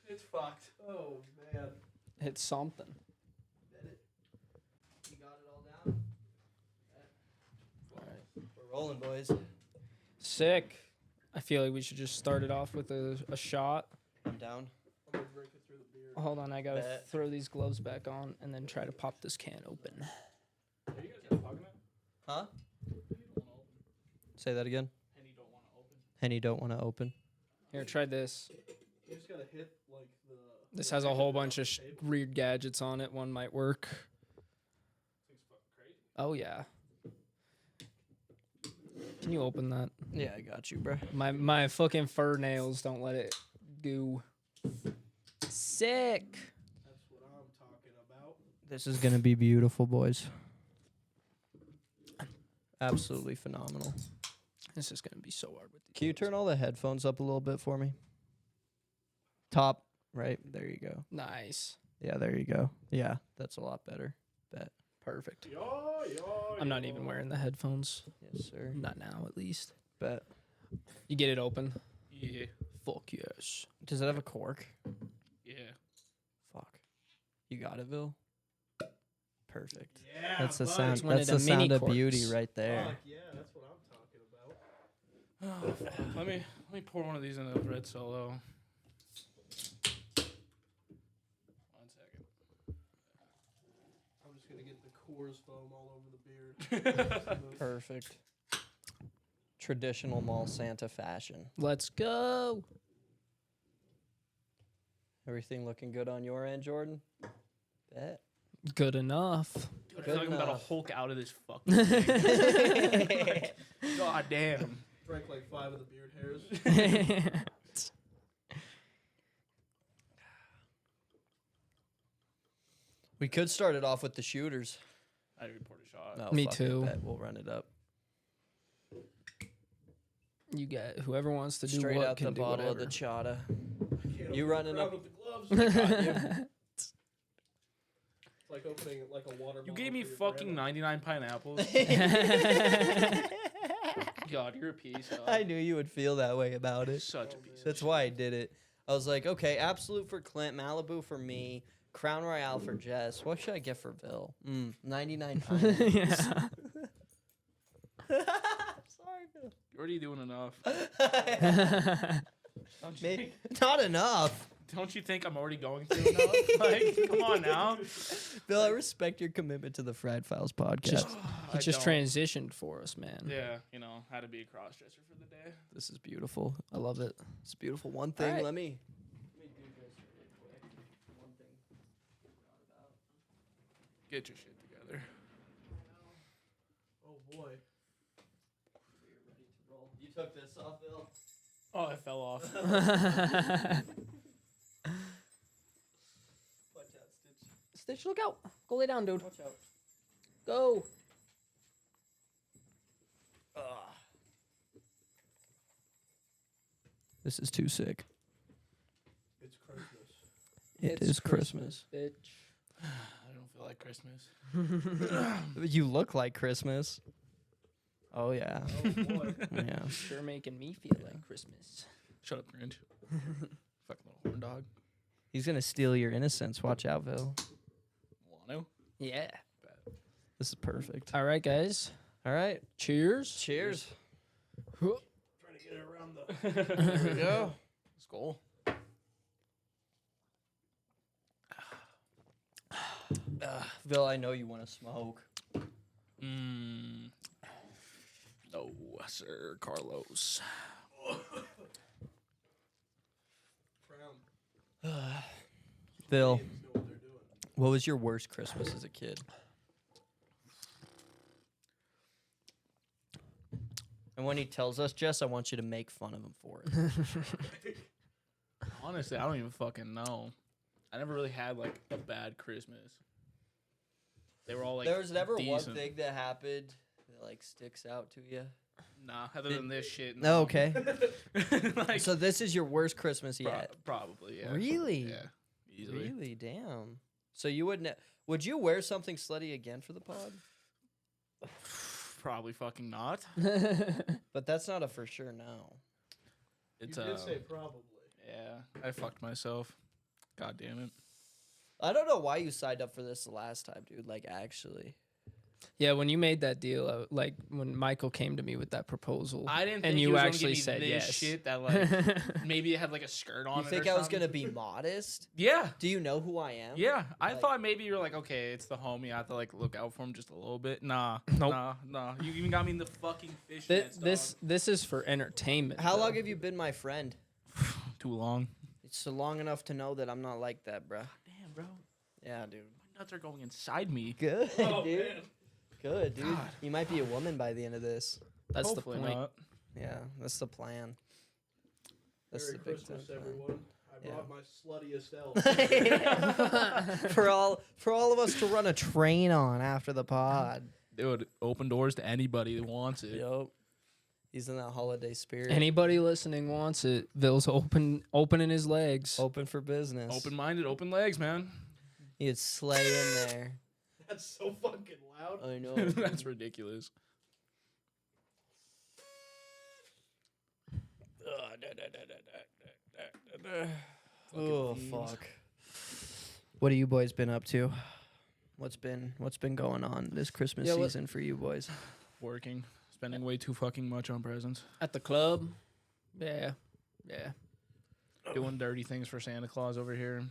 It's fucked. Oh, man. Hit something. Bet it. You got it all down? All right. We're rolling, boys. Sick. I feel like we should just start it off with a shot. I'm down. I'm gonna drink it through the beer. Hold on, I gotta Bet. throw these gloves back on and then try to pop this can open. Are you guys talking about? Huh? Henny don't want to open. Say that again. Henny don't want to open. Henny don't want to open. Here, try this. You just gotta hit like the. This has a whole bunch of weird gadgets on it. One might work. Thing's fucking crazy. Oh, yeah. Can you open that? Yeah, I got you, bro. My fucking fur nails don't let it go. Sick. That's what I'm talking about. This is going to be beautiful, boys. Absolutely phenomenal. This is gonna be so hard with these. Can you turn all the headphones up a little bit for me? Top, right? There you go. Nice. Yeah, there you go. Yeah, that's a lot better. Bet. Perfect. Yo. I'm not even wearing the headphones. Yes, sir. Not now, at least. Bet. You get it open? Yeah. Fuck yes. Does it have a cork? Yeah. Fuck. You got it, Bill? Perfect. Yeah. That's the buddy. sound. It's one That's of the the mini sound of corks. beauty right there. Fuck yeah, that's what I'm talking about. Oh, fuck. Let me pour one of these in a red solo. 1 second. I'm just gonna get the Coors foam all over the beard. Perfect. Traditional mall Santa fashion. Let's go. Everything looking good on your end, Jordan? Bet. Good enough. Dude, I Good feel like I'm about enough. to Hulk out of this fucking thing. Like, God damn. Drank like 5 of the beard hairs. We could start it off with the shooters. I already poured a shot. No, Me fuck it, too. bet. We'll run it up. You got whoever wants to do Straight what out can the do bottle whatever. of the chata. Can't You open running the up- crowd with the gloves. It's like opening like a water You bottle gave me for your fucking grandma. 99 pineapples. God, you're a piece. I knew you would feel that way about it. Such a piece. That's why I did it. I was like, okay, Absolute for Clint, Malibu for me, Crown Royale for Jess. What should I get for Bill? 99 pineapples. Yeah. Sorry, Bill. You're already doing enough. Don't you, Maybe, not enough. don't you think I'm already going through enough? Like, come on now. Bill, I respect your commitment to the FRiED FiLES podcast. Just, I it just don't. transitioned for us, man. Yeah, you know, had to be a cross-dresser for the day. This is beautiful. I love it. It's beautiful. One thing, Alright. let me do this really quick. One thing. Get your shit together. Oh boy. We're ready to roll. You took this off, Bill? Oh, I fell off. Watch out, Stitch. Stitch, look out. Go lay down, dude. Watch out. Go. This is too sick. It's Christmas. It is Christmas. Bitch. I don't feel like Christmas. You look like Christmas. Oh, yeah. Oh boy. Yeah. Sure making me feel like Christmas. Shut up, Grinch. Fucking little horn dog. He's going to steal your innocence. Watch out, Bill. Want Yeah. This is perfect. All right, guys. All right. Cheers. Cheers. Trying to get it around the. to? There we go. Skull. Bill, I know you want to smoke. No, sir, Carlos. Crown. Bill, Kids know what they're doing. what was your worst Christmas as a kid? And when he tells us, Jess, I want you to make fun of him for it. Honestly, I don't even fucking know. I never really had like a bad Christmas. They were all like. There was never one decent. thing that happened that like sticks out to you. Nah, other than this shit. No, okay. Like, So this is your worst Christmas yet? probably, yeah. Really? Yeah, easily. Really? Damn. So you wouldn't? Would you wear something slutty again for the pod? Probably fucking not. But that's not a for sure now. It's You did say probably. Yeah, I fucked myself. God damn it. I don't know why you signed up for this the last time, dude. Like, actually. Yeah, when you made that deal, like when Michael came to me with that proposal, I didn't think and he you was actually gonna give me said this yes. shit that like maybe it had like a skirt on You it think or I was something. going to be modest? Yeah. Do you know who I am? Yeah, I Like- thought maybe you were like, okay, it's the homie. I have to like look out for him just a little bit. Nah, Nope. nah. You even got me in the fucking fish Thi- nets, this is for entertainment. How though. long have you been my friend? dog. Too long. It's long enough to know that I'm not like that, bruh. Damn, bro. Yeah, dude. My nuts are going inside me. Good, Oh, dude. man. Good, dude. God. You might be a woman by the end of this. That's Hopefully the point. not. Yeah, that's the plan. That's Merry the big Christmas, time plan. everyone. I Yeah. brought my sluttiest elf. for all of us to run a train on after the pod. Dude, open doors to anybody that wants it. Yep. He's in that holiday spirit. Anybody listening wants it. Ville's opening his legs. Open for business. Open-minded, open legs, man. You'd slay in there. That's so fucking loud. I know. That's ridiculous. Oh Fucking fuck. What have you boys been up to? What's been going on this Christmas Yeah, what- season for you boys? Working, spending way too fucking much on presents, At the club. Yeah. doing dirty things for Santa Claus over here.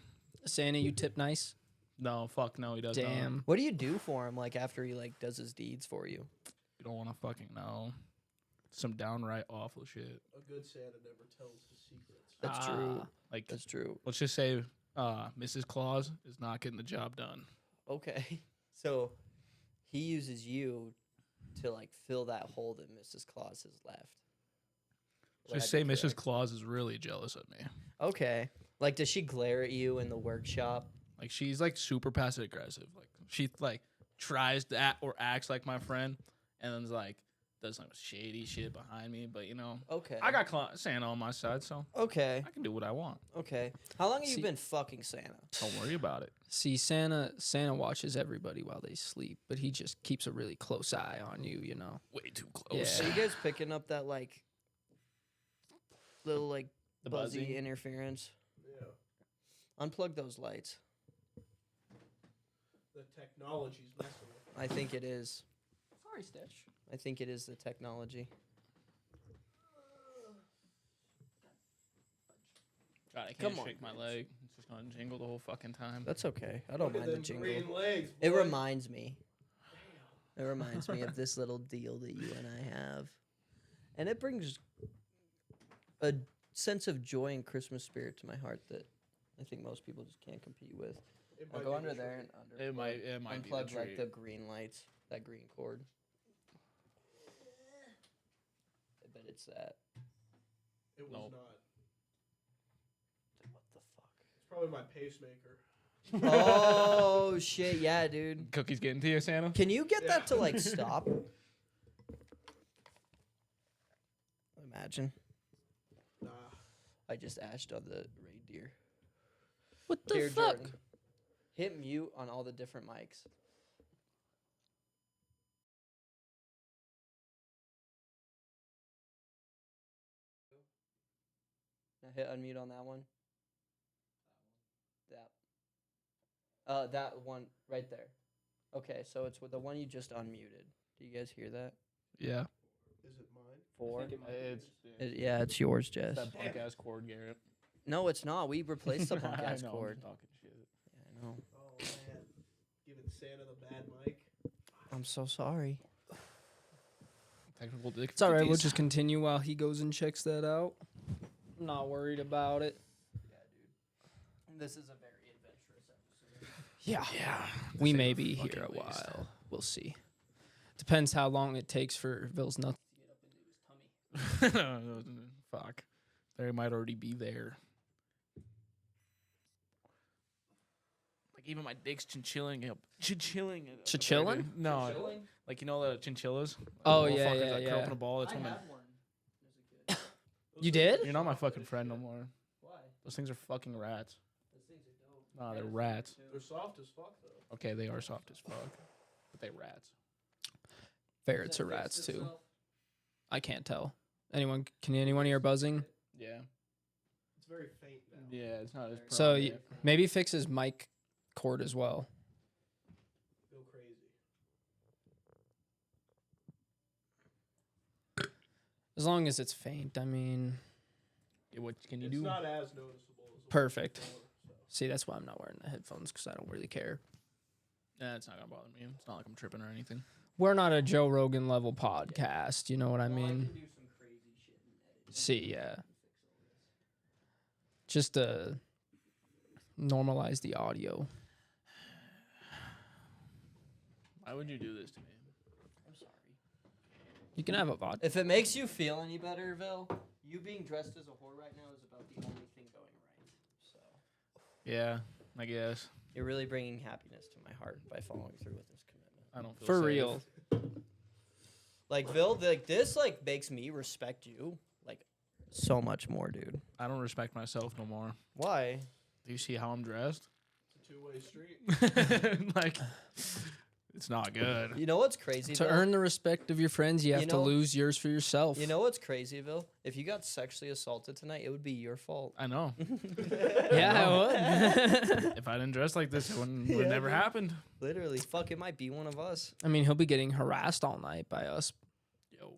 Santa, you tip nice. No, fuck no, he does not. Damn. What do you do for him like after he like does his deeds for you? You don't want to fucking know. Some downright awful shit. A good Santa never tells his secrets. That's true. Like, That's true. let's just say Mrs. Claus is not getting the job done. Okay. So he uses you to like fill that hole that Mrs. Claus has left. Would Just I say be Mrs. correct? Claus is really jealous of me. Okay. Like, does she glare at you in the workshop? Like, she's like super passive aggressive. Like, she like tries to act or acts like my friend, and then's like does some shady shit behind me. But you know, Okay. I got Santa on my side, so Okay. I can do what I want. Okay. How long have you See- been fucking Santa? Don't worry about it. See, Santa watches everybody while they sleep, but he just keeps a really close eye on you, you know. Way too Yeah. close. Are you guys picking up that like little like The buzzy buzzing. interference? Yeah. Unplug those lights. The technology's messing with I think it is. Sorry, Stitch. I think it is the technology. God, I can't Come on, shake my Grinch. leg. It's just gonna jingle the whole fucking time. That's okay. I it. don't Look at mind the them jingle. green legs, It boy. reminds me. It reminds me of this little deal that you and I have. And it brings a sense of joy and Christmas spirit to my heart that I think most people just can't compete with. It I'll might go be under the there treat. and under. It might be the unplug like treat. the green lights, that green cord. I bet it's that. It was Nope. not. What the fuck? It's probably my pacemaker. Oh shit, yeah, dude. Cookies getting to you, Santa? Can you get Yeah. that to like stop? Imagine. Nah. I just ashed on the reindeer. What the Here, fuck? Jordan. Hit mute on all the different mics. Now hit unmute on that one. That one right there. Okay, so it's with the one you just unmuted. Do you guys hear that? Yeah. Is it mine? 4. It's Yeah, it's yours, Jess. that bunk ass cord, Garrett. No, it's not. We replaced the punk I ass know, I'm cord. just talking shit. Yeah, I know. Oh man, giving Santa the bad mic. I'm so sorry. Technical It's all right. We'll difficulties. just continue while he goes and checks that out. I'm not worried about it. Yeah, dude. This is a very adventurous episode. Yeah. Yeah. We to say may the be here fucking a least. while. We'll see. Depends how long it takes for Ville's nuts to get up into his tummy. Fuck. They might already be there. Like even my dick's chinchilling up. Chinchilling. Chinchilling? No. Like you know the chinchillas? Oh, Little yeah, fuckers yeah, that curl up yeah. in a ball. It's when one. You did? you're not my fucking friend no more. Why? Those things are fucking rats. Those things are dope. Nah, they're rats. They're soft as fuck though. Okay, they are soft as fuck, but they rats. Ferrets are rats too. I can't tell. Can anyone hear buzzing? Yeah. It's very faint now. Yeah, it's not as. So prominent. maybe fix his mic cord as well. Go crazy. As long as it's faint, I mean, Yeah, what can you It's do? not as noticeable as it was Perfect. before, so. see, that's why I'm not wearing the headphones because I don't really care. Nah, it's not gonna bother me. It's not like I'm tripping or anything. We're not a Joe Rogan level podcast. You know what I mean? do some crazy shit and edit. See, yeah. Just to normalize the audio. Why would you do this to me? I'm sorry. You can have a vodka. If it makes you feel any better, Vil, you being dressed as a whore right now is about the only thing going right. So Yeah, I guess. you're really bringing happiness to my heart by following through with this commitment. I don't feel For safe. real. Like Vil, like this, like makes me respect you like so much more, dude. I don't respect myself no more. Why? Do you see how I'm dressed? It's a two-way street. Like, it's not good. You know what's crazy? To Vil? earn the respect of your friends, you have to know- lose yours for yourself. You know what's crazy, Vil? If you got sexually assaulted tonight, it would be your fault. I know. Yeah, I would. If I didn't dress like this, it would Yeah, never dude. happened. Literally, fuck, it might be one of us. I mean, he'll be getting harassed all night by us. Yo.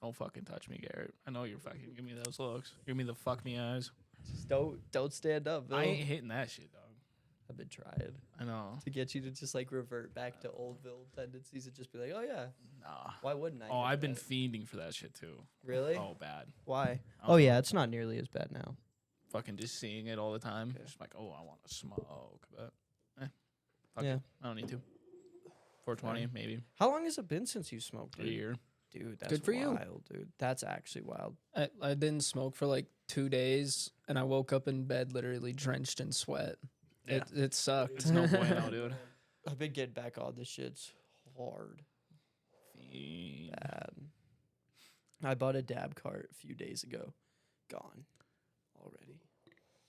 Don't fucking touch me, Garrett. I know you're fucking give me those looks. Give me the fuck me eyes. Just don't stand up, Vil. I ain't hitting that shit, dog. I've been trying I know. to get you to just like revert back to old Vil tendencies and just be like, oh yeah, Nah. why wouldn't I? Oh, hit I've been that? fiending for that shit too. Really? Oh, bad. Why? I Oh don't know. yeah, it's not nearly as bad now. Fucking just seeing it all the time. Yeah. Just like, oh, I want to smoke, but fuck Yeah. it. I don't need to. 420 maybe How long has it been since you smoked? a Dude? year. Dude, that's Good for you. wild, dude. That's actually wild. I didn't smoke for like 2 days, and I woke up in bed literally drenched in sweat. Yeah. It sucked. It's no bueno, dude. I've been getting back on this shit's hard. Fiend. Bad. I bought a dab cart a few days ago. Gone. Already.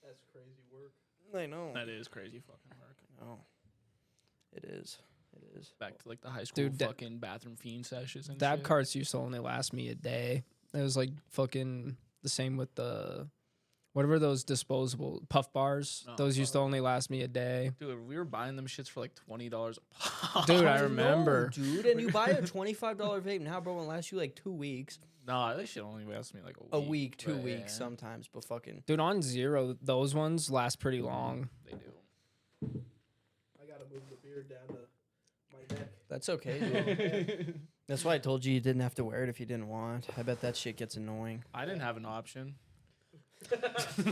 That's crazy work. I know. That is crazy fucking work. No. It is. It is. Back to like the high school Dude, da- fucking bathroom fiend sessions and Dab shit. carts used to only last me a day. It was like fucking the same with the whatever those disposable puff bars. Oh, Those used to only last me a day. Dude, we were buying them shits for like $20 a pop. Dude, I know, remember. dude, and you buy a $25 vape now, bro, and lasts you like 2 weeks. Nah, this shit only lasts me like A week, 2 but weeks yeah, sometimes, but fucking. Dude, on Zero, those ones last pretty long. They do. I gotta move the beard down to my neck. That's okay, dude. That's why I told you didn't have to wear it if you didn't want. I bet that shit gets annoying. I didn't have an option.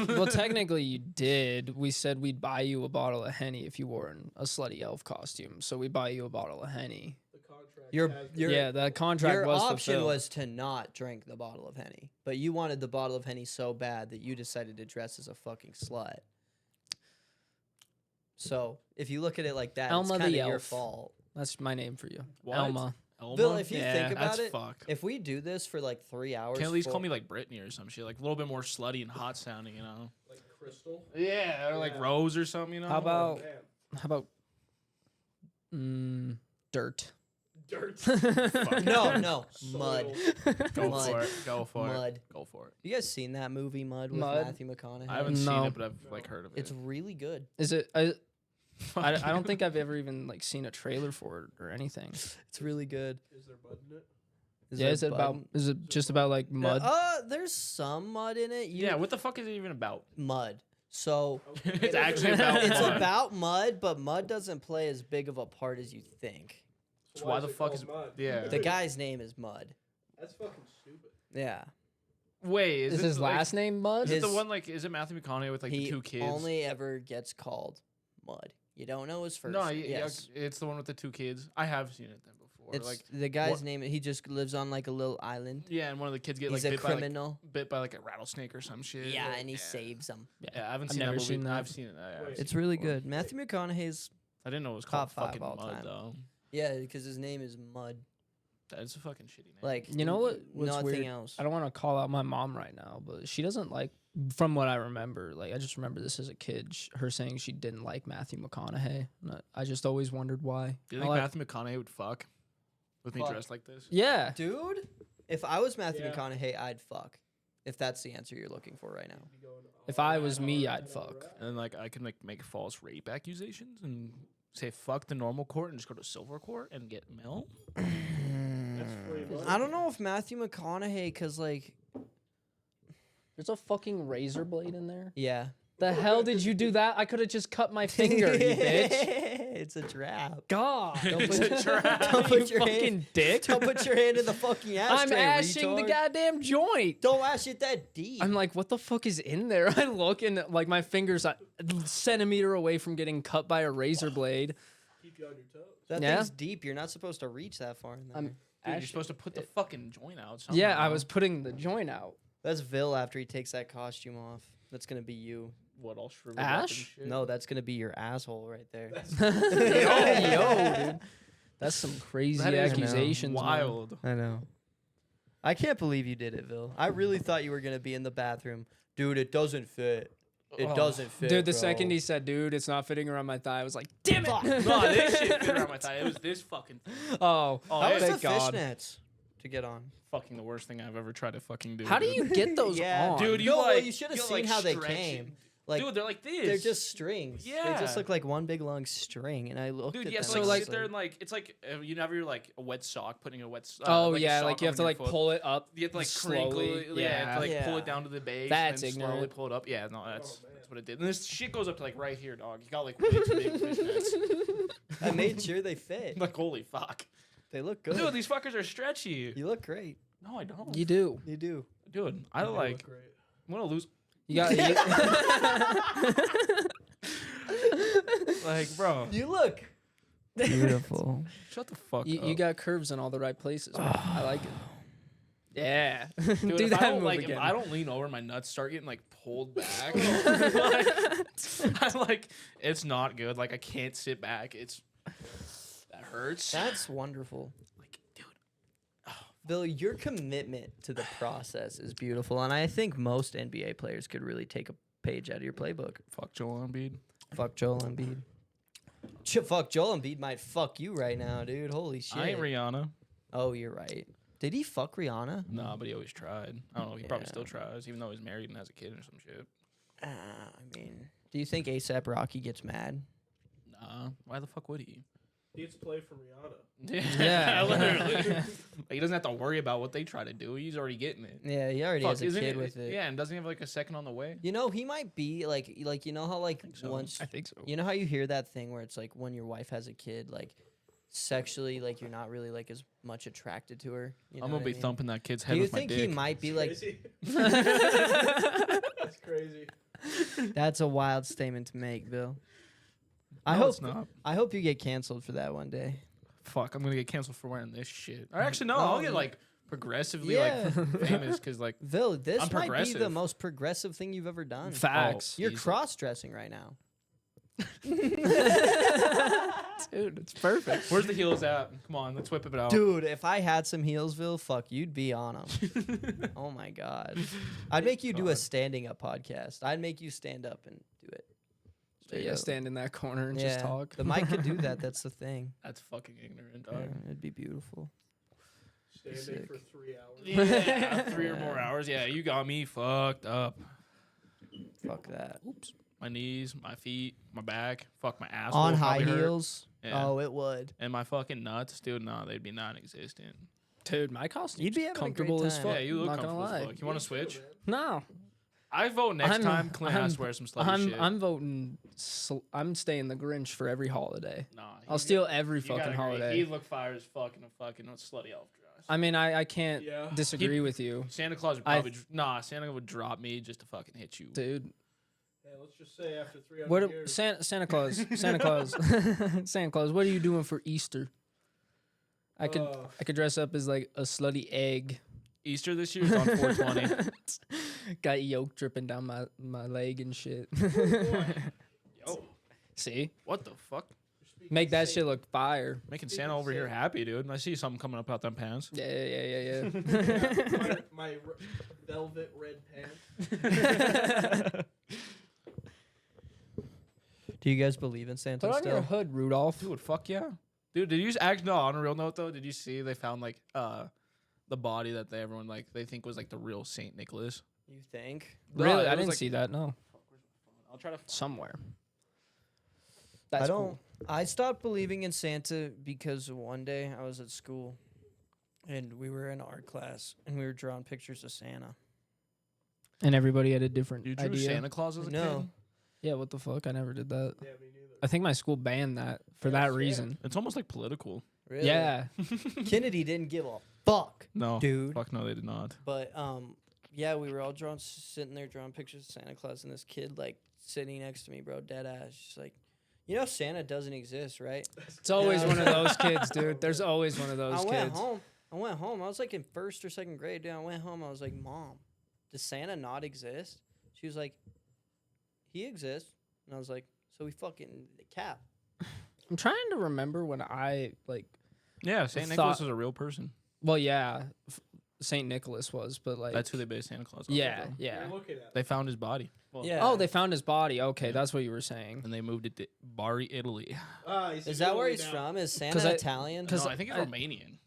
Well, technically you did. We said we'd buy you a bottle of Henny if you wore a slutty elf costume. So we buy you a bottle of Henny. The contract. Your- has your- Yeah, that contract Your was option fulfilled. was to not drink the bottle of Henny, but you wanted the bottle of Henny so bad that you decided to dress as a fucking slut. So if you look at it like that, Elma it's the kind of your elf. fault. That's my name for you. What? Elma. Elma? Bill, if you Yeah, think about That's it, fucked. if we do this for like 3 hours, Can at least for- call me like Brittany or some shit, like a little bit more slutty and hot sounding, you know? like crystal. Yeah, or like Yeah. Rose or something, you know? How about- Oh, man. How about dirt? Dirt. no, mud, Soil. Go Mud. for it. Go for it. mud. Go for it. You guys seen that movie Mud with Mud? Matthew McConaughey? I haven't seen No. it, but I've like heard of it. It's really good. Is it? I don't think I've ever even like seen a trailer for it or anything. It's really good. Is there mud in it? Yeah, is it about? Is it just about like mud? There's some mud in it. Yeah, what the fuck is it even about? Mud. So Okay. It's actually about it's mud. about mud, but mud doesn't play as big of a part as you think. So why is the it fuck called is- mud? yeah. The guy's name is Mud. That's fucking stupid. Yeah. Wait, Is it his like, last name Mud? Is it the His- one like? Is it Matthew McConaughey with like He the 2 kids? only ever gets called Mud. You don't know his first no, name. Yes. it's the one with the 2 kids. I have seen it then before. It's like the guy's what- name. He just lives on like a little island. yeah, and one of the kids get He's like a bit by like, criminal. bit by like a rattlesnake or some shit. Yeah, and he saves them. Yeah, I haven't I've seen never that movie. seen that. I've seen it. Yeah, I've Wait. seen It's it really before. good. Matthew McConaughey's I didn't know it was called Top 5 fucking all Mud time. though. yeah, because his name is Mud. That's a fucking shitty name. Like You know what? What's Nothing weird? else. I don't want to call out my mom right now, but she doesn't like. From what I remember, like I just remember this as a kid, her saying she didn't like Matthew McConaughey. And I just always wondered why. do you I think like- Matthew McConaughey would fuck with me Fuck. dressed like this? Yeah, Dude, if I was Matthew Yeah. McConaughey, I'd fuck. If that's the answer you're looking for right now. If I was me, I'd fuck. And like I can like make false rape accusations and say fuck the normal court and just go to silver court and get mil. That's free money. I don't know if Matthew McConaughey, cause like, There's a fucking razor blade in there. yeah. The hell did you do that? I could have just cut my finger, you bitch. It's a trap. God. Don't It's put, a trap. don't put You your fucking hand, dick. don't put your hand in the fucking ashtray. I'm ashing the retard. goddamn joint. Don't ash it that deep. I'm like, what the fuck is in there? I look and like my fingers a centimeter away from getting cut by a razor blade. Keep you on your toes. that Yeah. thing's deep. You're not supposed to reach that far in there. I'm Dude, you're ashing supposed to put the it. fucking joint out. Yeah, I somehow. was putting the joint out. That's Vil after he takes that costume off. That's gonna be you. What all shriveled up and Ash? shit? No, that's gonna be your asshole right there. Yo, dude. That's some crazy That is accusations. man. wild. I know. I can't believe you did it, Vil. I really thought you were gonna be in the bathroom, dude. It doesn't fit. It Oh. doesn't fit. Dude, the bro. second he said, dude, it's not fitting around my thigh, I was like, damn Fuck. it. No, this shit fit around my thigh. It was this fucking Oh, Oh, How yeah. was thank the God. fishnets to get on? fucking the worst thing I've ever tried to fucking do. How do dude. you get those Yeah. on? Dude, you No, well, like you should have you, seen like, how they stretch came. it. Like, Dude, they're like this. they're just strings. They just Yeah. look like one big long string, and I looked Dude, at yeah, them. so So, like, like- sit there and like it's like you never you're like a wet sock putting a wet. Oh like a yeah, sock like you have on to your like foot. pull it up. You have to like slowly. crinkle, yeah, to, like pull Yeah. it down to the base. That's and then slowly ignorant. pull it up. Yeah, no, that's Oh, man. that's what it did. And this shit goes up to like right here, dog. You got like way too big fishnets. I made sure they fit. Like holy fuck, They look good. dude, these fuckers are stretchy. You look great. No, I don't. You do. You do. Dude, I They look like. great. I'm gonna lose. You got. Like, bro, You look beautiful. shut the fuck You, up. you got curves in all the right places. Man. I like it. Yeah. Dude, Do if that I don't move like, again. if I don't lean over, my nuts start getting like pulled back. Like, I like, it's not good. Like I can't sit back. It's that hurts. That's wonderful. Like, dude, Bill, your commitment to the process is beautiful, and I think most NBA players could really take a page out of your playbook. fuck Joel Embiid. Fuck Joel Embiid. Fuck Joel Embiid might fuck you right now, dude. Holy shit. I ain't Rihanna. Oh, you're right. Did he fuck Rihanna? Nah, but he always tried. I don't know. He probably Yeah. still tries, even though he's married and has a kid or some shit. I mean, do you think ASAP Rocky gets mad? Nah, why the fuck would he? He gets play for Rihanna. Yeah. literally. Like, he doesn't have to worry about what they try to do. He's already getting it. Yeah, he already Fuck, has a isn't kid with it. Yeah, and doesn't he have like a second on the way? You know, he might be like you know how like think so. once I think so. you know how you hear that thing where it's like when your wife has a kid, like sexually, like you're not really like as much attracted to her. You know I'm what gonna I be mean? thumping that kid's Do head you with my think dick. he might be like? Crazy. That's crazy. That's a wild statement to make, Bill. I No, hope it's not. I hope you get canceled for that one day. Fuck, I'm gonna get canceled for wearing this shit. Or actually, no, No, I'll get you- like progressively Yeah. like famous because like Bill, this I'm might be the progressive. most progressive thing you've ever done. Facts. You're easily. cross dressing right now. Dude, it's perfect. where's the heels at? Come on, let's whip it out. Dude, if I had some Heelsville, fuck, you'd be on them. Oh my god. I'd make you do a God. standing up podcast. I'd make you stand up and do it. Straight Yeah, up. stand in that corner and Yeah, just talk. The mic could do that. That's the thing. That's fucking ignorant, Yeah, dog. it'd be beautiful. Standing Sick. for 3 hours. Yeah, 3 or more hours. Yeah, you got me fucked up. Fuck that. Oops. My knees, my feet, my back, fuck my asshole. On high probably hurt. heels. Yeah. Oh, it would. And my fucking nuts, dude. No, they'd be non-existent. Dude, my costume's You'd be having a great comfortable as time. fuck. Yeah, you look not gonna comfortable as lie. fuck. You want to switch? No, I vote next I'm- time. Clint has to I'm- wear some slutty shit. I'm voting. I'm staying the Grinch for every holiday. Nah, I'll steal every fucking holiday. He'd look fire as fucking a fucking slutty elf dress. I mean, I can't Yeah. disagree with you, Santa Claus would I- probably Santa would drop me just to fucking hit you. dude. Yeah, let's just say after 300 What years. Santa Claus? Santa Claus. Santa Claus. What are you doing for Easter? I could dress up as like a slutty egg. Easter this year is on 420. Got yolk dripping down my leg and shit. Yo, See, what the fuck? make that shit look fire. Making Santa over here happy, dude. I see something coming up out them pants. Yeah. my velvet red pants. Do you guys believe in Santa Put on still? your hood, Rudolph. Dude, fuck yeah. Dude, did you no, on a real note though, did you see they found like the body that everyone like they think was like the real Saint Nicholas? You think? No, Really, it I was didn't like- see that. No, I'll try to. somewhere. That's I don't. cool. I stopped believing in Santa because one day I was at school, and we were in art class, and we were drawing pictures of Santa. And everybody had a different You drew idea. Santa Claus as a No. kid? Yeah, what the fuck? I never did that. Yeah, me neither. I think my school banned that for Yeah, that yeah. reason. It's almost like political. Really? Yeah. Kennedy didn't give a fuck, No, dude. fuck no, they did not. But yeah, we were all sitting there drawing pictures of Santa Claus, and this kid like sitting next to me, bro, dead ass, just like, you know, Santa doesn't exist, right? It's always Yeah. one of those kids, dude. There's always one of those I went kids. home. I was like in first or second grade. Dude, I went home. I was like, Mom, does Santa not exist? She was like, he exists. And I was like, so we fucking cap. I'm trying to remember when I like. Yeah, Saint Thought- Nicholas is a real person. Well, yeah, Saint Nicholas was, but like That's who they based Santa Claus on. Yeah, bro. yeah. You're looking at They found his body. Well, Yeah. Oh, they found his body. Okay, Yeah. that's what you were saying. and they moved it to Bari, Italy. He's Is in that where Italy he's now. from? Is 'Cause Santa I- Italian? Cause No, I think it's I- Romanian.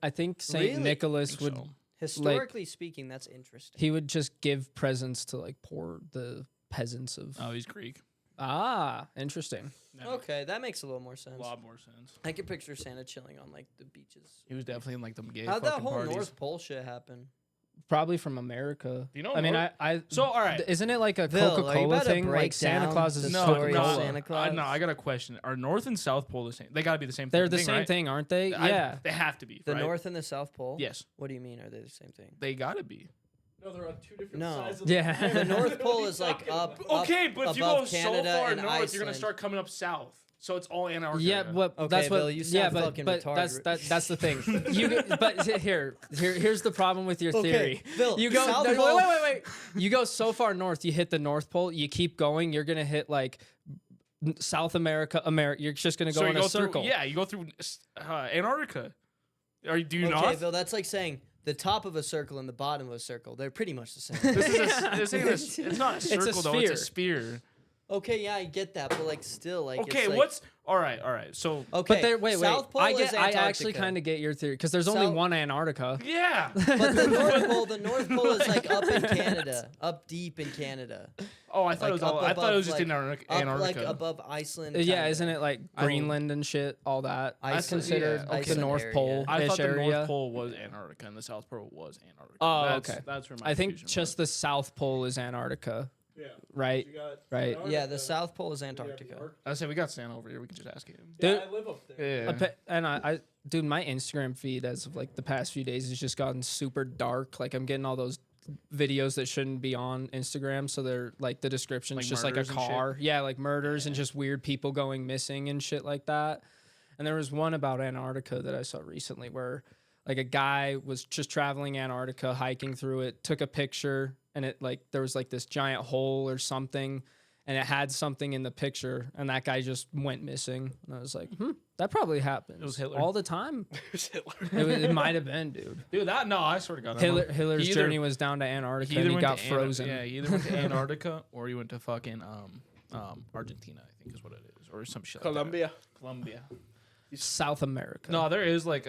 I think Saint Really? Nicholas I think would so. Historically speaking, that's interesting. he would just give presents to like the peasants of. Oh, he's Greek. Ah, interesting. That Okay, that makes a little more makes sense. a lot more sense. I can picture Santa chilling on like the beaches. He was definitely in like the gay How'd that fucking whole parties. North Pole shit happen? Probably from America. Do you know I mean, North- I So, all right. isn't it like a Phil, are you Coca-Cola about to thing? break Like Santa down Claus is the a story of Coca-Cola. Santa Claus? No, I got a question. Are North and South Pole the same? They gotta be the same. They're fucking the thing, same right? thing, aren't they? Yeah. They have to be. The right? North and the South Pole? Yes, What do you mean? Are they the same thing? they gotta be. No, they're on two different No. sides of Yeah. the The planet. North What Pole are you is like talking up. about? Okay, but if you above go so Canada far and north, you're Iceland. gonna start coming up south. So it's all Antarctica. Yeah, but Okay, that's what. Bill, you yeah, sound but fucking but retarded. that's the thing. But here's the problem with your theory. Phil, You go South no, Pole. wait. You go so far north, you hit the North Pole. You keep going, you're gonna hit like South America. You're just gonna go so you in go a circle. through. Yeah, you go through Antarctica. Do you Okay, not? Phil, that's like saying the top of a circle and the bottom of a circle. They're pretty much the same. It's not a circle though. It's a sphere. Okay, yeah, I get that, but like still, like Okay, it's like, what's all right? So okay? But there, wait. South Pole I is I actually Antarctica. kind of get your theory because there's only South- one Antarctica. yeah. But the North Pole is like up in Canada, up deep in Canada, Oh, I thought Like it was all. up I thought it was above, just in up Antarctica. like above Iceland. Yeah, Canada. isn't it like I don't- Greenland and shit, all that? That's Iceland, considered yeah, okay. the North area. Pole I ish thought the area. North Pole was Antarctica and the South Pole was Antarctica. Oh, that's, okay. That's where my I think confusion just the South Pole is Antarctica, Yeah. right? You got Right. Antarctica, Yeah, the South Pole is you got Antarctica. the Arctic. I said we got Santa over here. We can just ask him. Yeah, Dude- I live up there. Yeah. And I, dude, my Instagram feed as of like the past few days has just gotten super dark. Like I'm getting all those videos that shouldn't be on Instagram, so they're like the description's Like just like a murders and shit? car, yeah, like murders and just weird people going missing and shit like that. And there was one about Antarctica that I saw recently where like a guy was just traveling Antarctica, hiking through it, took a picture, and it like there was like this giant hole or something. And it had something in the picture, and that guy just went missing. And I was like, that probably happens. It was Hitler. all the time. There's Hitler. It might have been, dude. Dude, no, I swear to God. Hitler's He either- journey was down to Antarctica, He and either he went got to frozen. Yeah, he either went to Antarctica or he went to fucking Argentina, I think is what it is, or some shit. Colombia. Like Colombia. South America. No, there is like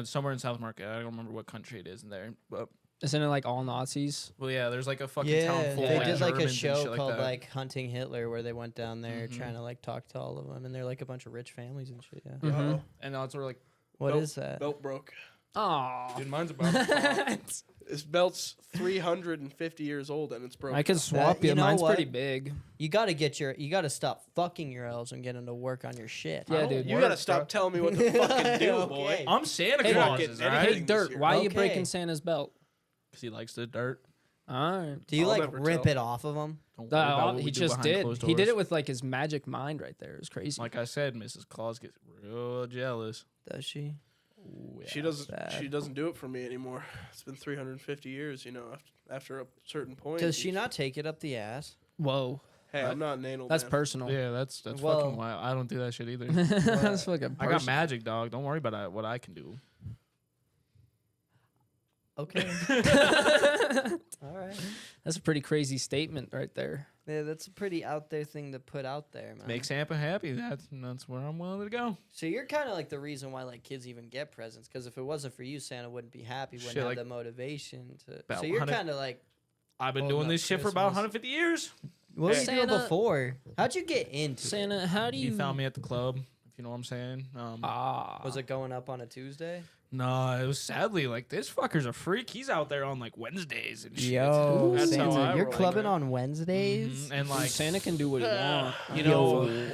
somewhere in South America. I don't remember what country it is in there, but Isn't it like all Nazis? well, yeah, there's like a fucking Yeah, town full they of did like a Germans and show shit called like, that. like Hunting Hitler, where they went down there Mhm. trying to like talk to all of them, and they're like a bunch of rich families and shit. Yeah. Mhm. Uh-oh. and now it's sort of like, What Nope. is that? Belt broke. Oh, dude, mine's about to fall. This belt's 350 years old and it's broken. I could swap you you. know Mine's what? pretty big. You gotta stop fucking your elves and get them to work on your shit. Yeah, don't dude. You work, gotta stop bro. telling me what to fucking do, Okay. boy. I'm Santa Hey, Claus, Rocket, right? Hey, anything this Dirt, year. why are you Okay. breaking Santa's belt? Because he likes the dirt. All right. Do you I'll like never rip tell. it off of them? Don't worry about what we He do just behind did. closed He did doors. it with like his magic mind right there. It was crazy. Like I said, Mrs. Claus gets real jealous. Does she? Ooh, yeah. She doesn't. bad. She doesn't do it for me anymore. It's been 350 years. You know, after a certain point. Does she not take it up the ass? Whoa, Hey, I'm not an anal that's man. personal. Yeah, that's Well- fucking wild. I don't do that shit either. That's fucking I got personal. magic, dog. Don't worry about what I can do. Okay. All right. That's a pretty crazy statement right there. Yeah, that's a pretty out there thing to put out there, man. Make Santa happy. That's where I'm willing to go. So you're kind of like the reason why like kids even get presents, because if it wasn't for you, Santa wouldn't be happy, wouldn't Shit, have like the motivation to. about So you're 100 kind of like I've been Holding doing up this shit for about Christmas. 150 years. What were you doing Santa- before? How'd you get into it? Santa, how do He you? found me at the club, if you know what I'm saying. Was it going up on a Tuesday? No, it was sadly like this fucker's a freak. He's out there on like Wednesdays and shit. Yo, That's how Santa, I you're roll, clubbing man. on Wednesdays? And like Santa can do what he wants. you know,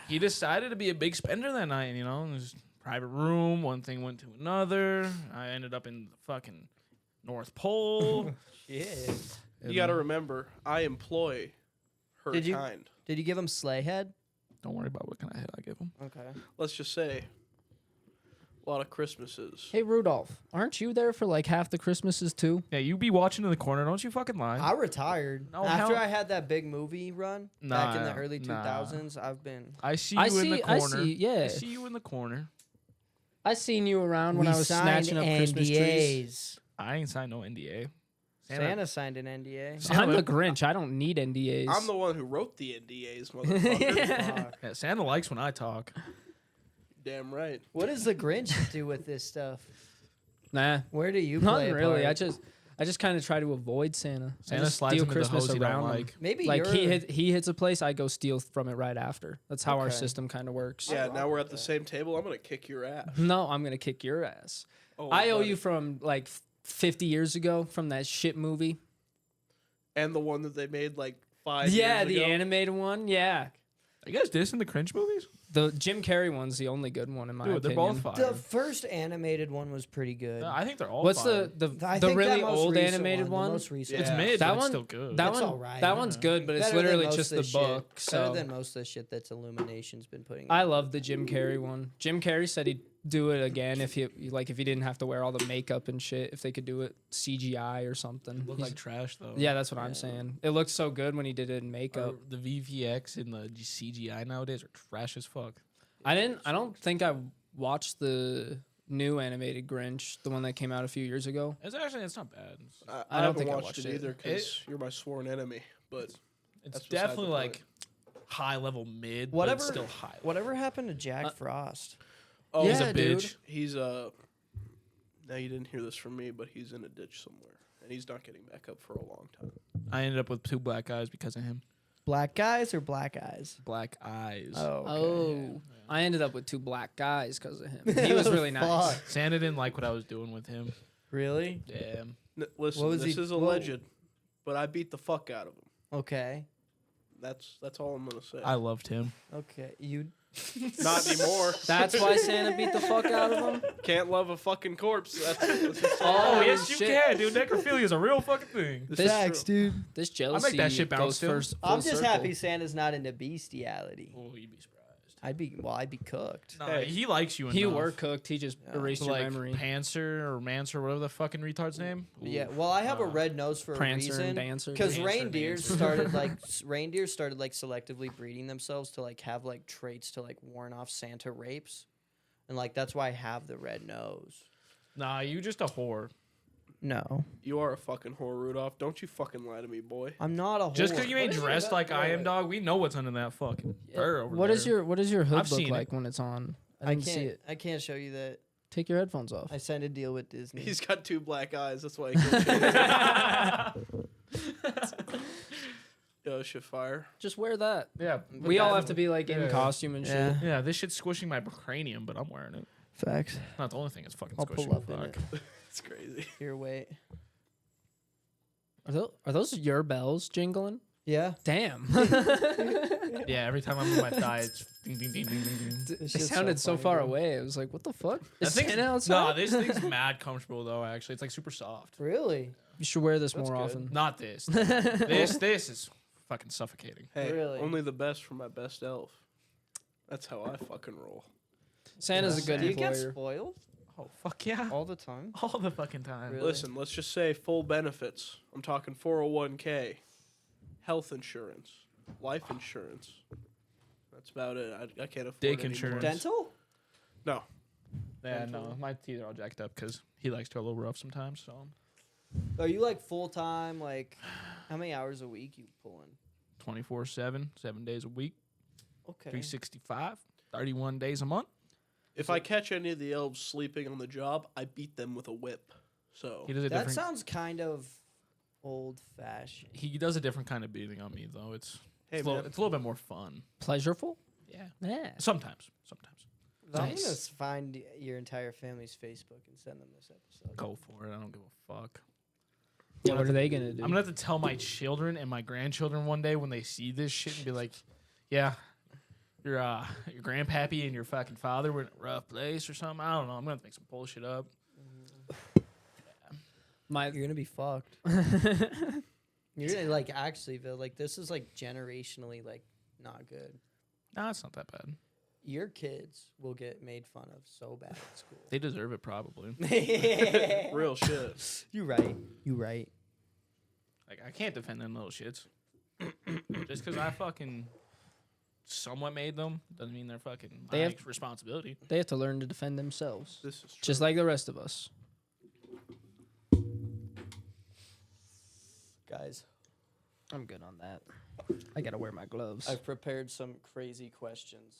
he decided to be a big spender that night. You know, it was private room. One thing went to another. I ended up in the fucking North Pole. Shit. You got to remember, I employ her Did you- kind. Did you give him sleigh head? Don't worry about what kind of head I give him. Okay. Let's just say, a lot of Christmases. Hey Rudolph, aren't you there for like half the Christmases too? Yeah, you be watching in the corner. Don't you fucking lie. I retired. No, After hell- I had that big movie run back in the early 2000s, I've been... I see you in the corner. yeah. I see you in the corner. I seen you around when I was snatching up Christmas trees. I ain't signed no NDA. Santa signed an NDA. I'm the Grinch. I don't need NDAs. I'm the one who wrote the NDAs, motherfucker. Fuck. Yeah, Santa likes when I talk. Damn right. What does the Grinch do with this stuff? Nah, Where do you not play a really. part? I just kind of try to avoid Santa. I Santa just slides steal into Christmas the hose he don't around him. like. Maybe Like you're... he hits a place, I go steal from it right after. That's how our Okay. system kind of works. Yeah, rock now we're with at the that. same table. I'm going to kick your ass. No, I'm gonna kick your ass. Oh, I owe buddy. you from like 50 years ago from that shit movie. And the one that they made like 5 Yeah, years the ago. animated one. Yeah, Are you guys dissing the cringe movies? the Jim Carrey one's the only good one in my Dude, opinion. they're both fire. The first animated one was pretty good. I think they're all What's fire. the I the think that really most old recent animated The one? most recent It's Yeah. mid, That but one- it's still good. That It's one, alright. that one's good, but it's Better than literally most just of the shit- book. Better So than most of the shit that's Illumination's been putting I out. love the Jim Carrey one. Jim Carrey said he'd do it again if he if he didn't have to wear all the makeup and shit. If they could do it CGI or something. Look He's- like trash though. yeah, that's what I'm saying. It looks so good when he did it in makeup. The VFX and the CGI nowadays are trash as fuck. I don't think I watched the new animated Grinch, the one that came out a few years ago. It's not bad. I I don't haven't think I watched watched it it. either because you're my sworn enemy. But It's That's beside definitely the like high level mid, but Whatever. it's still high. Whatever happened to Jack Frost? oh, He's Yeah, a dude. bitch. he's now you didn't hear this from me, but he's in a ditch somewhere, and he's not getting back up for a long time. I ended up with 2 black eyes because of him. Black guys or black eyes? Black eyes. Oh, okay. Oh, I ended up with 2 black guys because of him. He was really nice. Fuck. Santa didn't like what I was doing with him. Really? Yeah. Listen, What was this he- is what- alleged, but I beat the fuck out of him. Okay. That's all I'm gonna say. I loved him. Okay. You. Not anymore. That's why Santa beat the fuck out of him. Can't love a fucking corpse. That's just Oh, yes, you shit. can, dude. Necrophilia is a real fucking thing. This- Facts, dude. This jealousy that shit bounce goes still. first. I'm full just circle. happy Santa's not into bestiality. Oh, you'd be surprised. I'd be cooked. Nah, Hey, he likes you enough. He were cooked. He just Yeah. erased So, your like memory. Panzer or Mancer, whatever the fucking retard's name. Yeah. Well, I have a red nose for Prancer a reason. and Dancer. Because Dancer, reindeers Dancer. started like reindeers started like selectively breeding themselves to like have like traits to like warn off Santa rapes, and like that's why I have the red nose. Nah, you just a whore. No, You are a fucking whore, Rudolph. Don't you fucking lie to me, boy. I'm not a whore. Just because you ain't What is your dressed red- like I am, wait. dog, we know what's under that fucking fur over What there. is your hood I've look seen it. like when it's on? I I didn't see can't. it. I can't show you that. Take your headphones off. I signed a deal with Disney. He's got 2 black eyes. That's why he can't change. Yo, shit fire. Just wear that. Yeah, We all have to be like in Yeah. costume and shit. Yeah. Yeah, this shit's squishing my cranium, but I'm wearing it. Facts. Not the only thing it's fucking I'll squishing. pull up in fuck. it. It's crazy. Here, wait. Are those your bells jingling? Yeah. Damn. Yeah, every time I'm on my thigh, it's ding ding ding ding ding ding. It's They just sounded so funny, far bro. away. I was like, what the fuck? That Is thing's- Santa Nah, outside? this thing's mad comfortable though. Actually, it's like super soft. Really? You should wear this That's more good. often. Not this. This is fucking suffocating. Hey, Really? only the best for my best elf. That's how I fucking roll. Santa's a good Do you get employer. spoiled Oh fuck yeah! all the time? All the fucking time. Really? Listen, let's just say full benefits. I'm talking 401k, health insurance, life insurance. That's about it. I can't afford Dick any more. insurance. Dental? No. Yeah, no, my teeth are all jacked up because he likes to go a little rough sometimes. So Are you like full time? Like, how many hours a week you pulling? 24/7, 7 days a week, Okay. 365, 31 days a month. If I catch any of the elves sleeping on the job, I beat them with a whip. So He does a That different. sounds kind of old fashioned. He does a different kind of beating on me though. It's Hey, it's, man. it's a little bit more fun. Pleasureful? Yeah. Yeah. Sometimes. I'm gonna Nice. find your entire family's Facebook and send them this episode. Go for it. I don't give a fuck. Yeah, what are they gonna do? I'm gonna have to tell my children and my grandchildren one day when they see this shit and be like, "Yeah, your grandpappy and your fucking father were in a rough place or something." I don't know. I'm gonna have to make some bullshit up. My You're gonna be fucked. You're gonna like actually, Bill. Like this is like generationally like not good. Nah, it's not that bad. Your kids will get made fun of so bad at school. They deserve it probably. Real shit. You right. You right. Like I can't defend them little shits. Just because I fucking somewhat made them doesn't mean they're fucking They my have- responsibility. They have to learn to defend themselves, This is true. just like the rest of us. Guys, I'm good on that. I gotta wear my gloves. I've prepared some crazy questions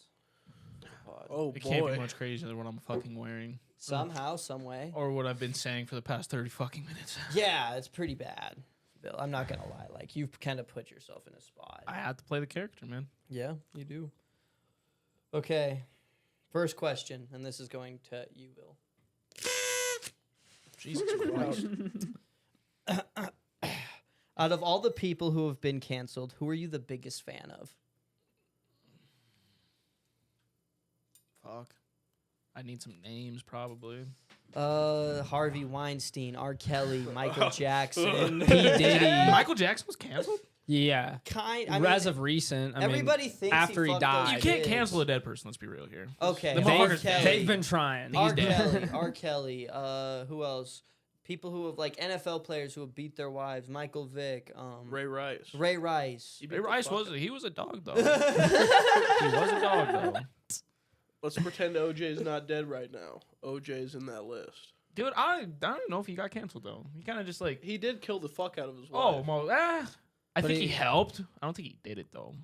for the pod. Oh It can't be boy. much crazier than what I'm fucking wearing Somehow, some way. or what I've been saying for the past 30 fucking minutes. Yeah, it's pretty bad, Bill. I'm not gonna lie. Like you've kind of put yourself in a spot. I have to play the character, man. Yeah, you do. Okay. First question, and this is going to you, Bill. Jesus Christ. Out of all the people who have been canceled, who are you the biggest fan of? Fuck. I need some names, probably. Harvey Weinstein, R. Kelly, Michael Jackson. P. Diddy. Michael Jackson was canceled? Yeah. As of recent, everybody thinks after he fucked died. those You can't kids. cancel a dead person, let's be real here. Okay, The R. motherfucker's Kelly. They've been trying. R. He's dead. Kelly, R. Kelly. Who else? People who have like NFL players who have beat their wives. Michael Vick. Ray Rice. Ray Rice. He beat Ray the Rice fuck he was a dog, though. He was a dog, though. Let's pretend OJ's not dead right now. OJ's in that list. Dude, I don't know if he got canceled, though. He kind of just like, He did kill the fuck out of his oh, wife. I But think he he- helped. I don't think he did it, though.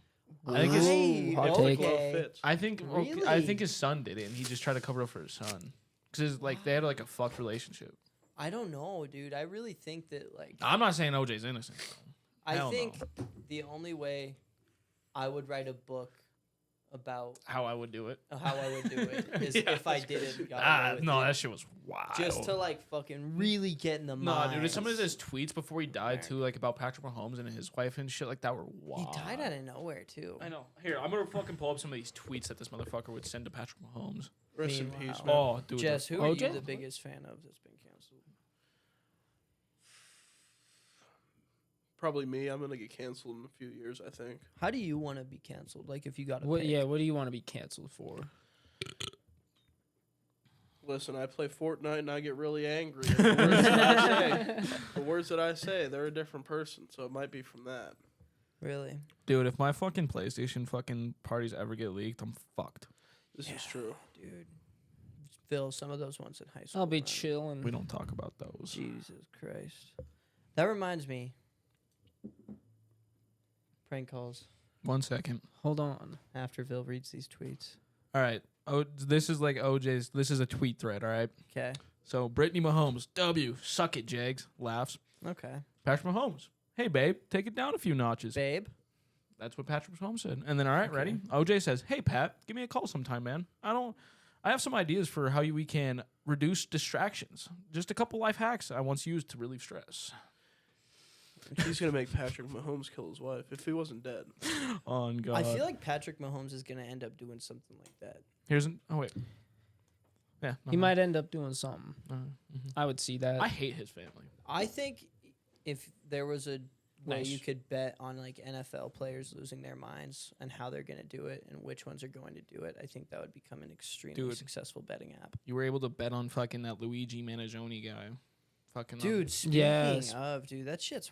I think his, Right, hot It take. took okay. fits. I think Really? I think his son did it, and he just tried to cover up for his son. Because like they had like a fucked relationship. I don't know, dude. I really think that like I'm not saying OJ's innocent, though. I hell think no. the only way I would write a book about How I would do it. how I would do it is Yeah, if I that's did crazy. it. got away with No, it. that shit was wild. Just to like fucking really get in the No, mind. dude, some of his tweets before he died too, like about Patrick Mahomes and his wife and shit like that were He wild. died out of nowhere too. I know. Here, I'm gonna fucking pull up some of these tweets that this motherfucker would send to Patrick Mahomes. Rest in Meanwhile. peace, man. Oh, dude. Jess, who they're- are you OJ? the biggest fan of that's been canceled? Probably me. I'm gonna get canceled in a few years, I think. How do you want to be canceled? Like if you got to What? pick. Yeah. What do you want to be canceled for? Listen, I play Fortnite and I get really angry. And the words that I say, they're a different person, so it might be from that. Really? Dude, if my fucking PlayStation fucking parties ever get leaked, I'm fucked. This is true. Dude. Phil, some of those ones in high school. I'll be man. chilling. We don't talk about those. Jesus Christ. That reminds me. Prank calls 1 second. Hold on. after Phil reads these tweets. All right. Oh, this is like OJ's. This is a tweet thread. All right. Okay. So Brittany Mahomes, W, suck it, Jags, laughs. Okay. Patrick Mahomes, hey babe, take it down a few notches. Babe. That's what Patrick Mahomes said. And then, all right, Okay. ready? OJ says, hey Pat, give me a call sometime, man. I have some ideas for how we can reduce distractions. Just a couple life hacks I once used to relieve stress. He's gonna make Patrick Mahomes kill his wife if he wasn't dead. On God. I feel like Patrick Mahomes is going to end up doing something like that. Here's an. Oh wait. Yeah. He might end up doing something. mhm. I would see that. I hate his family. I think if there was a way Nice. you could bet on like NFL players losing their minds and how they're going to do it and which ones are going to do it, I think that would become an extremely Dude. successful betting app. You were able to bet on fucking that Luigi Mangione guy. Fucking Dude, speaking Yes. of, dude, that shit's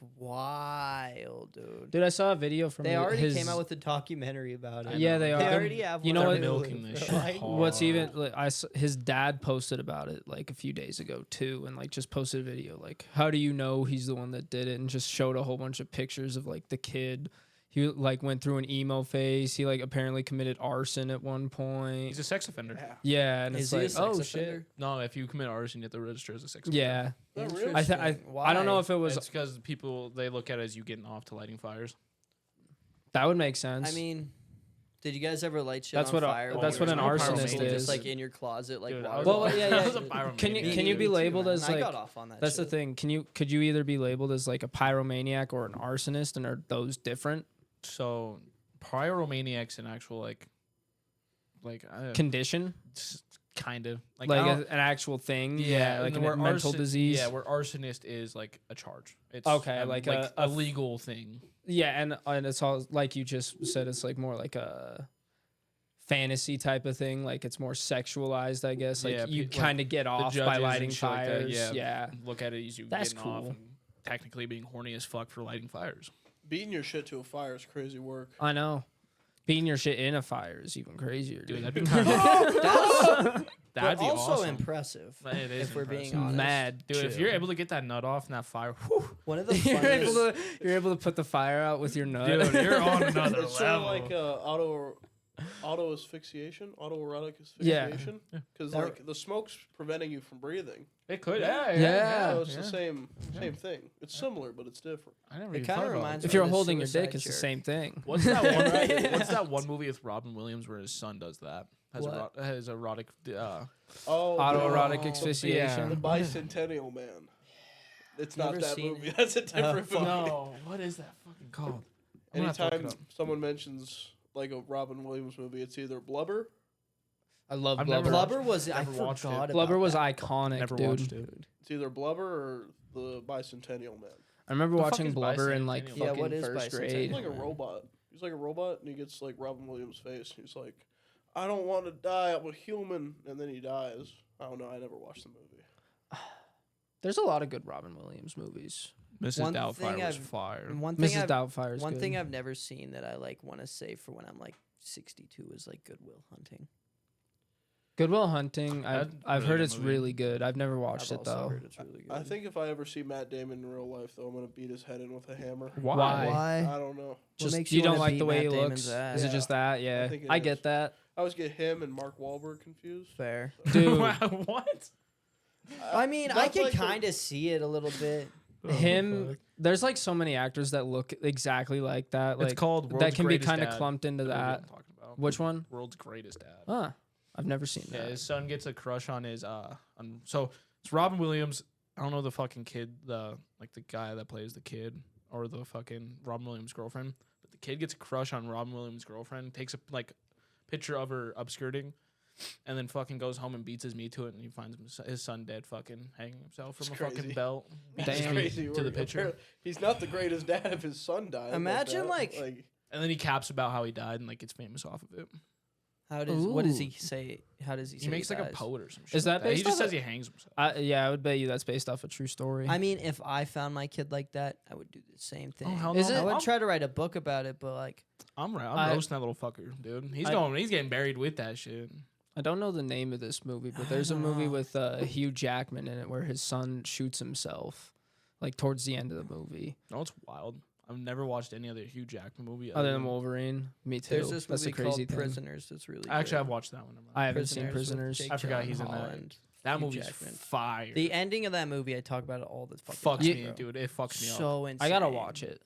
wild, dude. Dude, I saw a video from They already his, came out with a documentary about it. I Yeah, know. they They are. already have You one know on what? Hulu, Milking this bro. shit hard. What's even like, his dad posted about it like a few days ago too, and like just posted a video like, how do you know he's the one that did it, and just showed a whole bunch of pictures of like the kid, he like went through an emo phase. He like apparently committed arson at one point. He's a sex offender. Yeah. Yeah, and Is it's he a like, sex oh offender? shit. No, if you commit arson, you have to register as a sex offender. Yeah, Oh, really? Interesting. I don't know Why? if it was. It's because people, they look at it as you getting off to lighting fires. That would make sense. I mean, did you guys ever light shit That's on what a- fire? that's while what you an were arsonist people is. Just like in your closet, like Dude, water. Well, bottles? yeah, I was a yeah. pyromaniac. Can you Me can you too, be man. labeled as I like? got off on that. That's the shit. thing. Could you either be labeled as like a pyromaniac or an arsonist, and are those different So, pyromaniac's an actual condition? kind of Like I don't- an actual thing? yeah, like and a where mental disease. Yeah, where arsonist is like a charge. It's Okay, like a- a legal thing. Yeah, and it's all like you just said. It's like more like a fantasy type of thing. Like it's more sexualized, I guess. Like Yeah, you like kind of get The off judges by and lighting shit like that, fires. Yeah. Look at it as you That's getting off cool. and technically being horny as fuck for lighting fires. Beating your shit to a fire is crazy work. I know. Beating your shit in a fire is even crazier, Dude, dude. that'd be kind of But be also awesome. impressive. It is if we're being impressive. honest. Mad, Dude, if chill. you're able to get that nut off in that fire, whew, One of the you're funniest. able to put the fire out with your nut. dude, you're on another It's sort of level. like auto asphyxiation, autoerotic Yeah. asphyxiation. Because That- like the smoke's preventing you from breathing. It could, Yeah. So it's the same thing. It's similar, but it's different. I never It even kinda thought about reminds it. If you're Or the holding your dick, suicide it's the jerk. same thing. What's that one? What's that one movie with Robin Williams where his son does that? What? Has erotic. Oh, Autoerotic Oh, asphyxiation. The Bicentennial Man. It's not Never that seen movie. it. That's a different fuck. movie. No, what is that fucking called? I'm gonna have to look it Anytime up. someone mentions like a Robin Williams movie, it's either Blubber. I love I've Blubber. never Blubber was. I Never watched it. forgot about Blubber was that. iconic, Never dude. watched it. It's either Blubber or the Bicentennial Man. I remember The fuck watching is Blubber in like Bicentennial? fucking Yeah, what is first Bicentennial? grade. He's like a Man. robot. He's like a robot, and he gets like Robin Williams' face. He's like, "I don't want to die. I'm a human," and then he dies. I don't know. I never watched the movie. There's a lot of good Robin Williams movies. Mrs. One Doubtfire thing was I've- fire. One thing. Mrs. I've, Doubtfire is one good. thing I've never seen that I like want to say for when I'm like 62 is like Goodwill Hunting. Goodwill Hunting. I've That's heard really it's good movie. really good. I've never watched I've it also though. heard it's really good. I think if I ever see Matt Damon in real life, though, I'm gonna beat his head in with a hammer. Why? I don't know. Just makes you you don't wanna like beat the way Matt he Damon's looks. ass? Is it Yeah. just that? Yeah, think it I is. get that, I always get him and Mark Wahlberg confused. Fair. dude. What? I mean, I That's can like the- kind of see it a little bit. Him. There's like so many actors that look exactly like that. Like It's called World's that can be Greatest kind of Dad. clumped into The movie I'm that. talking about. Which one? World's Greatest Dad. Huh. I've never seen Yeah, that. his son gets a crush on his so it's Robin Williams. I don't know the fucking kid, the guy that plays the kid or the fucking Robin Williams girlfriend. But the kid gets a crush on Robin Williams' girlfriend, takes a picture of her upskirting, and then fucking goes home and beats his meat to it, and he finds his son dead, fucking hanging himself from It's a fucking crazy. belt. That's Damn. crazy. To the We're- picture. He's not the greatest dad if his son died. Imagine, like, And then he caps about how he died and like gets famous off of it. How does what does Ooh. he say? How does he? He say makes like a dies? poet or some shit. Is that He based just off says a- he hangs himself. Yeah, I would bet you that's based off a true story. I mean, if I found my kid like that, I would do the same thing. hell Is no. it? I would I'm- try to write a book about it, but like, I'm I- roasting that little fucker, dude. He's I- getting buried with that shit. I don't know the name of this movie, but I there's a don't movie know. with Hugh Jackman in it where his son shoots himself, like towards the end of the movie. No, it's wild. I've never watched any other Hugh Jackman movie Other than Wolverine, me too. there's this That's movie the crazy called thing. Prisoners. That's really Actually, good. I've watched that one. I haven't seen with Prisoners. Jake I forgot he's in that. Gyllenhaal and That Hugh movie's Jackman. fire. The ending of that movie, I talk about it all the fucking fucks time, me, bro. dude. It fucks me up. So insane. I gotta watch it.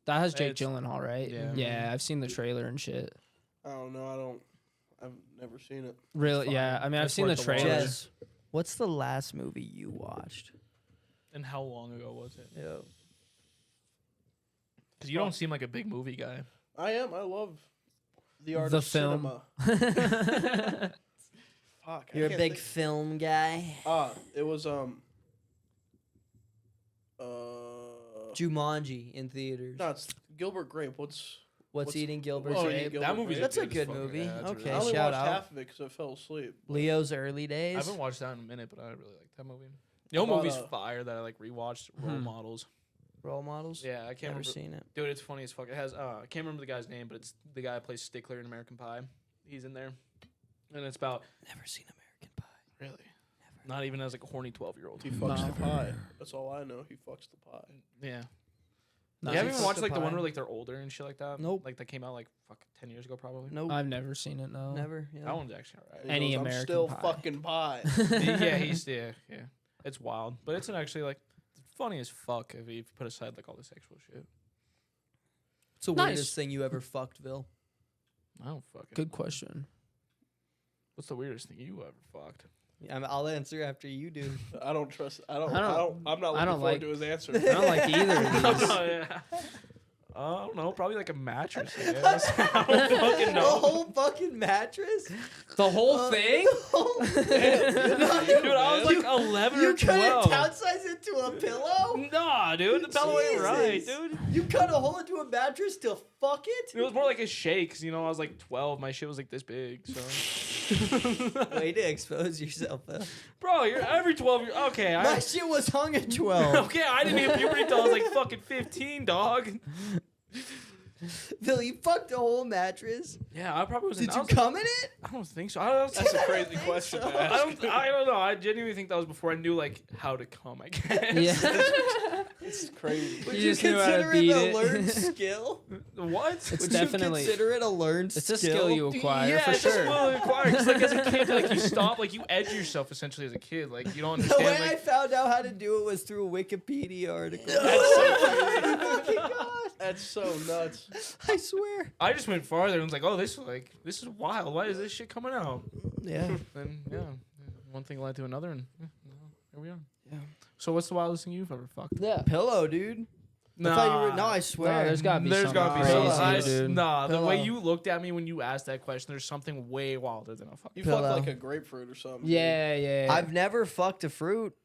That has Jake It's- Gyllenhaal, right? yeah. Yeah, I've seen the trailer and shit. I don't know. I've never seen it. Really? fine. Yeah. I mean, I've It's seen the worth the watch. trailer. Jez, what's the last movie you watched? And how long ago was it? Yeah. Because you don't seem like a big movie guy. I am. I love the art The of film. cinema. Fuck. I You're a can't big think- film guy. It was Jumanji in theaters. No, it's Gilbert Grape. What's- Eating Gilbert Oh, Grape? Eating Gilbert that movie's Grape. That's a as good fuck. movie. Yeah, that's Okay, really I only shout watched out. half of it because I fell asleep. but- Leo's early I days. haven't watched that in a minute, but I really like that movie. The old About, movie's fire that I like rewatched. Role Models. Role models. Yeah, I can't Never remember. seen it. Dude, it's funny as fuck. It has I can't remember the guy's name, but it's the guy that plays Stickler in American Pie. He's in there, and it's about Never seen American Pie. really not even as like a horny 12-year-old. He fucks the pie. That's all I know. He fucks the pie. Yeah, Nice. You haven't even watched Fuck like the one pie. where like they're older and shit like that? Nope. Like that came out like fuck 10 years ago probably. Nope. I've never seen it. No. Never. Yeah. That one's actually alright. He Any goes, American I'm still Pie. fucking pie. Yeah. It's wild, but it's actually like funny as fuck if you put aside like all the sexual shit. It's the Nice. weirdest thing you ever fucked, Bill. I don't fucking. Good question. What's the weirdest thing you ever fucked? Yeah, I'll answer after you do. I don't trust. I'm not I looking don't forward like- to his answer. I don't like either of these. Yeah. I don't know, probably like a mattress. I guess. I don't fucking The know. whole fucking mattress? The whole thing? Dude, I was like 11 You or cut it 12. downsize into a pillow? Nah, dude, the pillow ain't right, Jesus. dude. You cut a hole into a mattress to fuck it? It was more like a shake, 'cause, you know, I was like 12. My shit was like this big, so. Way to expose yourself, Bill. Bro, you're every 12 years. Okay, My shit was hung at 12. okay, I didn't hit puberty until I was like fucking 15, dog. Bill, you fucked a whole mattress? Yeah, I probably was. Did I you was- come in it? I don't think so. I don't, That's a I crazy think question so. to ask. I don't know. I genuinely think that was before I knew like how to come. I guess. Yeah. It's crazy. Would You you just knew how to consider it beat a it. learned skill? What? It's Would definitely. you consider it a learned It's skill? a skill you acquire yeah, for it's sure. just what you acquire. 'Cause, like as a kid, like you stop, like you edge yourself essentially as a kid. Like you don't The way understand. I Like, found out how to do it was through a Wikipedia article. That's so Oh my God. That's so nuts. I swear. I just went farther and was like, oh, this is wild. Why is this shit coming out? Yeah. Then yeah, one thing led to another, and here we are. Yeah. So what's the wildest thing you've ever fucked? Yeah. Pillow, dude. I thought you were. No, I swear. there's gotta be There's something gotta be crazy, something. dude. Nah, the way Pillow. you looked at me when you asked that question, there's something way wilder than a fucking. You Pillow. fucked like a grapefruit or something. Yeah, yeah. I've never fucked a fruit.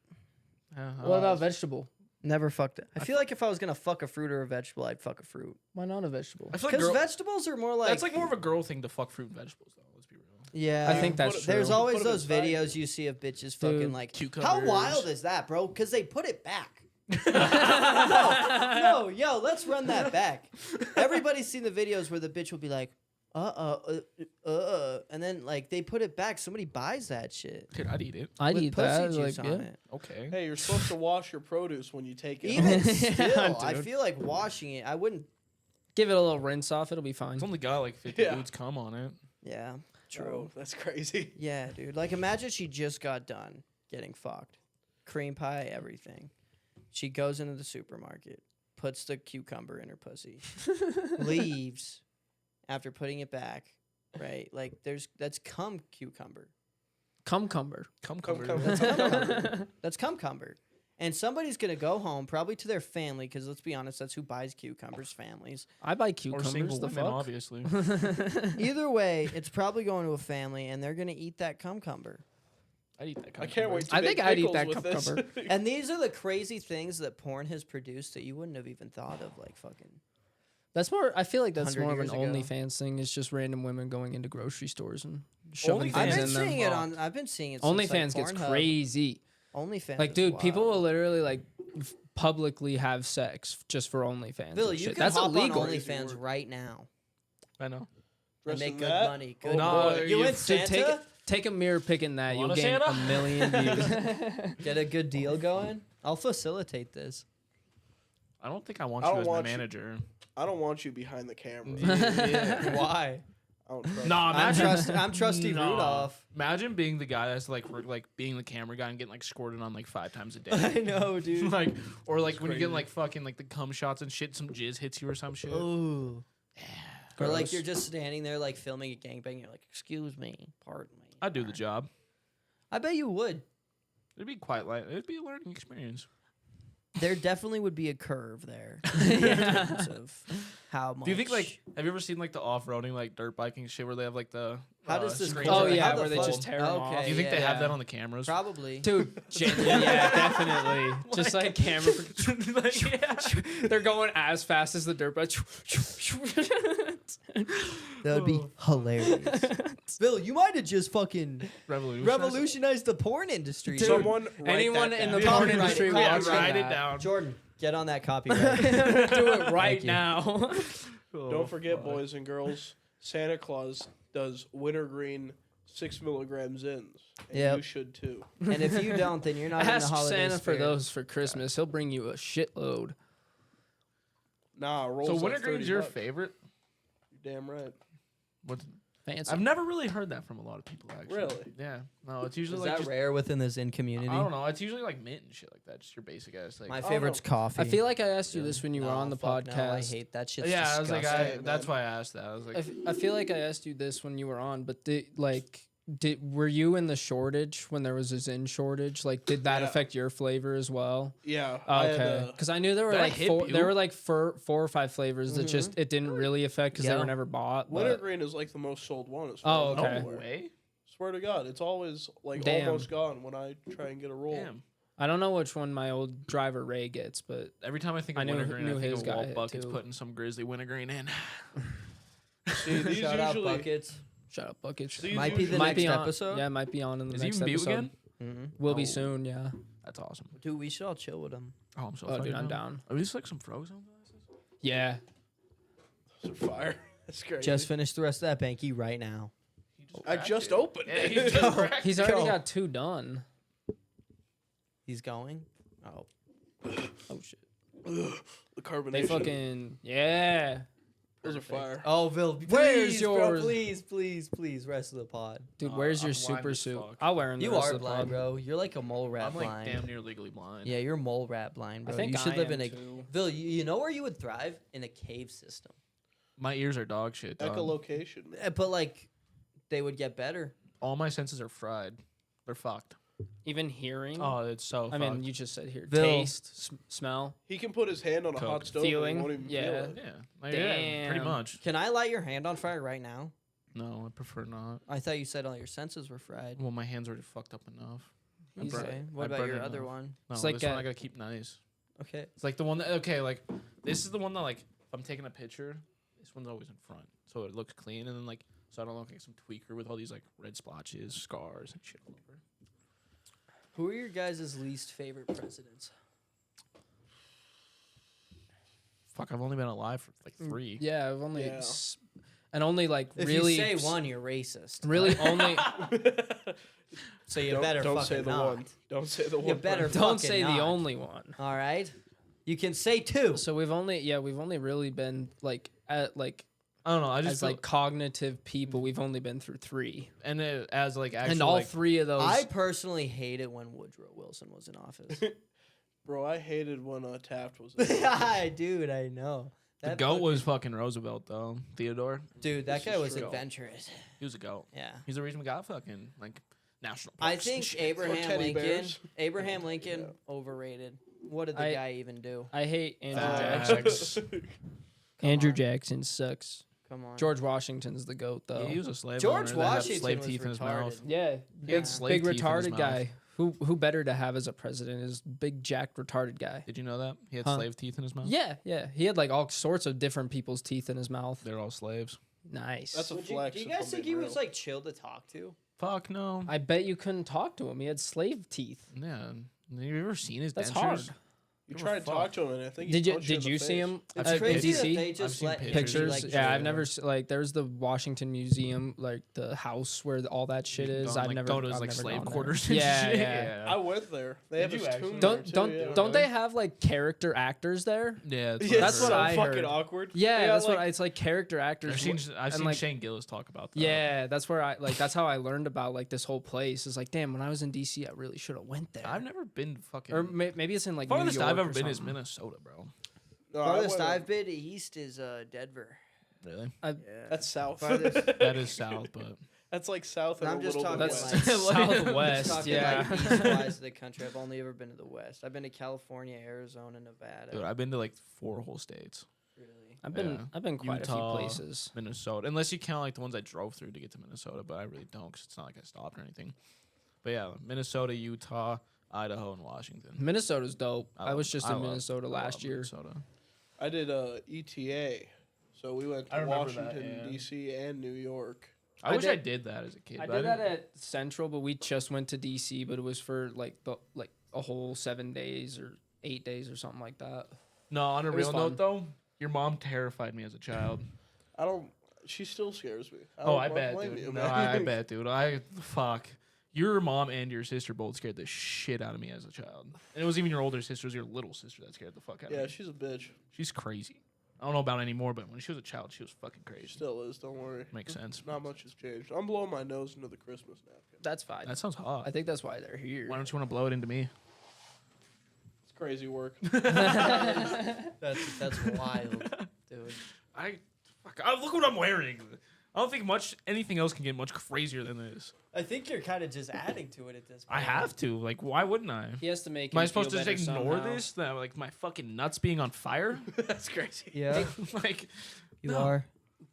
What about vegetable? Never fucked it. I feel like if I was gonna fuck a fruit or a vegetable, I'd fuck a fruit. Why not a vegetable? I feel like Because girl, vegetables are more like. that's like more of a girl thing to fuck fruit and vegetables, though. Let's be real. Yeah. I think that's Put it- true. There's Put always it those inside. videos you see of bitches fucking Dude, like. How cucumbers. wild is that, bro? Because they put it back. no, yo, let's run that back. Everybody's seen the videos where the bitch will be like, and then like they put it back. Somebody buys that shit. Dude, I'd eat it. I'd with eat pussy that. juice Like, on yeah. it. Okay. Hey, you're supposed to wash your produce when you take it. Even Yeah, still, I dude. feel like washing it. I wouldn't. Give it a little rinse off. It'll be fine. It's only got like 50 Yeah. dudes come on it. Yeah, true. True. That's crazy. Yeah, dude. Like, imagine she just got done getting fucked. Cream pie, everything. She goes into the supermarket, puts the cucumber in her pussy, leaves after putting it back, right? Like, that's cum cucumber. Cumcumber. Come Come, covered. come. That's cucumber. That's cucumber. And somebody's going to go home, probably to their family, because let's be honest, that's who buys cucumbers, families. I buy Or cucumbers. single The women, fuck? obviously. Either way, it's probably going to a family, and they're going to eat that cucumber. I'd eat that. I can't wait to I make think I'd eat pickles that with this. cucumber. And these are the crazy things that porn has produced that you wouldn't have even thought of, like fucking. That's more. I feel like that's 100 more of an years ago. OnlyFans thing. It's just random women going into grocery stores and shoving OnlyFans I've things been in them. seeing it on. I've been seeing it. Since, OnlyFans like, gets Pornhub. crazy. OnlyFans. Like, is dude, people wild. will literally like publicly have sex just for OnlyFans. Bill, and you shit. can That's hop illegal. on OnlyFans right now I know. and Dressing make good that? money. Oh, Good No, money. boy. You went Dude, Santa? take a mirror pick in that. You'll Want a gain Santa? a million views. Get a good deal going. I'll facilitate this. I don't think I want I you don't as my want you- manager. I don't want you behind the camera. Yeah. Why? I don't trust Nah, you. imagine. I'm Trusty Nah. Rudolph. Imagine being the guy that's like being the camera guy and getting like squirted on like 5 times a day. I know, dude. Like, or like That's when you get crazy. like fucking like the cum shots and shit, some jizz hits you or some shit. Ooh. Or like Gross. you're just standing there like filming a gangbang. You're like, excuse me, pardon me. I'd do the job. I bet you would. It'd be quite like it'd be a learning experience. There definitely would be a curve there in terms of how much. Do you think like have you ever seen like the off-roading like dirt biking shit where they have like the How does this screens work? Oh that they yeah, have where they fold? just tear them off. Okay. Do you think they yeah, have that yeah. on the cameras? Probably. Dude, yeah, definitely. Just like camera. Like, yeah. They're going as fast as the dirt bike. That would be hilarious. Bill, you might have just fucking revolutionized the porn industry. Dude, Someone write Anyone that in down. the porn Copyright industry it, would copyright write it it down. Jordan, get on that copyright. Do it right Thank you. now. Don't forget, boys and girls, Santa Claus does wintergreen 6 milligrams ins. And Yep. you should too. And if you don't, then you're not in the Ask holiday Santa for spirit. those for Christmas. He'll bring you a shitload. Nah, rolls. So like wintergreen's your $30. favorite? You're damn right. What's Fancy. I've never really heard that from a lot of people, actually. Really? Yeah. No, it's usually Is like that just, rare within the Zen community? I don't know. It's usually like mint and shit like that. Just your basic ass. Like, My Oh, favorite's no. coffee. I feel like I asked you Really? this when you were No, on the fuck podcast. No, I hate that shit. yeah, I was like, disgusting, that's man. why I asked that. I was like, I feel like I asked you this when you were on, but were you in the shortage when there was a Zin shortage? Like, did that Yeah. affect your flavor as well? Yeah. Okay, because I knew there were That like hit four. you? There were like four or five flavors that just it didn't really affect because they Yeah. were never bought. but- Wintergreen is like the most sold one. As Oh, far as I'm okay. no aware. way. Swear to God, it's always like Damn. almost gone when I try and get a roll. Damn. I don't know which one my old driver Ray gets, but Every time I think I of knew- wintergreen, knew I think his of guy Walt hit Buckets too. putting some grizzly wintergreen in. See, these Shout out usually buckets. shut up, buckets. These Might be the Might next be on, episode. Yeah, might be on in the Is he next even Butte episode. again? Mm-hmm. Will be Oh. soon. Yeah. That's awesome. Dude, we should all chill with them. Oh, I'm so Oh, dude, fucking I'm down. Are these like some frozen glasses? Yeah. those are fire. That's crazy. Just finish the rest of that banky right now. I just opened Yeah, it. he just cracked He's it. already Go. got 2 done. He's going. Oh, Oh shit. The carbonation. They fucking yeah. Those are fire. oh, Bill. Where's Please, yours? bro, please, rest of the pod. Dude, Oh, where's your I'm blind super as suit? fuck. I'll wear him. the You rest are of the blind, pod. bro. You're like a mole rat I'm like blind. damn near legally blind. Yeah, you're mole rat blind, I bro. think You should I live am in a. too. Bill, you know where you would thrive? In a cave system. My ears are dog shit, dog. Echolocation. Man. But like, they would get better. All my senses are fried. They're fucked. Even hearing. Oh, it's so I mean, fucked. you just said here. Bill. Taste, smell. He can put his hand on a hot Coke. stove Feeling, and he won't even yeah. feel it. Yeah. Like, yeah, pretty Damn. much. Can I light your hand on fire right now? No, I prefer not. I thought you said all your senses were fried. Well, my hands are already fucked up enough. I Easy. burn- Okay. I What about burn your it other enough. one? No, It's like this one a- I gotta keep nice. Okay. It's like the one that okay, like this is the one that like if I'm taking a picture, this one's always in front, so it looks clean, and then like so I don't look like some tweaker with all these like red splotches, scars, and shit all over. Who are your guys' least favorite presidents? Fuck, I've only been alive for like 3. Yeah, I've only Yeah. and only like If really you say one, you're racist. really only So you Don't- better don't fucking say the not. one. Don't say the one. You better first. don't fucking say the not. only one. All right. You can say two. So we've only really been like at like I don't know. I just as feel, like cognitive people, we've only been through 3. and as like actual And all like, 3 of those I personally hated when Woodrow Wilson was in office. Bro, I hated when Taft was. Dude, I know. the That goat fucking- was fucking Roosevelt though. Theodore, Dude, that This guy is was true. adventurous. he was a goat. Yeah. He's the reason we got fucking like national I parks and think shit. Abraham teddy Lincoln. bears. Abraham Lincoln Yeah. overrated. What did the I- guy even do? I hate Andrew Facts. Jackson. Facts. Andrew on. Jackson sucks. Come on. George Washington's the goat though. Yeah, he was a slave. George owner that had Washington slave was teeth in his retarded. mouth. Yeah, He had big, slave big teeth in his retarded mouth. guy. Who better to have as a president is big jacked retarded guy. Did you know that he had Huh. slave teeth in his mouth? Yeah, yeah. He had like all sorts of different people's teeth in his mouth. They're all slaves. Nice. That's a Do flex. you if guys I'm think he being was real. like chill to talk to? Fuck no. I bet you couldn't talk to him. He had slave teeth. Yeah. Have you ever seen his That's dentures? hard. You Give a try and fuck. talk to him, and I think he Did you punched in did the you see face. him It's in crazy that DC? they just seen let him be, Pictures. like, Yeah, I've chill. never like. There's the Washington Museum, like the house where all that shit You can is. go and, I've like, never go to his I've like never slave gone there. quarters. And Yeah, shit. yeah. I went there. They Did have you his actually? tomb Don't there, don't too, yeah. don't they have like character actors there? Yeah, Yeah, That's what so I fucking heard. awkward. Yeah, They got, that's like, what it's like. Character actors. I've seen like- Shane Gillis talk about that. Yeah, that's where I like. That's how I learned about like this whole place. Is like, damn, when I was in DC, I really should have went there. I've never been fucking. or maybe it's in like farthest New York I've ever or been is something. Minnesota, bro. No, I Farthest went- I've been east is Denver. Really? Yeah. That's south. Farthest- That is south, but That's like south and I'm a just little bit talking That's west. like- southwest. Talking Yeah. like east-wise of the country. I've only ever been to the west. I've been to California, Arizona, Nevada. dude, I've been to like 4 whole states. Really. I've been quite Utah. a few places. Minnesota, unless you count like the ones I drove through to get to Minnesota, but I really don't because it's not like I stopped or anything. But yeah, Minnesota, Utah, Idaho, and Washington. Minnesota's dope. I was just in love- Minnesota I love last year. Minnesota. I did ETA, so we went I to remember that, Washington yeah. D.C. and New York. I I wish I did- did that as a kid. I but did that didn't- at Central, but we just went to DC. But it was for like a whole 7 days or 8 days or something like that. No, on a It was real fun. note though, your mom terrified me as a child. I don't. She still scares me. Oh, I don't bet, blame dude. you, No, man. I bet, dude. Fuck. Your mom and your sister both scared the shit out of me as a child. And it was even your older sister, it was your little sister that scared the fuck out of Yeah, me. she's a bitch. She's crazy. I don't know about anymore, but when she was a child, she was fucking crazy. Still is. Don't worry. Makes sense. Not much has changed. I'm blowing my nose into the Christmas napkin. That's fine. That sounds hot. I think that's why they're here. Why don't you want to blow it into me? It's crazy work. That's wild, dude. Look what I'm wearing. I don't think anything else can get much crazier than this. I think you're kind of just adding to it at this point. I have to. Like, why wouldn't I? He has to make. Am I him supposed to feel just better ignore somehow. this? That, like my fucking nuts being on fire? That's crazy. Yeah, Like, you no. are.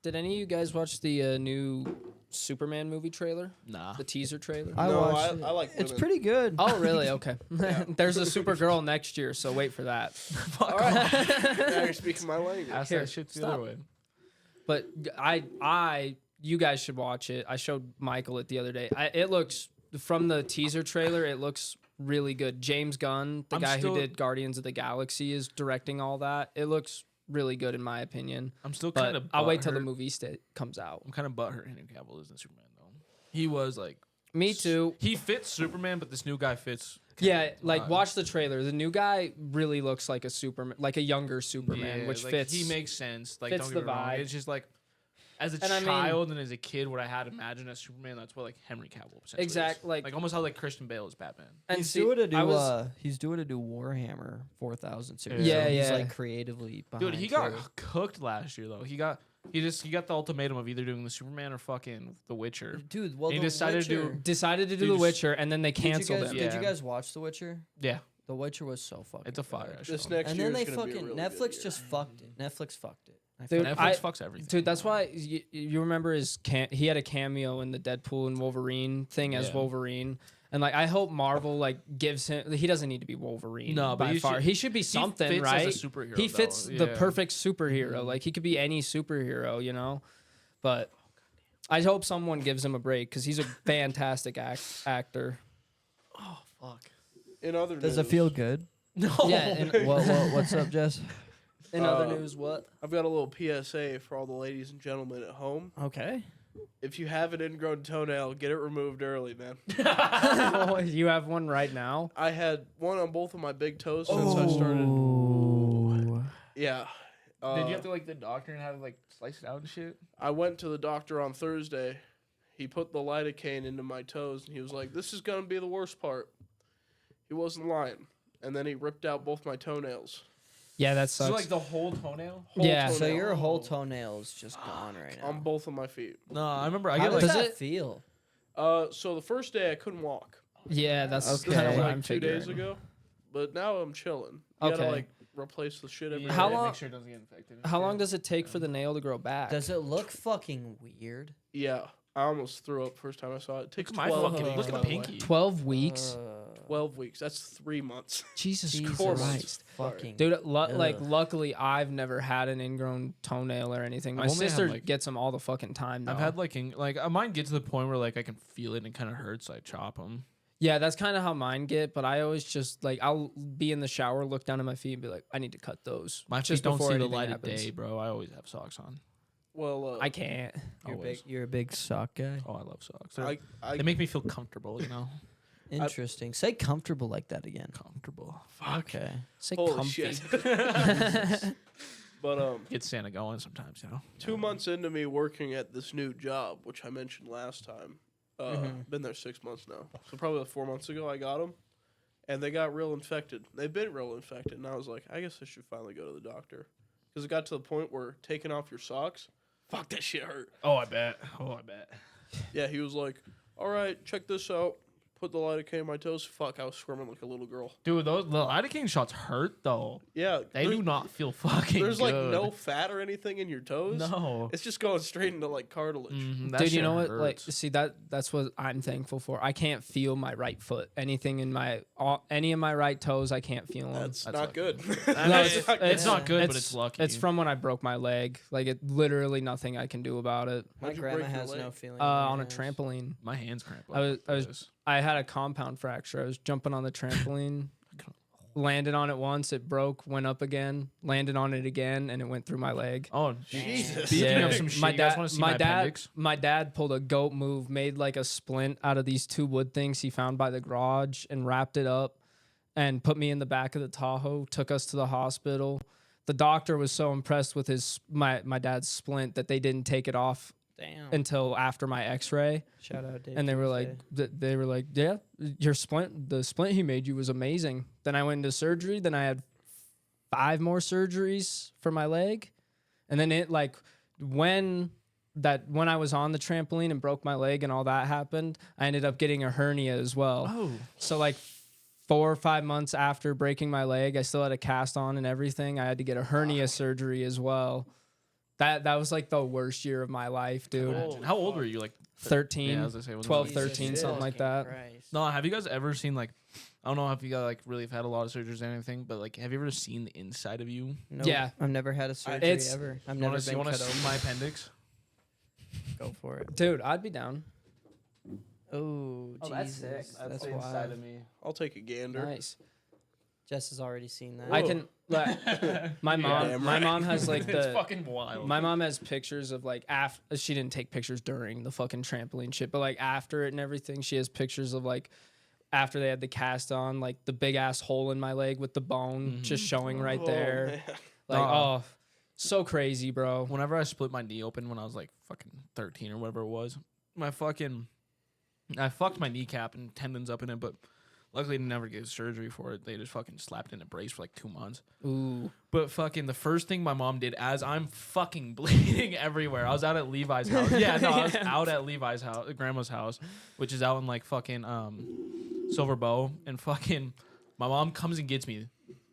Did any of you guys watch the new Superman movie trailer? nah. The teaser trailer? I No, watched it. I like It's women. pretty good. Oh, really? Okay. There's a Supergirl next year, so wait for that. Fuck All off. right. Now you're speaking my language. Ask Here, that shit the stop. other way. But you guys should watch it. I showed Michael it the other day. It looks, from the teaser trailer, it looks really good. James Gunn, the I'm guy still- who did Guardians of the Galaxy, is directing all that. It looks really good in my opinion. I'm still kind But of. I'll wait till the movie comes out. I'm kind of butthurt Henry Cavill isn't Superman though. He was like. Me too. He fits Superman, but this new guy fits. Yeah, like not. watch the trailer. The new guy really looks like a Superman, like a younger Superman, Yeah, which like, fits. He makes sense. Like, fits don't the get me wrong. vibe. It's just like, as a And I mean- child and as a kid, what I had imagined as Superman, that's what like Henry Cavill. essentially is. Like almost how like Christian Bale is Batman. and He's see, doing to do. I was, He's doing to do Warhammer 4000 series. Yeah, so he's yeah. like creatively behind. Dude, he got too. cooked last year though. He got the ultimatum of either doing the Superman or fucking The Witcher. Dude, well, He The decided to do- Witcher- decided to do Dude, The just- Witcher, and then they canceled it. Did you Yeah. guys watch The Witcher? Yeah, The Witcher was so fucking. it's a good. fire show. This next And year then they is gonna be a fucking really good Netflix year. just fucked it. Netflix fucked it. Dude, Netflix fucks everything. Dude, that's why you remember he had a cameo in the Deadpool and Wolverine thing as Yeah. Wolverine. And like I hope Marvel like gives him he doesn't need to be Wolverine. No, but by he far. should- He should be something, fits right? as a superhero, he though. fits the Yeah. perfect superhero. Like he could be any superhero, you know? But I hope someone gives him a break because he's a fantastic actor. Oh fuck. In other Does news, it feel good? No. Yeah, and What's up, Jess? in other Uh, news, what? I've got a little PSA for all the ladies and gentlemen at home. Okay. If you have an ingrown toenail, get it removed early, man. Oh, you have one right now? I had one on both of my big toes since I started. Ooh. Yeah. Did you have to like the doctor and have to like slice it out and shit? I went to the doctor on Thursday. He put the lidocaine into my toes, and he was like, "This is gonna be the worst part." He wasn't lying. And then he ripped out both my toenails. Yeah, that So sucks. like the whole toenail? Whole Yeah. So toenail your whole toenail's just gone right now. on both of my feet. No, I remember I How get does like Does that it- feel? So the first day I couldn't walk. Yeah, that's Okay. This kind of was what like I'm 2 figuring. days ago. But now I'm chilling. You Okay. gotta like replace the shit every How day. long- Make sure it doesn't get infected. and How shit. long does it take for the nail to grow back? Does it look fucking weird? Yeah. I almost threw up first time I saw it. It takes Look at my 12 fucking weeks, look at by the the way. pinky. 12 weeks? 12 weeks. That's 3 months. Jesus, Jesus Christ. fucking. Dude, like Ugh. luckily I've never had an ingrown toenail or anything. My I've only had, sister like- gets them all the fucking time. I've though. had like mine get to the point where like I can feel it and it kind of hurts. So I chop them. Yeah, that's kind of how mine get, but I always just like I'll be in the shower, look down at my feet and be like, I need to cut those. My just feet don't before see the anything light happens. of day, bro. I always have socks on. Well, I can't. Always. You're a big sock guy. Oh, I love socks. I They make me feel comfortable. You know, Interesting. Say comfortable like that again. comfortable. Okay. Say holy comfy. shit. But Get Santa going sometimes. You know. 2 months into me working at this new job, which I mentioned last time, been there 6 months now. So probably like 4 months ago, I got them, and they got real infected. They've been real infected, and I was like, I guess I should finally go to the doctor, because it got to the point where taking off your socks, fuck, that shit hurt. Oh, I bet. Yeah, he was like, all right, check this out. Put the lidocaine in my toes. Fuck, I was squirming like a little girl. Dude, those the lidocaine shots hurt though. Yeah, They do not feel fucking. There's like good. no fat or anything in your toes. No. It's just going straight into like cartilage. Mhm, that Dude, you shit know what? Like, hurts. see that's what I'm thankful for. I can't feel my right foot. Anything in my any of my right toes, I can't feel them. That's That's not like- good. I mean, it's not good, but it's lucky. It's from when I broke my leg. Like it literally nothing I can do about it. My How'd you grandma break your has leg? no feeling. On a trampoline. my hands cramp. I had a compound fracture. I was jumping on the trampoline, landed on it once, it broke, went up again, landed on it again, and it went through my leg. Oh Jesus. Speaking of some shit, you guys want to see my appendix? My dad pulled a goat move, made like a splint out of these two wood things he found by the garage and wrapped it up and put me in the back of the Tahoe, took us to the hospital. the doctor was so impressed with my dad's splint that they didn't take it off Damn. until after my X-ray. Shout out, Dave. And they were Tuesday. like, yeah, the splint he made you was amazing. Then I went into surgery. Then I had 5 more surgeries for my leg. And then it like when I was on the trampoline and broke my leg and all that happened, I ended up getting a hernia as well. Oh. So like 4 or 5 months after breaking my leg, I still had a cast on and everything. I had to get a hernia surgery as well. That was like the worst year of my life, dude. Imagine. How old were you? Like 13, Yeah, I was gonna say, wasn't it 12, like- 13, something like that. Christ. No, have you guys ever seen like, I don't know if you guys like really have had a lot of surgeries or anything, but like, have you ever seen the inside of you? Nope. Yeah. I've never had a surgery It's- ever. I've You never want to been cut see open. my appendix? Go for it. Dude, I'd be down. Oh, Jesus. That's wild. me. I'll take a gander. Nice. Jess has already seen that. I can. Like, my damn right. mom has like It's the. fucking wild. My mom has pictures of like after she didn't take pictures during the fucking trampoline shit, but like after it and everything, she has pictures of like after they had the cast on, like the big ass hole in my leg with the bone just showing right Oh, there. man. Like, Nah. oh, so crazy, bro. Whenever I split my knee open when I was like fucking 13 or whatever it was, I fucked my kneecap and tendons up in it, but luckily I didn't never get surgery for it. They just fucking slapped in a brace for like 2 months. Ooh. But fucking the first thing my mom did as I'm fucking bleeding everywhere, I was out at Levi's house. Yeah, no, I was out at Levi's house, grandma's house, which is out in like fucking Silver Bow, and fucking my mom comes and gets me.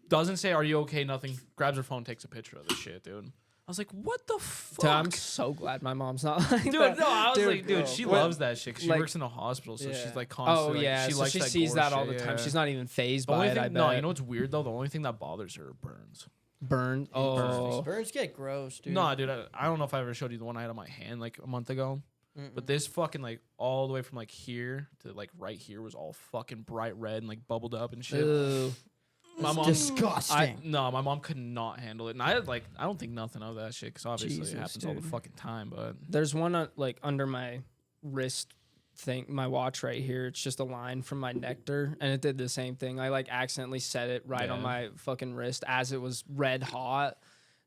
Doesn't say, "Are you okay?" Nothing. Grabs her phone, takes a picture of this shit, dude. I was like, "What the fuck?" Dude, I'm so glad my mom's not like Dude, that. no, I was Dude, like, dude, bro. she When- loves that shit because she like- works in a hospital, so Yeah. she's like Oh constantly. yeah, like, so likes she that sees gore that all the shit, time. yeah. She's not even phased The only by it. thing, I no, bet. you know what's weird though? The only thing that bothers her burns. Burn. Oh, Burns get gross, dude. No, dude, I don't know if I ever showed you the one I had on my hand like a month ago. But this fucking like all the way from like here to like right here was all fucking bright red and like bubbled up and shit. ew. My mom, disgusting. no, my mom could not handle it, and I had like I don't think nothing of that shit because obviously Jesus, it happens all the dude. fucking time. But There's one like under my wrist thing, my watch right here. It's just a line from my nectar, and it did the same thing. I like accidentally set it right on Yeah. my fucking wrist as it was red hot,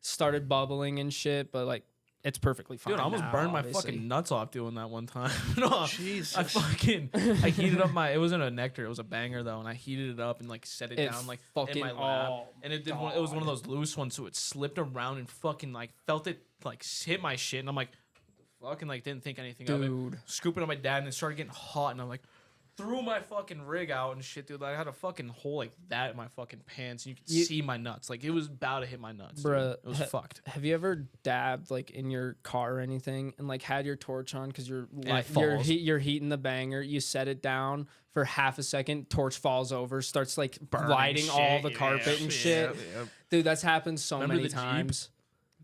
started bubbling and shit. But like, it's perfectly fine. dude, I almost now, burned my obviously. fucking nuts off doing that one time. No, Jesus. I I heated up my. It wasn't a nectar. It was a banger though, and I heated it up and like set it It down like fucking in my lap, oh, and it did. One, it was one of those loose ones, so it slipped around and fucking like felt it like hit my shit, and I'm like, fucking like didn't think anything of it. dude. Scooping on my dad, and it started getting hot, and I'm like, threw my fucking rig out and shit, dude. I had a fucking hole like that in my fucking pants, and you could see my nuts. Like it was about to hit my nuts, dude. Bruh, It was fucked. Have you ever dabbed like in your car or anything and like had your torch on because you're it you're, falls. you're heating the banger, you set it down for half a second, torch falls over, starts like lighting all the carpet and shit. Dude, that's happened so Remember many the Jeep? times.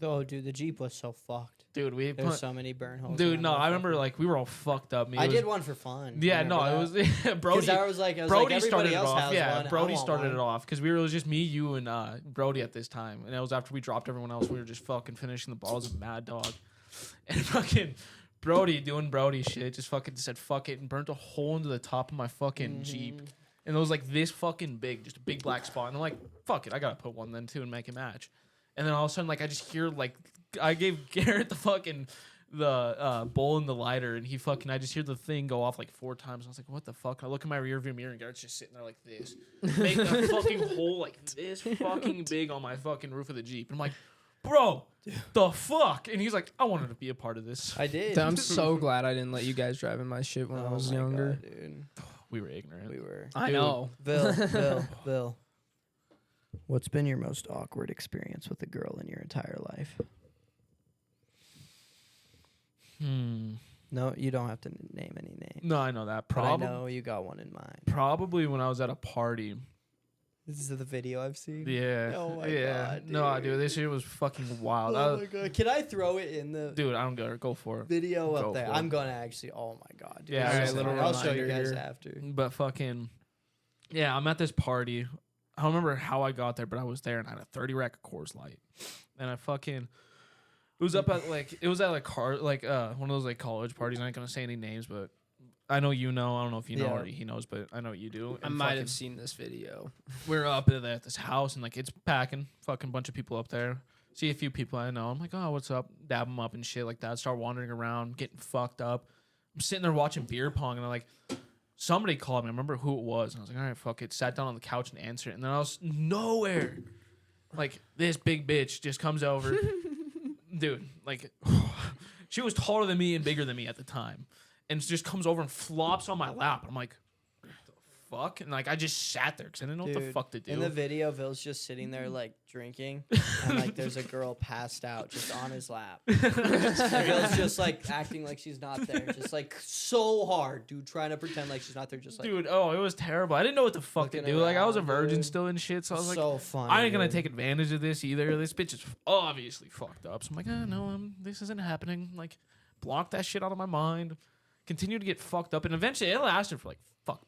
Oh, dude, the Jeep was so fucked. Dude, we There's put, so many burn holes. in dude. that No, I motherfucker. remember like we were all fucked up. I did one for fun. Yeah, Remember no, that? it was Brody. Because I was like, Brody started everybody it else off. has Yeah, one. I Brody want started one. it off because it was just me, you, and Brody at this time, and it was after we dropped everyone else. We were just fucking finishing the balls of Mad Dog, and fucking Brody doing Brody shit. Just fucking said fuck it and burnt a hole into the top of my fucking Jeep, and it was like this fucking big, just a big black spot. And I'm like, fuck it, I gotta put one then too and make it match. And then all of a sudden, like I just hear like I gave Garrett the bowl and the lighter, and I just hear the thing go off like 4 times. I was like, what the fuck? I look in my rearview mirror, and Garrett's just sitting there like this, making a fucking hole like this fucking big on my fucking roof of the Jeep. And I'm like, bro, the fuck? And he's like, I wanted to be a part of this. I did. Dude, I'm so glad I didn't let you guys drive in my shit when I Oh was my younger. God, dude. We were ignorant. We were. I Dude. know. Bill. What's been your most awkward experience with a girl in your entire life? No, you don't have to name any names. No, I know that. But I Probably, know you got one in mind. probably when I was at a party. This is the video I've seen. Yeah. Oh my yeah. God, No, dude. dude, this shit was fucking wild. Oh my god! Can I throw it in the Dude, I don't go for it. video Go up there? for it. I'm gonna actually. Oh my god! Dude. Yeah, This is alright, fine. little I'll show you reminder guys here. after. But fucking, yeah, I'm at this party. I don't remember how I got there, but I was there and I had a 30 rack of Coors Light, and I fucking. It was up at like one of those like college parties. I ain't gonna say any names, but I know you know. I don't know if you know Yeah. or he knows, but I know you do. I And might fucking- have seen this video. We're up at this house and like it's packing, fucking bunch of people up there. See a few people I know. I'm like, oh, what's up? Dab them up and shit like that. Start wandering around, getting fucked up. I'm sitting there watching beer pong and I'm like, somebody called me. I remember who it was. And I was like, all right, fuck it. Sat down on the couch and answered it. And then I was nowhere. Like this big bitch just comes over. Dude, like she was taller than me and bigger than me at the time. And just comes over and flops on my lap. I'm like, what the fuck? And like I just sat there because I didn't know what the Dude, fuck to do. In the video, Ville's just sitting there like drinking, and like there's a girl passed out just on his lap. And Ville's just like acting like she's not there, just like so hard, dude, trying to pretend like she's not there, just like Dude, oh, it was terrible. I didn't know what the fuck to looking do. Like I was a around, virgin dude. still and shit, so I was like, so funny. I ain't gonna dude. take advantage of this either. This bitch is obviously fucked up. So I'm like, no, this isn't happening. Like, block that shit out of my mind. Continue to get fucked up, and eventually it lasted for like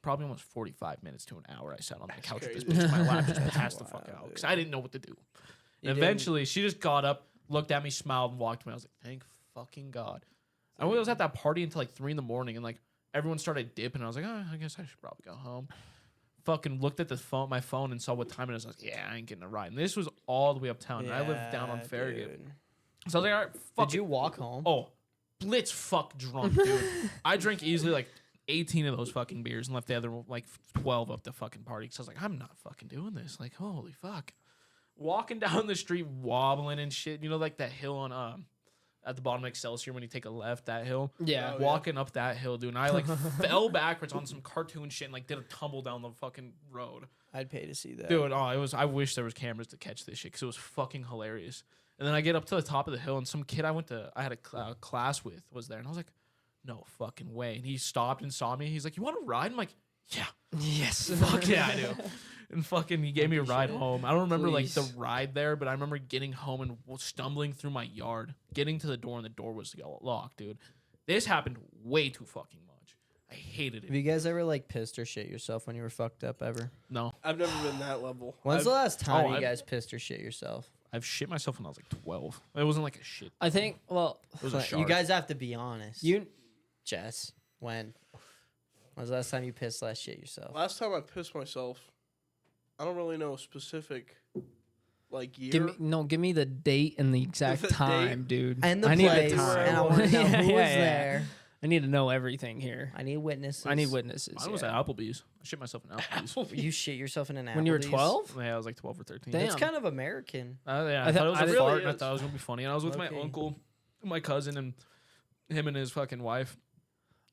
probably almost 45 minutes to an hour. I sat on the couch with this bitch in my lap, just passed the fuck out because I didn't know what to do. You And didn't- eventually, she just got up, looked at me, smiled, and walked away. I was like, thank fucking God. I was at that party until like 3 a.m, and like everyone started dipping. I was like, oh, I guess I should probably go home. Fucking looked at the phone, my phone, and saw what time it is. I was like, yeah, I ain't getting a ride. And this was all the way uptown, and I lived down on Yeah, Farragut. dude. So I was like, all right, fuck Did it. you walk home? Oh, blitz fuck drunk, dude. I drank easily like 18 of those fucking beers and left the other like 12 up the fucking party. Cause I was like, I'm not fucking doing this. Like, holy fuck. Walking down the street, wobbling and shit. You know, like that hill on at the bottom of Excelsior when you take a left, that hill. Yeah. Oh, yeah. Walking up that hill, dude. And I like fell backwards on some cartoon shit and like did a tumble down the fucking road. I'd pay to see that. Dude, oh, it was. I wish there was cameras to catch this shit because it was fucking hilarious. And then I get up to the top of the hill, and some kid I had a class with was there, and I was like, "No fucking way!" And he stopped and saw me. He's like, "You want to ride?" I'm like, "Yeah, Yes. fuck yeah, I do." And fucking, he gave me a ride Appreciate it. home. I don't remember like the Please. ride there, but I remember getting home and stumbling through my yard, getting to the door, and the door was locked, dude. This happened way too fucking much. I hated Have it. you guys ever like pissed or shit yourself when you were fucked up ever? No, I've never been that level. When's the last time you I've- guys pissed or shit yourself? I've shit myself when I was like 12. It wasn't like a shit. I think. Well, It was a You shark. guys have to be honest. you. Jess, when was the last time you pissed slash shit yourself? Last time I pissed myself, I don't really know a specific like year. Give me the date and the exact The date? time, dude. And the I need place, the time. and I want to know Yeah, who yeah, was yeah. there. I need to know everything here. I need witnesses. I need witnesses. Mine was yeah. at Applebee's. I shit myself in Applebe's. You shit yourself in an When you were Applebee's? 12? Yeah, I was like 12 or 13. Damn. It's kind of American. Yeah, I I thought it was I a really fart, and I is. thought it was gonna be funny. And I was with my Okay. uncle, my cousin, and him and his fucking wife.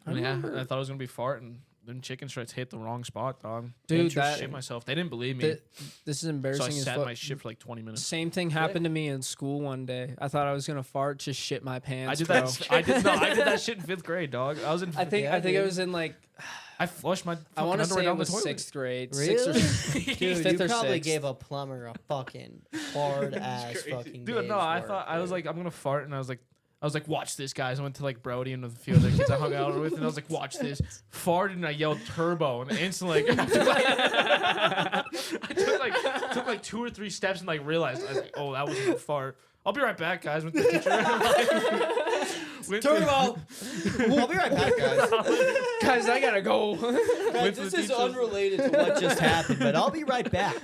I And yeah, remember- I thought it was gonna be fart, and then chicken strips hit the wrong spot, dog. Dude, I that- shit myself. They didn't believe me, This is so I embarrassing as sat in fuck. my shit for like 20 minutes. Same thing happened to me in school one day. I thought I was gonna fart, just shit my pants. I did bro. that. I did that shit in 5th grade, dog. I was in. I think Yeah, I think it dude. was in like I flushed my. I want to underwear say it down the was toilet. 6th grade. Really? Dude, Dude, fifth you or probably sixth. gave a plumber a fucking hard ass crazy. fucking. Dude, no, day's I work, thought I was dude. like, I'm gonna fart, and I was like, watch this, guys. I went to like Brody and with a few other kids I hung out with, and I was like, watch this. Farted, and I yelled turbo, and instantly, like, I took like 2 or 3 steps and like realized, I was like, oh, that wasn't a fart. I'll be right back, guys. Went to the teacher. Went to- Turbo. I'll be right back, guys. Guys, I gotta go. Guys, Went to this the is teacher's- unrelated to what just happened, but I'll be right back.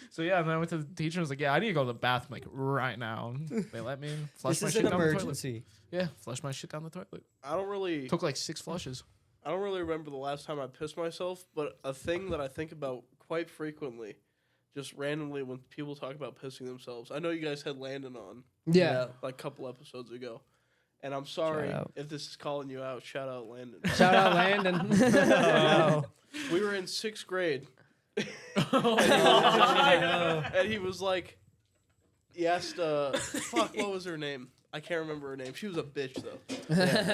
So yeah, and then I went to the teacher and was like, yeah, I need to go to the bathroom like right now. And they let me flush This my is shit an down the toilet. emergency. Yeah, flush my shit down the toilet. I don't really Took like 6 flushes. I don't really remember the last time I pissed myself, but a thing that I think about quite frequently, just randomly when people talk about pissing themselves. I know you guys had Landon on Yeah. like a couple episodes ago. And I'm sorry Shout out. if this is calling you out. Shout out Landon. Shout out Landon. We were in 6th grade. I know. And he was like, he asked, fuck, what was her name? I can't remember her name. She was a bitch, though.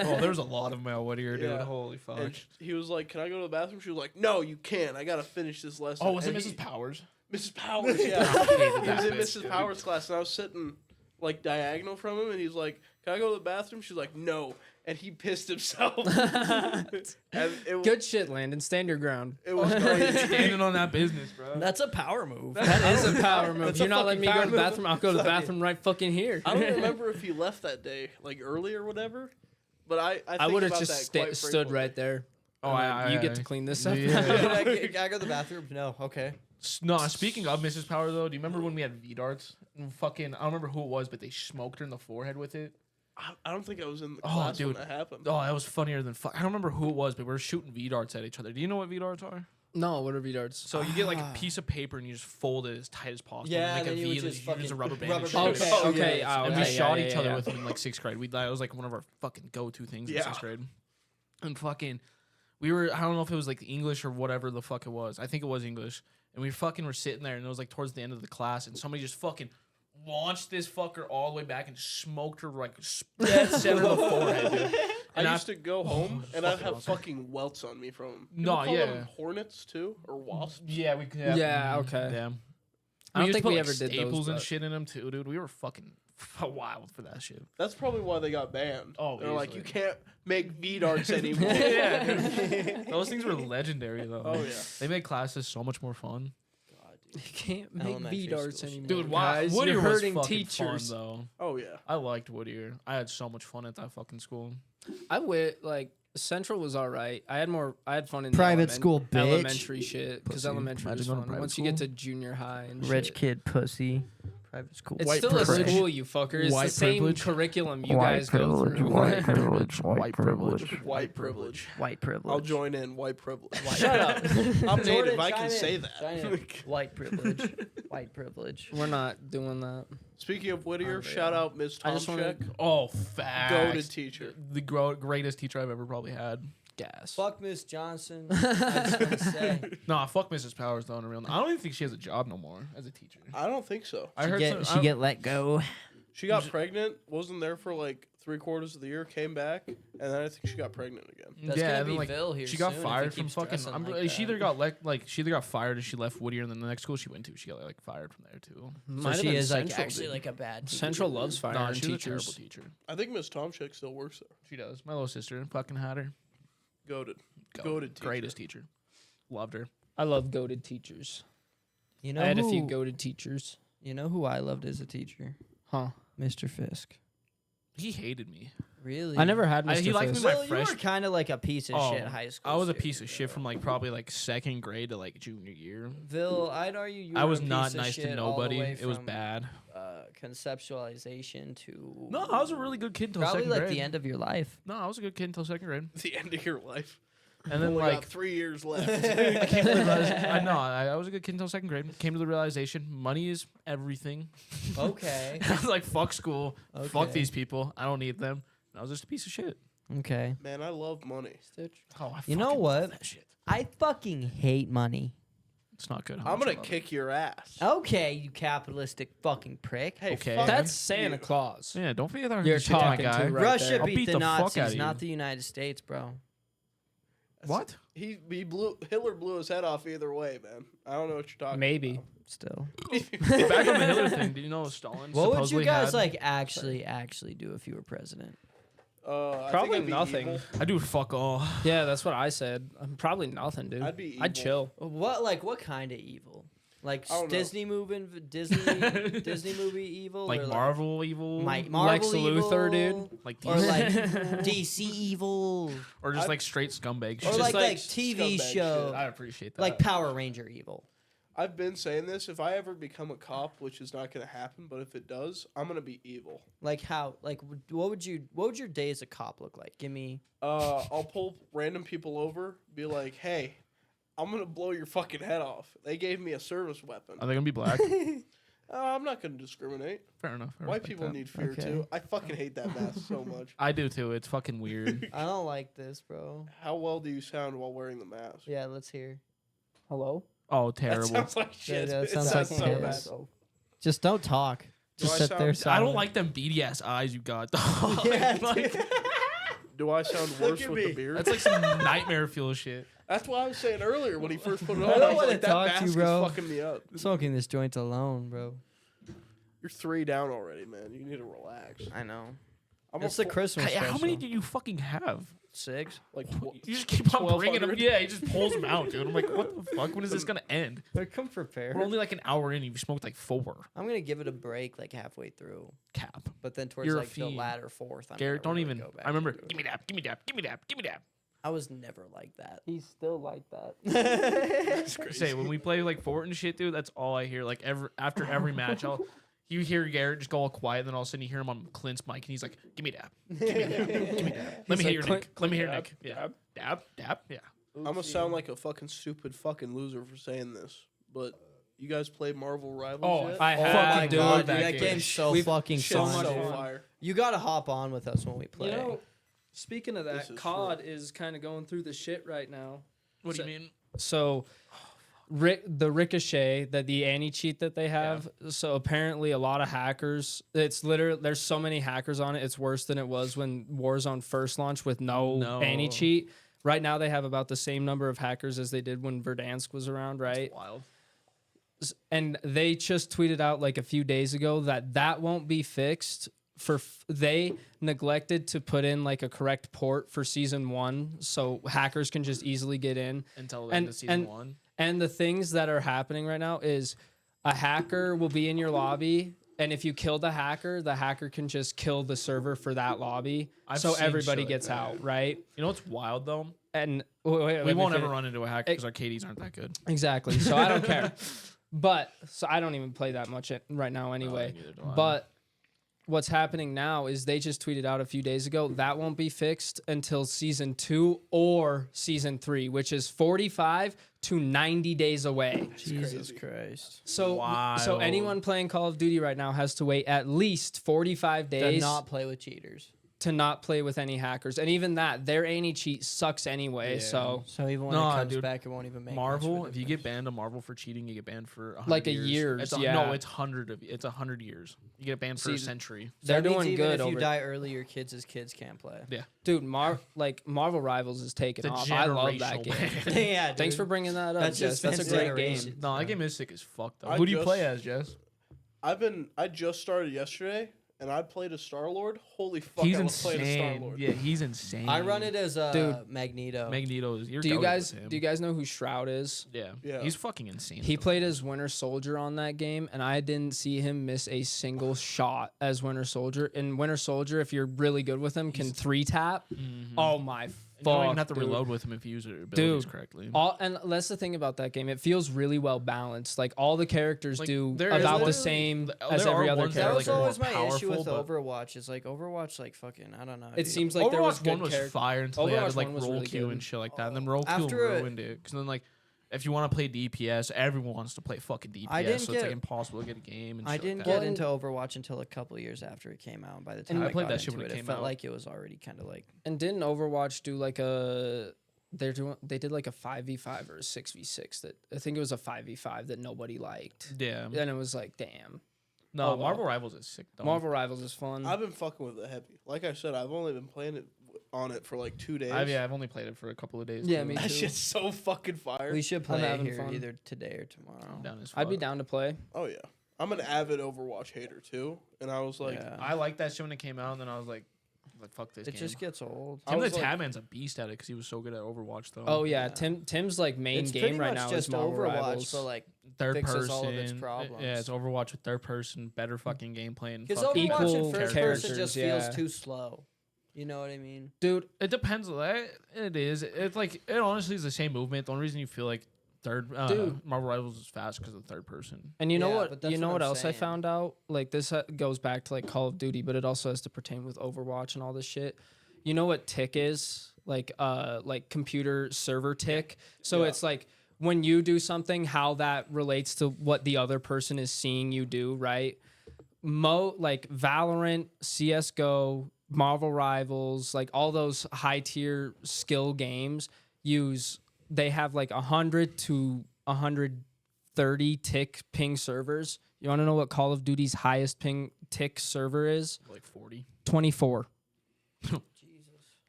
Oh, there's a lot of Mel Whittier, dude. Yeah. Holy fuck. And he was like, can I go to the bathroom? She was like, no, you can't. I got to finish this lesson. Oh, was it And Mrs. Powers? Mrs. Powers, yeah. I hated He was that in bitch, Mrs. dude. Powers' class, and I was sitting, like, diagonal from him, and he's like, can I go to the bathroom? She's like, no. And he pissed himself. And it, Good shit, Landon. Stand your ground. it was crazy. Standing on that business, bro. That's a power move. That is a power move. That's You're a not letting me fucking go to the power bathroom. move. I'll go to the Fuck it. bathroom right fucking here. I don't remember if he left that day, like, early or whatever, but I I think would have about just that quite stood frequently. right there. Oh, You get to clean this up. Dude, Yeah. I go to the bathroom. No, okay. No, speaking of Mrs. Power though, do you remember when we had V-darts? And fucking, I don't remember who it was, but they smoked her in the forehead with it. I don't think I was in the Oh, class dude. when that happened. Oh, that was funnier than fuck. I don't remember who it was, but we were shooting V-darts at each other. Do you know what V-darts are? No, what are V-darts? So you get like a piece of paper and you just fold it as tight as possible. Yeah, and then make you a would V and then just you use a fucking rubber band. rubber and band shoot it. it. Oh, okay. yeah. And Okay, we shot yeah, each yeah, other yeah. with them in like 6th grade. That was like one of our fucking go-to things in Yeah. 6th grade. And fucking, we were, I don't know if it was like English or whatever the fuck it was. I think it was English. And we fucking were sitting there and it was like towards the end of the class and somebody just fucking launched this fucker all the way back and smoked her like dead center of the forehead, dude. And I used to go home and I'd fucking have awesome. fucking welts on me from them. No, Call yeah. them hornets too, or wasps. Yeah, we could. Yeah, okay. Yeah. I don't used to think put, we like, ever did those, staples and but- shit in them too, dude. We were fucking wild for that shit. That's probably why they got banned. Oh, they're like, easily. you can't make V-darts anymore. Yeah, dude. Those things were legendary though. Oh yeah. They made classes so much more fun. You can't make Elementary V-darts school anymore. Dude, wow, guys. Whittier You're was hurting fucking teachers. fun though. Oh yeah. I liked Whittier. I had so much fun at that fucking school. I went like Central was all right. I had fun in Private the school, bitch. elementary shit because Pussy. elementary was Imagine going to fun. private Once you get school. to junior high and Rich shit. kid pussy. Private school. It's White still privilege. a school, you fucker. It's White the same privilege. curriculum you guys go through. White privilege. White privilege. White privilege. White privilege. I'll join in. White privilege. Shut up. I'm Jordan, native. I chime can in. say Chime that. in. White privilege. White privilege. We're not doing that. Speaking of Whittier, Unreal. shout out Ms. I just wanna- Tomczyk. Oh, facts. Goated teacher. The greatest teacher I've ever probably had. Gas. Fuck Miss Johnson. I just want to say. Nah, fuck Mrs. Powers though. In real, I don't even think she has a job no more as a teacher. I don't think so. I heard some, She get let go. She got pregnant, wasn't there for like 3/4 of the year, came back, and then I think she got pregnant again. That's yeah, gonna and be then, like, Phil here she got soon if fired he from keeps fucking. dressing like she that. either got she either got fired or she left Whittier, and then the next school she went to, she got like fired from there too. Might So have she been is like Central, actually dude. like a bad teacher. Central loves firing Nah, she was a terrible teachers. teacher. I think Ms. Tomczyk still works there. She does. My little sister fucking had her. Goated. Go. Goated teacher. Greatest teacher. Loved her. I love goated teachers. You know I had a who, few goated teachers. You know who I loved as a teacher? Huh. Mr. Fisk. He hated me. Really? I never had Mr. He liked me Fisk. my Well, you were fresh- kind of like a piece of Oh, shit high school. I was a student, piece of shit bro. from like probably like 2nd grade to like junior year. Bill, I'd argue you I were was a not piece of nice shit to all the nobody. way It was from, bad. Conceptualization to No, I was a really good kid until probably 2nd like grade. the end of your life. No, I was a good kid until 2nd grade. The end of your life. And then Only like got 3 years left. I came to the realization, I was a good kid until 2nd grade. Came to the realization money is everything. Okay. I was like, fuck school. Fuck Okay. these people. I don't need them. And I was just a piece of shit. Okay. Man, I love money. Oh, I You know fucking love what? that shit. I fucking hate money. It's not good. I'm gonna kick your ass. Okay, you capitalistic fucking prick. Hey, Okay. fuck That's you. Santa Claus. Yeah, don't forget that. You're shit, my talking guy. to right Russia there. I'll beat beat the the fuck Nazis, outta you. not the United States, bro. What? Hitler blew his head off either way, man. I don't know what you're talking Maybe. about. Still. Back on the Hitler thing, did you know Stalin What would you supposedly guys had- like actually do if you were president? I Probably think I'd be nothing. evil. I do fuck all. Yeah, that's what I said. Probably nothing, dude. I'd be I'd evil. chill. What kind of evil? Like I don't know. Disney movie evil? Like or Marvel evil. Marvel Lex evil? Luthor, dude. Like Or DC. like DC evil? or just I'd- like straight scumbag Or shit. like like TV scumbag show, I appreciate that. like Power Ranger evil. I've been saying this. If I ever become a cop, which is not going to happen, but if it does, I'm going to be evil. Like how? Like what would your day as a cop look like? Give me. I'll pull random people over, be like, "Hey, I'm going to blow your fucking head off." They gave me a service weapon. Are they gonna be black? I'm not going to discriminate. Fair enough. I White respect people that. need fear Okay. too. I fucking hate that mask so much. I do too. It's fucking weird. I don't like this, bro. How well do you sound while wearing the mask? Yeah, let's hear. Hello? Oh, That terrible. sounds like shit. that It sounds sounds like so his. bad. Just don't talk. Do Just I sit sound- there. I silent. don't like them beady ass eyes you got. Dog. Yeah, Like, dude. Do I sound Look worse at with me. the beard? that's like some nightmare fuel shit. That's what I was saying earlier when he first put it on. I don't I was wanna like, that talk to mask you, bro. is fucking me up. Smoking this joint alone, bro. You're 3 down already, man. You need to relax. I know. I'm It's a the Christmas Hey, special. how many do you fucking have? 6. like You just keep on bringing them. 1,200? Yeah, he just pulls them out, dude. I'm like, what the fuck? When is this gonna end? But come prepared. We're only like an hour in. You've smoked like 4. I'm gonna give it a break like halfway through, Cap. but then towards You're a like the fiend. latter fourth, I'm Garrett, gonna don't really even. go back I remember. into it. Give me that. Give me that. Give me that. Give me that. I was never like that. He's still like that. It's crazy. Say when we play like Fort and shit, dude, that's all I hear. Like after every match, you hear Garrett just go all quiet, and then all of a sudden you hear him on Clint's mic, and he's like, "Give me a dab, give me a dab, give me a dab. Let me hear your Clint, nick. Let me hear your dab, nick. Yeah, dab, yeah." I'm gonna sound like a fucking stupid fucking loser for saying this, but you guys play Marvel Rivals yet? I Oh have my to do god, it. dude, that game's so fucking Shit's fun. so fun. fire. You gotta hop on with us when we play. You know, speaking of This that, is COD is kind of going through the shit right now. What do So- you mean? So, the Ricochet, the anti-cheat that they have. So apparently, a lot of hackers. It's literally there's so many hackers on it. It's worse than it was when Warzone first launched with no anti-cheat. Right now, they have about the same number of hackers as they did when Verdansk was around. Right. That's wild. And they just tweeted out like a few days ago that won't be fixed. They neglected to put in like a correct port for season 1, so hackers can just easily get in. Until the end of season 1. And the things that are happening right now is a hacker will be in your lobby, and if you kill the hacker can just kill the server for that lobby, so seen everybody shit like gets that. out, right? You know what's wild though? And We won't ever run into a hacker because our KDs aren't that good. exactly. So I don't care, but so I don't even play that much right now anyway. neither do I. But what's happening now is they just tweeted out a few days ago that won't be fixed until season 2 or season 3, which is 45 to 90 days away. Jesus Christ. So Wild. anyone playing Call of Duty right now has to wait at least 45 Do days not play with cheaters. to not play with any hackers. And even that, their anti-cheat sucks anyway. Yeah. So So even when No, it comes dude, back, it won't even make Marvel, much of if a you get difference. banned on Marvel for cheating, you get banned for 100 Like a years. years, It's yeah. No, it's 100 years. You get banned for a See, century. they're That means doing even good if you over die early, your kids' kids can't play. Yeah. Dude, Marvel Rivals is taking It's a off. I love that generational game. ban. Yeah, dude. Thanks for bringing that up, That's Jess. just That's a been great generations. game. No, that game is sick as fuck though. I Who do you just- play as, Jess? I just started yesterday, and I played as Star-Lord. Holy fuck, He's I was playing as insane. Star-Lord. Yeah, he's insane. I run it as Dude. Magneto. Magneto is. You're Do you goated guys with him. do you guys know who Shroud is? Yeah. Yeah. He's fucking insane. He though. played as Winter Soldier on that game, and I didn't see him miss a single shot as Winter Soldier. And Winter Soldier, if you're really good with him, can 3-tap. Mhm. Oh my You don't fuck, even have to dude. reload with him if you use your abilities Dude. correctly. And that's the thing about that game. It feels really well balanced. Like all the characters Like, do there is about the literally- same there as are every other ones that That are, was like, character. always more my issue with powerful, but- Overwatch. Is like Overwatch, like fucking, I don't know. It dude. seems like there was Overwatch good 1 was character- fire until they Overwatch added like 1 was roll really Q good. and shit like that. And then roll Q After a- ruined it. Because then like, if you want to play DPS, everyone wants to play fucking DPS. I didn't so it's like get- impossible to get a game. And I shit didn't like get that. into Overwatch until a couple years after it came out. By the time And I I played got that shit into when it came felt out. like it was already kind of like And didn't Overwatch do like they did like a 5v5 or a 6v6 that I think it was a 5v5 that nobody liked. Yeah. And it was like, damn. No, Oh, well. Marvel Rivals is sick though. Marvel Rivals is fun. I've been fucking with it heavy. Like I said, I've only been playing it on it for like 2 days. I've only played it for a couple of days. Yeah, too. me That too. shit's so fucking fire. we should play it having here fun. either today or tomorrow. I'm down as I'd be fuck. down to play. Oh yeah, I'm an avid Overwatch hater too, and I was like, Yeah. I liked that shit when it came out, and then I was like fuck this It game. just gets old. I Tim the was like- Tatman's a beast at it because he was so good at Overwatch though. Oh yeah, Yeah. Tim's like main It's game pretty right much now just is Marvel Overwatch, Rivals. but like third fixes person. all of its problems. Yeah, it's Overwatch with third person, better fucking gameplay. And because fucking Overwatch in equal first characters, person just yeah. feels too slow. You know what I mean? Dude, It depends. It is. It's like it honestly is the same movement. The only reason you feel like Dude. Marvel Rivals is fast because of third person. and you know Yeah, what? but that's You know what what I'm else I saying. found out? Like this goes back to like Call of Duty, but it also has to pertain with Overwatch and all this shit. You know what tick is? Like computer server tick. So Yeah. it's like when you do something, how that relates to what the other person is seeing you do, right? Like Valorant, CS:GO, Marvel Rivals, like all those high tier skill games they have like 100 to 130 tick ping servers. You want to know what Call of Duty's highest ping tick server is? Like 40. 24.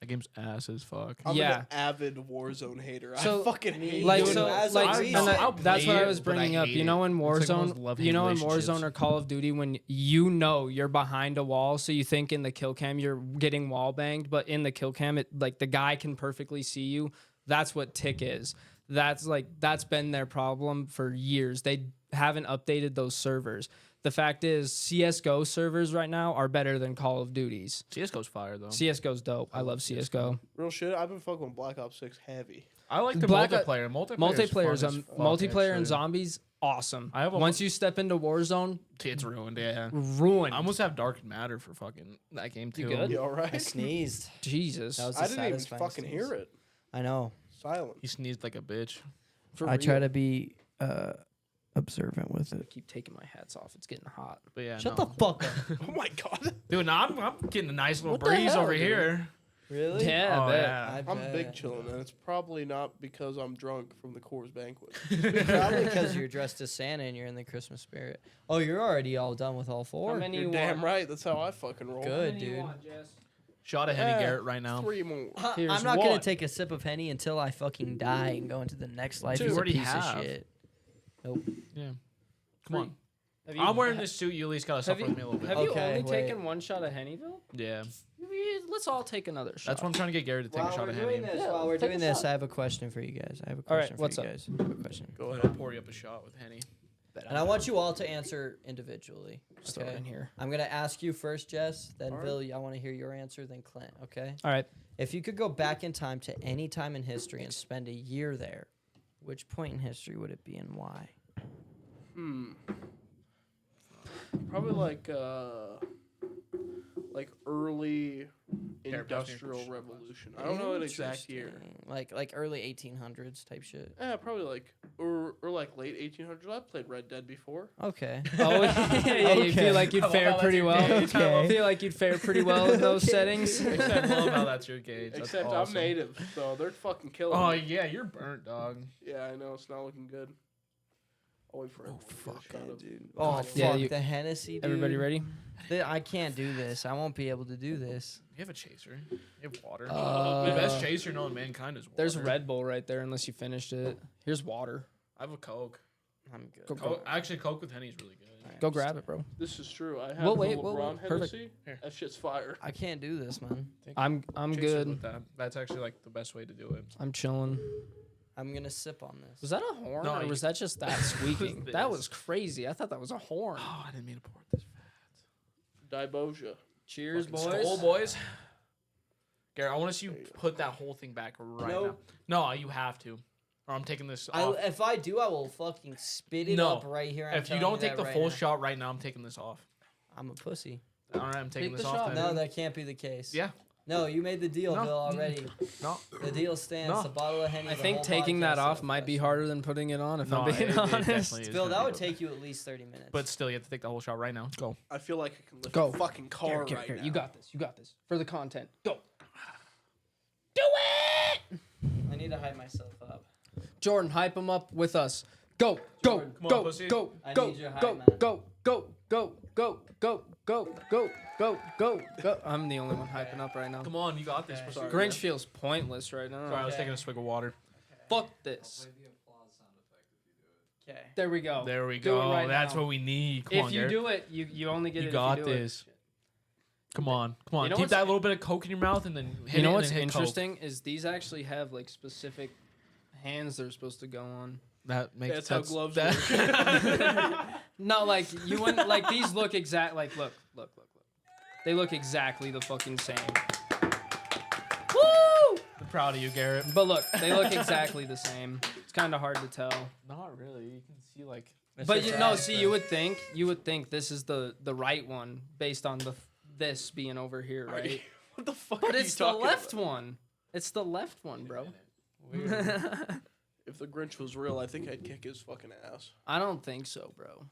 That game's ass as fuck. I'm Yeah. an avid Warzone hater. So, I fucking hate Like Dude, so, as like, a and reason- I'll that's play what I it, was but I bringing up. hate You know, in it. It's like one of those Warzone, love-hate you know, in relationships. Warzone or Call of Duty, when you're behind a wall, so you think in the kill cam you're getting wall banged, but in the kill cam, like the guy can perfectly see you. That's what tick is. That's been their problem for years. They haven't updated those servers. the fact is, CS:GO servers right now are better than Call of Duty's. CS:GO's fire though. CS:GO's dope. I love CS:GO. Real shit. I've been fucking with Black Ops 6 heavy. I like the Black- multiplayer. Multiplayer and zombies, awesome. I have a- Once you step into Warzone, It's ruined. Yeah. ruined. I almost have Dark Matter for fucking that game too. You good? You all I right? sneezed. Jesus. That was I a didn't even satisfying fucking sneeze. hear it. I know. Silent. He sneezed like a bitch. For I try real. to be observant with it. keep taking my hats off. It's getting hot. But yeah, Shut no. the fuck up. Oh my god. Dude, no, I'm getting a nice little What the breeze hell, over dude? here. Really? Yeah, Oh, I bet. yeah. I'm big chilling, and it's probably not because I'm drunk from the Coors banquet. Probably because you're dressed as Santa and you're in the Christmas spirit. Oh, you're already all done with all four. How many You're you damn want? right. That's how I fucking roll. Good, dude. Shot of Henny Garrett right now. 3 more. Here's I'm not gonna one. take a sip of Henny until I fucking die and go into the next life Two. as a Already piece have. of shit. Nope. Yeah. Come on. Have you- I'm wearing this suit. You at least gotta Have suffer you, with me a little bit. have you Okay, only wait. taken one shot of Hennyville? Yeah. Let's all take another shot. That's why I'm trying to get Gary to take a shot of Henny. While we're take doing a this, shot. I have a question for you guys. I have a All right, question what's for you up? guys. I have a question. Go ahead. I'll pour you up a shot with Henny. And I want you all to answer individually. Just throw it Okay. in here. I'm gonna ask you first, Jess. Then All right. Bill, I want to hear your answer. Then Clint. Okay. All right. If you could go back in time to any time in history and spend a year there, which point in history would it be and why? Probably like early Here, pass me industrial your revolution. I don't know an exact year. Interesting. Like early 1800s type shit. Yeah, probably like or like late 1800s. I played Red Dead before. Okay. Oh, yeah, you feel like you'd I love fare how pretty that's well. your gauge. I love- I feel like you'd fare pretty well in those settings. Except I love how that's your gauge. That's Except awesome. I'm native, so they're fucking killing Oh me. yeah, you're burnt, dog. Yeah, I know it's not looking good. I'll wait for it. fuck, dude. Oh, fuck. Yeah, you- the Hennessy, dude. Everybody ready? I can't do this. I won't be able to do this. You have a chaser. You have water. Uh, the best chaser known in mankind is water. There's Red Bull right there, unless you finished it. Here's water. I have a Coke. I'm good. Go, Coke actually, Coke with Henny is really good. Go grab it, bro. This is true. I have We'll the wait, LeBron we'll wait. Perfect. Hennessy. Here. That shit's fire. I can't do this, man. I'm Chasers good. With that. That's actually like the best way to do it. I'm chilling. I'm gonna sip on this. Was that a horn, No, or you- was that just that squeaking? this? That was crazy. I thought that was a horn. Oh, I didn't mean to pour this Diboja. Cheers, fast. boys. Skull, boys. Gary, I want to see you put that whole thing back right Nope. now. No, you have to. Or I'm taking this I, off. if I do, I will fucking spit it No. up right here. I'm If you telling don't take that the right full now. shot right now, I'm taking this off. I'm a pussy. All right, I'm taking Take this the off. shot. Then. No, that can't be the case. Yeah. No, you made the deal, No. Bill, already. No. The deal stands. No. The bottle of Henny. I the think whole taking that podcast off is might be fresh. harder than putting it on, if No, I'm being it honest. definitely is Bill, gonna that be would good. take you at least 30 minutes. But still, you have to take the whole shot right now. Go. I feel like I can lift Go. a fucking car right now. You got this. You got this. For the content. Go. I need to hype myself up. Jordan, hype him up with us. Go, go, Jordan, come on, go, pussy. go, I go, need your hype, go, man. go, go, go, go, go, go, go, go, go, go. I'm the only one hyping up right now. Come on, you got this. Okay. Sorry. Grinch feels pointless right now. Sorry, I was Okay. taking a swig of water. Fuck this. Okay. There we go. There we Do it go. right That's now. what we need. Come If on, you Garrett. do it, you only get You it. got if you do this. Come on, come on. You know Keep what's- that little bit of Coke in your mouth and then hit You know it what's and then hit Coke. interesting is these actually have like specific hands they're supposed to go on. That makes That's how gloves that, No, like you wouldn't like these look exact. Like look. They look exactly the fucking same. Woo! I'm proud of you, Garrett. But look, they look exactly the same. It's kind of hard to tell. Not really. You can see like. But you know, see, you would think this is the right one based on this being over here, right? What the fuck But are it's you the talking left about? one. It's the left one, bro. If the Grinch was real, I think I'd kick his fucking ass. I don't think so, bro.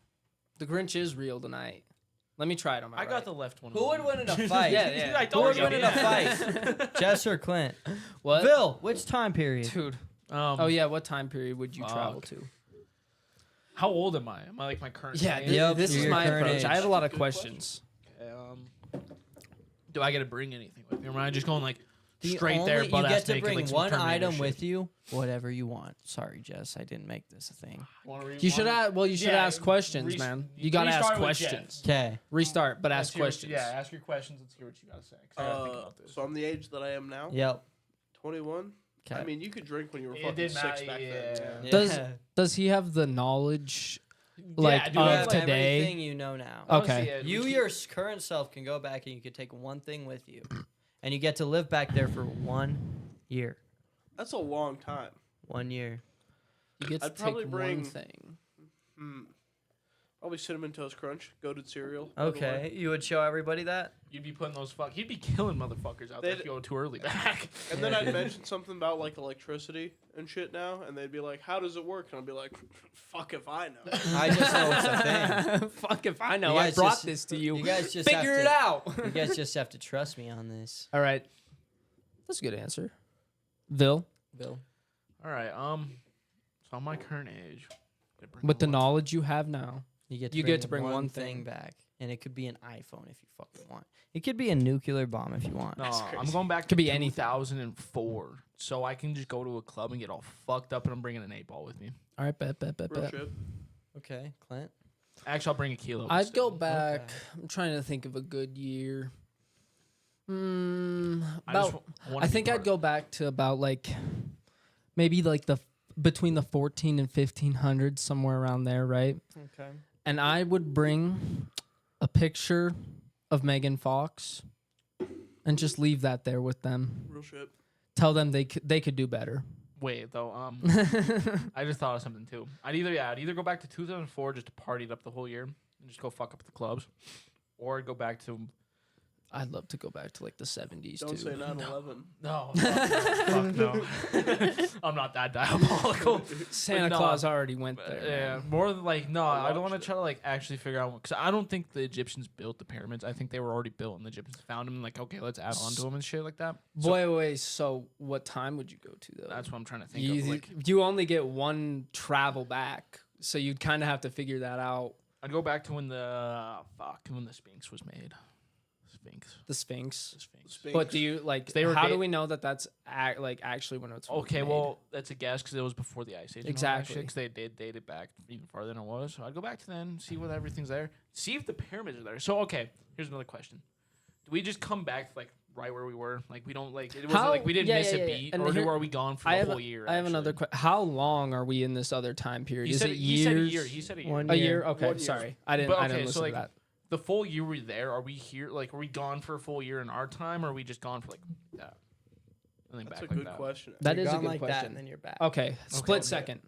The Grinch is real tonight. Let me try it on my I got right. the left one. Who would win in a fight? Yeah. I Who told would you. win in a yeah. fight? Jess or Clint? What? Bill, which time period? Dude. Um, Oh yeah, what time period would you travel fuck. to? How old am I? Am I like my current? Yeah, age? Yep, this is your my current approach. age. I have a lot of Good questions. Do I get to bring anything with me? Or am I just going like The straight there, only- butt you ass get to naked, bring like some one Terminator item shit? with you, whatever you want. Sorry, Jess, I didn't make this a thing. You should ask. Well, you should Yeah, ask questions, man. You gotta ask restart with Jess. questions. Okay. Restart, but Let's ask hear what- questions. Yeah, ask your questions. Let's hear what you gotta say. 'Cause I gotta think about this. So I'm the age that I am now. Yep. 21. I Okay. mean, you could drink when you were It fucking did 6 not- back yeah. then. Does he have the knowledge like dude, You of have today? everything you know now. Okay. You, your current self, can go back and you could take one thing with you, and you get to live back there for 1 year. That's a long time. 1 year. You get to I'd probably take bring- one thing. Probably Cinnamon Toast Crunch, goated cereal. by the way. Okay, you would show everybody that. You'd be putting those You'd be killing motherfuckers out there if They'd- you go too early back. And then I'd mention something about like electricity and shit now, and they'd be like, "How does it work?" And I'd be like, "Fuck if I know." I just know it's a thing. Fuck if I know. You I guys brought just- this to you. You guys just Figure have it to, out. You guys just have to trust me on this, All right. That's a good answer. Vil, Bill. All right. So on my current age, with the knowledge you have now, You get to bring one thing thing. back, and it could be an iPhone if you fucking want. It could be a nuclear bomb if you want. No, That's I'm crazy. going back to Could be anything. 2004, so I can just go to a club and get all fucked up, and I'm bringing an 8-ball with me. all right, bet. Real shit. Okay, Clint. Actually, I'll bring a kilo. but I'd go still. back. Okay. I'm trying to think of a good year. I I think I'd go back to about like maybe like between the 14 and 1500s, somewhere around there, right? Okay. And I would bring a picture of Megan Fox and just leave that there with them. Real shit. Tell them they could do better. Wait though. I just thought of something too. I'd either go back to 2004 just to party it up the whole year and just go fuck up the clubs, or I'd go back to I'd love to go back to like the 70s Don't too. say 9/11. no. Fuck no. I'm not that diabolical. Santa no. Claus already went there. Yeah, man. more than like no. I don't want to watched try to like actually figure out because I don't think the Egyptians built the pyramids. I think they were already built and the Egyptians found them and like okay, let's add on to them and shit like that. So Wait. So what time would you go to though? that's what I'm trying to think you, of. Like you only get one travel back, so you'd kind of have to figure that out. I'd go back to when the Sphinx was made. The Sphinx. Sphinx. But do you like? They were how da- do we know that that's actually when it's Okay, made? well that's a guess because it was before the Ice Age. Exactly. Because they did date it back even farther than it was. So I'd go back to then, see what everything's there, see if the pyramids are there. So okay, here's another question: do we just come back like right where we were? Like we don't like it wasn't How- like we didn't yeah, miss yeah, a yeah. beat, And or here- are we gone for the whole year? I have another actually? question. How long are we in this other time period? He Is said it he years? said a year. He said a year. 1 A year. year? Okay, 1 year. sorry. I didn't. But I okay, didn't so listen like to that. the full year we're there. Are we here? Like, are we gone for a full year in our time, or are we just gone for like that? And then That's back a like question. that. question. That You're is a gone good like that, question. and then you're back. Okay, split okay. second.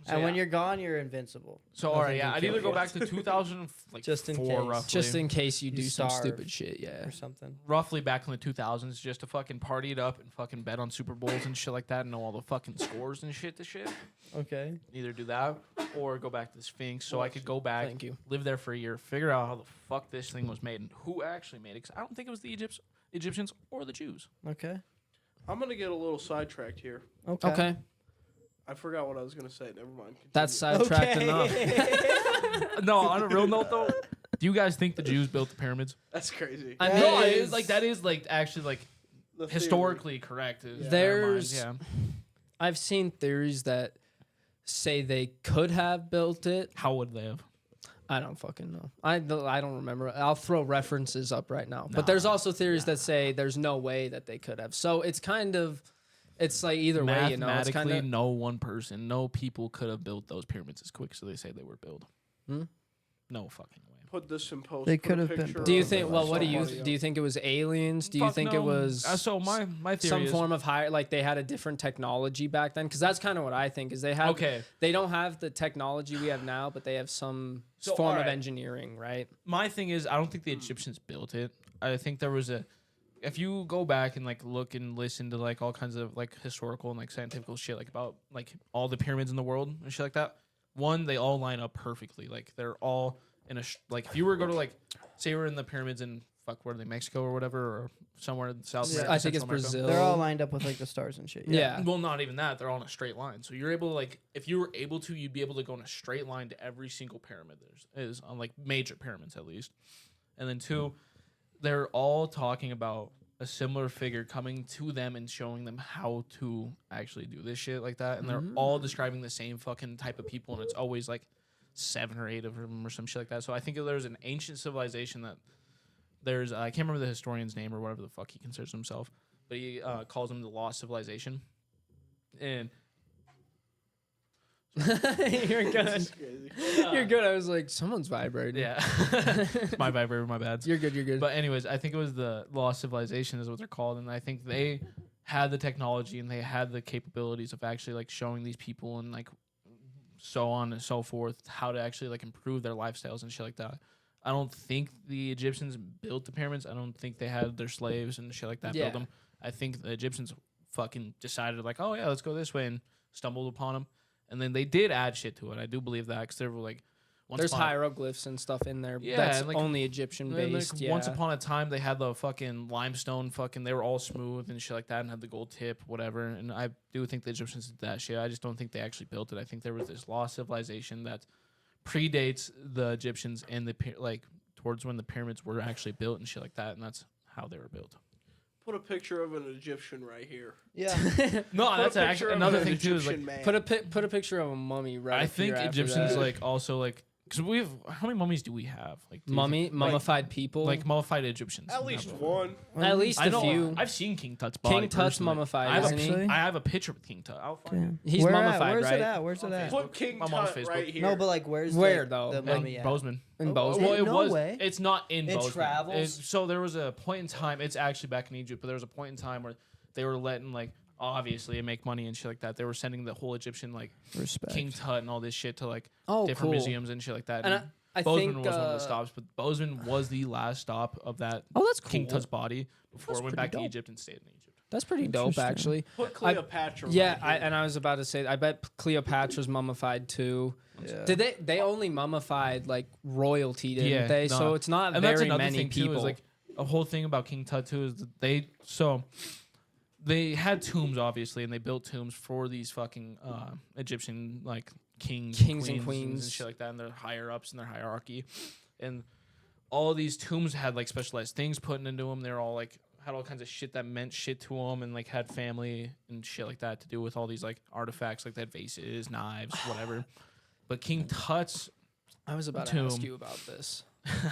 So, And when yeah. you're gone, you're invincible. So all right, Nothing yeah, can I'd kill either you. go back to 2000, like Just in 4 case. roughly. Just in case you You do some starve. stupid shit, yeah. or something. roughly back in the 2000s, just to fucking party it up and fucking bet on Super Bowls and shit like that, and know all the fucking scores and shit. Okay. Either do that or go back to the Sphinx, so I could go back, Thank you. live there for a year, figure out how the fuck this thing was made and who actually made it. 'Cause I don't think it was the Egyptians or the Jews. Okay. I'm gonna get a little sidetracked here. Okay. Okay, I forgot what I was gonna say. Never mind. that's Continue. sidetracked enough. No, on a real note though, do you guys think the Jews built the pyramids? That's crazy. I That mean, No, is- that is like actually like The theory. historically correct. in Yeah. their minds, There's- yeah. I've seen theories that say they could have built it. How would they have? I don't fucking know. I don't remember. I'll throw references up right now. But there's also theories that say there's no way that they could have. So it's kind of, it's like either way, you know. It's kind Mathematically, of, no one person, no people could have built those pyramids as quick as they say they were built. Hmm? No fucking way. Put this in post. They put could a have been picture built. do you of think? it. Well, what do you Somebody do? You think it was aliens? Do you Fuck think no. it was So my theory some is, form of higher? Like they had a different technology back then? Because that's kind of what I think. Is they have okay. they don't have the technology we have now, but they have some So, form of alright. engineering, right? My thing is, I don't think the Egyptians built it. I think there was a. If you go back and like look and listen to like all kinds of like historical and like scientific shit like about like all the pyramids in the world and shit like that, one they all line up perfectly. Like they're all in a like if you were to go to like say we're in the pyramids in where are they, Mexico or whatever, or somewhere in South Yeah. America, I think it's Central America. Brazil. They're all lined up with like the stars and shit. Yeah. Well, not even that. They're all in a straight line. So you're able to like, if you were able to, you'd be able to go in a straight line to every single pyramid there is on like major pyramids at least. And then two, they're all talking about a similar figure coming to them and showing them how to actually do this shit like that. And they're all describing the same fucking type of people. And it's always like 7 or 8 of them or some shit like that. So I think there's an ancient civilization that there's, I can't remember the historian's name or whatever the fuck he considers himself, but he calls them the lost civilization. And You're good. That's crazy. You're good. I was like, someone's vibrating. Yeah. My vibrator, my bad. You're good. You're good. But anyways, I think it was the Lost Civilization is what they're called, and I think they had the technology and they had the capabilities of actually like showing these people and like so on and so forth how to actually like improve their lifestyles and shit like that. I don't think the Egyptians built the pyramids. I don't think they had their slaves and shit like that build them. I think the Egyptians fucking decided like, oh yeah, let's go this way and stumbled upon them. And then they did add shit to it. I do believe that because there were like, there's hieroglyphs and stuff in there. Yeah, that's and, like, only Egyptian based. Like, once upon a time, they had the fucking limestone fucking, they were all smooth and shit like that and had the gold tip, whatever. And I do think the Egyptians did that shit. I just don't think they actually built it. I think there was this lost civilization that predates the Egyptians and like towards when the pyramids were actually built and shit like that. And that's how they were built. Put a picture of an Egyptian right here. Yeah. No, Put that's a picture actually of another an thing too. Is like Egyptian man. Put a picture of a mummy right. I up think here after Egyptians that. like also like because we have how many mummies do we have? Like do you think- mummified people. like mummified Egyptians. At least one. At least I a know. few. I've seen King Tut's body. King Tut's personally. mummified, I have, isn't he? Actually? I have a picture with King Tut. I'll find it. He's Where mummified, at? Where's right? it at? Where's it at? Put King My mom's Tut Facebook. right here. No, but like, where's Where, the, though? the In mummy In at? Bozeman. In Oh, Bozeman. Well, it no was. way. It's not in It Bozeman. travels? So there was a point in time. It's actually back in Egypt, but there was a point in time where they were letting like obviously make money and shit like that. They were sending the whole Egyptian like Respect. King Tut and all this shit to like Oh, different cool. museums and shit like that. And I Bozeman think was one of the stops, but Bozeman was the last stop of that Oh, that's cool. King Tut's body before That's it went pretty back to dope. Egypt and stayed in Egypt. That's pretty dope, Interesting. actually. Put Cleopatra. Yeah, right here. I was about to say, I bet Cleopatra's mummified too. Yeah. Did they only mummified like royalty, didn't Yeah, they? no. So it's not And that's very another many thing too. people. Is like a whole thing about King Tut too is that they had tombs obviously, and they built tombs for these fucking Egyptian like kings and queens. and shit like that, and their higher ups in their hierarchy, and all these tombs had like specialized things put into them. They're all like had all kinds of shit that meant shit to them, and like had family and shit like that to do with all these like artifacts, like they had vases, knives, whatever. But King Tut's, I was about to ask tomb. you about this.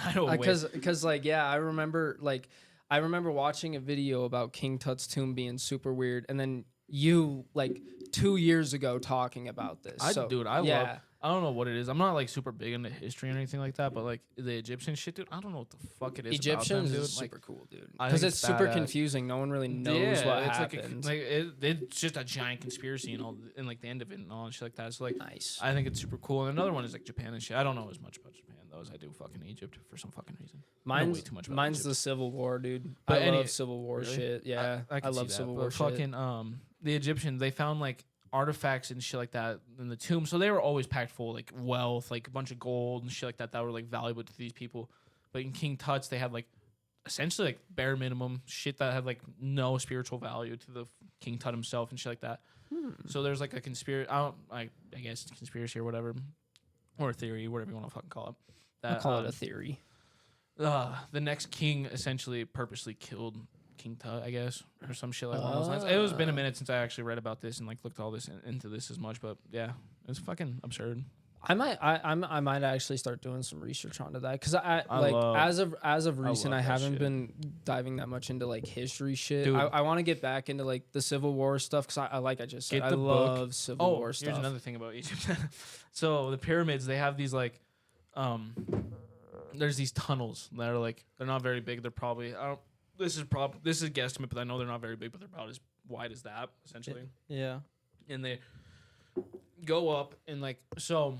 I don't know, Because like yeah, I remember watching a video about King Tut's tomb being super weird, and then you like 2 years ago talking about this. I love. yeah. I don't know what it is. I'm not like super big into history or anything like that, but like the Egyptian shit, dude. I don't know what the fuck it is. Egyptians about them, dude. is Like, super cool, dude. I Because think it's it's super badass. confusing. No one really knows what happened. It's just a giant conspiracy and all, and like the end of it and all and shit like that. So like, Nice. I think it's super cool. And another one is like Japan and shit. I don't know as much about Japan though as I do fucking Egypt for some fucking reason. I know way too much about Mine's Egypt. the Civil War, dude. But I any- love Civil War Really? shit. Yeah, I can love see Civil that. War But shit. fucking the Egyptians, they found like artifacts and shit like that in the tomb, so they were always packed full of like wealth, like a bunch of gold and shit like that were like valuable to these people. But in King Tut's, they had like essentially like bare minimum shit that had like no spiritual value to the King Tut himself and shit like that. So there's like a conspiracy, I guess conspiracy or whatever, or a theory, whatever you want to fucking call it. I That, call it a theory. the next king essentially purposely killed King Tut, I guess, or some shit like along those lines. It was been a minute since I actually read about this and like looked all this into this as much, but yeah, it's fucking absurd. I might actually start doing some research onto that because I like love- as of recent love I that haven't shit. been diving that much into like history shit. Dude. I want to get back into like the Civil War stuff because I like I just said Get I the book. love Civil War Here's stuff. another thing about Egypt. So the pyramids, they have these like, there's these tunnels that are like they're not very big. They're probably this is a guesstimate, but I know they're not very big, but they're about as wide as that essentially. Yeah. And they go up and like so.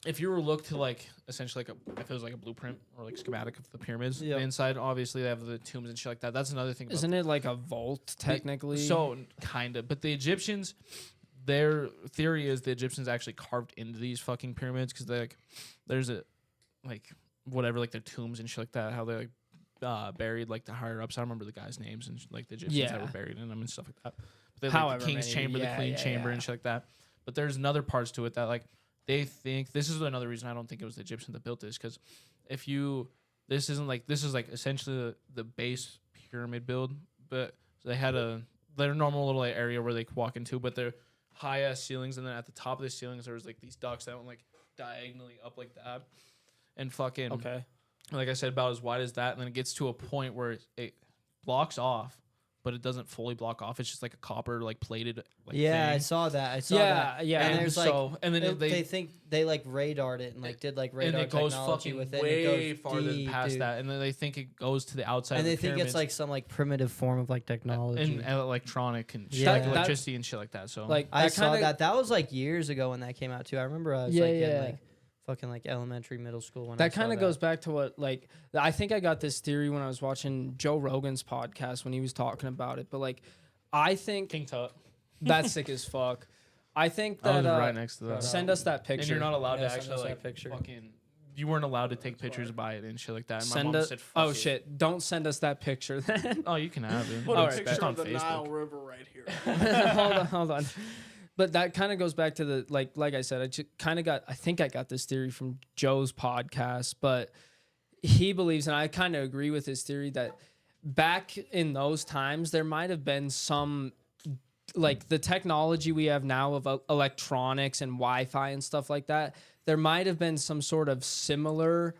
If you were to look to like essentially like if it was like a blueprint or like schematic of the pyramids, Yep. the inside obviously they have the tombs and shit like that. That's another thing. Isn't it like a vault technically? So kind of, but the Egyptians, their theory is the Egyptians actually carved into these fucking pyramids because they like there's a like whatever like their tombs and shit like that. How they like buried like the higher ups. I don't remember the guys' names and like the Egyptians that Yeah. were buried in them and stuff like that. But they have, like However the king's many, chamber, the yeah, queen's yeah, chamber, yeah. and shit like that. But there's another parts to it that like they think this is another reason I don't think it was the Egyptians that built this because if you this is like essentially the base pyramid build, but they had their normal little area where they could walk into, but they're high ass ceilings, and then at the top of the ceilings there was like these ducts that went like diagonally up like that, and fucking okay. like I said about as wide as that, and then it gets to a point where it blocks off but it doesn't fully block off. It's just like a copper like plated. Like, Yeah, I thing. saw that. I saw Yeah, that. yeah. And there's like, and then they think they like radared it and like did like radar and it goes technology fucking with it. way and it goes farther deep, past dude. that, and then they think it goes to the outside. And of they the think pyramids it's like some like primitive form of like technology. and electronic and shit, Yeah. like That- electricity and shit like that. So Like I that saw kinda- that. That was like years ago when that came out too. I remember I was Yeah, like yeah. in like fucking like elementary, middle school when that I saw kind of that. goes back to what like I think I got this theory when I was watching Joe Rogan's podcast when he was talking about it. But like I think King Tut. that's sick as fuck. I think I that was right next to that. send us that picture. And you're not allowed Yeah, to send actually us that like picture. fucking. You weren't allowed to take pictures by it and shit like that. And my Send mom us. said, Oh "Fuck it." shit! Don't send us that picture then. Oh, you can have it. Put All a right, picture Just on of the Facebook. Nile River right here. hold on. But that kind of goes back to the like I said, I think I got this theory from Joe's podcast, but he believes, and I kind of agree with his theory, that back in those times there might have been some like the technology we have now of electronics and Wi-Fi and stuff like that. There might have been some sort of similar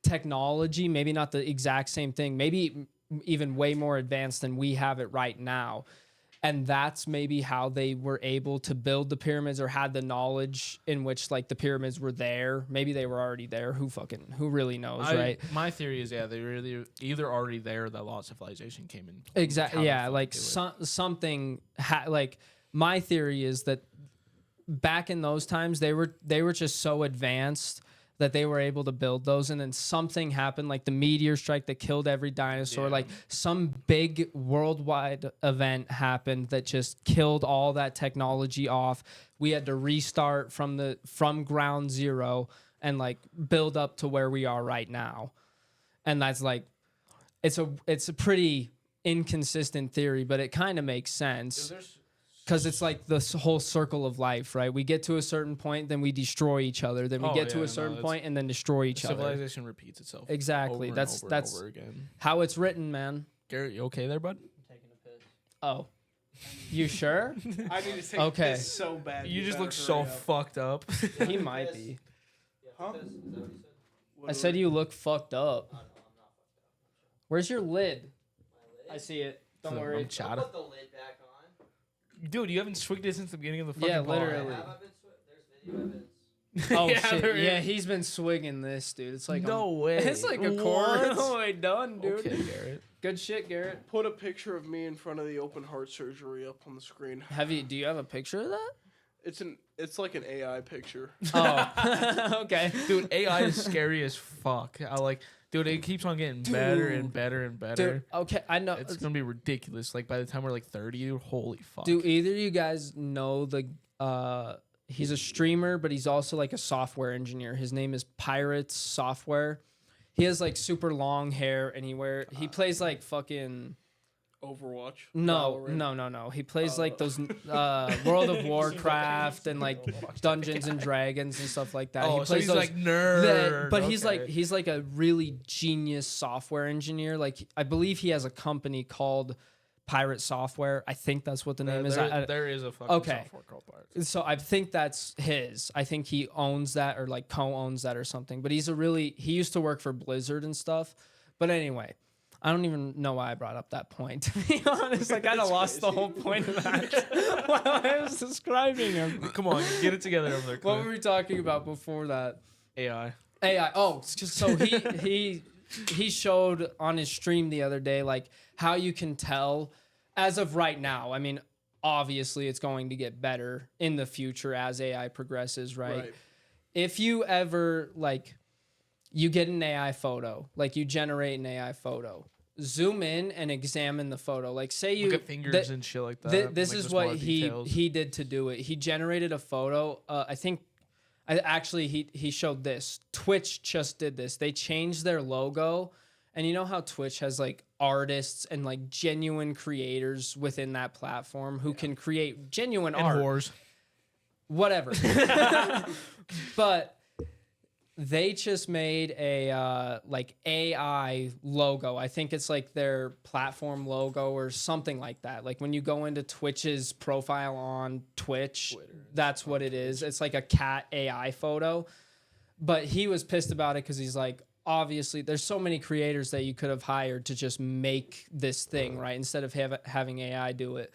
technology, maybe not the exact same thing, maybe even way more advanced than we have it right now. And that's maybe how they were able to build the pyramids or had the knowledge in which like the pyramids were there. Maybe they were already there. Who really knows, right? My theory is, yeah, they were either already there or that lost civilization came in. Exactly. Yeah, like something like my theory is that back in those times they were just so advanced that they were able to build those, and then something happened, like the meteor strike that killed every dinosaur. Yeah. Like some big worldwide event happened that just killed all that technology off. We had to restart from ground zero and like build up to where we are right now. And that's like it's a pretty inconsistent theory, but it kind of makes sense. Because it's like the whole circle of life, right? We get to a certain point, then we destroy each other. Then we get to a certain point and then destroy each other. Civilization repeats itself. Exactly. Over That's and over again. how it's written, man. Garrett, you okay there, bud? Oh, you sure? I need to take Okay. this so bad. You just better look so hurry up. fucked up. He might be. Huh? I said you look fucked up. Where's your lid? I see it. Don't worry. I'm chata. the lid back on. Dude, you haven't swigged it since the beginning of the fucking Yeah, pod. literally. There's video evidence. Oh Yeah, shit! there Yeah, is. he's been swigging this, dude. It's like No way. It's like a What? quarter of the way done, dude. Okay, Garrett. Good shit, Garrett. Put a picture of me in front of the open heart surgery up on the screen. Do you have a picture of that? It's like an AI picture. Oh, okay. Dude, AI is scary as fuck. Dude, it keeps on getting better and better and better. Dude, okay, I know. It's gonna be ridiculous. Like by the time we're like 30, dude, holy fuck. Do either of you guys know he's a streamer, but he's also like a software engineer. His name is Pirates Software. He has like super long hair and he plays like fucking Overwatch. no. Valorant. He plays like those World of Warcraft and like Dungeons and Dragons and stuff like that. Oh, he so plays he's those, like nerd. but he's Okay. like a really genius software engineer. Like I believe he has a company called Pirate Software. I think that's what the name is. There is a fucking Okay. software called Pirates. So I think that's his. I think he owns that or like co-owns that or something. But he used to work for Blizzard and stuff. But anyway, I don't even know why I brought up that point. To be honest, I kind of lost the whole point of that while I was describing him. Come on, get it together over there. What Cliff. were we talking about before that? AI. AI. Oh, it's just so he showed on his stream the other day like how you can tell as of right now. I mean, obviously it's going to get better in the future as AI progresses, right? If you ever like you get an AI photo, like you generate an AI photo, zoom in and examine the photo. Like say you Look at fingers and shit like that. this like is the smaller what details. he did to do it. He generated a photo. He showed this. Twitch just did this. They changed their logo, and you know how Twitch has like artists and like genuine creators within that platform who can create genuine and art. whores. Whatever. But they just made a like AI logo. I think it's like their platform logo or something like that. Like when you go into Twitch's profile on Twitch, that's what it is. It's like a cat AI photo. But he was pissed about it because he's like, obviously there's so many creators that you could have hired to just make this thing, right? Instead of having AI do it.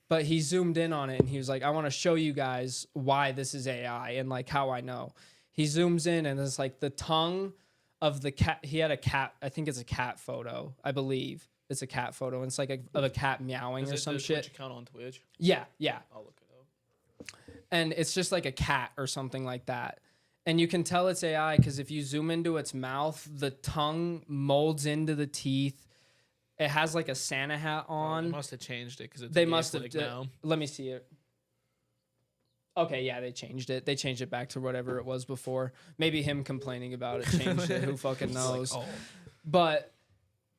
But he zoomed in on it and he was like, I want to show you guys why this is AI and like how I know. He zooms in and it's like the tongue of the cat. He had a cat. I think it's a cat photo. I believe it's a cat photo. And it's like of a cat meowing or some shit. Twitch account on Twitch? Yeah. I'll look it up. And it's just like a cat or something like that. And you can tell it's AI because if you zoom into its mouth, the tongue molds into the teeth. It has like a Santa hat on. They must have changed it because they must have. now. Let me see it. Okay, yeah, they changed it. They changed it back to whatever it was before. Maybe him complaining about it changed it. Who fucking knows? Like, oh. But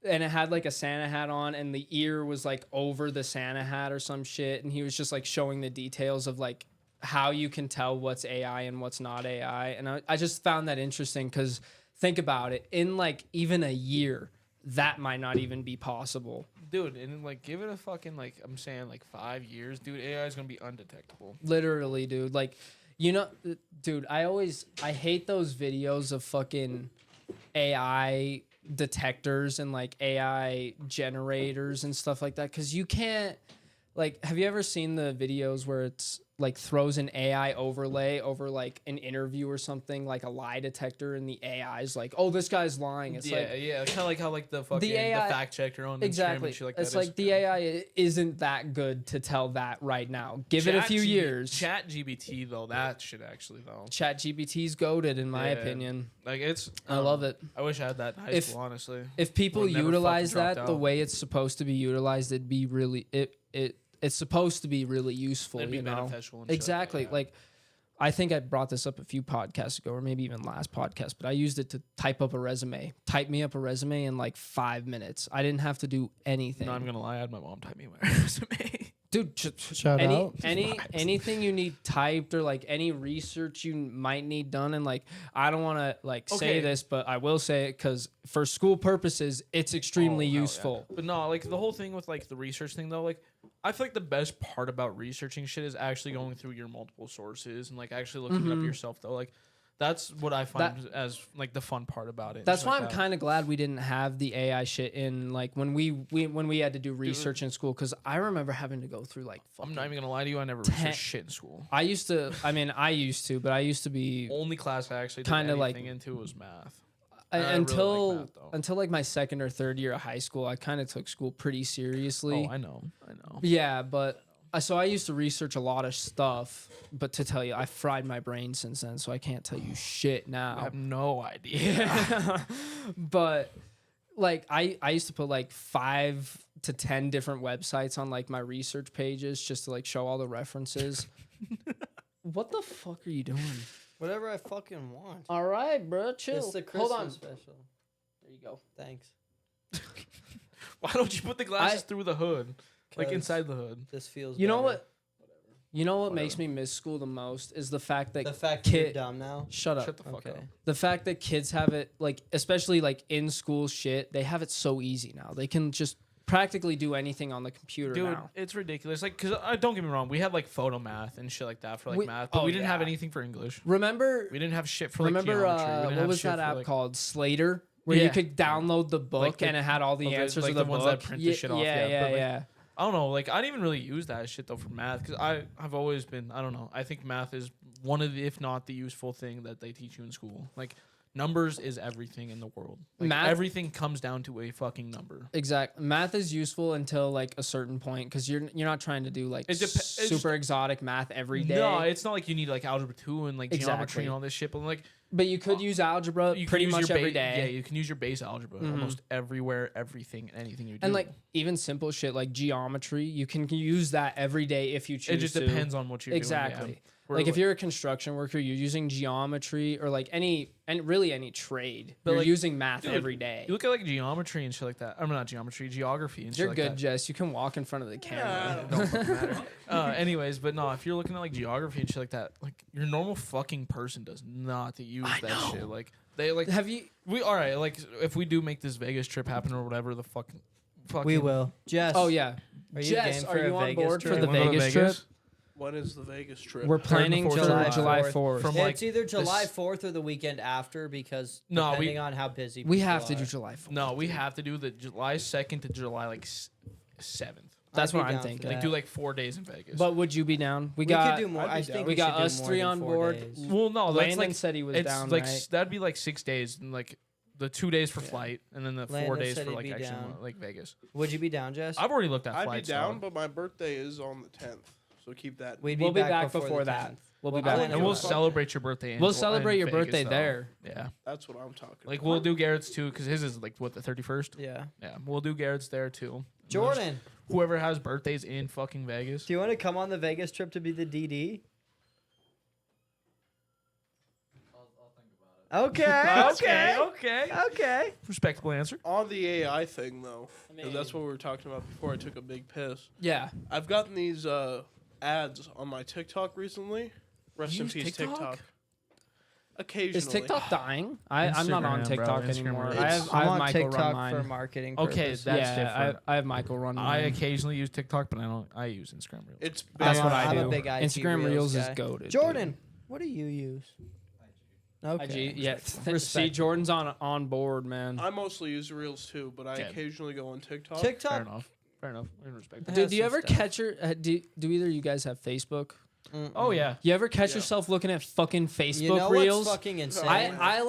and it had like a Santa hat on, and the ear was like over the Santa hat or some shit. And he was just like showing the details of like how you can tell what's AI and what's not AI. And I just found that interesting because think about it. In like even a year, that might not even be possible. Dude, and like give it a fucking like I'm saying like 5 years, dude, AI is gonna be undetectable. Literally, dude. Like, you know, dude, I hate those videos of fucking AI detectors and like AI generators and stuff like that. Cause you can't like have you ever seen the videos where it's like throws an AI overlay over like an interview or something, like a lie detector, and the AI is like, oh, this guy's lying. It's yeah, kind of like how like the fucking the fact checker on Instagram and shit like that. It's like the AI isn't that good to tell that right now. Give it a few years. Chat GBT though, that shit actually though. Chat GBT's goated in my opinion. Like it's, I love it. I wish I had that in high school, honestly. If people utilize that the way it's supposed to be utilized, it'd be really it's supposed to be really useful. It'd be beneficial. And exactly. Shit, like I think I brought this up a few podcasts ago, or maybe even last podcast, but I used it to type up a resume. Type me up a resume in like 5 minutes. I didn't have to do anything. No, I'm gonna lie. I had my mom type me my resume. Dude, shout out. anything you need typed or like any research you might need done, and like I don't want to like say this, but I will say it because for school purposes, it's extremely useful. Yeah. But no, like the whole thing with like the research thing though, like I feel like the best part about researching shit is actually going through your multiple sources and like actually looking it up yourself though. Like that's what I find as like the fun part about it. That's why I'm kind of glad we didn't have the AI shit in like when we had to do research in school, because I remember having to go through like I'm not even gonna lie to you, I never researched shit in school. I used to be only class I actually kind of like into was math. Until like my second or third year of high school, I kind of took school pretty seriously. Oh, I know. Yeah, but so I used to research a lot of stuff, but to tell you, I fried my brain since then, so I can't tell you shit now. I have no idea. But like I used to put like 5 to 10 different websites on like my research pages just to like show all the references. What the fuck are you doing? Whatever I fucking want. All right, bro, chill. It's the Christmas Hold on. special. There you go. Thanks. Why don't you put the glasses through the hood? Like inside the hood. This feels You know better. what? You know what makes me miss school the most is the fact that you're dumb now. Shut up. Shut the fuck up. The fact that kids have it, like, especially like in school shit, they have it so easy now. They can just practically do anything on the computer now. It's ridiculous. Like, cause don't get me wrong, we had like photo math and shit like that for like math, but we didn't have anything for English. Remember? We didn't have shit for like geometry. What was that app called? Slater, where you could download the book and it had all the answers like of the ones book. that print the shit off. Yeah. I don't know. Like, I didn't even really use that shit though for math, because I've always been. I don't know. I think math is one of the, if not the useful thing that they teach you in school. Like, numbers is everything in the world. Like, everything comes down to a fucking number. Exactly. Math is useful until like a certain point, because you're not trying to do like super exotic math every day. No, it's not like you need like algebra 2 and like geometry and all this shit. But like, you could use algebra pretty much every day. Yeah, you can use your base algebra almost everywhere, everything, anything you do. And like even simple shit like geometry, you can use that every day if you choose. It just depends on what you're doing. Exactly. Like if you're a construction worker, you're using geometry or like any trade. But you're using math every day. You look at like geometry and shit like that. I'm not geometry, geography and shit you're like good, that. Jess. You can walk in front of the camera. Don't fucking matter. Anyways, but no, if you're looking at like geography and shit like that, like your normal fucking person does not use that shit. Like they like all right, like if we do make this Vegas trip happen or whatever the fucking we will. Jess. Oh yeah. Are you Jess, game are for you a on Vegas board trip? for the Vegas trip? When is the Vegas trip? We're planning before for July July 4th. 4th. From, Yeah, like, it's either July this- 4th or the weekend after because No, depending on how busy we people have to are. do July 4th. No, we have to do the July 2nd to July 7th. That's I'd be what I'm down for thinking. Like that. do like 4 days in Vegas. But would you be down? we got could do more. I'd be I down. think we we got should do us more 3 than on 4 board. days. well, no, that's Landon like said he was it's down, like right? that'd be like 6 days and like the 2 days for flight and then the 4 Landon days said for he'd like be actually down. like Vegas. Would you be down, Jess? I've already looked at I'd be flights. down, dog. but my birthday is on the 10th, so keep that. We'd We'll be back before before the that. 10th. We'll be Well, back. I'll and let we'll you know. celebrate your birthday. We'll in celebrate your Vegas, birthday though. there. Yeah, That's what I'm talking like about. we'll do Garrett's too because his is like what the 31st. Yeah. Yeah, we'll do Garrett's there too. Jordan, Whoever has birthdays in fucking Vegas. do you want to come on the Vegas trip to be the DD? Okay. Okay. Respectable answer. On the AI thing, though, because that's what we were talking about before I took a big piss. Yeah. I've gotten these ads on my TikTok recently. Rest You in use peace, TikTok? TikTok. Occasionally. Is TikTok dying? I'm not on Instagram, bro. TikTok Instagram anymore. Reels. I have I'm on Michael TikTok run mine. for marketing Okay, purposes. that's yeah, different. I have Michael run I mine. occasionally use TikTok, but I use Instagram Reels. It's That's big. what I I'm do. a big IG Instagram Reels Reels is guy. goated. Jordan, what do you use? Okay. IG, yeah. See, Respectable. Jordan's on board, man. I mostly use Reels too, but I Okay. occasionally go on TikTok. Fair TikTok. enough. Fair enough. I can respect that. It Dude, has do you some ever stuff. catch your? Do either of you guys have Facebook? Oh yeah. You ever catch Yeah. yourself looking at fucking Facebook You know reels? what's fucking insane? I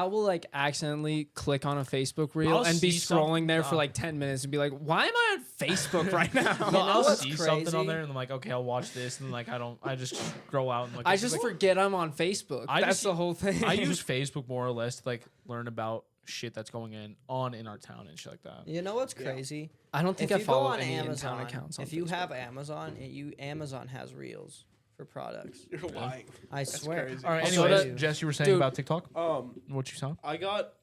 will like accidentally click on a Facebook reel I'll and be see some- scrolling there for like 10 minutes and be like, why am I on Facebook right now? No, know I'll what's see something crazy? on there and I'm like, okay, I'll watch this, and like I just scroll out and look. I at just like, forget I'm on Facebook. I That's just- the whole thing. I use Facebook more or less to like learn about shit that's going on in our town and shit like that. You know what's Yeah. crazy? I don't think If I you go follow on any Amazon, in-town accounts. On if you Facebook. have Amazon, Amazon has reels for products. You're lying. I That's swear. crazy. All right. Also, Anyways, that- Jess, you were saying Dude. about TikTok. What What you saw? I got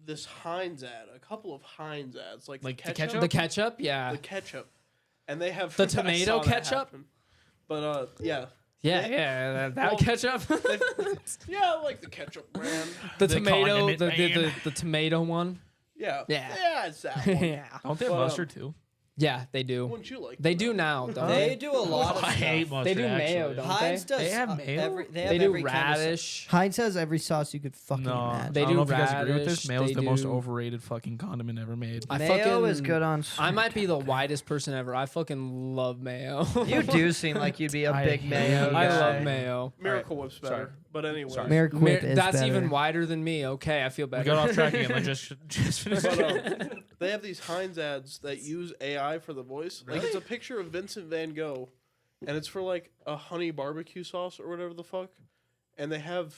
this Heinz ad, a couple of Heinz ads, like, Like the the ketchup. ketchup? the ketchup, yeah, The ketchup, and they have The I tomato saw that ketchup? happen. But yeah, yeah, that Well, ketchup, yeah, I like the ketchup brand. the The tomato, condiment man. the tomato one. Yeah, Yeah. it's that one. Yeah, Don't they have But, mustard too? yeah, they do. Wouldn't you like? They them, do though? now, don't They they? do a lot of I hate stuff. mustard. They do mayo, actually. don't Heinz does. They have mayo? they They do every kind of radish. Heinz has every sauce you could fucking No, imagine. They I don't do know if you guys agree with this. radish, Mayo's they the most do- overrated fucking condiment ever made. I Mayo fucking, is good on. I might be the whitest person ever. I fucking love mayo. You do seem like you'd be a I big hate mayo I guy. love mayo. Miracle Whip's better. Sorry. But anyway, Sorry. Miracle Mir- Whip is that's better. even wider than me. Okay, I feel We better. got off track again. Let's just finish. But, they have these Heinz ads that use AI for the voice. Like it's a picture of Vincent Van Gogh, and it's for like a honey barbecue sauce or whatever the fuck, and they have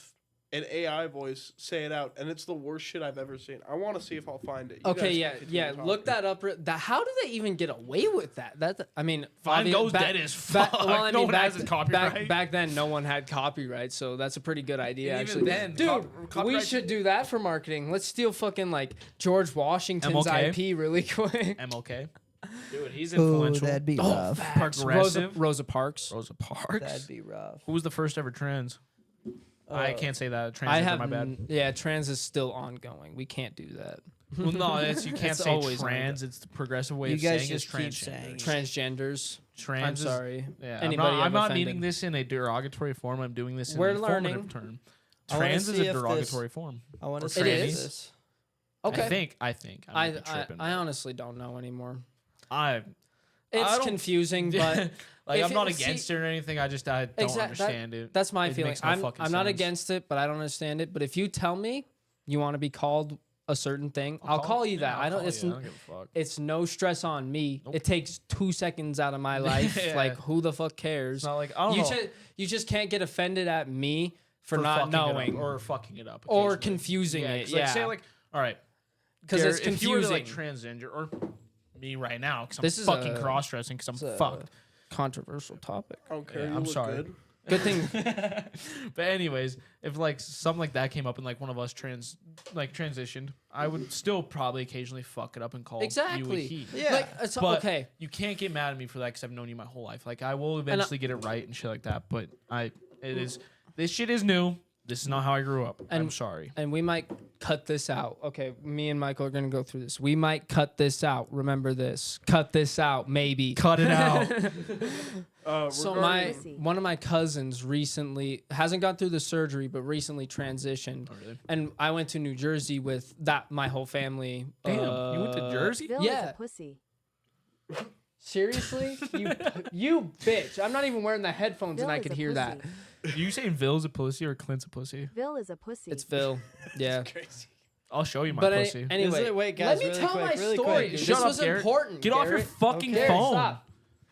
an AI voice say it out, and it's the worst shit I've ever seen. I want to see if I'll find it. You Okay, guys yeah, can continue yeah. talking. Look that up. How do they even get away with that? That I mean, Van obvi- Gogh's back- dead as back- fuck. well, I No mean, one back, has his copyright. back then, no one had copyright, so that's a pretty good idea. And Actually, even then, dude, we copyright- should do that for marketing. Let's steal fucking like George Washington's MLK? IP really quick. MLK. Dude, he's Ooh, influential. that'd be Oh, rough. facts. Progressive. Rosa Parks. Rosa Parks. That'd be rough. Who was the first ever trans? I can't say that. Trans I is have my bad. Yeah, trans is still ongoing. We can't do that. Well, no, it's, you can't It's say always trans. It's the progressive way You of guys saying it's just keep transgender. saying it. Transgenders. Trans. I'm is- sorry. Yeah, Anybody I'm I'm not offended. meaning this in a derogatory form. I'm doing this in We're a informative learning. term. I wanna Trans is see a if this- derogatory form. I want to Or see It trannies. this. Okay. I think. I, might be tripping, I but honestly don't know anymore. I It's don't- confusing, but like if I'm not it- see- against it or anything. I just don't understand it. that's my It feeling. makes no I'm fucking not sense. against it, but I don't understand it. But if you tell me you want to be called a certain thing, I'll call you that. Yeah, I don't. call It's you. I don't give a fuck. it's no stress on me. Nope. It takes 2 seconds out of my life. Yeah. Like who the fuck cares? It's not like I don't You know. just you just can't get offended at me for fucking not it up knowing or fucking it up or occasionally. confusing it. 'cause, like, Yeah, say like, all right, because it's Garrett, if you were to, confusing. like transgender or me right now because I'm This is fucking a- cross dressing because it's I'm a fucked. controversial topic. I don't care. Yeah, you I'm look sorry. Good. Good thing. But anyways, if like something like that came up and like one of us transitioned, I would still probably occasionally fuck it up and call you a Exactly. he. Yeah. Like, it's, But okay. you can't get mad at me for that because I've known you my whole life. Like I will eventually get it right and shit like that. But this shit is new. This is not how I grew up. I'm And- sorry. And we might cut this out. Okay, me and Michael are gonna go through this. We might cut this out. Remember this. Cut this out, maybe. Cut it out. So Regarding- one of my cousins recently hasn't gone through the surgery, but recently transitioned. Oh, really? And I went to New Jersey with my whole family. Damn, you went to Jersey? Bill Yeah. is a pussy. Seriously? You bitch. I'm not even wearing the headphones Bill and I is could a hear that. pussy. You saying Ville's a pussy or Clint's a pussy? Bill is a pussy. It's Phil. Yeah. I'll show you my But pussy. anyway, Wait, let guys, me really tell quick, my really story. quick. Dude. Shut This up, was Garrett. important. Get off your Garrett. fucking Garrett, phone. Stop.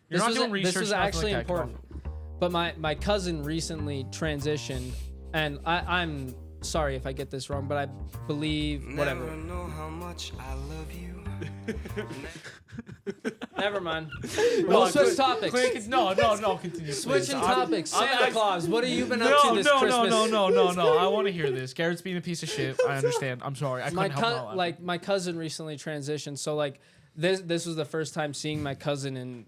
You're This not was doing a- research. This was nothing actually like that. Get off. important. But my cousin recently transitioned, and I'm sorry if I get this wrong, but I believe whatever. Never know how much I love you. Never mind. No, We'll switch Clint- topics. Clint, no, continue. Switching please. topics. I'm Santa act- Claus, what have you been up No, to this no, Christmas? no. I want to hear this. Garrett's being a piece of shit. I understand. I'm sorry. I My couldn't help not laughing. my cousin recently transitioned, so like this was the first time seeing my cousin in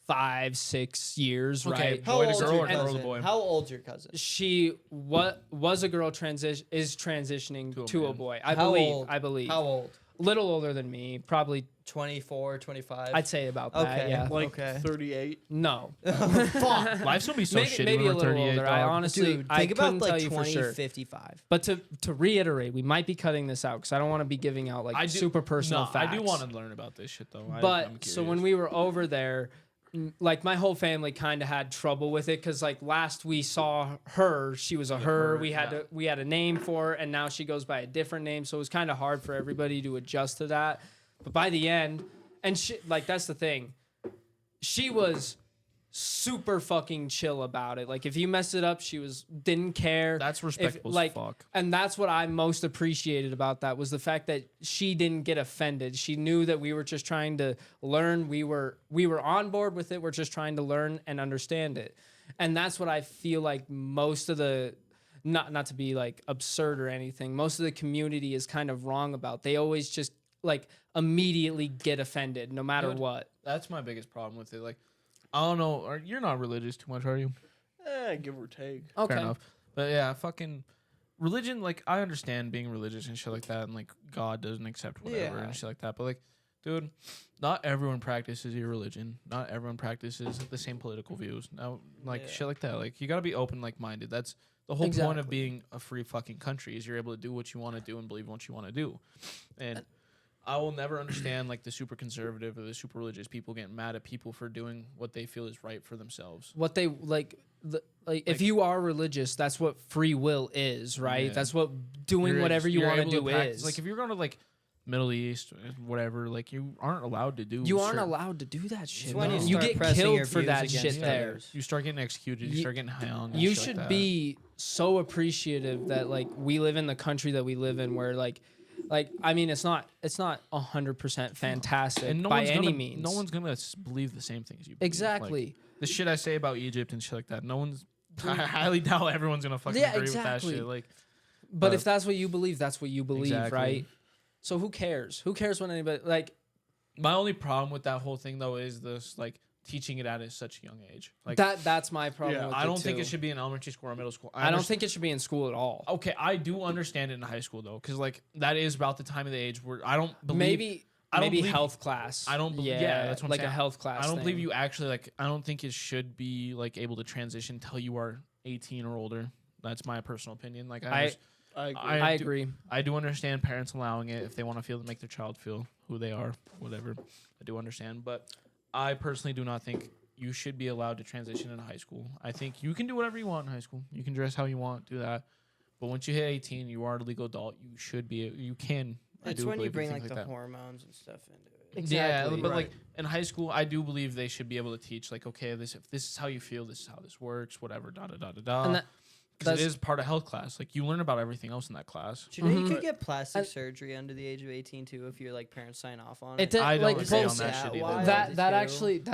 5-6 years, Okay, right? How Boy to old's girl your or girl to cousin? boy? How old's your cousin? She was a girl is transitioning To a to a man. boy. How old? I believe. How old? Little older than me, probably 24, 25? I'd say about that. Okay. Yeah. Like Okay. 38. No. Fuck. Life's gonna be so maybe shitty maybe when a we're little 38. older. I dog. honestly Dude, I think couldn't about tell like you for 20, sure. 55. But to reiterate, we might be cutting this out because I don't want to be giving out like I do- super personal no, facts. I do want to learn about this shit though. I'm But so when curious. we were over there, like my whole family kind of had trouble with it because like last we saw her, she was a her. We had we had a name for her, and now she goes by a different name. So it was kind of hard for everybody to adjust to that. But by the end, and she, like that's the thing, she was super fucking chill about it. Like if you messed it up, she didn't care. That's respectable like, as fuck. And that's what I most appreciated about that was the fact that she didn't get offended. She knew that we were just trying to learn. We were on board with it. We're just trying to learn and understand it. And that's what I feel like most of the not to be like absurd or anything, most of the community is kind of wrong about. They always just like immediately get offended no matter Dude, what. That's my biggest problem with it. Like, I don't know. You're not religious too much, are you? Give or take. Okay. Fair enough. But yeah, fucking religion. Like, I understand being religious and shit like that, and like God doesn't accept whatever Yeah. and shit like that. But like, dude, not everyone practices your religion. Not everyone practices the same political views. Now, like Yeah. shit like that. Like, you gotta be open, like minded. That's the whole point Exactly. of being a free fucking country is you're able to do what you want to do and believe what you want to do. And I will never understand like the super conservative or the super religious people getting mad at people for doing what they feel is right for themselves. What they like if you are religious, that's what free will is, right? Yeah. That's what doing You're whatever you you're want to able do practice- is. Like if you're going to like Middle East, whatever, like you aren't allowed to do. you aren't certain- allowed to do that shit. when man. you You start get pressing your killed for views that against shit there. others. You start getting executed. You You- start getting hung. and You shit like should that. be so appreciative that like we live in the country that we live in where like I mean it's not 100% fantastic and no by one's any gonna, means. No one's gonna believe the same things you believe. exactly. Like, the shit I say about Egypt and shit like that. No one's. I highly doubt everyone's gonna fucking Yeah, agree with exactly. that shit. Like, but if that's what you believe, that's what you believe, Exactly. right? So who cares? Who cares when anybody like my only problem with that whole thing though is this like teaching it at such a young age. Like that's my problem Yeah, with I don't think too. it should be in elementary school or middle school. I don't think it should be in school at all. Okay, I do understand it in high school though, because like that is about the time of the age where I don't believe. Maybe I don't maybe believe- health class. I don't. Yeah, that's what I'm like saying. a health class. I don't believe thing. you actually like. I don't think it should be like able to transition until you are 18 or older. That's my personal opinion. Like I I I do- agree. I do understand parents allowing it if they want to feel make their child feel who they are, whatever. I do understand, but I personally do not think you should be allowed to transition into high school. I think you can do whatever you want in high school. You can dress how you want, do that. But once you hit 18, you are a legal adult. You should be. You can. I It's do when you believe in bring things like the that. hormones and stuff into it. Exactly. Yeah, but Right. like in high school, I do believe they should be able to teach like, okay, if this is how you feel, this is how this works, whatever, da da da da da. And that- Because it that's- is part of health class. Like you learn about everything else in that class. Do you know you Mhm. could get plastic And- surgery under the age of 18 too if your like parents sign off on It it? de- I don't like agree on both- that shit either. wild that too. that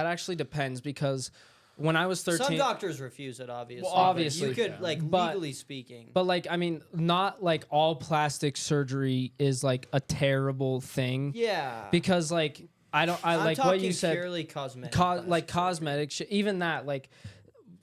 actually depends because when I was 13 Some doctors refuse it, obviously. Well, but obviously, you could yeah. like But- legally speaking. but like I mean not like all plastic surgery is like a terrible thing yeah, because like I I'm like what you talking said purely cosmetic. like plastic cosmetic shit even that like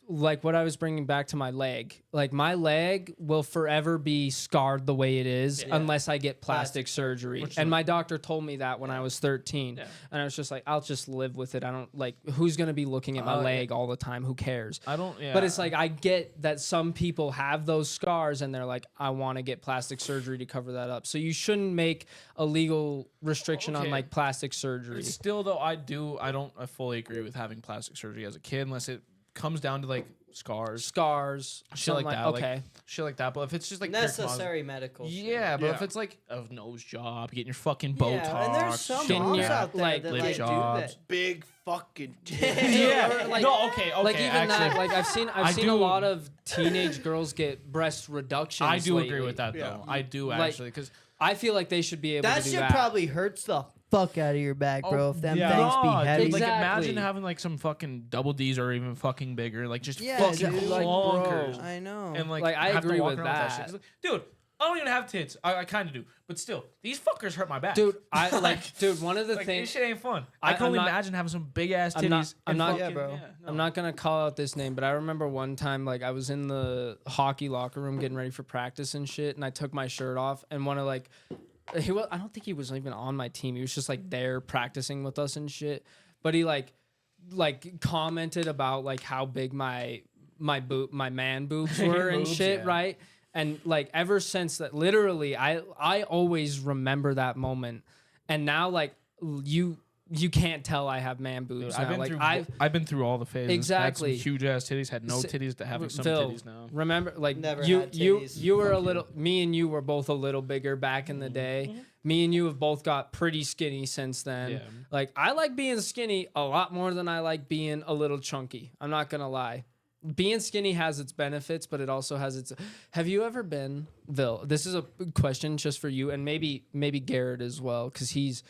like what I was bringing back to my leg. Like my leg will forever be scarred the way it is unless I get plastic surgery. And my doctor told me that when I was 13. Yeah. And I was just like, I'll just live with it. I don't like who's going to be looking at my leg all the time? Who cares? I don't. Yeah. But it's like I get that some people have those scars and they're like, I want to get plastic surgery to cover that up. So you shouldn't make a legal restriction on like plastic surgery. Still though, I fully agree with having plastic surgery as a kid unless it comes down to like scars, shit like that. Okay. Like, shit like that. But if it's just like necessary medical. yeah, but if it's like a nose job, getting your fucking Botox, Yeah, and there's some getting moms your, out there like, that lip like do jobs. that. Big fucking yeah, like, no, okay, like even actually, that, like I've seen a lot of teenage girls get breast reductions. I do lately. agree with that though. I do actually because I feel like they should be able That to do shit that. probably hurts the fuck out of your back, bro. If them things be No, heavy. dude, like Exactly. imagine having like some fucking double D's or even fucking bigger, like just Yeah, fucking dude, like, honkers. I know. And like I have to agree walk with around that. shit. 'Cause, like, dude, I don't even have tits. I kind of do, but still, these fuckers hurt my back. Dude, dude, one of the like, things this shit ain't fun. I can I'm only not- imagine having some big ass I'm not- titties. I'm and not- fucking- Yeah, bro. no. I'm not gonna call out this name, but I remember one time like I was in the hockey locker room getting ready for practice and shit, and I took my shirt off, and one of like I don't think he was even on my team. He was just like there practicing with us and shit. But he like commented about like how big my man boobs were and Boobs, shit, yeah. right? And like ever since that, literally, I always remember that moment. And now like you can't tell I have man boobs. Dude, now. I've been through all the phases. Exactly. Had some huge ass titties. Had no S- titties to having some Phil, titties now. remember, like Never you had titties. you were a Fuck little. Me and you were both a little bigger back in the day. Me and you have both got pretty skinny since then. Yeah. Like I like being skinny a lot more than I like being a little chunky. I'm not gonna lie. Being skinny has its benefits, but it also has its. Have you ever been, Vil? This is a question just for you, and maybe Garrett as well, because he's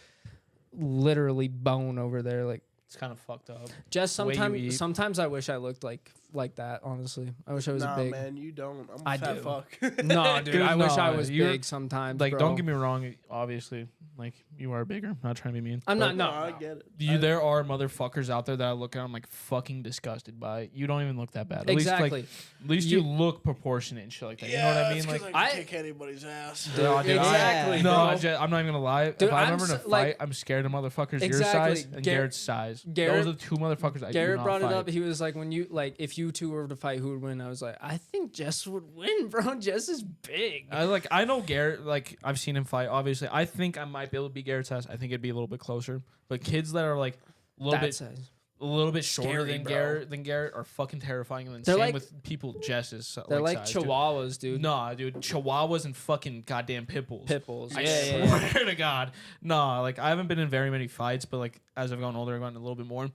literally bone over there. Like It's kind of fucked up. just The way you eat. sometimes I wish I looked like that. Honestly, I wish I was Nah, big. man, you don't. I'm a I fat do. fuck. No, dude, I wish I no, was you're- big sometimes. Like, bro. don't get me wrong. Obviously, like you are bigger. I'm not trying to be mean. I'm not. No, No, I get it. There are motherfuckers out there that I look at. I'm like fucking disgusted by. You don't even look that bad. exactly. At least you look proportionate and shit like that. You know what I mean? Like, I I- can kick anybody's ass. dude, exactly. no, bro. I'm not even gonna lie. Dude, if I'm I'm ever in a s- fight, like- I'm scared of motherfuckers your Exactly. size and Gar- Garrett's size. Garrett- Those are the two motherfuckers I do Garrett not brought it fight. up. He was like, when you like, if you two were to fight, who would win? I was like, I think Jess would win, bro. Jess is big. I know Garrett. Like I've seen him fight. Obviously, I think I might be able to beat Garrett's size. I think it'd be a little bit closer. But kids that are like a little That bit size. shorter Scary, than bro. Garrett are fucking terrifying. And then They're same like- with people Jess's. They're like size, dude. chihuahuas, dude. Nah, dude, chihuahuas and fucking goddamn pit bulls. Pit bulls. I Yeah. swear to God. Nah, like I haven't been in very many fights, but like as I've gotten older, I've gotten a little bit more.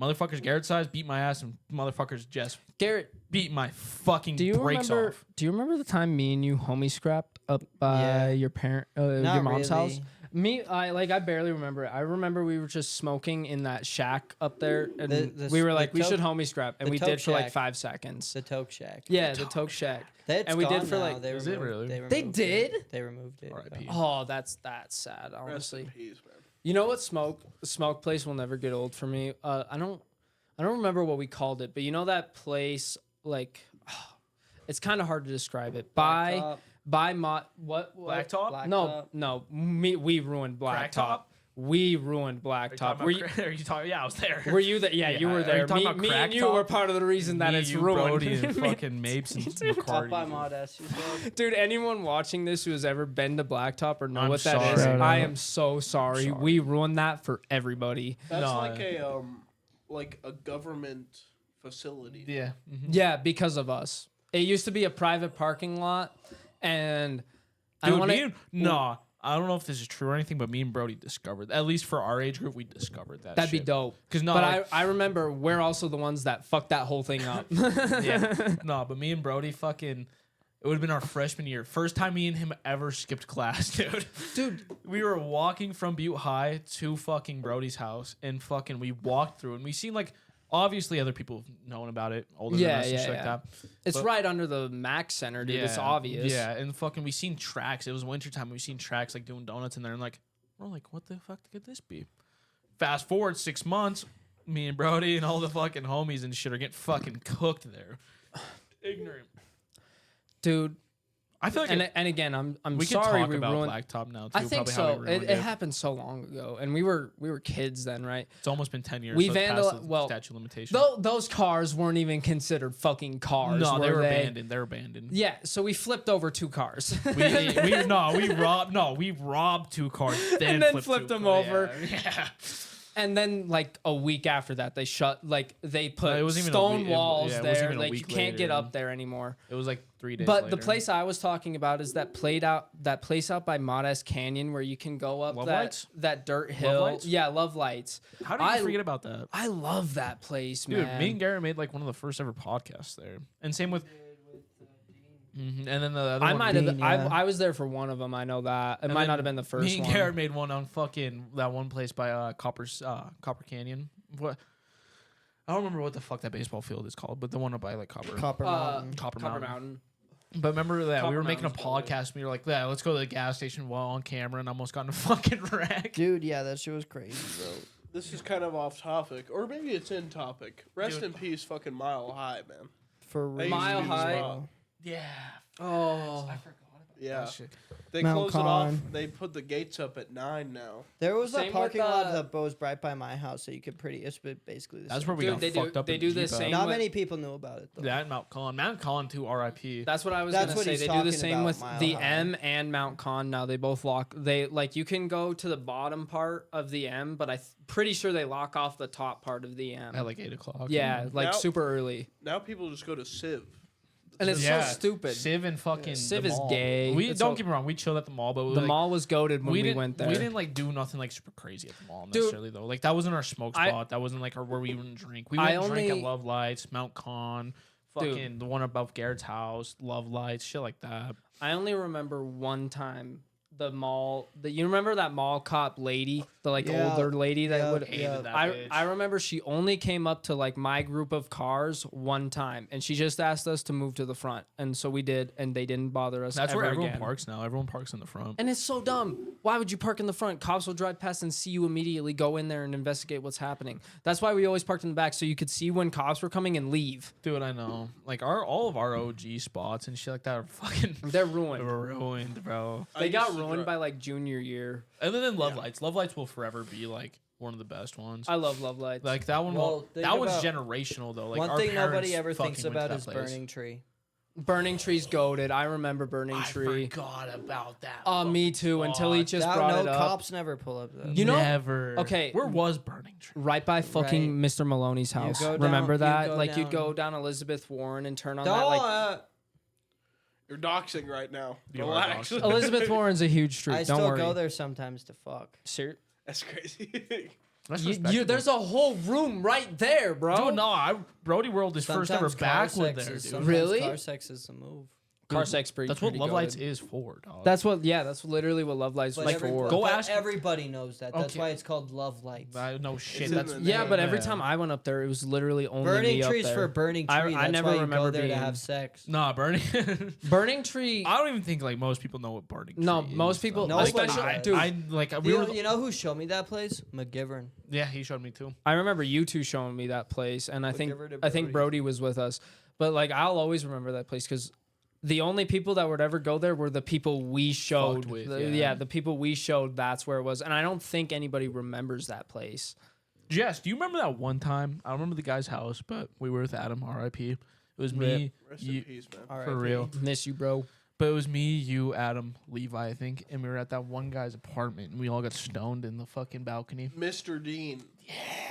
Motherfuckers Garrett size beat my ass, and motherfuckers Jess Garrett, beat my fucking do you brakes remember? off. Do you remember the time me and you homie scrapped up by Yeah. your your Not mom's really. house? I barely remember it. I remember we were just smoking in that shack up there, and The we were the like, we should Toke- homie scrap, and the we Toke did for like Shack. 5 seconds. The Toke Shack. Yeah, the Toke Shack. That's And we did gone for, now. like- They Is it removed- really? They removed it. did? They removed it. R.I.P. Oh, that's sad, Rest honestly. in peace, man. You know what smoke place will never get old for me. I don't remember what we called it, but you know that place like it's kind of hard to describe it. Blacktop. By what Blacktop? No, we ruined Crack Blacktop. top? We ruined Are you Blacktop. talking Were you, about are you talking? Yeah, I was there. were you there? Yeah, you Yeah, were are there. you talking Me, about me Crack and you Top? were part of the reason that Me, it's you, ruined. Brody, and fucking Mapes and Top by McCarty. Mod S, you said? Dude, anyone watching this who has ever been to Blacktop or know I'm what that is, sorry. I am so sorry. sorry. We ruined that for everybody. That's No, like a government facility. Yeah. Yeah, because of us. It used to be a private parking lot, and I Dude, don't want to. nah. I don't know if this is true or anything, but me and Brody discovered, at least for our age group, we discovered that. That'd be shit. dope. 'Cause no, but like- I remember we're also the ones that fucked that whole thing up. Yeah. No, but me and Brody fucking. It would have been our freshman year. First time me and him ever skipped class, dude. Dude, We were walking from Butte High to fucking Brody's house, and fucking we walked through, and we seen like obviously other people knowing about it, older than us and shit like that. it's But- right under the Mac Center, dude. It's obvious. Yeah, and fucking we seen tracks. It was wintertime. We seen tracks like doing donuts in there, and like we're like, what the fuck could this be? Fast forward 6 months, Me and Brody and all the fucking homies and shit are getting fucking cooked there. Ignorant. Dude. I feel like and again, I'm we can sorry talk we about ruined. Blacktop now too. I think probably how so. we ruined It happened so long ago, and we were kids then, right? It's almost been 10 years. We so it's past the well, statute of limitations. Those cars weren't even considered fucking cars. No, they were they? abandoned. They're abandoned. Yeah, so we flipped over 2 cars. we robbed 2 cars, then And then flipped flipped 2 them cars. over. Yeah. And then like a week after that, they they put No, it wasn't even a stone week- it- walls yeah, it wasn't there. even a Like you week can't get later. up there anymore. It was like 3 days But later. the place I was talking about is that place out by Modest Canyon where you can go up Love that Lights? that dirt hill. Lights? Yeah, Love Lights. How did you I- forget about that? I love that place, Dude, man. me and Garrett made like one of the first ever podcasts there. And same with... And then the other I one... might have. Dean, yeah. I was there for one of them. I know that. It and might then not have been the first Me and one. Garrett made one on fucking... That one place by Copper Canyon. What? I don't remember what the fuck that baseball field is called, but the one up by like Copper Mountain. Copper Copper Mountain. Mountain. But remember that we Copper were making a Mountain's probably- podcast and we were like, yeah, let's go to the gas station while on camera and almost got in a fucking wreck. Dude, yeah, that shit was crazy, bro. This is kind of off topic, or maybe it's in topic. Rest Dude. in peace, fucking Mile High, man. For I used real. to Mile do this High. spot. Yeah. Oh, Yeah, That shit. they Mount closed it off. Con. They put the gates up at 9 now. There was Same a with, parking lot that goes right by my house, so you could it's basically the That's same. where we Dude, got they do- fucked up. they in do the Jeep at. same- Not with- many people knew about it, though. That Mount Con. Mount Con too, RIP. that's what I was That's gonna what say. he's They do the talking same about, with Mile the High. M and Mount Con now. They both lock. They like you can go to the bottom part of the M, but I'm pretty sure they lock off the top part of the M. At like 8 o'clock. Yeah, like Now- super early, Now people just go to Civ. and it's Yeah, so stupid. Civ and fucking Civ the is mall. gay. We It's don't all- get me wrong. We chilled at the mall, but The like, mall was goated when we didn't, went there. We didn't like do nothing like super crazy at the mall Dude, necessarily though. Like that wasn't our smoke I- spot. That wasn't like where we wouldn't drink. We I went and drink at only- Love Lights, Mount Con, Dude. fucking the one above Garrett's house, Love Lights, shit like that. I only remember one time the mall. You remember that mall cop lady, the like Yeah, older lady that yeah, would. Hated that I bitch. remember she only came up to like my group of cars one time, and she just asked us to move to the front, and so we did, and they didn't bother us. That's ever where everyone again. parks now. Everyone parks in the front. And it's so dumb. Why would you park in the front? Cops will drive past and see you immediately. Go in there and investigate what's happening. That's why we always parked in the back, so you could see when cops were coming and leave. Dude, I know. Like all of our OG spots and shit like that are fucking They're ruined. ruined, bro. I They used got to ruined drive- by like junior year. Other than Love Lights, Love Lights will forever be like one of the best ones. I love Love Lights. Like that one. Well, think that one's about- generational though. Like One our thing nobody parents ever fucking thinks went to about that is place. Burning Tree. Burning Tree's goated. I remember Burning I Tree. forgot about that. Me fucking too. Until he spot. just That- brought no it up. cops never pull up though. You know- Never. okay, Where was Burning Tree? Right by fucking Mr. Maloney's house. go down- Remember you that? go Like you'd down- go down Elizabeth Warren and turn on No, that like You're doxing right now. You are Relax. doxing. Elizabeth Warren's a huge street. I Don't still worry. go there sometimes to fuck. Ser- That's crazy. That's You, respectable. there's a whole room right there, bro. Dude, no, Brody World is first ever Sometimes car backwood sex there, is- dude. sometimes Really? Car sex is the move. Car sex pretty. That's what pretty Love Lights goated. is for, dog. That's literally what Love Lights But was every- for. Go but ask- everybody knows that. That's Okay. why it's called Love Lights. No shit. in That's the Yeah, name. but every time I went up there, it was literally only Burning me up Tree's there. for Burning Tree. I That's never why you remember go there to being- have sex. Nah, Burning. Burning Tree. I don't even think like most people know what Burning Tree No, is. most people- though. Nobody Like, I, does. Dude. I like we were. You know who showed me that place? McGivern. Yeah, he showed me too. I remember you two showing me that place, and I think give her to Brody. Brody. Was with us. But like, I'll always remember that place because the only people that would ever go there were the people we showed. with, The- yeah. the people we showed. That's where it was, and I don't think anybody remembers that place. Jess, do you remember that one time? I don't remember the guy's house, but we were with Adam, R.I.P. It was me, Rest you, in peace, man. All right, for real. Miss you, bro. But it was me, you, Adam, Levi, I think, and we were at that one guy's apartment, and we all got stoned in the fucking balcony. Mr. Dean.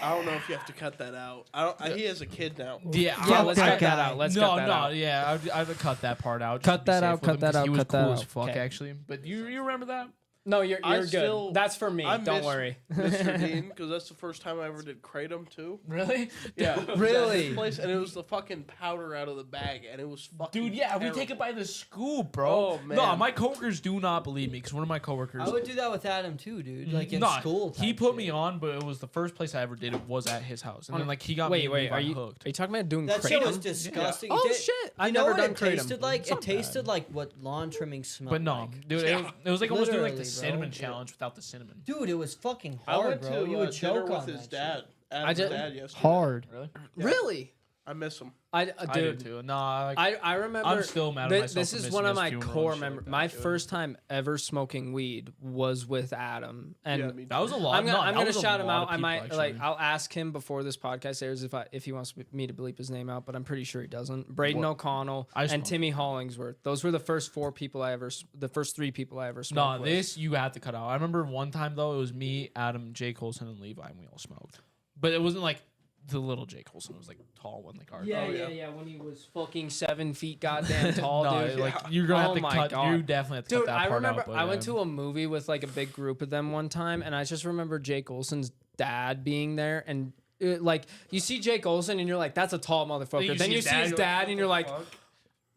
I don't know if you have to cut that out. He has a kid now. Yeah, Yeah, let's that cut that guy. out. Let's no, cut that no, out. yeah, I'd cut that part out. Cut just to be that safe out, with cut him, that 'cause out, He was cut cool that as out. fuck, Okay. actually. But you remember that? No, you're I good. still- That's for me. I Don't miss worry. Mr. Dean, because that's the first time I ever did kratom too. Really? Yeah, it was at Really? his place, and it was the fucking powder out of the bag, and it was fucking. Dude, yeah, terrible. we take it by the scoop, bro. Oh, man. No, my coworkers do not believe me because one of my coworkers. I would do that with Adam too, dude. Like in Nah, school. he type put shit. me on, but it was the first place I ever did it was at his house, and then like he got me Wait, and wait. Levi Are you hooked. talking about doing That shit was kratom? disgusting. Oh, It did- shit. I You know never what done it kratom. tasted like? It's It not tasted bad. like what lawn trimming smelled But no, like. dude, it was like almost doing like the Literally, bro. cinnamon challenge without the cinnamon. Dude, it was fucking I hard, went bro. to You would dinner choke with on his that dad shit. Adam's just- dad yesterday. Hard. Really? Yeah. Really? I miss him. I do too. No, I remember. I'm still mad at myself. This for is missing one of his my funeral core and shit memories. like that, My dude. first time ever smoking weed was with Adam, and Yeah, me That was a lot. I'm gonna that was a shout him lot out. of I people, might like actually. I'll ask him before this podcast airs if he wants me to bleep his name out, but I'm pretty sure he doesn't. Braden What? O'Connell I and smoked. Timmy Hollingsworth. Those were the first the first 3 people I ever No, smoked with. this you have to cut out. I remember one time though, it was me, Adam, Jay Colson, and Levi, and we all smoked. But it wasn't like the little Jay Colson. It was like tall one, like ours. Yeah, Oh, yeah, yeah. yeah. When he was fucking 7 feet goddamn tall, No, dude. like you're gonna Oh have to my cut. God. You definitely have to Dude, cut that I part remember out. But, I went yeah. to a movie with like a big group of them one time, and I just remember Jake Olsen's dad being there, and like you see Jake Olsen, and you're like, "That's a tall motherfucker." Then you see his dad, and you're like,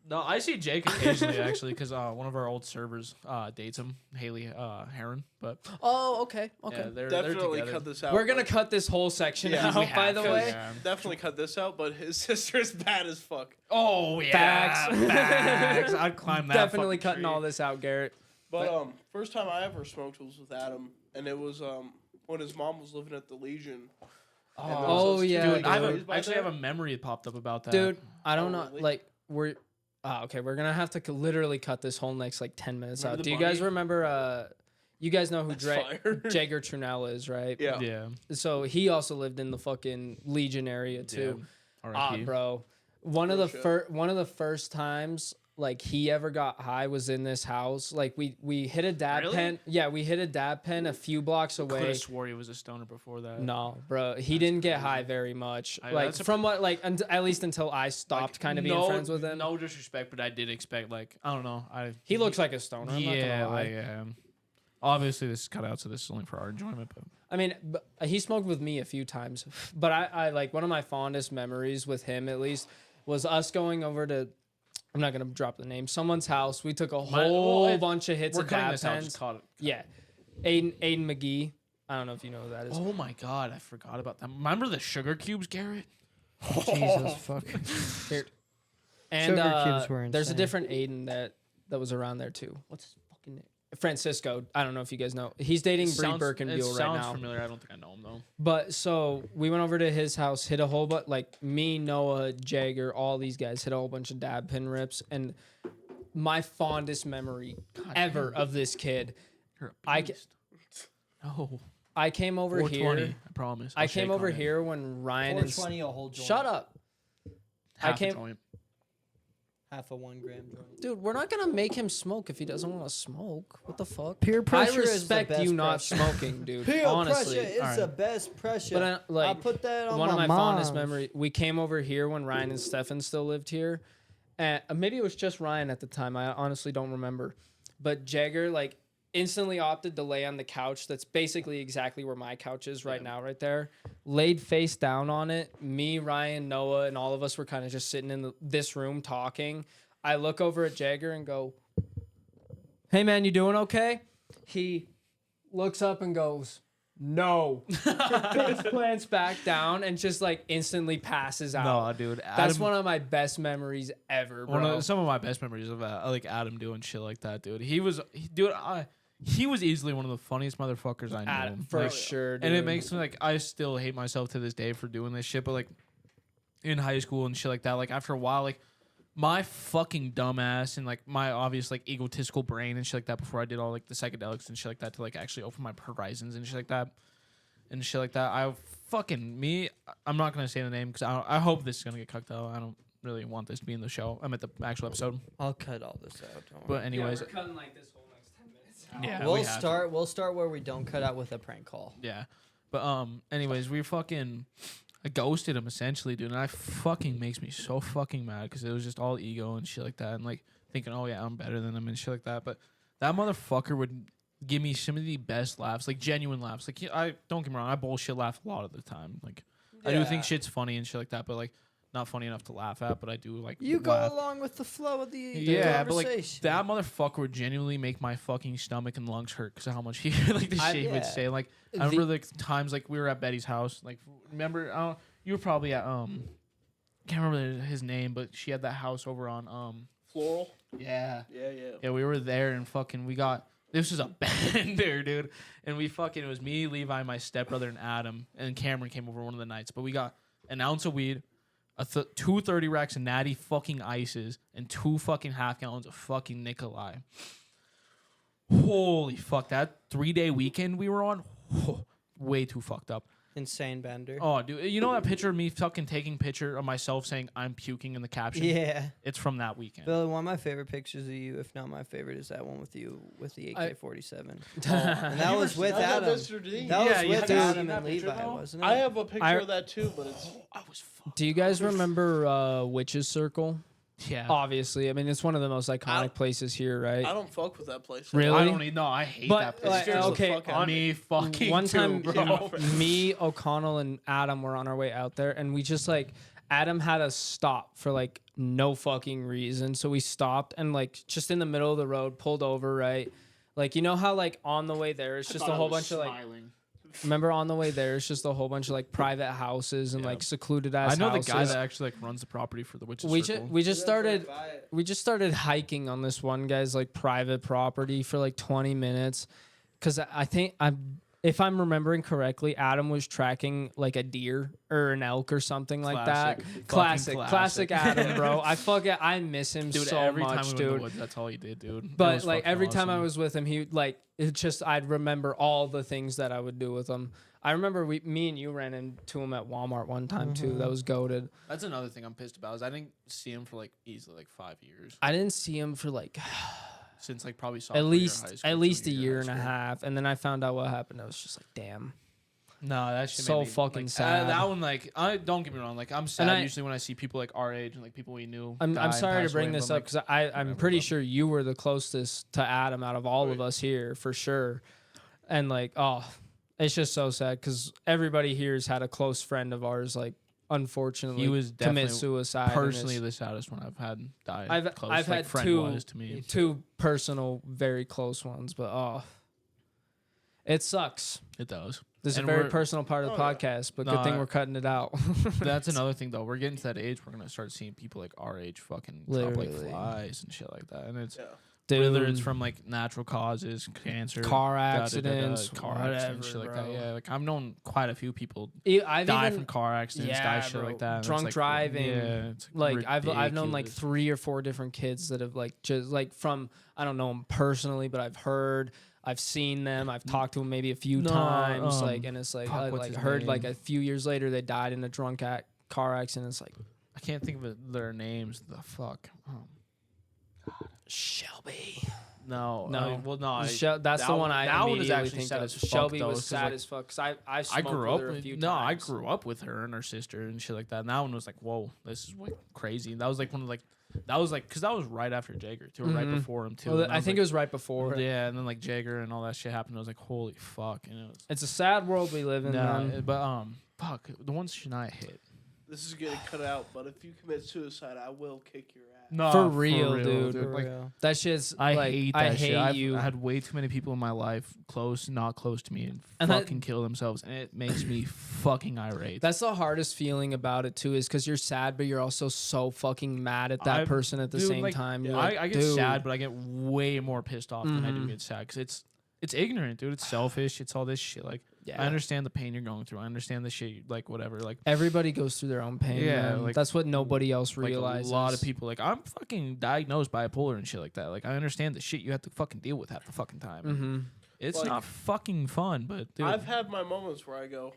No, I see Jake occasionally actually because one of our old servers dates him, Haley Heron. But "Oh, okay, yeah, okay." they're Definitely together. cut this out. We're gonna but- cut this whole section Yeah, out, we by the have, way. Yeah. Definitely cut this out, but his sister's bad as fuck. Oh yeah, Facts. facts. I'd climb that. Definitely fucking cutting tree. all this out, Garrett. But first time I ever smoked was with Adam, and it was when his mom was living at the Legion. And there was Oh, those two yeah, big Dude, I trees by actually have there. a memory that popped up about that. Dude, I don't Oh, know. really? Like we're okay. We're gonna have to literally cut this whole next like 10 minutes Remember out. the Do you guys bunny? remember? You guys know who That's fire. Jager Trunell is, right? Yeah. Yeah. So he also lived in the fucking Legion area too. R.I.P. Bro, one of Real the shit. one of the first times like he ever got high was in this house. Like we hit a dab Really? pen. Yeah, we hit a dab pen a few blocks Could away. have swore he was a stoner before that. No, bro, he didn't get high very much. Like that's a- from what like at least until I stopped kind of being friends with him. No disrespect, but I did expect like I don't know. He looks like a stoner. I'm not yeah, gonna lie. like obviously this is cut out, so this is only for our enjoyment. But I mean, he smoked with me a few times, but I like one of my fondest memories with him at least was us going over to. I'm not gonna drop the name. Someone's house. We took a whole bunch of hits we're of cutting dab this out. pens. Just caught it. Yeah, Aiden McGee. I don't know if you know who that is. Oh my god, I forgot about that. Remember the sugar cubes, Garrett? Jesus fuck. Here. And Sugar cubes were there's a insane. different Aiden that was around there too. What's his fucking name? Francisco. I don't know if you guys know. He's dating Bree Birkenbiel right sounds now. familiar. I don't think I know him though. But so we went over to his house, hit a whole bunch, like me, Noah, Jagger, all these guys hit a whole bunch of dab pin rips. And my fondest memory ever of this kid, You're a I beast. No. I came over 420, here. I promise. I I'll came shake over on it. here when Ryan and 420 a whole joint. shut up, Half a came- joint. Half a 1 gram joint. dude. We're not gonna make him smoke if he doesn't want to smoke. What the fuck? Peer I pressure is the respect best you not pressure. smoking, dude. Peer honestly. pressure is Alright. the best pressure. But I, like, I'll put that on one of my my fondest mom's. memory. We came over here when Ryan and Stefan still lived here, and maybe it was just Ryan at the time. I honestly don't remember. But Jagger like instantly opted to lay on the couch. That's basically exactly where my couch is right now, right there. Laid face down on it. Me, Ryan, Noah, and all of us were kind of just sitting in this room talking. I look over at Jagger and go, "Hey man, you doing okay?" He looks up and goes, "No." Face plants back down and just like instantly passes out. No, dude. That's Adam, one of my best memories ever, bro. some of my best memories of like Adam doing shit like that, dude. He was easily one of the funniest motherfuckers I know. Adam, for Like, sure, dude. and it makes me like I still hate myself to this day for doing this shit. But like in high school and shit like that, like after a while, like my fucking dumbass and like my obvious like egotistical brain and shit like that before I did all like the psychedelics and shit like that to like actually open my horizons and shit like that. I fucking me. I'm not gonna say the name because I hope this is gonna get cut out. I don't really want this to be in the show. I'm at the actual episode. I'll cut all this out. Don't worry. But anyways, we're cutting like this whole next 10 minutes out. yeah, we'll we have to. start. We'll start where we don't cut out with a prank call. Yeah. But anyways, I ghosted him essentially, dude, and I fucking makes me so fucking mad because it was just all ego and shit like that, and like thinking, oh yeah, I'm better than him and shit like that. But that motherfucker would give me some of the best laughs, like genuine laughs. Like I don't get me wrong, I bullshit laugh a lot of the time. Like I do think shit's funny and shit like that, but like not funny enough to laugh at. But I do like You go laugh. along with the flow of the Yeah, but like conversation. that motherfucker would genuinely make my fucking stomach and lungs hurt because of how much he like the shit he would yeah. say. Like I remember the times like we were at Betty's house. Like remember, you were probably at can't remember his name, but she had that house over on Floral. yeah Yeah. we were there and fucking we got This was a bender, dude. And it was me, Levi, my stepbrother, and Adam. And Cameron came over one of the nights. But we got an ounce of weed, two 30 racks of natty fucking ices, and 2 fucking half gallons of fucking Nikolai. Holy fuck. That 3-day weekend we were on, way too fucked up. Insane bender. Oh, dude. You know that picture of me fucking taking picture of myself saying I'm puking in the caption? Yeah. It's from that weekend. Billy, one of my favorite pictures of you, if not my favorite, is that one with you with the AK-47. And that was with Adam. That was with Adam and Levi, wasn't it? I have a picture of that too, but it's. Do you guys remember Witch's Circle? Yeah. Obviously. I mean, it's one of the most iconic places here, right? I don't fuck with that place. Really? I don't even know. I hate that place. Okay, Me fucking one time, bro. me, O'Connell, and Adam were on our way out there, and we just Adam had us stop for no fucking reason. So we stopped and just in the middle of the road, pulled over, right? You know how on the way there, it's just a whole bunch of remember on the way there, it's just a whole bunch of private houses and secluded ass I know houses. the guy that actually runs the property for the Witches Circle. We just started hiking on this one guy's private property for 20 minutes, because I think if I'm remembering correctly, Adam was tracking a deer or an elk or something like that. Classic Adam, bro. I miss him dude, so every much, time we went dude. in the woods, that's all he did, dude. But every time I was with him, he I'd remember all the things that I would do with him. I remember me and you ran into him at Walmart one time too. That was goated. That's another thing I'm pissed about is I didn't see him for easily 5 years. I didn't see him for since probably at least a year and a half, and then I found out what happened. I was just damn. No, that shit so made me, fucking sad. That one, I don't get me wrong. I'm sad usually when I see people our age and people we knew. I'm sorry to bring this up because I'm pretty sure you were the closest to Adam out of all of us here for sure, and it's just so sad because everybody here's had a close friend of ours unfortunately he was commit suicide. Personally, the saddest one I've had die. I've had two personal, very close ones, but it sucks. It does. This is a very personal part of the podcast, but good thing we're cutting it out. That's another thing though. We're getting to that age. We're gonna start seeing people our age fucking drop flies and shit like that, and it's. Whether it's from natural causes, cancer, car accidents, accidents, shit like that. Yeah, I've known quite a few people die from car accidents, die shit like that. Drunk driving. Yeah, I've known 3 or 4 different kids that have just from, I don't know them personally, but I've seen them. I've talked to them maybe a few times. And it's I heard a few years later they died in a drunk car accident. It's I can't think of their names. The fuck. Shelby. No. Well, no. That's the one I that one is immediately actually think sad of. as fuck. Shelby though, was sad as fuck. Cause I grew up up with her a few times. No, I grew up with her and her sister and shit like that. And that one was whoa, this is crazy. And that was one of that was because that was right after Jagger too, or right before him too. Well, I think it was right before. Yeah, and then Jagger and all that shit happened. I was holy fuck. And it's a sad world we live in. But fuck, the one Shania hit. This is getting cut out, but if you commit suicide, I will kick your ass. No, for real, dude. For real. That shit's. I hate that shit. I you. had way too many people in my life, close, not close to me, and fucking kill themselves, and it makes me fucking irate. That's the hardest feeling about it too, is because you're sad, but you're also so fucking mad at that person at the same time. You're I get sad, but I get way more pissed off than I do get sad because it's ignorant, dude. It's selfish. It's all this shit. I understand the pain you're going through. I understand the shit, whatever. Everybody goes through their own pain. Yeah, that's what nobody else realizes. A lot of people, I'm fucking diagnosed bipolar and shit like that. I understand the shit you have to fucking deal with half the fucking time. It's not fucking fun, but dude, I've had my moments where I go,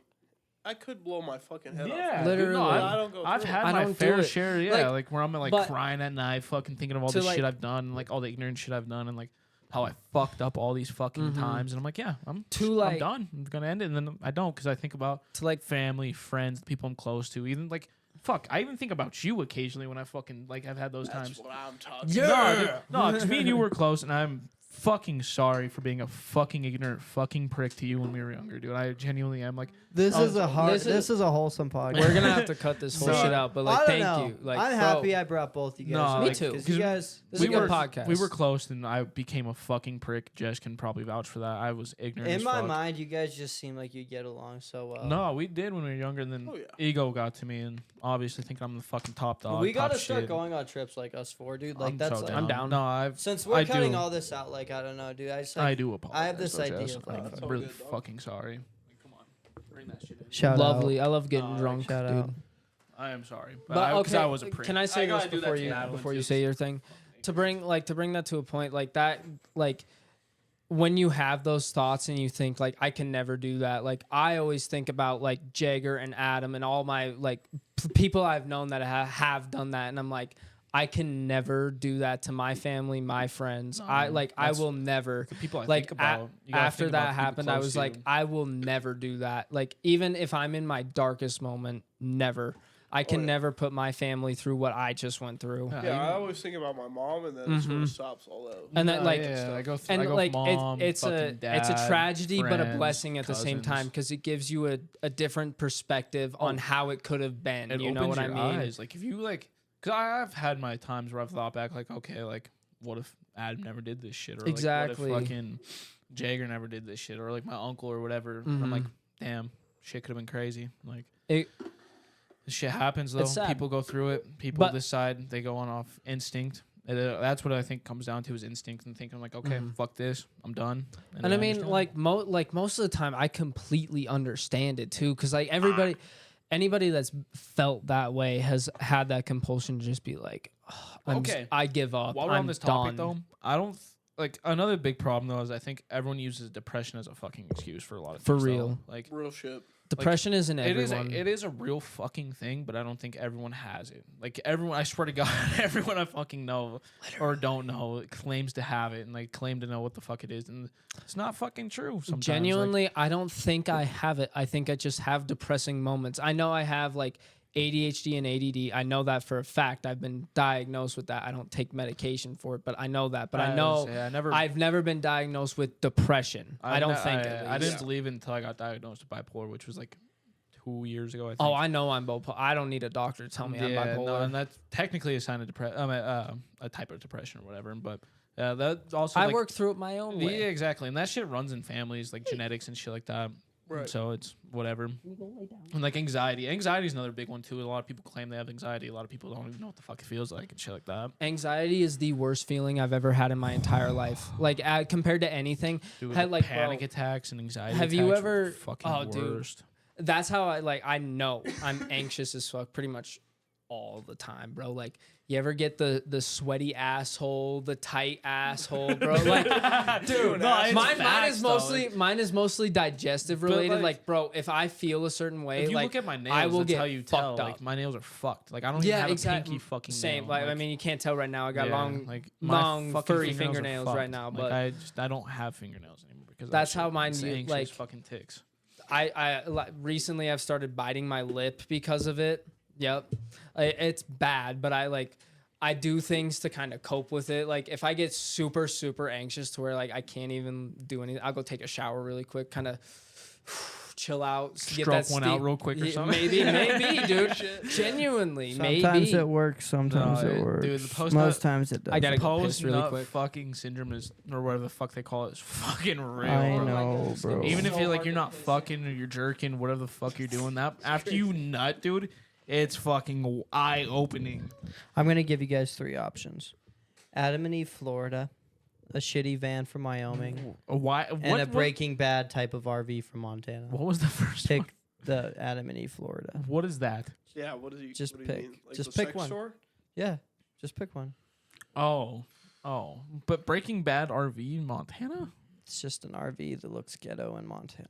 I could blow my fucking head off. Yeah, literally. No, I don't go. I've had my fair share. Yeah, where I'm crying at night, fucking thinking of all the shit I've done, all the ignorant shit I've done, and how I fucked up all these fucking times, and I'm yeah, I'm done. I'm gonna end it, and then I don't because I think about family, friends, people I'm close to, even fuck. I even think about you occasionally when I fucking I've had those times. That's what I'm talking. Yeah, no, because me and you were close, and I'm fucking sorry for being a fucking ignorant fucking prick to you when we were younger, dude. I genuinely am this is a wholesome podcast. We're gonna have to cut this whole shit out, but thank you. I'm happy I brought both you guys. Me too. Because you guys, this is a good podcast. We were close, and I became a fucking prick. Jess can probably vouch for that. I was ignorant. In my mind, you guys just seem like you get along so well. No, we did when we were younger, and then ego got to me, and obviously thinking I'm the fucking top dog. We gotta start going on trips us four, dude. I'm that's so I'm down. No, since we're cutting all this out, like, I don't know, dude. I just I like, do apologize. I have this though, idea Jess. of I'm like, That's all really good, dog. fucking sorry. Like, come on, bring that shit in. Shout Lovely. out. I love getting No, drunk, shout dude. out. I am sorry, But because okay, I was a prick. can I say this gotta do that before to you Madeline, too, say your thing? To bring that to a point like that, like when you have those thoughts and you think like I can never do that, like I always think about like Jagger and Adam and all my like people I've known that have done that, and I'm like, I can never do that to my family, my friends. No, I that's will never. the people I Like think about. You gotta after think about that the people happened, I close was to like, you. I will never do that. Like even if I'm in my darkest moment, never. I can yeah. never put my family through what I just went through. Yeah, I always think about my mom, and then it sort of stops all that. And then, like, yeah, I go And I go like mom, it's a fucking dad, it's a tragedy but a friends, blessing at the same time cousins. because it gives you a different perspective on how it could have been. It You know opens what I your mean? eyes. Like if you like, because I've had my times where I've thought back, like, okay, like what if Adam never did this shit, or Exactly. like, what if fucking Jagger never did this shit, or like my uncle or whatever. And I'm like, damn, shit could have been crazy. Like It- this shit happens though. It's sad. People go through it. People But- decide they go on off instinct. That's what I think comes down to is instinct and thinking like, okay, fuck this, I'm done. And I then mean, understand. like most of the time, I completely understand it too, because like anybody that's felt that way has had that compulsion to just be like, Okay. I give up. While we're on I'm this topic, done. though, I don't like another big problem though is I think everyone uses depression as a fucking excuse for a lot of For things. though. real. Like Real shit. Depression isn't everyone. it is a real fucking thing, but I don't think everyone has it. Like everyone, I swear to God, everyone I fucking know or don't know claims to have it and like claim to know what the fuck it is, and it's not fucking true. Sometimes, Genuinely, I don't think I have it. I think I just have depressing moments. I know I have like ADHD and ADD. I know that for a fact. I've been diagnosed with that. I don't take medication for it, but I know that. But I know I've never been diagnosed with depression. I don't think at I least. didn't believe it until I got diagnosed with bipolar, which was like 2 years ago. I think. Oh, I know I'm bipolar. I don't need a doctor to tell me I'm bipolar. No, and that's technically a sign of a type of depression or whatever. But that also I like, work through it my own way. Yeah, exactly, and that shit runs in families, like genetics and shit like that. Right. So it's whatever. And like anxiety. Anxiety is another big one too. A lot of people claim they have anxiety. A lot of people don't even know what the fuck it feels like and shit like that. Anxiety is the worst feeling I've ever had in my entire life. Like compared to anything, Dude, had like panic bro, attacks and anxiety. have you attacks are ever- fucking oh, dude. worst. that's how I know I'm anxious as fuck pretty much all the time, bro. Like you ever get the sweaty asshole, the tight asshole, bro? Like dude, no, it's mine facts, is though. mostly digestive related. Like bro, if I feel a certain way, If you like look at my nails, I will that's get how you tell. fucked Like up. my nails are fucked. Like I don't even have a pinky fucking same. nail. Like I mean, you can't tell right now. I got yeah, long, like my long fucking furry fingernails are fingernails fucked. right now. Like, But I don't have fingernails anymore because of That's that how shit. mine It's you- anxious like- fucking ticks. Recently I've started biting my lip because of it. Yep. It's bad, but I do things to kind of cope with it. Like if I get super, super anxious to where like I can't even do anything, I'll go take a shower really quick, kind of chill out, get that Stroke one out real quick or Yeah, something. maybe, dude. Genuinely, Sometimes maybe. it works. Sometimes No, it works. dude, the post-nut- Most times it doesn't. I gotta go piss Post really nut quick. fucking syndrome is, or whatever the fuck they call it, is fucking real. I bro. know, bro. Even if So you're like hard you're to not piss. fucking or you're jerking, whatever the fuck you're doing, that after you nut, dude, it's fucking eye opening. I'm gonna give you guys 3 options: Adam and Eve, Florida; a shitty van from Wyoming; Why? and a Breaking Bad type of RV from Montana. What was the first Pick one? the Adam and Eve, Florida. What is that? Yeah, what is he? Just what do you pick. mean? Like Just the pick sex one. Store? Yeah, just pick one. Oh, but Breaking Bad RV in Montana, It's just an RV that looks ghetto in Montana.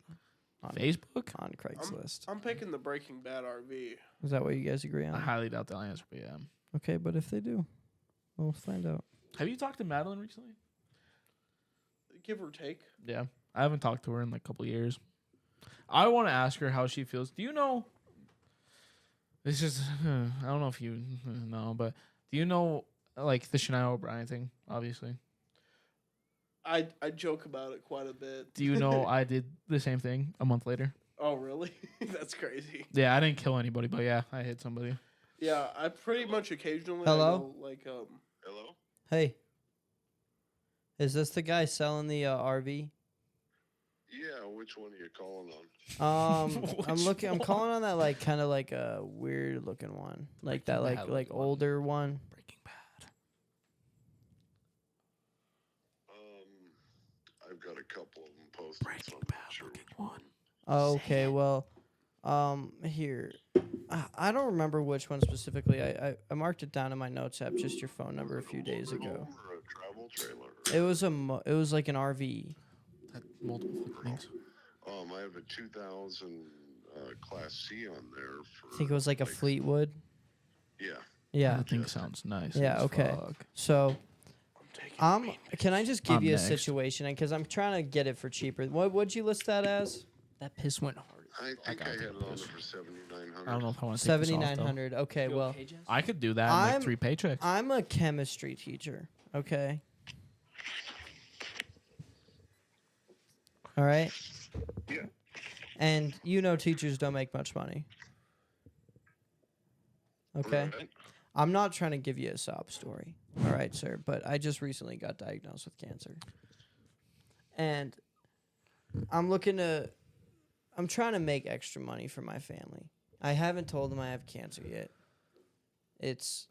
On, Facebook. on Craigslist. I'm picking the Breaking Bad RV. Is that what you guys agree I on? highly doubt that answer, but yeah. Okay, but if they do, we'll find out. Have you talked to Madeline recently? Give or take. Yeah, I haven't talked to her in like a couple of years. I want to ask her how she feels. Do you know? This is I don't know if you know, but do you know like the Shania O'Brien thing? Obviously. I joke about it quite a bit. Do you know I did the same thing a month later? Oh, really? That's crazy. Yeah, I didn't kill anybody, but yeah, I hit somebody. Yeah, I pretty much occasionally. Hello? I go, like Hello? Hey, is this the guy selling the RV? Yeah, which one are you calling on? I'm looking. I'm calling on that like kind of like a weird looking one, like that Breaking like Bad like looking one. older one. Breaking Bad. I've got a couple of them posted, so I'm not sure which one. Oh, okay, well, here. I don't remember which one specifically. I marked it down in my notes app, just your phone number a few days ago. Or a travel trailer. It was it was like an RV. Had multiple fucking things. I have a 2000 Class C on there for. I think it was like a Fleetwood. Yeah. Yeah. That thing sounds nice. Yeah, as okay. fuck. So, can I just give I'm you a next. situation? Because I'm trying to get it for cheaper. What'd you list that as? That piss went hard. I think I had it on there for I don't know 7,900. if I want to take this off, though. 7,900. Okay, well, I could do that in like 3 paychecks. I'm a chemistry teacher. Okay. All right. Yeah. And teachers don't make much money. Okay. Right. I'm not trying to give you a sob story. All right, sir. But I just recently got diagnosed with cancer. And I'm trying to make extra money for my family. I haven't told them I have cancer yet. It's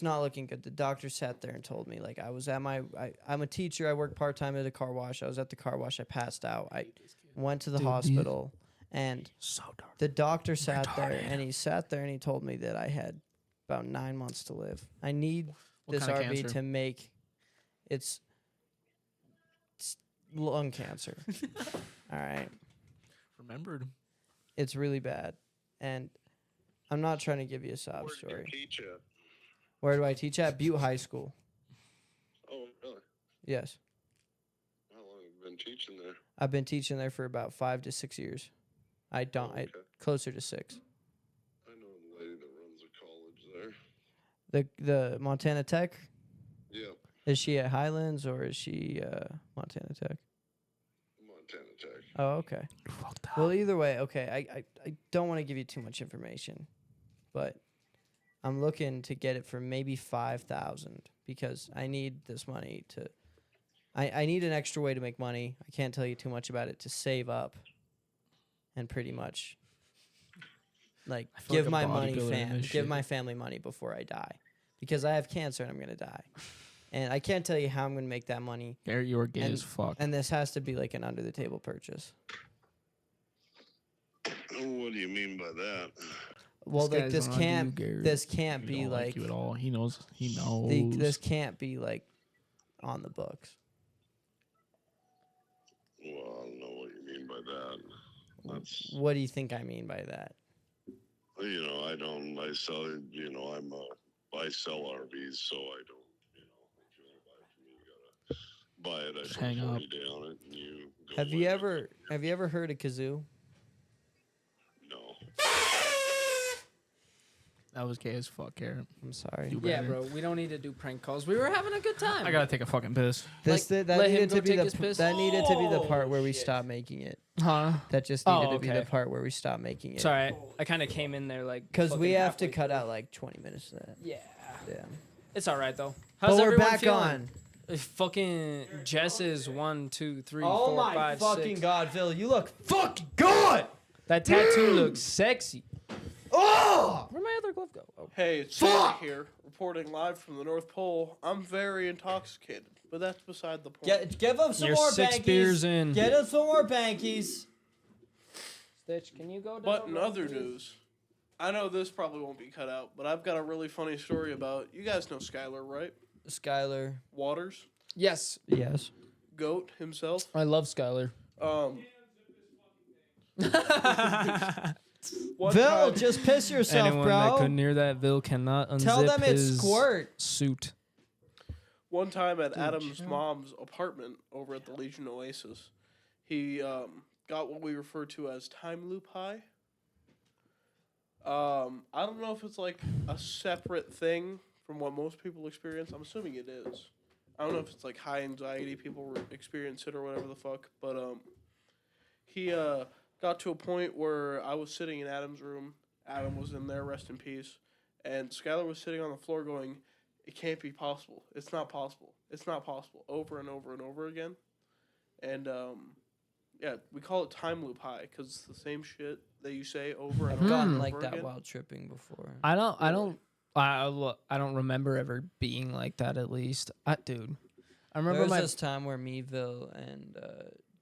not looking good. The doctor sat there and told me, like, I was at I'm a teacher. I work part-time at a car wash. I was at the car wash. I passed out. I went to the hospital, and the doctor sat there, and he told me that I had about 9 months to live. I need What this kind of RV cancer? to make it's lung cancer. All right. Remembered. It's really bad. And I'm not trying to give you a sob Where do you story. teach at? Where do I teach at? Butte High School. Oh, really? Yes. How long have you been teaching there? I've been teaching there for about 5 to 6 years. Okay. Closer to 6. I know the lady that runs a college there. The Montana Tech? Yeah, Is she at Highlands or is she Montana Tech? Montana Tech. Oh, okay. Fucked up. Well, either way, okay. I don't want to give you too much information, but I'm looking to get it for maybe 5,000 because I need this money to. I need an extra way to make money. I can't tell you too much about it to save up, and pretty much, like, I feel give like my a money, bodybuilder in this give shit. my family money before I die, because I have cancer and I'm gonna die, and I can't tell you how I'm gonna make that money. Garrett, you are gay as fuck. And this has to be like an under the table purchase. What do you mean by that? Well, like guy's this on you, can't Garrett. be He don't like you at all. He knows. He knows. this can't be like on the books. Well, I don't know what you mean by that. That's, What do you think I mean by that? I sell, I sell RVs, so I don't, if you want to buy it from me, you gotta buy it. I Just put hang up. 40 down it, and you go Have with you it. ever heard of kazoo? No. That was gay as fuck, Garrett. I'm sorry. You Yeah, better. bro. We don't need to do prank calls. We were having a good time. I gotta take a fucking piss. That let him needed go to be take the his piss? that needed to be the part where we shit. stopped making it. Huh? That just Oh, needed to be the okay. part where we stopped making it. Sorry, I kind of came in there like Because we fucking have to halfway cut through. out like 20 minutes of that. Yeah, Yeah. it's all right though. But How's we're everyone back feeling? on. Fucking Jess is 1, 2, 3, Oh 4, my 5, fucking 6. god, Phil, you look fucking good. That tattoo looks sexy. Oh! Where'd my other glove go? Oh. Hey, it's Sandy here, reporting live from the North Pole. I'm very intoxicated, but that's beside the point. Give him some You're more 6 bankies. beers in. Get him some more bankies. Stitch, can you go down? But in other news, I know this probably won't be cut out, but I've got a really funny story about. You guys know Skylar, right? Skylar. Waters, Yes, Yes. Goat himself. I love Skylar. One Phil, time- just piss yourself, Anyone that bro. couldn't hear that, Vil cannot unzip Tell them it's his squirt. suit. One time at Adam's mom's apartment over at the Legion Oasis, he got what we refer to as time loop high. I don't know if it's like a separate thing from what most people experience. I'm assuming it is. I don't know if it's like high anxiety people experience it or whatever the fuck. But he got to a point where I was sitting in Adam's room. Adam was in there, rest in peace. And Skylar was sitting on the floor going, "It can't be possible. It's not possible. It's not possible." Over and over and over again. And yeah, we call it time loop high because it's the same shit that you say over and I've over gotten and like over that again. while tripping before. I don't remember ever being like that. At least, dude, I There remember was my this time where me, Vil, and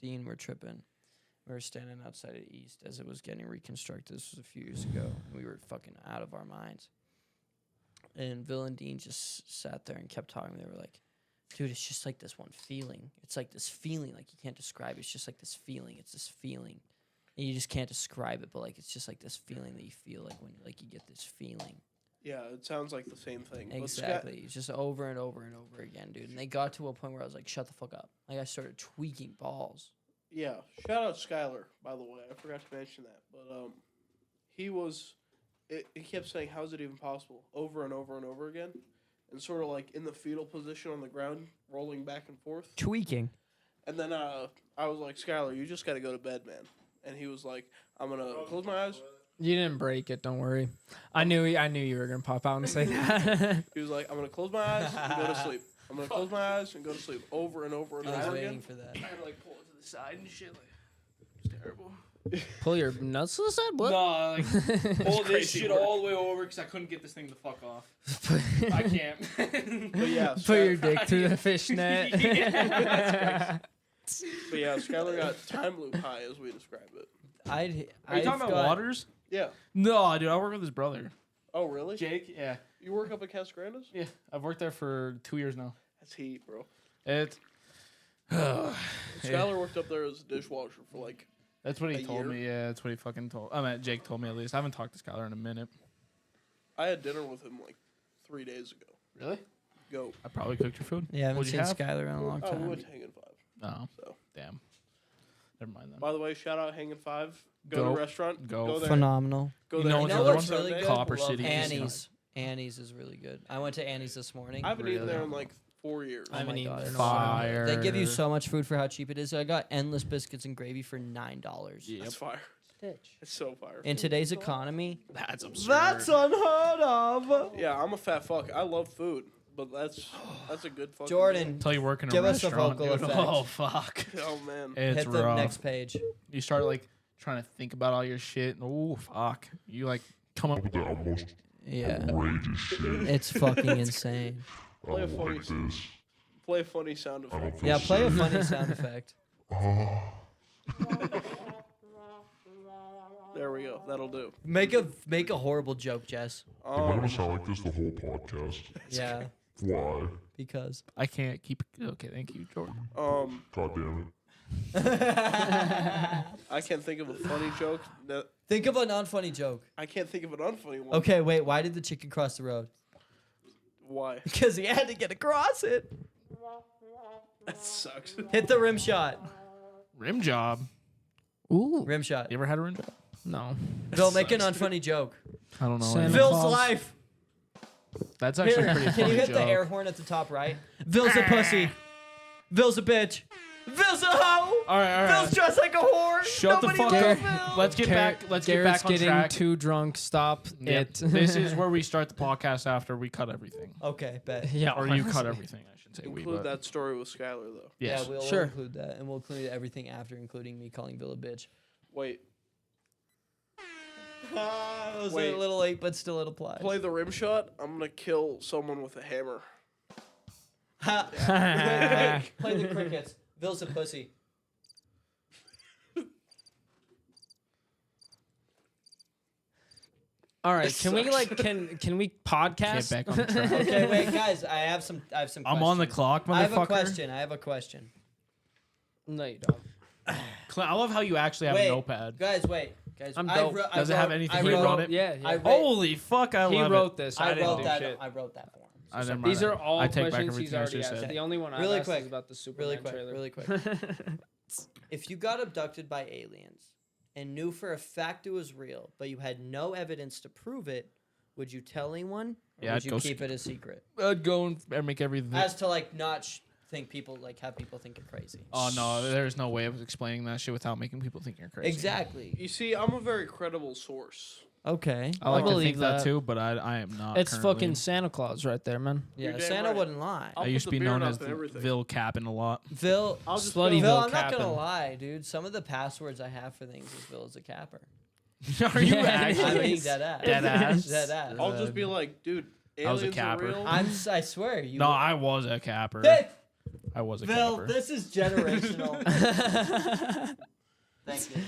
Dean were tripping. We were standing outside of East as it was getting reconstructed. This was a few years ago. And we were fucking out of our minds. And Vil and Dean just sat there and kept talking. They were like, dude, it's just like this one feeling. It's like this feeling, like you can't describe it. It's just like this feeling. It's this feeling. And you just can't describe it, but like it's just like this feeling that you feel like when like you get this feeling. Yeah, it sounds like the same thing. But Exactly. It's just over and over and over again, dude. And they got to a point where I was like, shut the fuck up. Like I started tweaking balls. Yeah, shout out Skylar, by the way. I forgot to mention that. But he kept saying, how's it even possible? Over and over and over again. And sort of like in the fetal position on the ground, rolling back and forth. Tweaking. And then I was like, Skylar, you just got to go to bed, man. And he was like, I'm going to close my eyes. You didn't break it, don't worry. I knew you were gonna pop out and say that. He was like, I'm going to close my eyes and go to sleep. I'm going to close my eyes and go to sleep over and over and I was over waiting again. for that. I had to like pull it to the side and shit. Like, it's terrible. Pull your nuts to the side? What? No, like pull this crazy shit work. all the way over because I couldn't get this thing to fuck off. I can't. But yeah, Put your dick through the fishnet. Yeah, But yeah, Skylar got time loop high, as we describe it. Are you I've talking about Waters? Yeah. No, dude, I work with his brother, Oh, really? Jake. Yeah, You work up at Casa Grande's? yeah. I've worked there for 2 years now. That's heat, bro. It's Skylar worked up there as a dishwasher for like, that's what he A told year? me. Yeah, that's what he fucking told. Jake told me at least. I haven't talked to Skylar in a minute. I had dinner with him like 3 days ago. Really? Go. I probably cooked your food. Yeah, I haven't What'd seen you have? Skylar in a long Oh, we time. went to Hanging Five. No. So. Damn. Never mind then. By the way, shout out Hanging Five. Go, Go. to a restaurant. Go. there. Phenomenal. Go You there. know on what's You know the other what's one? really good? Copper Love City. Annie's. Annie's is really good. I went to Annie's this morning. I haven't eaten Really? there in like 4 years. I haven't my eaten God, there in a Fire. They give you so much food for how cheap it is. I got endless biscuits and gravy for $9. Yep. That's fire. It's so fire. In today's economy, That's absurd. that's unheard of. Yeah, I'm a fat fuck. I love food, but that's a good fucking Jordan, Until you work in a Give us a restaurant. vocal dude. effect. Oh fuck. meal. Oh man. It's hit the rough. next page. You start like trying to think about all your shit. Oh fuck. You like come up. The almost Yeah, outrageous shit. it's fucking insane. I Play a don't funny like this. Play a funny sound I don't effect. feel Yeah, play a safe. funny sound effect. There we go. That'll do. Make a horrible joke, Jess. Am I gonna sound like this the whole podcast? Yeah, Why? because. I can't keep. Okay, thank you, Jordan. God damn I can't think of a funny joke. That Think of a non-funny joke. I can't think of an unfunny one. Okay, wait. Why did the chicken cross the road? Why? Because he had to get across it. That sucks. Hit the rim shot. Rim job. Ooh. Rim shot. You ever had a rim job? No. Bill, make an unfunny joke. I don't know. Santa any. Phil's Phil's Claus. life. That's actually Here, pretty can funny you hit joke. the air horn at the top right? Vill's a pussy. Vill's a bitch. Vill's a hoe. All right. Vill's dressed like a whore. Shut the Nobody fuck loves up. Vil. Let's get back. Let's Garrett's get back on getting track. too drunk. Stop Yep. it. This is where we start the podcast after we cut everything, Okay, bet. yeah, or you cut honestly. everything. I should say we. Include But that story with Skylar though. yes. Yeah, we'll Sure. include that, and we'll include everything after, including me calling Bill a bitch. Wait. It was Wait. a little late, but still it applies. Play the rim shot. I'm gonna kill someone with a hammer. Play the crickets. Vill's a pussy. All right, It can we sucks. like can we podcast? Get back on track. Okay, wait, guys. I have some. I'm on the questions. clock, motherfucker. I have a question. No, you don't. I love how you actually have Wait. a notepad. Guys, wait. Guys, I'm I dope. wrote- I Does it have wrote- anything I he wrote- wrote it? Yeah, yeah. I read- Holy fuck! I he love wrote it. this. I didn't wrote do that. shit. I wrote that for him. I never mind These that. are all I take back questions everything he's I already just asked. said. The only one Really I've asked quick. is about the Superman trailer. Really quick. If you got abducted by aliens and knew for a fact it was real, but you had no evidence to prove it, would you tell anyone? Or Yeah, would I'd you go keep it a secret? I'd go and make everything. As to like not think people like have people think you're crazy. Oh no, there's no way of explaining that shit without making people think you're crazy. Exactly. You see, I'm a very credible source. Okay. I like to believe think that that. too, but I am not. It's currently. fucking Santa Claus right there, man. Yeah, You're damn Santa right. wouldn't lie. I'll I put used to the be beard known up as and everything. Vil Capping a lot. Vil, I'll just Slutty go- Vil, Vil I'm not gonna capping. lie, dude. Some of the passwords I have for things is Vil is a capper. Are you Yeah. I'm actually? being dead ass. Dead ass? Dead ass. I'll just be like, dude, I was a aliens are capper. real. I swear you. No, I was a capper. Hey! I was a Bill, capper. this is generational. Thank you.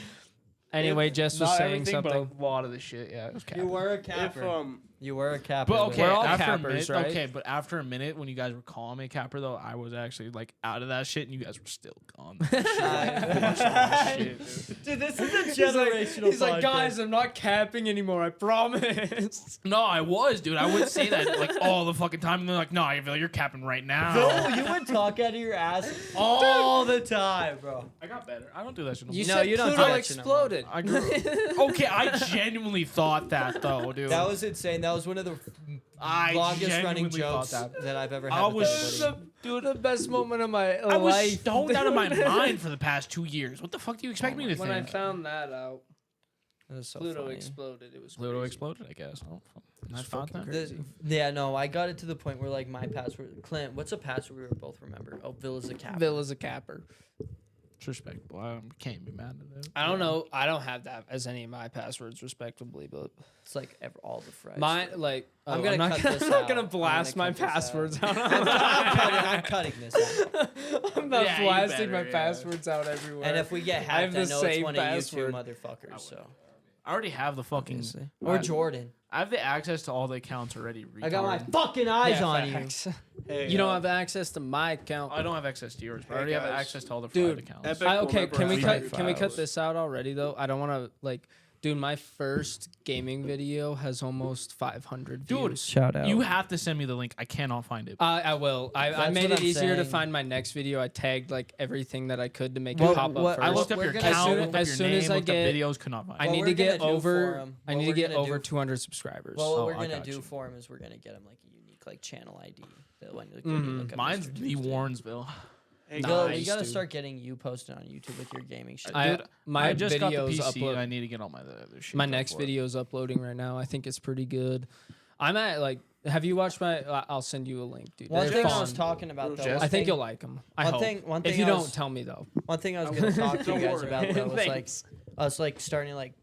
Anyway, Jess was Not saying everything, but something. a lot of the shit. Yeah, it was capper. You were a If capper. You were a capper. But okay, We're all after cappers, a minute, right? okay, but after a minute, when you guys were calling me capper, though, I was actually like out of that shit, and you guys were still gone. Shit, dude. Dude, this is a generational. He's like, guys, I'm not capping anymore. I promise. No, I was, dude. I would say that like all the fucking time, and they're like, "No, you're capping right now." Bill, you would talk out of your ass all the time, bro. I got better. I don't do that shit. You No, said you don't do Pluto that shit no more. exploded. I grew Okay, I genuinely thought that though, dude. That was insane. That was one of the I longest running genuinely thought jokes that. that I've ever had. I with was anybody. Dude, the best moment of my I was life. stoned out of my mind for the past 2 years. What the fuck do you expect me to When I think? found that out, That was so Pluto funny. exploded. It was Pluto crazy. exploded, I guess. Oh, I It's thought fucking that. crazy. Yeah, no, I got it to the point where like my password, Clint, what's a password we were both remember? Oh, Bill is a capper. Villa's a capper. It's respectable. I can't be mad at it. I don't know. I don't have that as any of my passwords, respectably, but It's like all the friends. my like. I'm oh, gonna not cut gonna, this I'm not out. gonna I'm blast gonna my cut this out. passwords out. I'm cutting this out. I'm not Yeah, you blasting better, my yeah. passwords out everywhere. And if we get I have hacked, I the know it's same one of you two password. motherfuckers. So I already have the fucking. obviously. Or Jordan. I have the access to all the accounts already. I got my retarded. fucking eyes Yeah, on you. facts. Hey, You don't have access to my account. I don't have access to yours, but I Hey, already have guys. access to all the Dude, FRiED accounts. Epic will Okay, never can we have cut? FRiED Can we cut files. this out already though? I don't want to like. Dude, my first gaming video has almost 500 Dude, views. Shout out. You have to send me the link. I cannot find it. I will. I That's made what it I'm easier to saying. find my next video. I tagged like everything that I could to make What- it pop up what- first. I looked up we're your gonna- account, as soon- looked up as your soon name, as I looked up get- videos, could not find I it. What need we're to get gonna do for over. 'em- I what need to we're get gonna over do- 200 subscribers. Well, what Oh, we're I gonna got do you. for him is we're gonna get him like a unique like channel ID. That when you Mhm. look up Mine's Mr. the Tuesday. Warrensville. Hey, Bill, guys. you gotta dude. start getting you posted on YouTube with your gaming shit. I- Dude, my I just got the videos PC. upload- And I need to get all my other shit. My up next for it. video is uploading right now. I think it's pretty good. I'm at like. Have you watched my? I'll send you a link, dude. One They're thing I fun. was talking about though. Jess? one I think thing- you'll like them. I one hope. thing- one if thing you I don't, was- tell me though. One thing I was gonna talk to Don't you guys worry. about though was like Thanks. us like starting like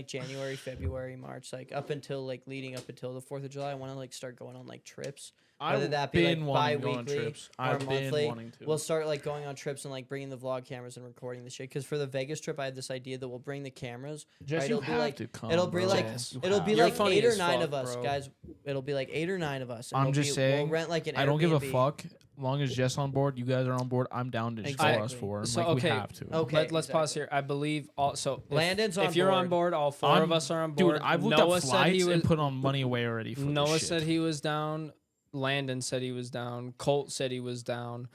January, February, March, like up until like leading up until the 4th of July. I want to like start going on like trips. Whether I've that be like been wanting to go on bi-weekly trips. or I've been monthly. wanting to. We'll start like going on trips and like bringing the vlog cameras and recording the shit. Because for the Vegas trip, I had this idea that we'll bring the cameras. Jess, right, you it'll be have like to come. it'll be bro. like Jess, you it'll be have You're like funny 8 or as 9 fuck, of us, bro. guys. It'll be like 8 or 9 of us. And I'm we'll just saying, we'll rent like an I don't give a Airbnb. fuck. Long as Jess on board, you guys are on board. I'm down to just throw us Exactly. for. So, Like, okay. we have to. Okay. Let's pause here. I believe also. Landon's on If you're on board. board, all 4 of us are on board. Dude, I've looked Noah up said flights he was. and put on money away already. For Noah this shit. said he was down. Landon said he was down. Colt said he was down.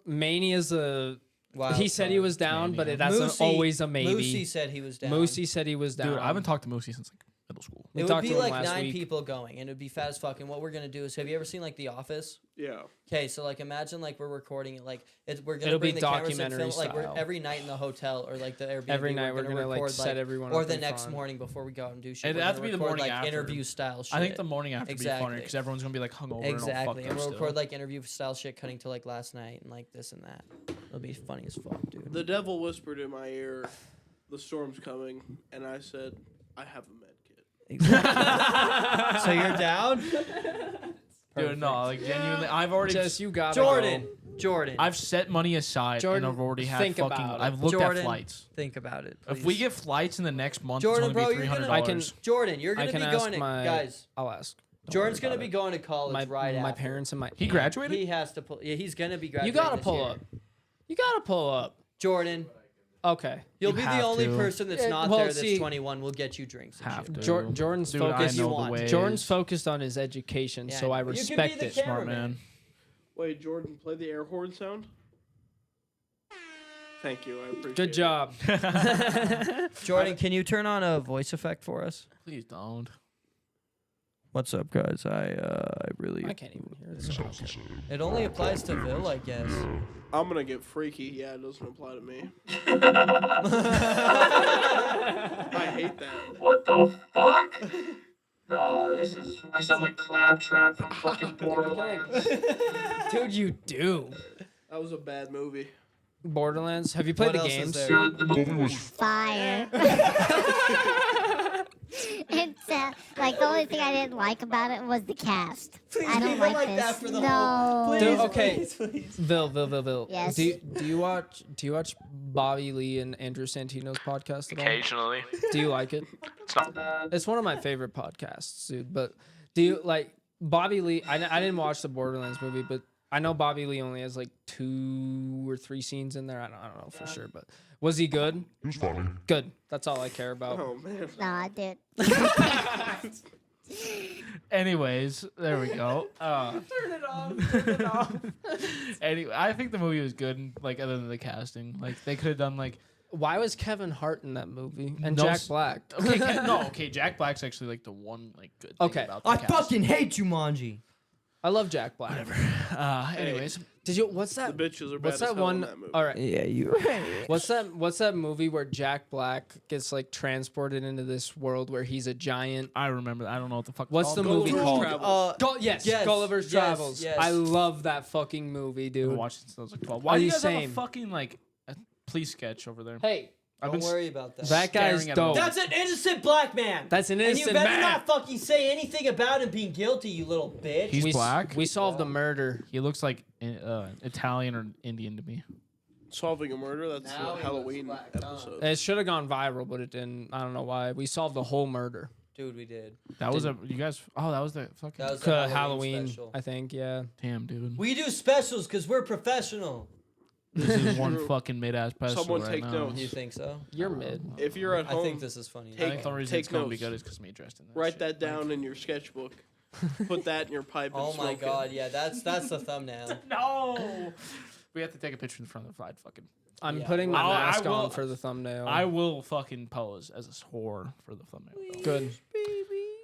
Mania's a. Wild He said he card. was down, but Mania. it that's Moosey- always a maybe. Moosey said he was down. Moosey said he was down. Dude, I haven't talked to Moosey since like middle school. We It would talked be to him like last 9 week. people going, and it would be fat as fuck. And what we're gonna do is, have you ever seen like The Office? Yeah. Okay, so like imagine like we're recording it, like we're gonna It'll be bring the cameras and documentary film it, like we're style. every night in the hotel or like the Airbnb. Every night we're gonna like record, set everyone or up the in next front. morning before we go out and do shit. It'd we're have to gonna be the record, morning like after. interview style shit. I think the morning after would be funny Exactly. because everyone's gonna be like hungover and all exactly, fucked and up we'll still. record like interview style shit, cutting to like last night and like this and that. It'll be funny as fuck, dude. The devil whispered in my ear, "The storm's coming," and I said, "I have a med kit." So you're down, Dude, no, like genuinely, I've already. Jess, you got Jordan. Jordan, I've set money aside Jordan, and I've already had think fucking. about it. I've looked Jordan, at flights. think about it. If please. we get flights in the next month, Jordan, it's bro, going to be you're $300. gonna- I can- Jordan, you're I gonna can be ask going to my guys. I'll ask. Don't Jordan's worry gonna about be it. going to college right my after. parents and my He graduated? He has to pull. Yeah, he's gonna be You graduating. gotta this pull year. up. You gotta pull up. Jordan. Okay. You'll You be the have only to. person that's Yeah, not well, there that's see- 21. We'll get you drinks and Have shit. to. Jordan's Dude, focused. I know you the want. ways. Jordan's focused on his education, Yeah, so I you can be respect the it. camera- Smart man. Wait, Jordan, play the air horn sound. Thank you. I appreciate Good it. job. Jordan, can you turn on a voice effect for us? Please don't. What's up, guys? I really. I can't even hear this. It only applies to Bill, I guess. I'm gonna get freaky. Yeah, it doesn't apply to me. I hate that. What the fuck? Oh, this is. I sound like Claptrap from fucking Borderlands. Dude, you do. That was a bad movie. Borderlands. Have you played What the else is games? there? The movie was Fire. It's like the only thing I didn't like about it was the cast. Please I don't leave it like like this. that for the no. whole. Dude, Please, okay. please, please. Vil. Yes. Do you watch Bobby Lee and Andrew Santino's podcast at all? Occasionally. Do you like it? It's one of my favorite podcasts, dude. But do you like Bobby Lee? I didn't watch the Borderlands movie, but I know Bobby Lee only has like 2 or 3 scenes in there. I don't know for sure, but was he good? It was funny. Good. That's all I care about. Oh man. No, I did. Anyways, there we go. Turn it off. Turn it off. Anyway, I think the movie was good. Like other than the casting, like they could have done like Why was Kevin Hart in that movie and No Jack s- Black? okay, Jack Black's actually like the one like good thing Okay. about the I cast. fucking hate Jumanji. I love Jack Black. Anyways, Did you? What's that? The bitches are bad What's as that hell in one? that movie. All right. Yeah, you right. What's that movie where Jack Black gets like transported into this world where he's a giant? I remember. I don't know what the fuck. it's What's the called. movie Gulliver's called? Travels. Yes, yes, Gulliver's yes, Travels. yes. I love that fucking movie, I dude. haven't watched it since I was like 12. Why Are do you you guys have a same? fucking like a police sketch over there? Hey, I've Don't been worry about that. that guy's staring at dope. him. That's an innocent black man. That's an And innocent you better man. not fucking say anything about him being guilty, you little bitch. He's we, black. We solved the murder. He looks like Italian or Indian to me. Solving a murder. That's Now the he Halloween looks black, huh? episode. It should have gone viral, but it didn't. I don't know why. We solved the whole murder. Dude, we did. That was a you guys. Oh, that was the fucking. That was the Halloween, special. I think. Yeah. Damn, dude. We do specials because we're professional. This is one True. fucking mid ass special Someone right take now. notes. You think so? You're mid. If you're at I home, think this is funny. I Take- think the reason take it's gonna be notes. good is because me dressed in that. write shit. that down in your sketchbook. Put that in your pipe. And Oh my smoke god, It. yeah, that's the thumbnail. No. We have to take a picture in front of the fried fucking. I'm Yeah. putting my I mask will- on for the thumbnail. I will fucking pose as a whore for the thumbnail. though. Good.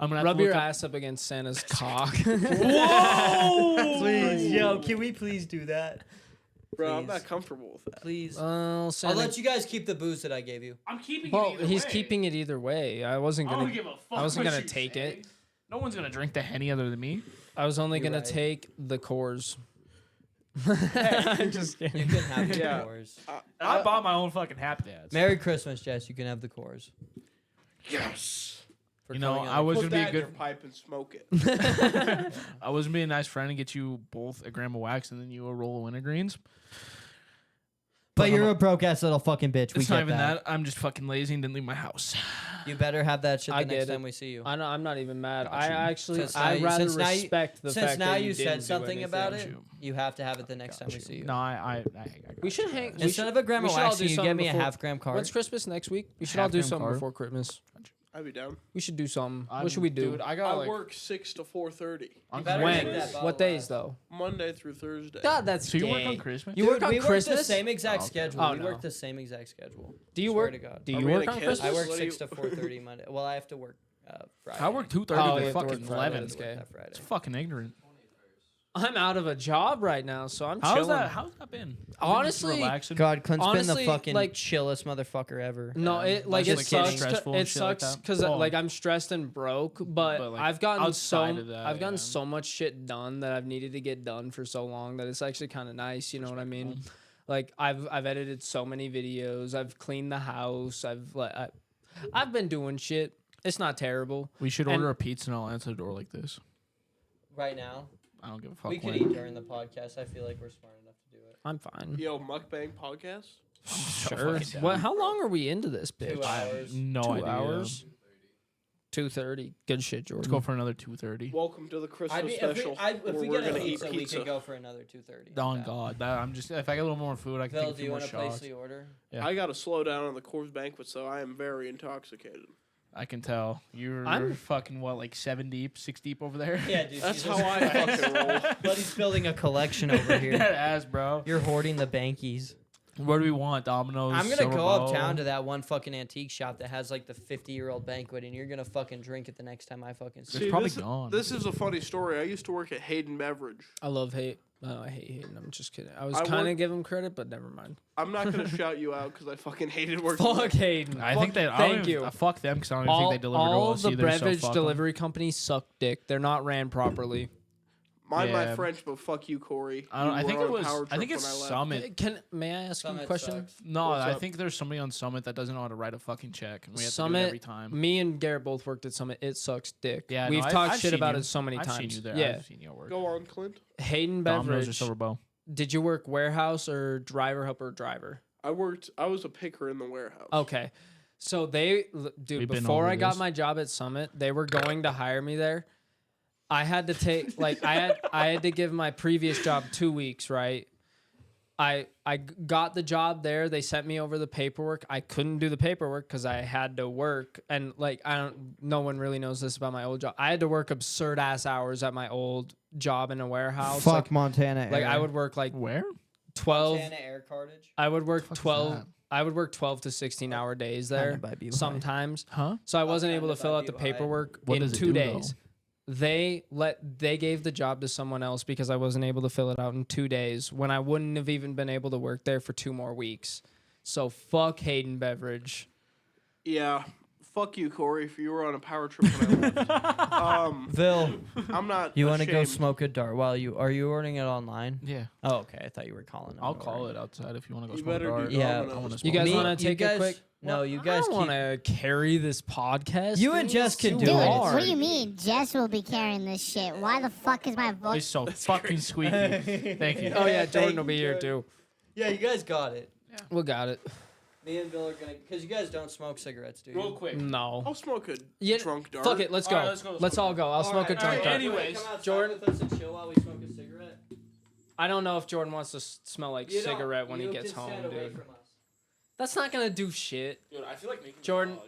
I'm gonna have Rub to your look up- ass up against Santa's cock. Whoa! Please, yo, can we please do that? Bro, I'm Please. not comfortable with that. Please. Well, I'll Santa. let you guys keep the booze that I gave you. I'm keeping Well, it either he's way. keeping it either way. I wasn't I don't gonna. give a fuck. I wasn't what gonna you take say. it. No one's gonna drink the Henny other than me. I was only You're gonna right. take the cores. I'm just You kidding. can have the Yeah. cores. I bought my own fucking Happy Dads. Merry Christmas, Jess. You can have the cores. Yes. For You know, coming on I the- was Put gonna be a that in your good. pipe and smoke it. I was gonna be a nice friend and get you both a gram of wax and then you a roll of wintergreens. But you're a broke ass little fucking bitch. We It's not get even that. that. I'm just fucking lazy and didn't leave my house. You better have that shit I the next get it. time we see you. I know. I'm not even mad. Got I you. actually. Since now I you- rather since now you- respect the Since fact now that you didn't said do something about anything. it, you have to have it the next time we see you. No, I We should hang. we Instead should- of a gram we of should all wax, do you something get me a before- half gram card. When's Christmas next week? We should all do Half-gram something card? before Christmas. I'd be down. We should do something. What should we do? Dude, I got I like. work 6 to 4:30. on better When? take that bottle What days out. though? Monday through Thursday. God, that's So you work gay. on Christmas? You Dude, work on we work Christmas? the same exact Oh, okay. schedule. Oh, we no. work the same exact schedule. Do you Swear work? to God. Do Are you we work gonna on kiss? Christmas? I work What do 6 you- to 4:30 Monday. Well, I have to work Friday. I work 2:30 Oh, you to have to work fucking Friday, 11. that's gay. That Friday. It's fucking ignorant. I'm out of a job right now, so I'm How's chilling. that? How's that been? Honestly, relaxing. God, Clint's been Honestly, the fucking like- chillest motherfucker ever. No, it like Just it like sucks. stressful and It shit like sucks that? because Oh. like I'm stressed and broke, but But, like, I've gotten so outside of that, I've gotten yeah. so much shit done that I've needed to get done for so long that it's actually kind of nice. You know what I mean? Like I've edited so many videos. I've cleaned the house. I've been doing shit. It's not terrible. We should And- order a pizza and I'll answer the door like this. Right now, I don't give a fuck. we could when. eat during the podcast. I feel like we're smart enough to do it. I'm fine. Yo, mukbang podcast. Sure. fucking down. What? How long are we into this, bitch? 2 hours. No 2 idea. hours. 2:30. Good shit, Jordan. Let's go for another 2:30. Welcome to the Christmas I'd be, special. if where we we're get a gonna eat pizza, we pizza. could go for another 2:30. On God, that I'm just. If I get a little more food, I can Phil, take a do few you more want to place shots. the order? Yeah. I gotta slow down on the Coors Banquet, so I am very intoxicated. I can tell you're I'm- fucking what, like 7 deep, 6 deep over there. Yeah, dude. That's how I fucking roll. Buddy's building a collection over here. That ass, bro. You're hoarding the bankies. What do we want? Domino's. I'm gonna Silver go Bowl? uptown to that one fucking antique shop that has like the 50-year-old banquet, and you're gonna fucking drink it the next time I fucking see. It's you. probably this, gone. This is a funny story. I used to work at Hayden Beverage. I love hate. Oh, I hate Hayden. I'm just kidding. I was I kind of work- giving him credit, but never mind. I'm not gonna shout you out because I fucking hated working. Fuck there. Hayden. I think they. I don't Thank even- you. Fuck them because I don't even think they deliver to all us the either. beverage so fuck 'em. delivery companies suck dick. They're not ran properly. Mind my Yeah. French, but fuck you, Corey. I don't. You I think were it on a was. power I think trip it's when I left. Summit. May I ask you a Summit question? sucks. No, What's I up? think there's somebody on Summit that doesn't know how to write a fucking check, and we have to do it Summit, every time. me and Garrett both worked at Summit. It sucks dick. Yeah, we've no, talked I've shit seen about you. it so many I've times. seen you there. Yeah, I've seen you at work. Go on, Clint. Hayden Domino's or Beverage. Silver Bow. Did you work warehouse or driver helper driver? I was a picker in the warehouse. Okay. So We've dude, been before over I got this. my job at Summit, they were going to hire me there. I had to take I had to give my previous job 2 weeks, right? I got the job there. They sent me over the paperwork. I couldn't do the paperwork because I had to work, and no one really knows this about my old job. I had to work absurd ass hours at my old job in a warehouse. Fuck Like, Montana. like Air. I would work like Where? 12. Montana Air Cartage. I would work fuck is 12. that? I would work 12 to 16-hour days Kinda there by Buhai. sometimes. Huh? So I wasn't able to kinda fill by out the Buhai. paperwork What in does it 2 do, though? days. They gave the job to someone else because I wasn't able to fill it out in 2 days when I wouldn't have even been able to work there for 2 more weeks. So fuck Hayden Beverage. Yeah. Fuck you, Corey, if you were on a power trip when I left. Vil, I'm not. you want to go ashamed. smoke a dart while are you ordering it online? Yeah. Oh, okay. I thought you were calling. I'll call it outside if you want to go You smoke a better dart. do Yeah. Domino's. I want to You smoke. guys Me- want you to take guys- a quick? No, you I guys don't want to carry this podcast. You and dude. Jess can It's do too Dude, it. hard. what do you mean? Jess will be carrying this shit. Why the fuck is my It's voice? so fucking squeaky. Thank you. Oh yeah, Thank Jordan will be you, here Jordan. too. Yeah, you guys got it. We got it. Me and Bill are gonna, because you guys don't smoke cigarettes, do you? Real quick. No. I'll smoke a Yeah, drunk dart. Fuck it. Let's go. All right, let's go, let's Let's go. all go. I'll smoke a drunk alright, dart. anyways, come outside Jordan- with us and chill while we smoke a cigarette. I don't know if Jordan wants to smell like You don't. cigarette when he You gets can home, stand away dude. from us. That's not gonna do shit. Dude, I feel like making Jordan-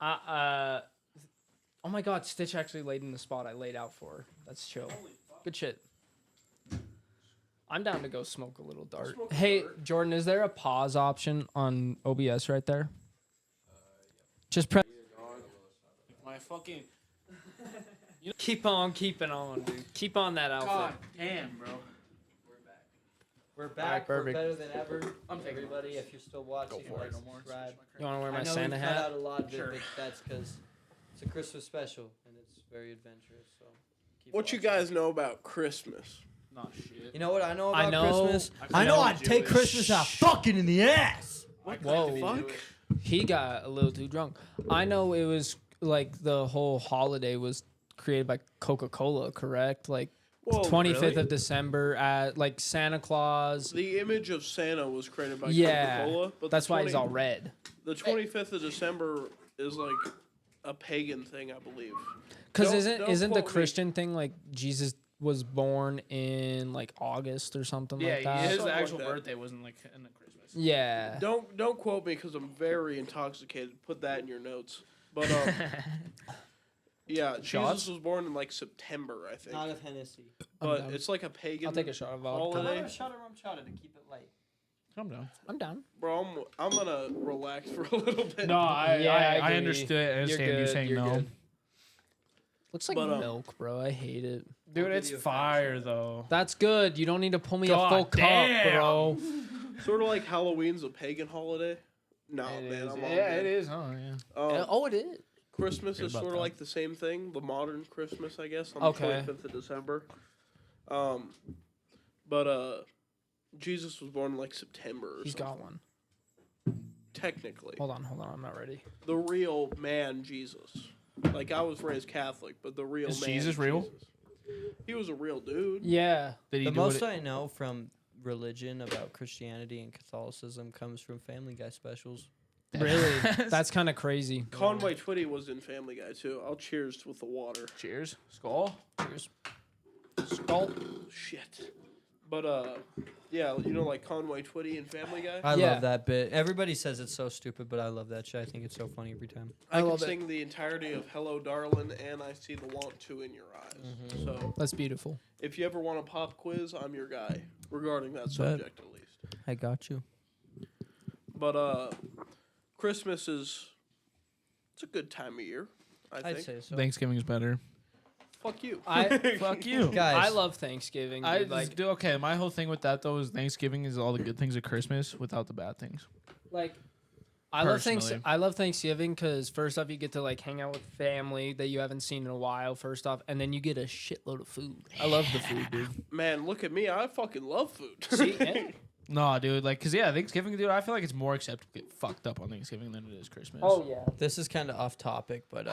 Oh my God, Stitch actually laid in the spot I laid out for her. That's chill. Good shit. I'm down to go smoke a little dart. Hey, Jordan, is there a pause option on OBS right there? Just press. My fucking. Keep on keeping on, dude. Keep on that outfit. God damn, bro. We're back. Alright, We're perfect. better than ever. I'm taking Everybody, if you're still watching, for it. like, No more. subscribe. You want to wear I my know Santa we cut hat? out a lot of it, Sure. but that's because it's a Christmas special and it's very adventurous. So, keep What you watching. guys know about Christmas? Nah, shit. You know what I know I about know- Christmas? I I know know I'd take Jewish. Christmas out fucking in the ass. Whoa. Fuck. He got a little too drunk. I know it was like the whole holiday was created by Coca-Cola, correct? Like Whoa, 25th really? of December at like Santa Claus. The image of Santa was created by Yeah. Coca-Cola, but That's the why he's all red. The 25th of December is like a pagan thing, I believe. Cuz Don't- isn't don't isn't the quote me. Christian thing like Jesus was born in like August or something like that? his Something like actual that. birthday wasn't like in the Christmas. Yeah. Don't quote me because I'm very intoxicated. Put that in your notes. But yeah, Shots? Jesus was born in like September, I think. Not of Hennessy. But down. it's like a pagan. I'll take a shot of vodka. holiday. Another shot of rum chata to keep it light. Calm down. I'm down. Bro, I'm gonna relax for a little bit. No, I agree. understood. I understand you good, saying you're no. good. Looks like But, milk, bro. I hate it. Dude, I'll it's give you a fire though. That's good. You don't need to pull me a God full cup, damn. bro. Sort of like Halloween's a pagan holiday. No, It man, is. I'm all Yeah, good. it is. Huh? Yeah. Oh, it is. Christmas Forget is about sort that. of like the same thing, the modern Christmas, I guess, on Okay. the 25th of December. Jesus was born in like September or He's something. got one. Technically. Hold on. I'm not ready. The real man Jesus. Like, I was raised Catholic, but the real Is man Jesus real? Jesus. He was a real dude. Yeah. Did he The do most it? I know from religion about Christianity and Catholicism comes from Family Guy specials. Really? That's kind of crazy. Conway Twitty was in Family Guy, too. I'll cheers with the water. Cheers. Skull. Cheers. Skull. Shit. But, yeah, you know, like Conway Twitty and Family Guy? I Yeah. love that bit. Everybody says it's so stupid, but I love that shit. I think it's so funny every time. I can love it. sing the entirety of Hello, Darling, and I see the want to in your eyes. So, That's beautiful. if you ever want a pop quiz, I'm your guy regarding that subject, at least. I got you. But, Christmas is, it's a good time of year, I think. I'd say so. Thanksgiving is better. Fuck you. Fuck you. Guys, I love Thanksgiving. I Dude. just do okay. My whole thing with that though is Thanksgiving is all the good things of Christmas without the bad things. Like Personally. I love Thanksgiving because first off, you get to like hang out with family that you haven't seen in a while. First off, and then you get a shitload of food. I love the food, dude. Man, look at me. I fucking love food. See, yeah. No, dude, like, cause yeah, Thanksgiving, dude. I feel like it's more acceptable to get fucked up on Thanksgiving than it is Christmas. Yeah. This is kind of off topic, but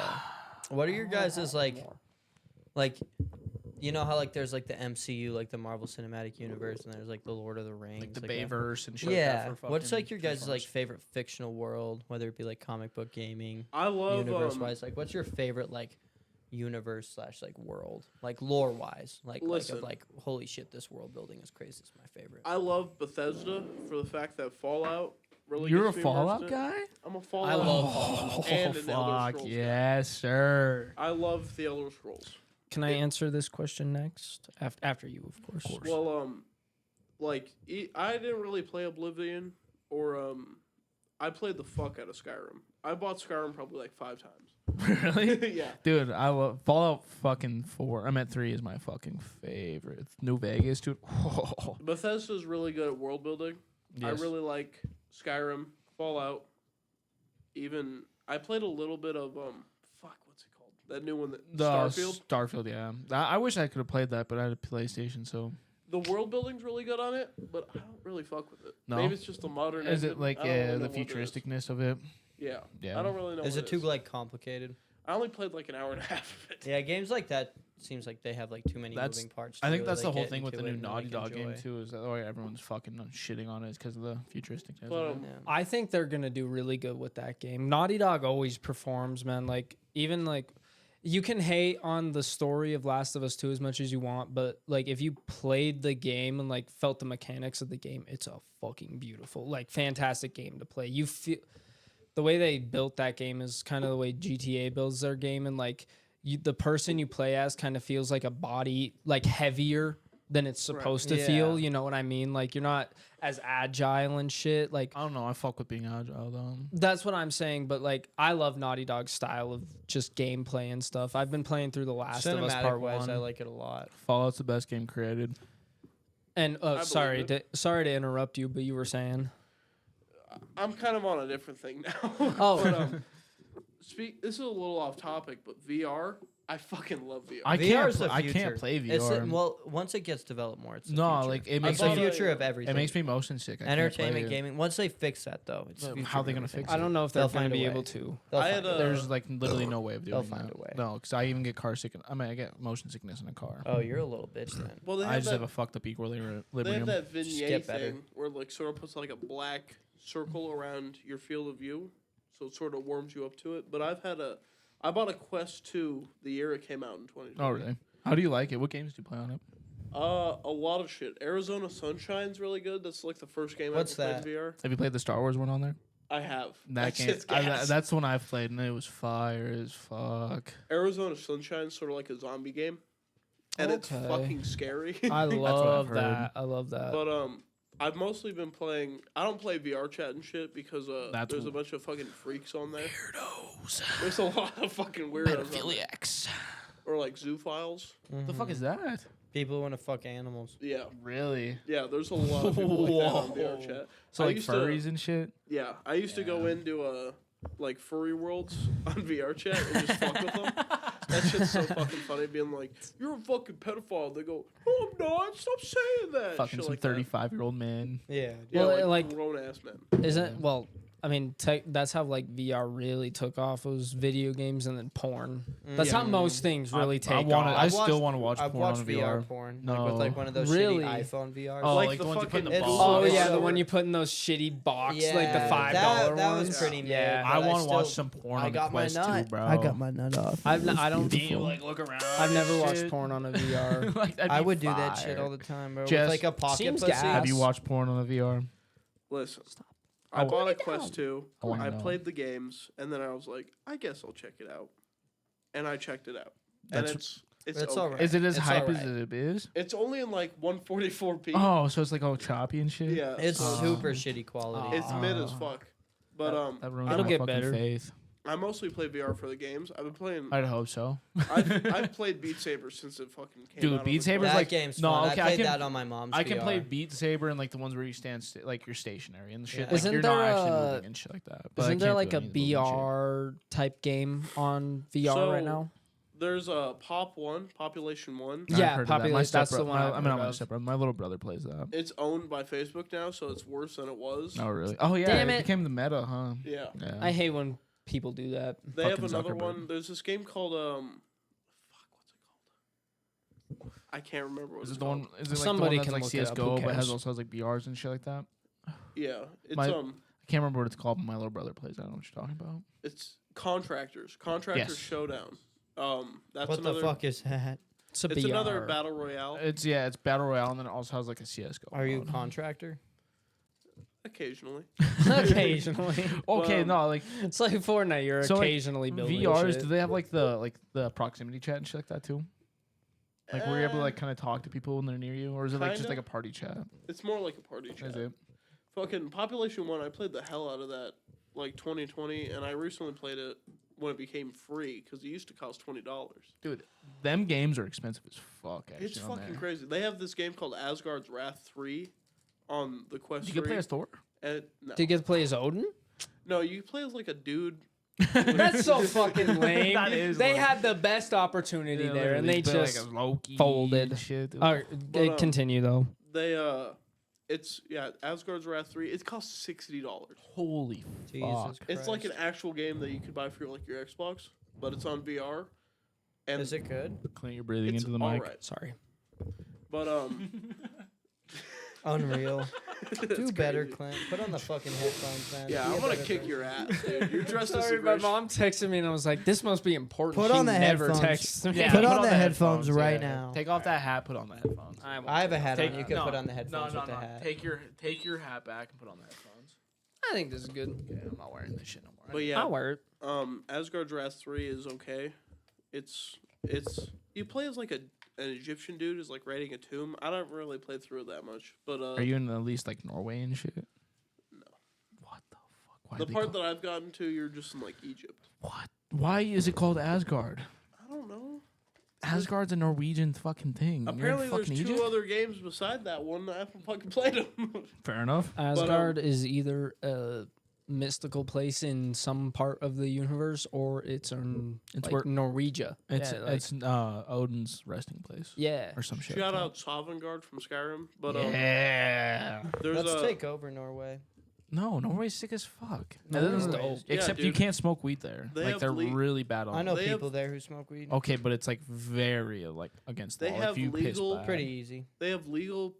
what are your guys' like, you know how like there's like the MCU, like the Marvel Cinematic Universe, and there's like the Lord of the Rings, like the that. Bayverse and shit. Yeah. Like that What's like your guys' Transformers. like favorite fictional world, whether it be like comic book, gaming, I love universe wise? Like, what's your favorite like universe / like world, like lore wise, like Listen. of like holy shit, this world building is crazy. It's my favorite. I love Bethesda for the fact that Fallout really. You're a gets me immersed Fallout in it. guy? I'm a Fallout. I love fan Oh, and an Elder fuck Scrolls guy. yes, sir. I love the Elder Scrolls. Can I answer this question next? After you, of course. Well, I didn't really play Oblivion, or I played the fuck out of Skyrim. I bought Skyrim probably like 5 times. Really? Yeah. Dude, I love Fallout fucking 4. I'm at 3 is my fucking favorite. New Vegas, dude. Bethesda's really good at world building. I Yes. really like Skyrim, Fallout. Even I played a little bit of what's it called? That new one that The Starfield. Starfield, yeah. I wish I could have played that, but I had a PlayStation, so. The world building's really good on it, but I don't really fuck with it. No? Maybe it's just the modern. Is it engine. like I don't really know the what it is. futuristicness of it? Yeah. Yeah. I don't really know. Is what it too is. like complicated? I only played like an hour and a half of it. Yeah, games like that seems like they have like too many That's- moving parts. I to think really, that's the like, whole get thing with the into new it and, Naughty like, Dog game enjoy. too. Is that why everyone's fucking shitting on it? Is because of the futuristicness. But, of it. Yeah. I think they're gonna do really good with that game. Naughty Dog always performs, man. Like even like you can hate on the story of Last of Us 2 as much as you want, but like if you played the game and like felt the mechanics of the game, it's a fucking beautiful, like fantastic game to play. You feel the way they built that game is kind of the way GTA builds their game, and like the person you play as kind of feels like a body like heavier than it's supposed to feel. Yeah. You know what I mean? Like you're not as agile and shit. Like I don't know. I fuck with being agile though. that's what I'm saying, but like I love Naughty Dog's style of just gameplay and stuff. I've been playing through The Last of Us Part Cinematic-wise, 1. I like it a lot. Fallout's the best game created. And believe sorry it. to interrupt you, but you were saying I'm kind of on a different thing now. Oh. But, this is a little off topic, but VR. I fucking love VR. I VR can't. is the I future. can't play VR. It's well, once it gets developed more, it's the no, future. like it It's makes the bought me, a- future of everything. it makes me motion sick. I can't Entertainment, play it. gaming. Once they fix that, though, it's the But future how of they gonna everything. fix I don't know if they're They'll going to find a be way. able to. They'll I find had a a- way. There's like literally no way of doing They'll that. find a way. No, because I even get car sick. I mean, I get motion sickness in a car. Oh, you're a little bitch then. well, they I have just that, have a fucked up equilibrium. they have that vignette get better. thing where like sort of puts like a black circle around your field of view, so it sort of warms you up to it. But I bought a Quest 2 the year it came out in 2020. Oh really? How do you like it? What games do you play on it? A lot of shit. Arizona Sunshine's really good. That's like the first game What's I ever that? played VR. Have you played the Star Wars one on there? I have. That game. shit's gas. That's the one I've played, and it was fire as fuck. Arizona Sunshine's sort of like a zombie game, and it's Okay. fucking scary. I what I've love heard. that. I love that. But I've mostly been playing. I don't play VR chat and shit because That's there's a w- bunch of fucking freaks on there. Weirdos. There's a lot of fucking weirdos. on there. Pedophiliacs. Or like zoophiles. What the fuck is that? People who want to fuck animals. Yeah, Really? yeah. There's a lot of people like that on VR Whoa. chat. So I like used to- furries and shit. Yeah, I used to go into like furry worlds on VR chat and just fuck with them. That shit's so fucking funny. Being like, "You're a fucking pedophile." They go, "No, I'm not. Stop saying that." Fucking Shit some like that. 35-year-old man. Yeah. Yeah, Well, like, like- grown ass men. Isn't well? I mean, that's how like VR really took off. Was video games and then porn. That's how most things really take I wanna- off. I I've still watched- want to watch I've porn watched on VR VR. porn, No. like with like one of those Really? shitty iPhone VRs. Oh, Like like the the ones you put in the fucking- box. Oh It's yeah, so- the one you put in those shitty box, like the Yeah, $5 that ones. was pretty mid, Yeah, but I want to watch still- some porn I on the got my Quest nut. 2, bro. I got my nut off. I don't. Do you like look around? I've never and watched shit? porn on a VR. Like, that'd I be would do that fire. shit all the time, bro. Jess, With like a pocket seems pussy. gas. Have you watched porn on the VR? Listen, I I bought a Quest 2. I wanna I know. played the games, and then I was like, I guess I'll check it out. And I checked it out. And That's- it's It's okay. alright. Is it as It's hype as alright. it is? It's only in like 144p. Oh, so it's like all choppy and shit. Yeah, It's so super shitty quality. it's mid as fuck. But That ruins It'll my get fucking better. faith. I mostly play VR for the games. I've been playing. I'd hope so. I've played Beat Saber since it fucking came out. Dude, on Beat the Saber's That like game's no, fun. okay, I I played can that on my mom's I can play VR. Beat Saber and like the ones where you stand like you're stationary and the shit. Yeah. Like Isn't you're not there actually a- moving and shit like that. But I Isn't there can't like do a any of the moving shit. BR type game on VR right So, now? There's a Population 1. I've Yeah, heard of that. My Population. That's the stepbro- one. my- I've I mean, heard not my of. stepbrother. My little brother plays that. It's owned by Facebook now, so it's worse than it was. Oh really? Oh yeah, Damn it it. became the meta, huh? Yeah. Yeah. I hate when people do that. They have Fucking another Zuckerberg. one. There's this game called fuck, what's it called? I can't remember what Is it's it the called. one? Is it like Somebody the one can that's like look it up, who CS:GO, but has cares? also has like BRs and shit like that? Yeah, it's My- I can't remember what it's called, but my little brother plays. I don't know what you're talking about. it's Contractors. Contractors Yes. Showdown. That's What another. the fuck is that? It's a It's BR. another battle royale. It's battle royale, and then it also has like a CS:GO. Are you a mode. contractor? Occasionally. Occasionally. Okay, Um, no, like It's like Fortnite. You're So, like, occasionally building VRs. shit. Do they have like the proximity chat and shit like that too? Like were you able to like kind of talk to people when they're near you, or is it like just Kinda. like a party chat? It's more like a party chat. Is it? Fucking Population 1, I played the hell out of that like 2020, and I recently played it when it became free because it used to cost $20. Dude, them games are expensive as fuck. Actually, It's on fucking there. crazy. They have this game called Asgard's Wrath 3 on the Quest You can 3. play as Thor. And, no. Do you get to play as Odin? No, you play as like a dude. That's so fucking lame. That is They lame. had the best opportunity there, and they just like a Loki folded. and shit. dude. All right, But, continue though. They it's Asgard's Wrath 3. It costs $60. Holy Jesus fuck! Christ. It's like an actual game that you could buy for like your Xbox, but it's on VR. And Is it good? Clean your breathing it's into the mic. alright. Sorry. But Unreal. it's Do better, crazy. Clint. Put on the fucking headphones, man. Yeah, Be a I'm gonna better kick person. your ass, dude. You're dressed as Sorry, a my Grinch. mom texted me, and I was like, "This must be important." Put she on the never headphones. texts me. Yeah, Put on the headphones right yeah. now. Take off that hat. Put on the headphones. I have a hat Take, on. You can no, put on the headphones no, with the no. hat. Take your hat back and put on the headphones. I think this is good. Yeah, I'm not wearing this shit no more. But yeah, I'll wear it. Asgard's Wrath 3 is okay. It's you play as like an Egyptian dude who's like raiding a tomb. I don't really play through it that much, but Are you in at least like Norway and shit? No. What the fuck? Why The do they part call- that I've gotten to, you're just in like Egypt. What? Why is it called Asgard? I don't know. Asgard's a Norwegian fucking thing. You're in Apparently, there's fucking two Egypt? other games beside that one that I haven't fucking played them. Fair enough. Asgard is either a mystical place in some part of the universe, or it's in It's like where- Norwegia. It's Yeah, like- it's Odin's resting place yeah. or some shit. Shout like out Sovngarde from Skyrim, but that. Yeah. there's Let's a take over Norway. No, Norway's sick as fuck. Norway's Other than- dope. Yeah, Except you dude. can't smoke weed there. They Like have they're le- really bad on. I know They people have- there who smoke weed. Okay, but it's like very like against the They law. have If you piss legal- bad. Pretty easy. they have legal,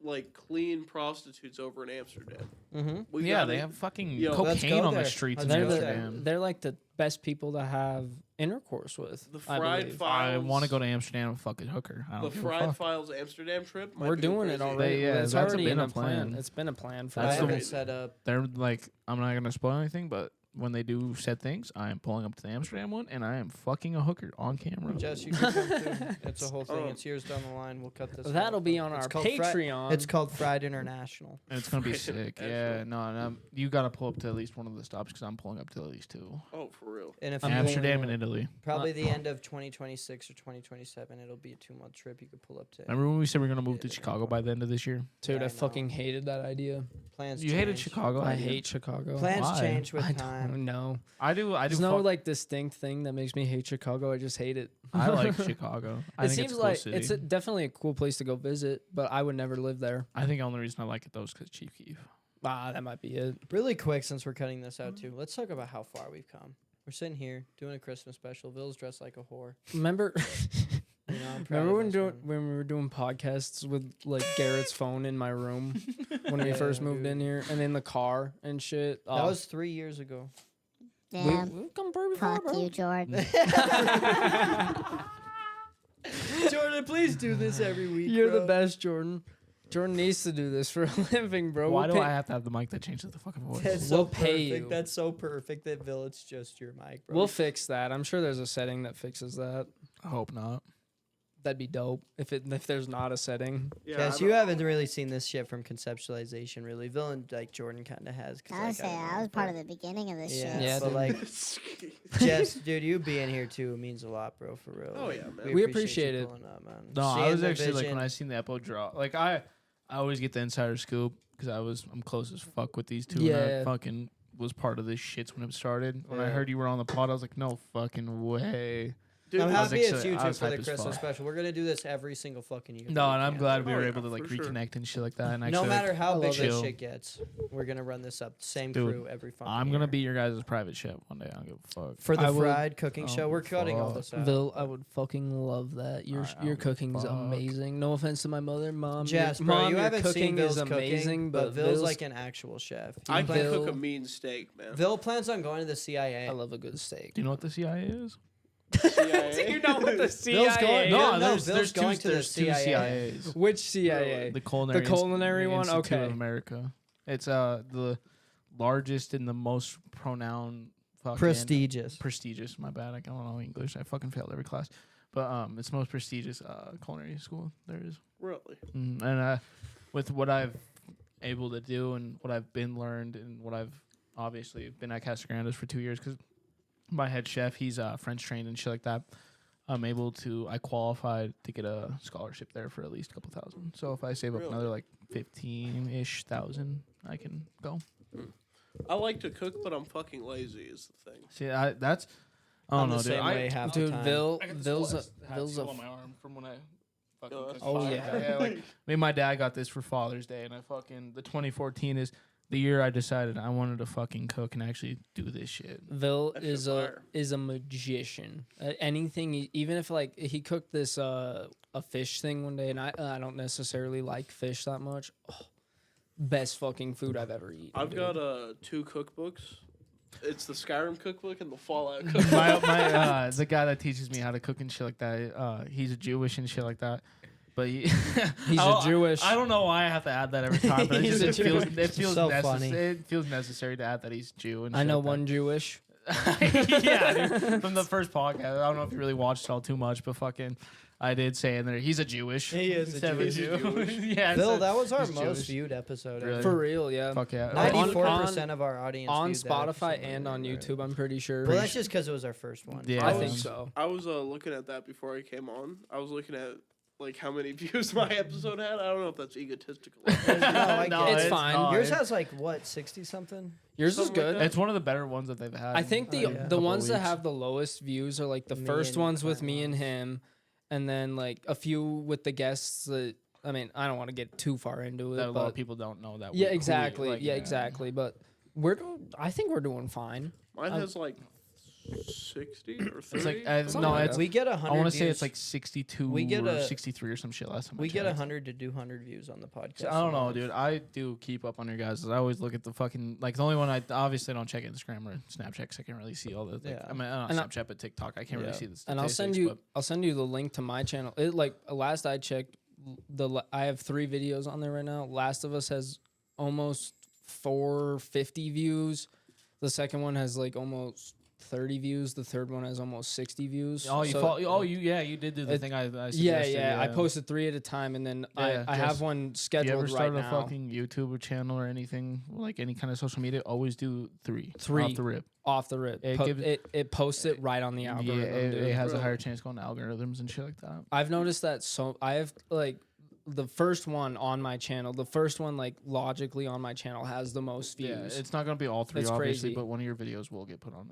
like clean prostitutes over in Amsterdam. Mm-hmm. We Yeah, got they it. have fucking Yo, let's cocaine go on the there. streets Let's in They're go the, there. Amsterdam. they're like the best people to have intercourse with. The I fried believe. I files. want to go to Amsterdam and fuck a hooker. I The don't give a Fried fuck. Files Amsterdam trip. might We're be doing crazy. it already. yeah, it's that's already been in a a plan. plan. It's been a plan for I That's that. the- haven't set up. They're like, I'm not gonna spoil anything, but when they do said things, I am pulling up to the Amsterdam one, and I am fucking a hooker on camera. Jess, you can come too. It's a whole thing. Oh. It's years down the line. We'll cut this. That'll out. be on It's our called Patreon. It's called FRiED International. And it's gonna be Right, sick. actually. Yeah, no, and you gotta pull up to at least one of the stops because I'm pulling up to at least two. Oh, for real. And if Amsterdam you and Italy. probably the end of 2026 or 2027, it'll be a 2-month trip. You could pull up to. Remember when we said we are gonna move to Yeah. Chicago by the end of this year? Dude, Yeah, I I fucking hated that idea. Plans. You hated change. Chicago. I did. hate Chicago. Plans Why? change with I time. don't know. I do. There's no like distinct thing that makes me hate Chicago. I just hate it. I like Chicago. I It think seems it's a cool like city. it's definitely a cool place to go visit, but I would never live there. I think the only reason I like it though is because Chief Keef. That might be it. Really quick, since we're cutting this out too, let's talk about how far we've come. We're sitting here doing a Christmas special. Ville's dressed like a whore. Remember, You know, I'm proud remember of us, man. when we were doing podcasts with like Garrett's phone in my room when we Yeah, first moved dude. in here, and in the car and shit. That was 3 years ago. Yeah. we've come pretty far, Fuck bro. you, Jordan. Jordan, please do this every week. You're the bro. best, Jordan. Jordan needs to do this for a living, bro. Why We'll do pay- I have to have the mic that changes the fucking voice? That's We'll so pay perfect. you. That's so perfect that Ville, it's just your mic, bro. We'll fix that. I'm sure there's a setting that fixes that. I hope not. that'd be dope. If there's not a setting. Yeah, Yes, you haven't really seen this shit from conceptualization, really. Vil and like Jordan kind of has. 'Cause, I was like, saying, don't I know, was part but- of the beginning of this Yeah, shit. Yeah, but dude. like, Jess, dude, you being here too means a lot, bro, for real. Oh, Like, yeah, man. We you appreciate you it. pulling up, man. No, I Seeing was the actually like vision- when I seen the Epo drop. Like I always get the insider scoop because I'm close as fuck with these two. And Yeah. I fucking was part of this shits when it started. When I Yeah. heard you were on the pod, I was like, no fucking way. Dude, I'm I was happy it's actually- you I two was for the hype as Christmas fuck. special. We're gonna do this every single fucking year. No, that we and I'm can. glad we Oh, were yeah, able to like for sure. reconnect and shit like that. And No actually, matter like, how big chill. this shit gets, we're gonna run this up. Same Dude, crew every fucking I'm gonna year. be your guys' private chef one day. I don't give a fuck. for the I would- fried cooking oh, show. We're cutting all fuck. this out. Vil, I would fucking love that. Your I your don't cooking's fuck. amazing. No offense to my mother, mom. Jess, your, bro, mom, you your haven't seen cooking Vil's is amazing, cooking, but Vil's like an actual chef. He I can plans- cook a Vil- mean steak, man. Vil plans on going to the CIA. I love a good steak. Do you know what the CIA is? CIA? You know what the Vil's CIA going- is? No, there's Vil's two, going to the there's two CIA. CIAs. Which CIA? The culinary, culinary one? Institute Okay. of America. It's the largest and the most pronounced fucking Prestigious. My bad. I don't know English. I fucking failed every class. But it's the most prestigious culinary school there is. Really? And with what I've able to do and what I've been learned and what I've obviously been at Casa Grande's for 2 years because my head chef, he's French trained and shit like that. I qualified to get a scholarship there for at least a couple thousand. So if I save up Really? another like 15-ish thousand, I can go. I like to cook, but I'm fucking lazy. Is the thing. See, that's I I'm don't the know, dude. same way half the Dude, time. Vil's a on my arm from when I fucking Oh, that's Oh, fire. yeah. like me and my dad got this for Father's Day, and I fucking the 2014 is the year I decided I wanted to fucking cook and actually do this shit. Vil That is shit a fire. is a magician. Anything, even if like he cooked this a fish thing one day, and I don't necessarily like fish that much. Oh, best fucking food I've ever eaten. I've dude. got 2 cookbooks. It's the Skyrim cookbook and the Fallout cookbook. my the guy that teaches me how to cook and shit like that. He's Jewish and shit like that. But He's a Jewish. I don't know why I have to add that every time, but He's a it feels So funny. it feels necessary to add that he's Jew. And I shit know like one Jewish. that. Yeah, dude, from the first podcast. I don't know if you really watched it all too much, but fucking, I did say in there he's a Jewish. He is a Instead of Jewish. Jew. Yeah, Vil, so that was our he's most Jewish. viewed episode. Really? ever. For real, yeah. Fuck yeah. 94% of our audience On viewed that Spotify episode. and on YouTube, I'm pretty sure. Well, that's just because it was our first one. Yeah, I think um, so. I was looking at that before I came on. I was looking at like how many views my episode had. I don't know if that's egotistical. I No, get It's it. fine. not. Yours has like what, 60 something? Yours is something like good. that. It's one of the better ones that they've had. I think the Oh, yeah. the Couple ones that weeks. have the lowest views are like the Me first and ones with me and Carlos. him, and then like a few with the guests. That I mean, I don't want to get too far into it, that a lot of but people don't know that. yeah, who we- exactly, like, yeah, exactly. But I think we're doing fine. Mine Um, has like 60 or 30. It's like Something no, like it's. that. We get 100 I want to say views. it's like 62 We get or a- 63 or some shit last time. We I get checked. 100 to do 100 views on the podcast. So I don't know, sometimes. dude. I do keep up on your guys. I always look at the fucking like the only one I obviously don't check Instagram or Snapchat because I can't really see all the. Like, Yeah. I mean, not And I- Snapchat, but TikTok. I can't really Yeah. see the statistics. And I'll send you the link to my channel. It like last I checked, I have 3 videos on there right now. Last of Us has almost 450 views. The second one has like almost 30 views. The third one has almost 60 views. Oh, you So- follow, you did do the It- thing I Yeah, suggested, yeah. I posted 3 at a time, and then Yeah, I have just- one If you scheduled ever right start a now. fucking YouTube channel or anything like any kind of social media, always do 3. 3. off the rip. Off the rip, It gives- it posts it right on the algorithm. Yeah, it dude. has a higher chance going to algorithms and shit like that. I've noticed that. So I have like the first one on my channel. The first one, like logically on my channel, has the most views. Yeah, it's not gonna be all 3 It's obviously, crazy. but one of your videos will get put on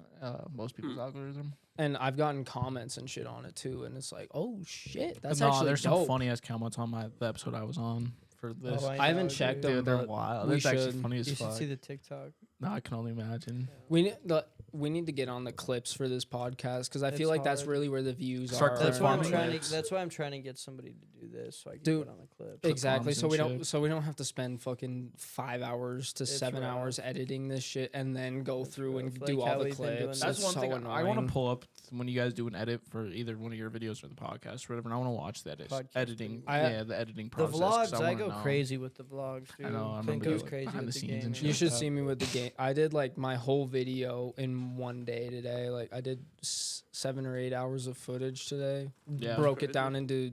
most people's algorithm. And I've gotten comments and shit on it too, and it's like, oh shit, that's no, actually there's dope. some funny ass comments on the episode I was on for this. Oh, I haven't know, checked dude. them. Dude, they're but wild. we It's actually should. funny as You should fuck. see the TikTok. No, I can only imagine. We need to get on the clips for this podcast because I It's feel like that's hard. really where the views Start are. clip That's why I'm farming trying clips. to. That's why I'm trying to get somebody to do this so I can Dude, put on the clip. Exactly. comms So and we don't have to spend fucking 5 hours to It's 7 rough. hours editing this shit and then go It's through and rough. do Like all how the we've been doing clips. That's It's one so thing I want annoying. to pull up when you guys do an edit for either one of your videos or the podcast or whatever. And I want to watch the Podcast editing. video. The editing The process. 'cause vlogs, I wanna go know. crazy with the vlogs, dude. I know, I Think remember goes doing crazy behind with the the scenes and gaming. shit You like should that. see me with the game. I did like my whole video in in one day today. Like I did 7 or 8 hours of footage today. Yeah. Broke it down into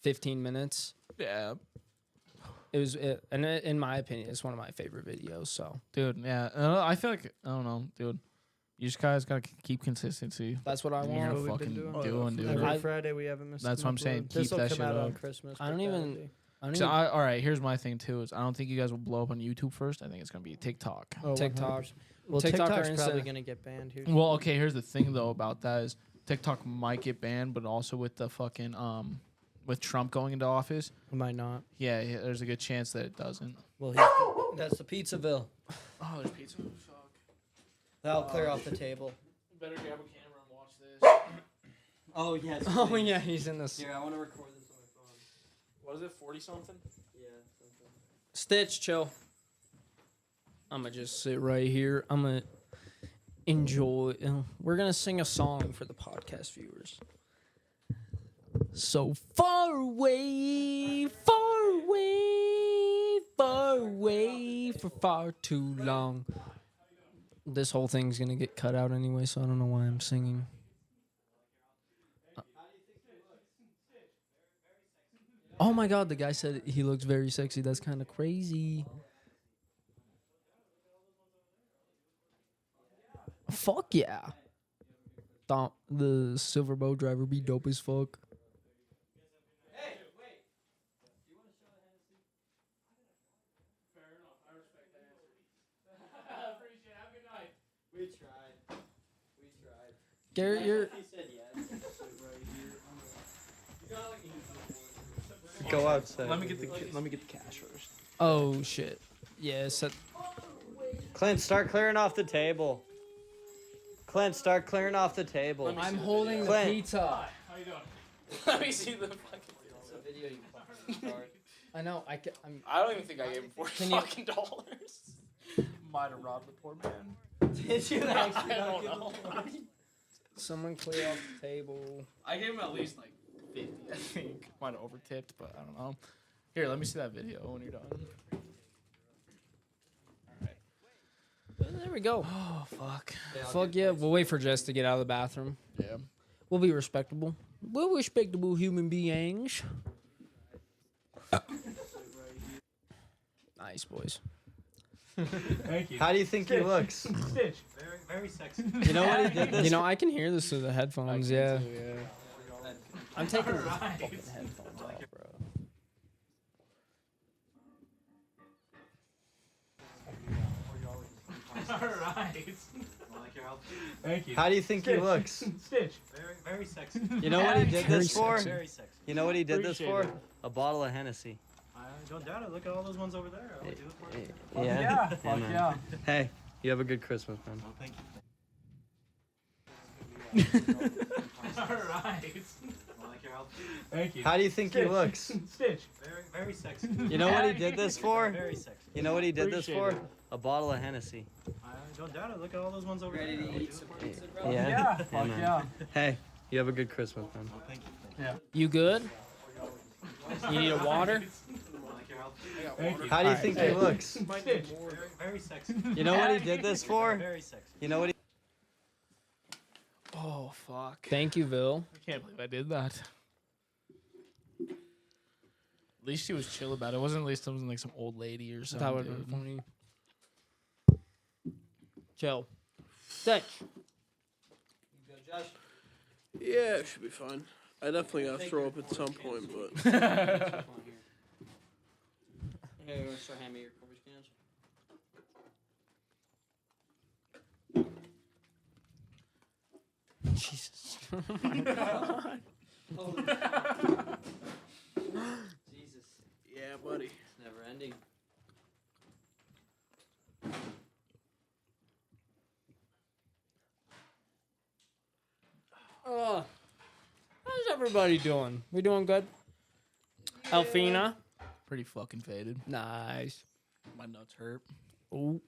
15 minutes. Yeah. And in my opinion, it's one of my favorite videos. So, Dude, yeah. I feel like, I don't know, dude. You just guys got to keep consistency. that's what I You're want. gonna What we've been fucking doing. dude. Every Friday we haven't missed. That's an what I'm saying. upload. Keep This'll that come shit out on up. Christmas. I don't but that'll even- be- I don't So even, all right, here's my thing too. Is I don't think you guys will blow up on YouTube first. I think it's gonna be TikTok. Oh, TikTok. 100%. Well, TikTok or TikTok's probably Insta. gonna get banned here. Well, okay. Here's the thing though about that is TikTok might get banned, but also with the fucking with Trump going into office, It might not. yeah, there's a good chance that it doesn't. Well, that's the Pizzaville. Oh, there's pizza. Fuck. That'll clear off the table. Better grab a camera and watch this. Oh yes. Oh yeah, he's in this. Here, I want to record this on my phone. What is it? 40 something? Yeah. Something. Stitch, chill. I'm gonna just sit right here. I'm gonna enjoy. We're gonna sing a song for the podcast viewers. So far away, far away, far away for far too long. This whole thing's gonna get cut out anyway, so I don't know why I'm singing. Oh my god, the guy said he looks very sexy. That's kind of crazy. Fuck yeah. Thought the silver bow driver be dope as fuck. We tried. Garrett, you're. He said yes. Go outside. Let me get the cash first. Oh shit. Yeah, set. Clint, start clearing off the table. Clint, start clearing off the table. I'm holding the Clint. pizza. How you doing? Let me see the fucking. I know. I don't even think I gave him $40 Can you- fucking dollars. Might have robbed the poor man. Did you actually I don't know. Someone clear off the table. I gave him at least like 50, I think. Might have overtipped, but I don't know. Here, let me see that video when you're done. There we go. Oh, fuck. Fuck yeah. We'll wait for Jess to get out of the bathroom. Yeah. We'll be respectable. We're respectable human beings. Nice, boys. Thank you. How do you think he looks? Stitch. Very sexy. You know what he did this? You know, I can hear this through the headphones, yeah. I'm taking the Alright. fucking headphones off, bro. Alright. Thank you. How do you think he looks? Stitch. Very sexy. You know what he did this Very for? sexy. Very sexy. You know what he did this Appreciate for? A bottle of Hennessy. I don't doubt it. Look at all those ones over there. I'll do it for you. Yeah. Fuck man. yeah. Hey, you have a good Christmas, man. Oh, thank you. Alright. I like your help. Thank you. How do you think he looks? Stitch. Very sexy. You know what he did this for? Very sexy. You know what he did this for? Appreciate it. A bottle of Hennessy. I don't doubt it. Look at all those ones over there. I'll do it for you. Yeah. Fuck man. yeah. Hey, you have a good Christmas, man. Oh, thank you. You good? You need a water? I like your help. Thank you. How do you think he looks? Stitch. Very sexy. You know what he did this for? Very sexy. You know what he? Oh, fuck. Thank you, Vil. I can't believe I did that. At least she was chill about it. It wasn't at least it wasn't like some old lady or something. That would dude. be funny. Chill. Stitch. Yeah, it should be fine. I definitely gotta throw up at some point, but Hey, you want to show hand me your garbage cans? Jesus. Oh my God. Jesus, yeah, buddy. it's never ending. How's everybody doing? We doing good? Elfina? Pretty fucking faded. Nice. My nuts hurt. Ooh.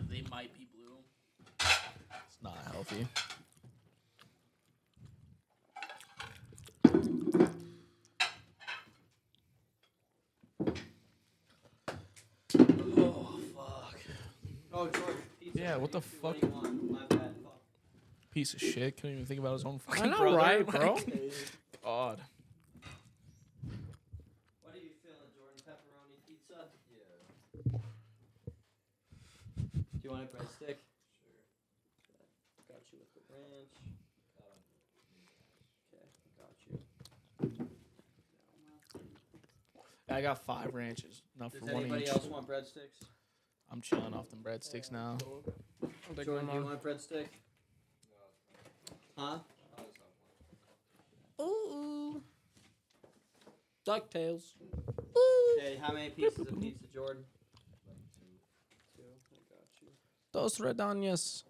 They might be blue. It's not healthy. Oh, George. Pizza. Yeah, what the fuck? My bad. Fuck. Piece of shit. Couldn't even think about his own fucking I know, brother. right, bro? God. What are you feeling, Jordan? Pepperoni pizza? Yeah. Do you want a breadstick? Sure. Got you with the ranch. Okay, got you. I got 5 ranches. Enough Does for one anybody each. else want breadsticks? I'm chilling off them breadsticks now. Jordan, do you want a breadstick? Huh? Ooh. DuckTales. Okay, how many pieces of pizza, Jordan? 2. I got you. Dos redañas.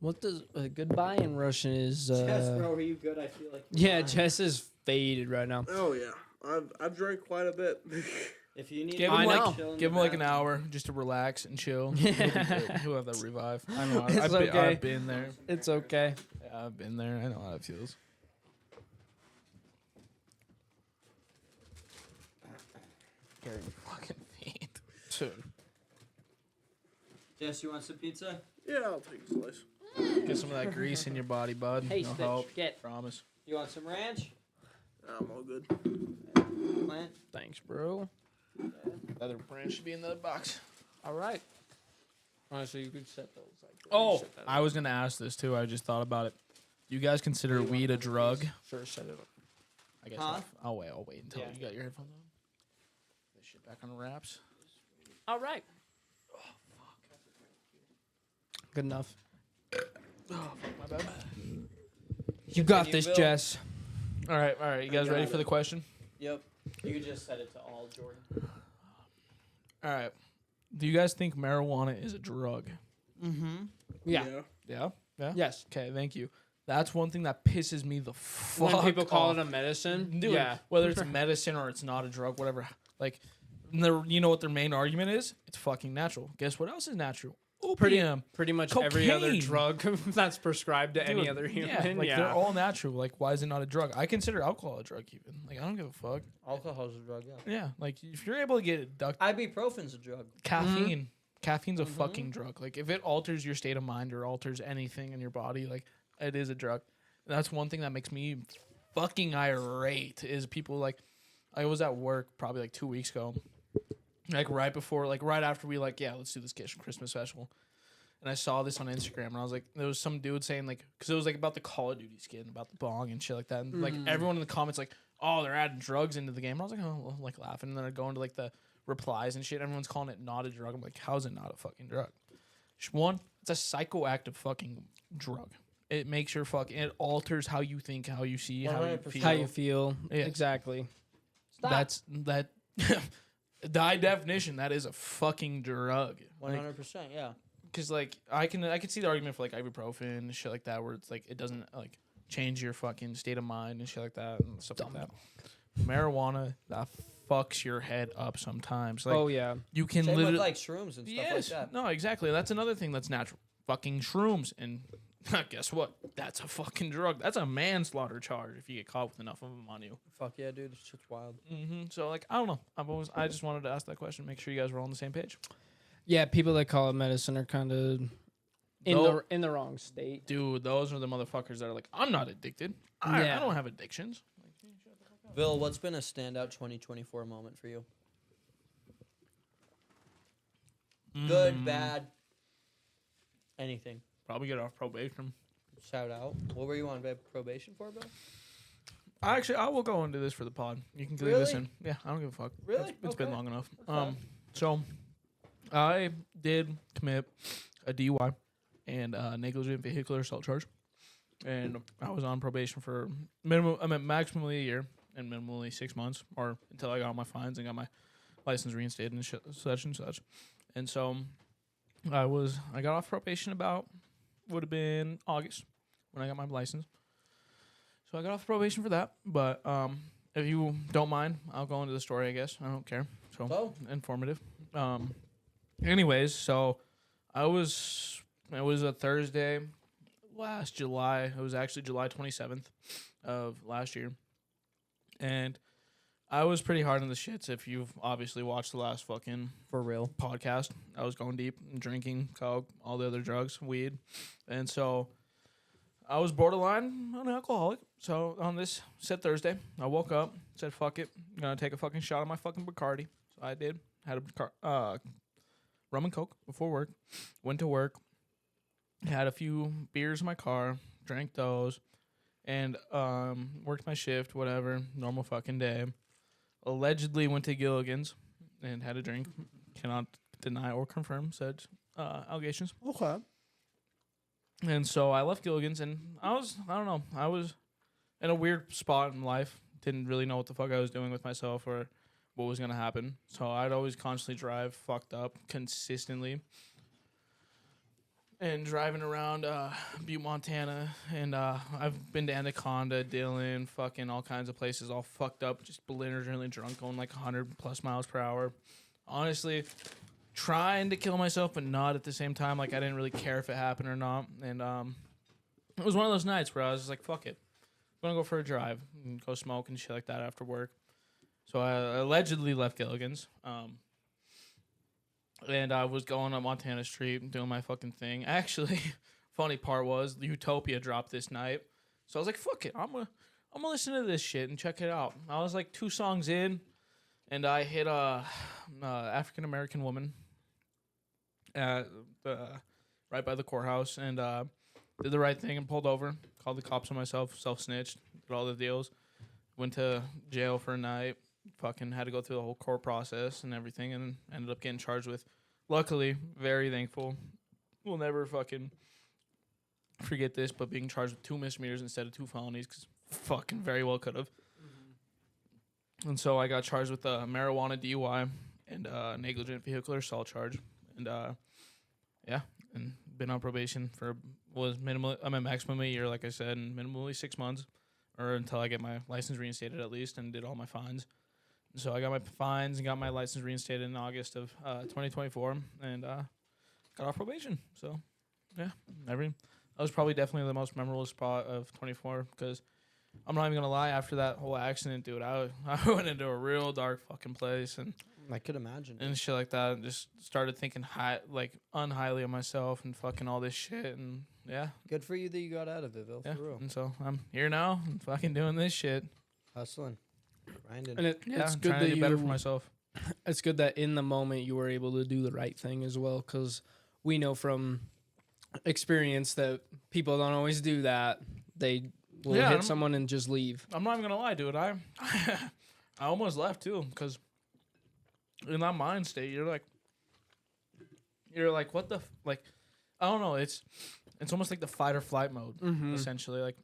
What does goodbye in Russian is? Jess, bro, are you good? I feel like Yeah, fine. Jess is faded right now. Oh yeah, I've drank quite a bit. If you need Give to him I like know. chill in give the him like an bathroom. hour just to relax and chill. He'll be good. He'll have that revive. I know. It's okay. I've been there. It's okay. Yeah, I've been there. I know how it feels. Getting fucking faint. Dude. Jess, you want some pizza? Yeah, I'll take a slice. Get some of that grease in your body, bud. Hey, It'll Stitch, help. get. Promise. You want some ranch? I'm all good. Plant? Thanks, bro. The other brand should be in the other box. All right. Honestly, you could set those. Like, Oh, set that I was gonna ask this too. I just thought about it. Do you guys consider weed a drug? Sure, set it up. I guess Huh? I'll wait. I'll wait until Yeah. you got your headphones on. This shit back on the wraps. All right. Good enough. Oh, fuck, my bad. You got Continue, this, Bill. Jess. All right. You guys got ready for it. the question? Yep. You could just set it to all, Jordan. All right. Do you guys think marijuana is a drug? Mm-hmm. Yeah. Yeah. Yeah. Yes. Okay. Thank you. That's one thing that pisses me the fuck When people call off. it a medicine. Dude, Yeah. whether it's a medicine or it's not a drug, whatever. Like, you know what their main argument is? It's fucking natural. Guess what else is natural? Opium. Pretty much every other Cocaine. drug that's prescribed to any Dude, other human. Yeah, like they're all natural. Like, why is it not a drug? I consider alcohol a drug even. Like, I don't give a fuck. Alcohol's a drug, yeah. Yeah, like if you're able to get Ibuprofen's a drug. caffeine, caffeine's a fucking drug. Like if it alters your state of mind or alters anything in your body, like it is a drug. That's one thing that makes me fucking irate is people like I was at work probably like 2 weeks ago. Like right after we let's do this Christmas special. And I saw this on Instagram, and I was like, there was some dude saying, like, because it was, like, about the Call of Duty skin, about the bong and shit like that. And, like, everyone in the comments, like, oh, they're adding drugs into the game. And I was like, oh, well, like, laughing. And then I go into, like, the replies and shit. Everyone's calling it not a drug. I'm like, how is it not a fucking drug? One, it's a psychoactive fucking drug. It makes your it alters how you think, how you see, how you 100%. feel. How you feel. Yes. Exactly. That. By definition, that is a fucking drug. 100%, yeah. Because like I can see the argument for like ibuprofen and shit like that, where it's like it doesn't like change your fucking state of mind and shit like that and stuff like that. Marijuana that fucks your head up sometimes. Like, Oh yeah. you can Same literally with like shrooms and stuff yes, like that. no, exactly. That's another thing that's natural. Fucking shrooms, and guess what? That's a fucking drug. That's a manslaughter charge if you get caught with enough of them on you. Fuck yeah, dude. This shit's wild. So like I don't know. I just wanted to ask that question. Make sure you guys were all on the same page. Yeah, people that call it medicine are kind of in the wrong state. Dude, those are the motherfuckers that are like, I'm not addicted. I Yeah. don't have addictions. Bill, what's been a standout 2024 moment for you? Good, bad, anything. Probably get off probation. Shout out. What were you on probation for, Bill? I will go into this for the pod. You can leave this Really? in. Yeah, I don't give a fuck. Really? It's been Okay. long enough. Okay. So I did commit a DUI and negligent vehicular assault charge, and I was on probation for maximally a year and minimally 6 months, or until I got all my fines and got my license reinstated and such and such. And so I got off probation about would have been August when I got my license. So I got off probation for that, but if you don't mind, I'll go into the story, I guess. I don't care. So informative. Anyways, so it was a Thursday last July. It was actually July 27th of last year. And I was pretty hard on the shits. If you've obviously watched the last fucking For real. podcast, I was going deep, drinking coke, all the other drugs, weed, and so I was borderline an alcoholic. So on this said Thursday, I woke up, said fuck it, I'm gonna take a fucking shot of my fucking Bacardi. So I did. Had a rum and coke before work. Went to work. Had a few beers in my car. Drank those, and worked my shift. Whatever, normal fucking day. Allegedly went to Gilligan's and had a drink. Cannot deny or confirm said allegations. Okay. And so I left Gilligan's, and I don't know, I was in a weird spot in life. Didn't really know what the fuck I was doing with myself or what was going to happen. So I'd always constantly drive fucked up consistently. And driving around Butte, Montana, and I've been to Anaconda, Dillon, fucking all kinds of places, all fucked up, just belligerently drunk, going like 100 plus miles per hour. Honestly, trying to kill myself, but not at the same time. Like, I didn't really care if it happened or not. And it was one of those nights where I was just like, fuck it. I'm going to go for a drive and go smoke and shit like that after work. So I allegedly left Gilligan's. And I was going up Montana Street doing my fucking thing. Actually, funny part was Utopia dropped this night. So I was like, fuck it. I'm gonna listen to this shit and check it out. I was like 2 songs in, and I hit a African American woman at right by the courthouse, and did the right thing and pulled over. Called the cops on myself, self-snitched, did all the deals. Went to jail for a night. Fucking had to go through the whole court process and everything, and ended up getting charged with. Luckily, very thankful. We'll never fucking forget this, but being charged with 2 misdemeanors instead of 2 felonies, because fucking very well could have. Mm-hmm. And so I got charged with a marijuana DUI and negligent vehicular assault charge, and yeah, and been on probation for I'm a maximum a year, like I said, and minimally 6 months, or until I get my license reinstated at least, and did all my fines. So I got my fines and got my license reinstated in August of 2024, and got off probation. So, yeah, that was probably definitely the most memorable spot of 24, because I'm not even gonna lie. After that whole accident, dude, I went into a real dark fucking place, and I could imagine. And shit like that, and just started thinking unhighly of myself and fucking all this shit, and yeah. Good for you that you got out of it, Bill. Yeah. For real. And so I'm here now, and fucking doing this shit. Hustling. Grinding. And Yeah, it's I'm good trying that to do better for myself. It's good that in the moment you were able to do the right thing as well, because we know from experience that people don't always do that. They will hit someone and just leave. I'm not even gonna lie, dude. I almost left too, because in that mind state, you're like, what the I don't know. It's almost like the fight or flight mode, essentially. Like,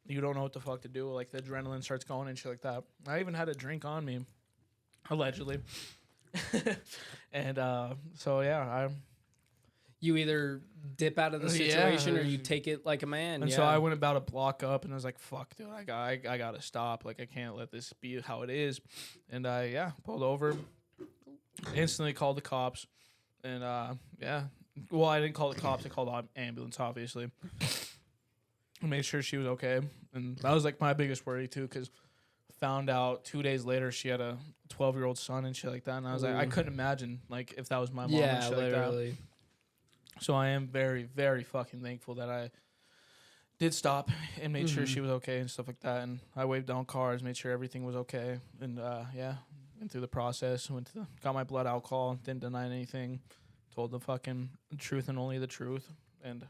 you don't know what the fuck to do. Like, the adrenaline starts going and shit like that. I even had a drink on me, allegedly. And so yeah, You either dip out of the situation or you take it like a man. And so I went about a block up, and I was like, "Fuck, dude, I gotta stop. Like, I can't let this be how it is." And I pulled over, instantly called the cops, and yeah. Well, I didn't call the cops. I called the ambulance, obviously. Made sure she was okay, and that was like my biggest worry too, because I found out 2 days later she had a 12-year-old son and shit like that, and I was like, I couldn't imagine like if that was my mom and shit literally. like that. So I am very, very fucking thankful that I did stop and made sure she was okay and stuff like that, and I waved down cars, made sure everything was okay, and yeah, went through the process, got my blood alcohol, didn't deny anything, told the fucking truth and only the truth, and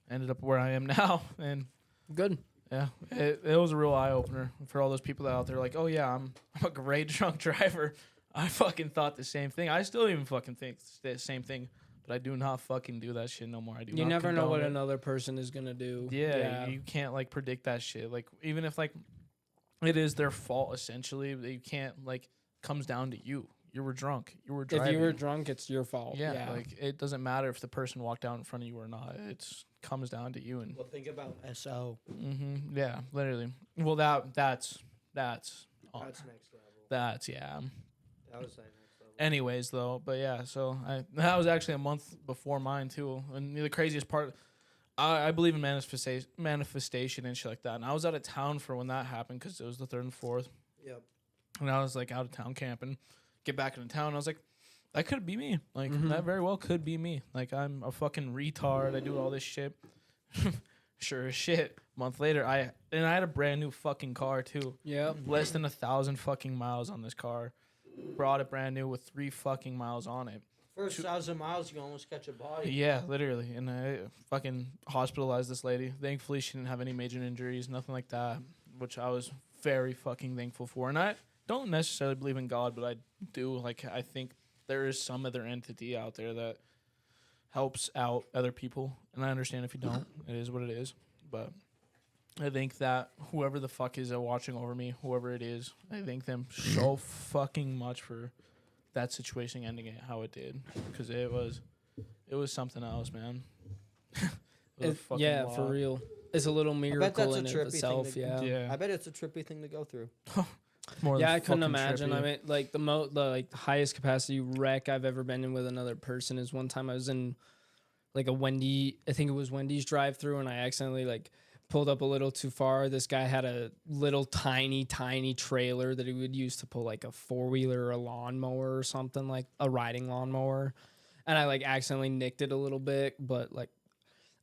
ended up where I am now. And good. Yeah, it was a real eye opener for all those people out there. Like, oh yeah, I'm a great drunk driver. I fucking thought the same thing. I still even fucking think the same thing, but I do not fucking do that shit no more. I do. You not never know what condone it. another person is gonna do. Yeah, you can't like predict that shit. Like, even if like it is their fault essentially, you can't like comes down to you. You were drunk. You were driving. If you were drunk, it's your fault. Yeah, like it doesn't matter if the person walked out in front of you or not. It comes down to you. And well, think about SO. Yeah, literally. Well, that's next level. That's yeah. That was like next level. Anyways, though, but yeah, so that was actually a month before mine too. And the craziest part, I believe in manifestation and shit like that. And I was out of town for when that happened because it was the 3rd and 4th. Yep. And I was like out of town camping, get back into town. I was like, that could be me. Like that very well could be me. Like I'm a fucking retard. I do all this shit. Sure as shit. Month later, I had a brand new fucking car too. Yeah. Less than 1,000 fucking miles on this car. Brought it brand new with 3 fucking miles on it. First 1,000 miles, you almost catch a body. Yeah, literally. And I fucking hospitalized this lady. Thankfully, she didn't have any major injuries, nothing like that, which I was very fucking thankful for. And I don't necessarily believe in God, but I do. Like, I think there is some other entity out there that helps out other people. And I understand if you don't. It is what it is. But I think that whoever the fuck is watching over me, whoever it is, I thank them so fucking much for that situation ending it how it did, because it was something else, man. Yeah, lot. for real. It's a little I bet miracle that's a in trippy of itself. thing. Yeah. Yeah. I bet it's a trippy thing to go through. More Yeah, than I couldn't fucking imagine. trippy. I mean, like the highest capacity wreck I've ever been in with another person is one time I was in like a I think it was Wendy's drive-through, and I accidentally like pulled up a little too far. This guy had a little tiny trailer that he would use to pull like a 4-wheeler or a lawnmower or something, like a riding lawnmower. And I like accidentally nicked it a little bit, but like,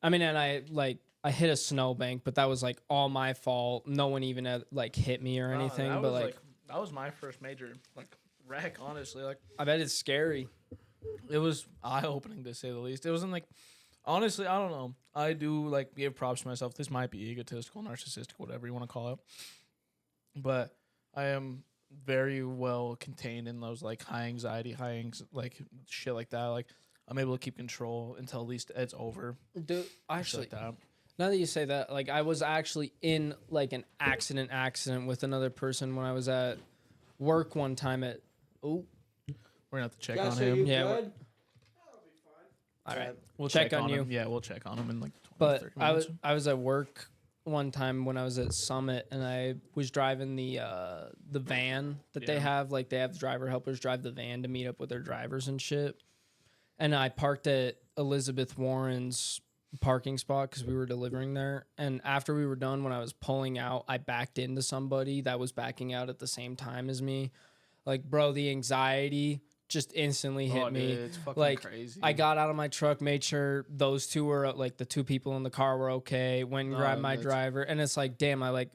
I mean, and I hit a snowbank, but that was like all my fault. No one even had like hit me or anything, that but was, like that was my first major like wreck, honestly. Like I bet it's scary. it was eye-opening to say the least. It wasn't like, honestly, I don't know. I do like give props to myself. This might be egotistical, narcissistic, whatever you want to call it. But I am very well contained in those like high anxiety, like shit like that. Like I'm able to keep control until at least it's over. Dude, Shit actually, like that. now that you say that, like I was actually in like an accident with another person when I was at work one time at We're gonna have to check Josh, on are him. you Yeah, good? all right. We'll check on you. him. Yeah, we'll check on him in like 20, But 30 I minutes. was at work one time when I was at Summit, and I was driving the van that they Yeah. have. Like they have driver helpers drive the van to meet up with their drivers and shit. And I parked at Elizabeth Warren's parking spot because we were delivering there. And after we were done, when I was pulling out, I backed into somebody that was backing out at the same time as me. Like, bro, the anxiety just instantly hit me. Dude, it's fucking Like, crazy. I got out of my truck, made sure those two were like the two people in the car were okay. Went and No, grabbed my that's- driver, and it's like, damn, I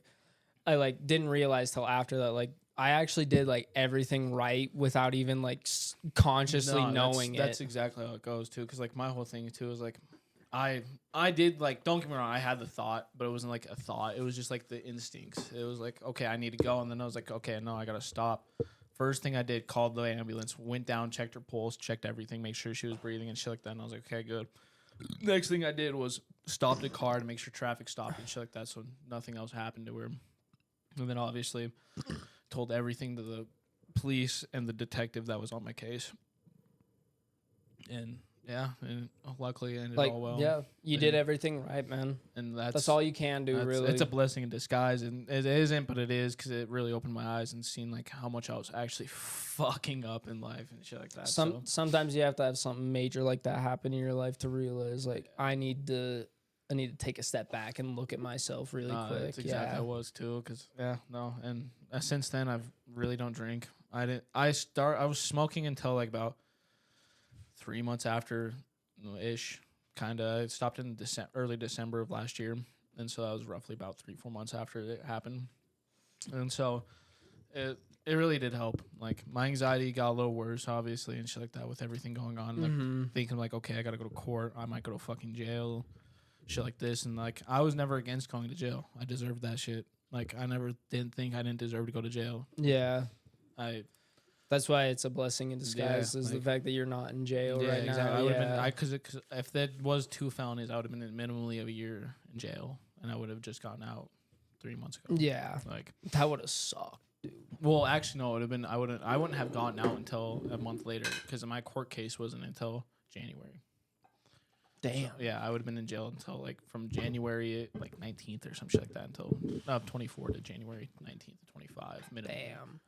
didn't realize till after that, like I actually did like everything right without even like consciously No, knowing that's it. exactly how it goes too. Because like my whole thing too is like, I did like, don't get me wrong, I had the thought, but it wasn't like a thought. It was just like the instincts. It was like, okay, I need to go, and then I was like, okay, no, I gotta stop. First thing I did, called the ambulance, went down, checked her pulse, checked everything, make sure she was breathing and shit like that. And I was like, okay, good. Next thing I did was stopped the car to make sure traffic stopped and shit like that, so nothing else happened to her. And then obviously told everything to the police and the detective that was on my case. And yeah, and luckily it ended Like, all well. yeah, you did everything right, man. And That's all you can do, really. It's a blessing in disguise, and it isn't, but it is, because it really opened my eyes and seen like how much I was actually fucking up in life and shit like that. Sometimes you have to have something major like that happen in your life to realize, like, I need to take a step back and look at myself really quick. That's exactly how I was too, because and since then I've really don't drink. I was smoking until like about 3 months after ish, kind of. I stopped in early December of last year, and so that was roughly about 3-4 months after it happened. And so it really did help. Like my anxiety got a little worse, obviously, and shit like that with everything going on. Like thinking like, okay, I gotta go to court. I might go to fucking jail, shit like this. And like I was never against going to jail. I deserved that shit. Like I never didn't think I didn't deserve to go to jail. Yeah. That's why it's a blessing in disguise, is the fact that you're not in jail right exactly. now. I would have been, because if that was 2 felonies, I would have been minimally of a year in jail, and I would have just gotten out 3 months ago. Yeah. Like that would have sucked, dude. Well, actually, no, it would have been. I wouldn't have gotten out until a month later, because my court case wasn't until January. Damn. So, yeah, I would have been in jail until like from January like 19th or some shit like that until 24 to January 19th to 25 minimum. Damn.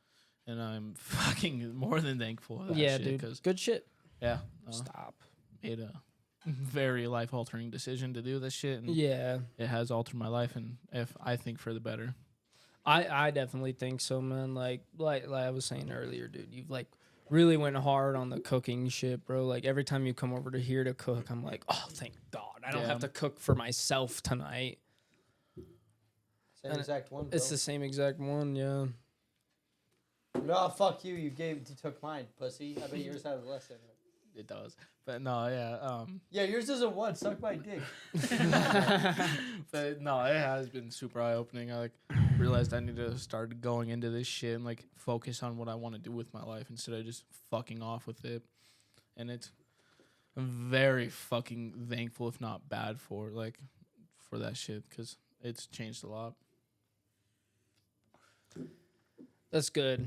And I'm fucking more than thankful. For that Yeah, shit, dude. 'cause, Good shit. yeah, Stop. made a very life altering decision to do this shit, and Yeah. it has altered my life, and if I think for the better. I definitely think so, man. Like I was saying earlier, dude, you've like really went hard on the cooking shit, bro. Like every time you come over to here to cook, I'm like, oh, thank God, I don't have to cook for myself tonight. Same exact one, bro. It's the same exact one, yeah. No, fuck you. You took mine, pussy. I bet yours has less in it. It does, but no, yeah. Yeah, yours isn't one. Suck my dick. But no, it has been super eye opening. I like realized I need to start going into this shit and like focus on what I want to do with my life instead of just fucking off with it. And I'm very fucking thankful, if not bad, for that shit because it's changed a lot. That's good.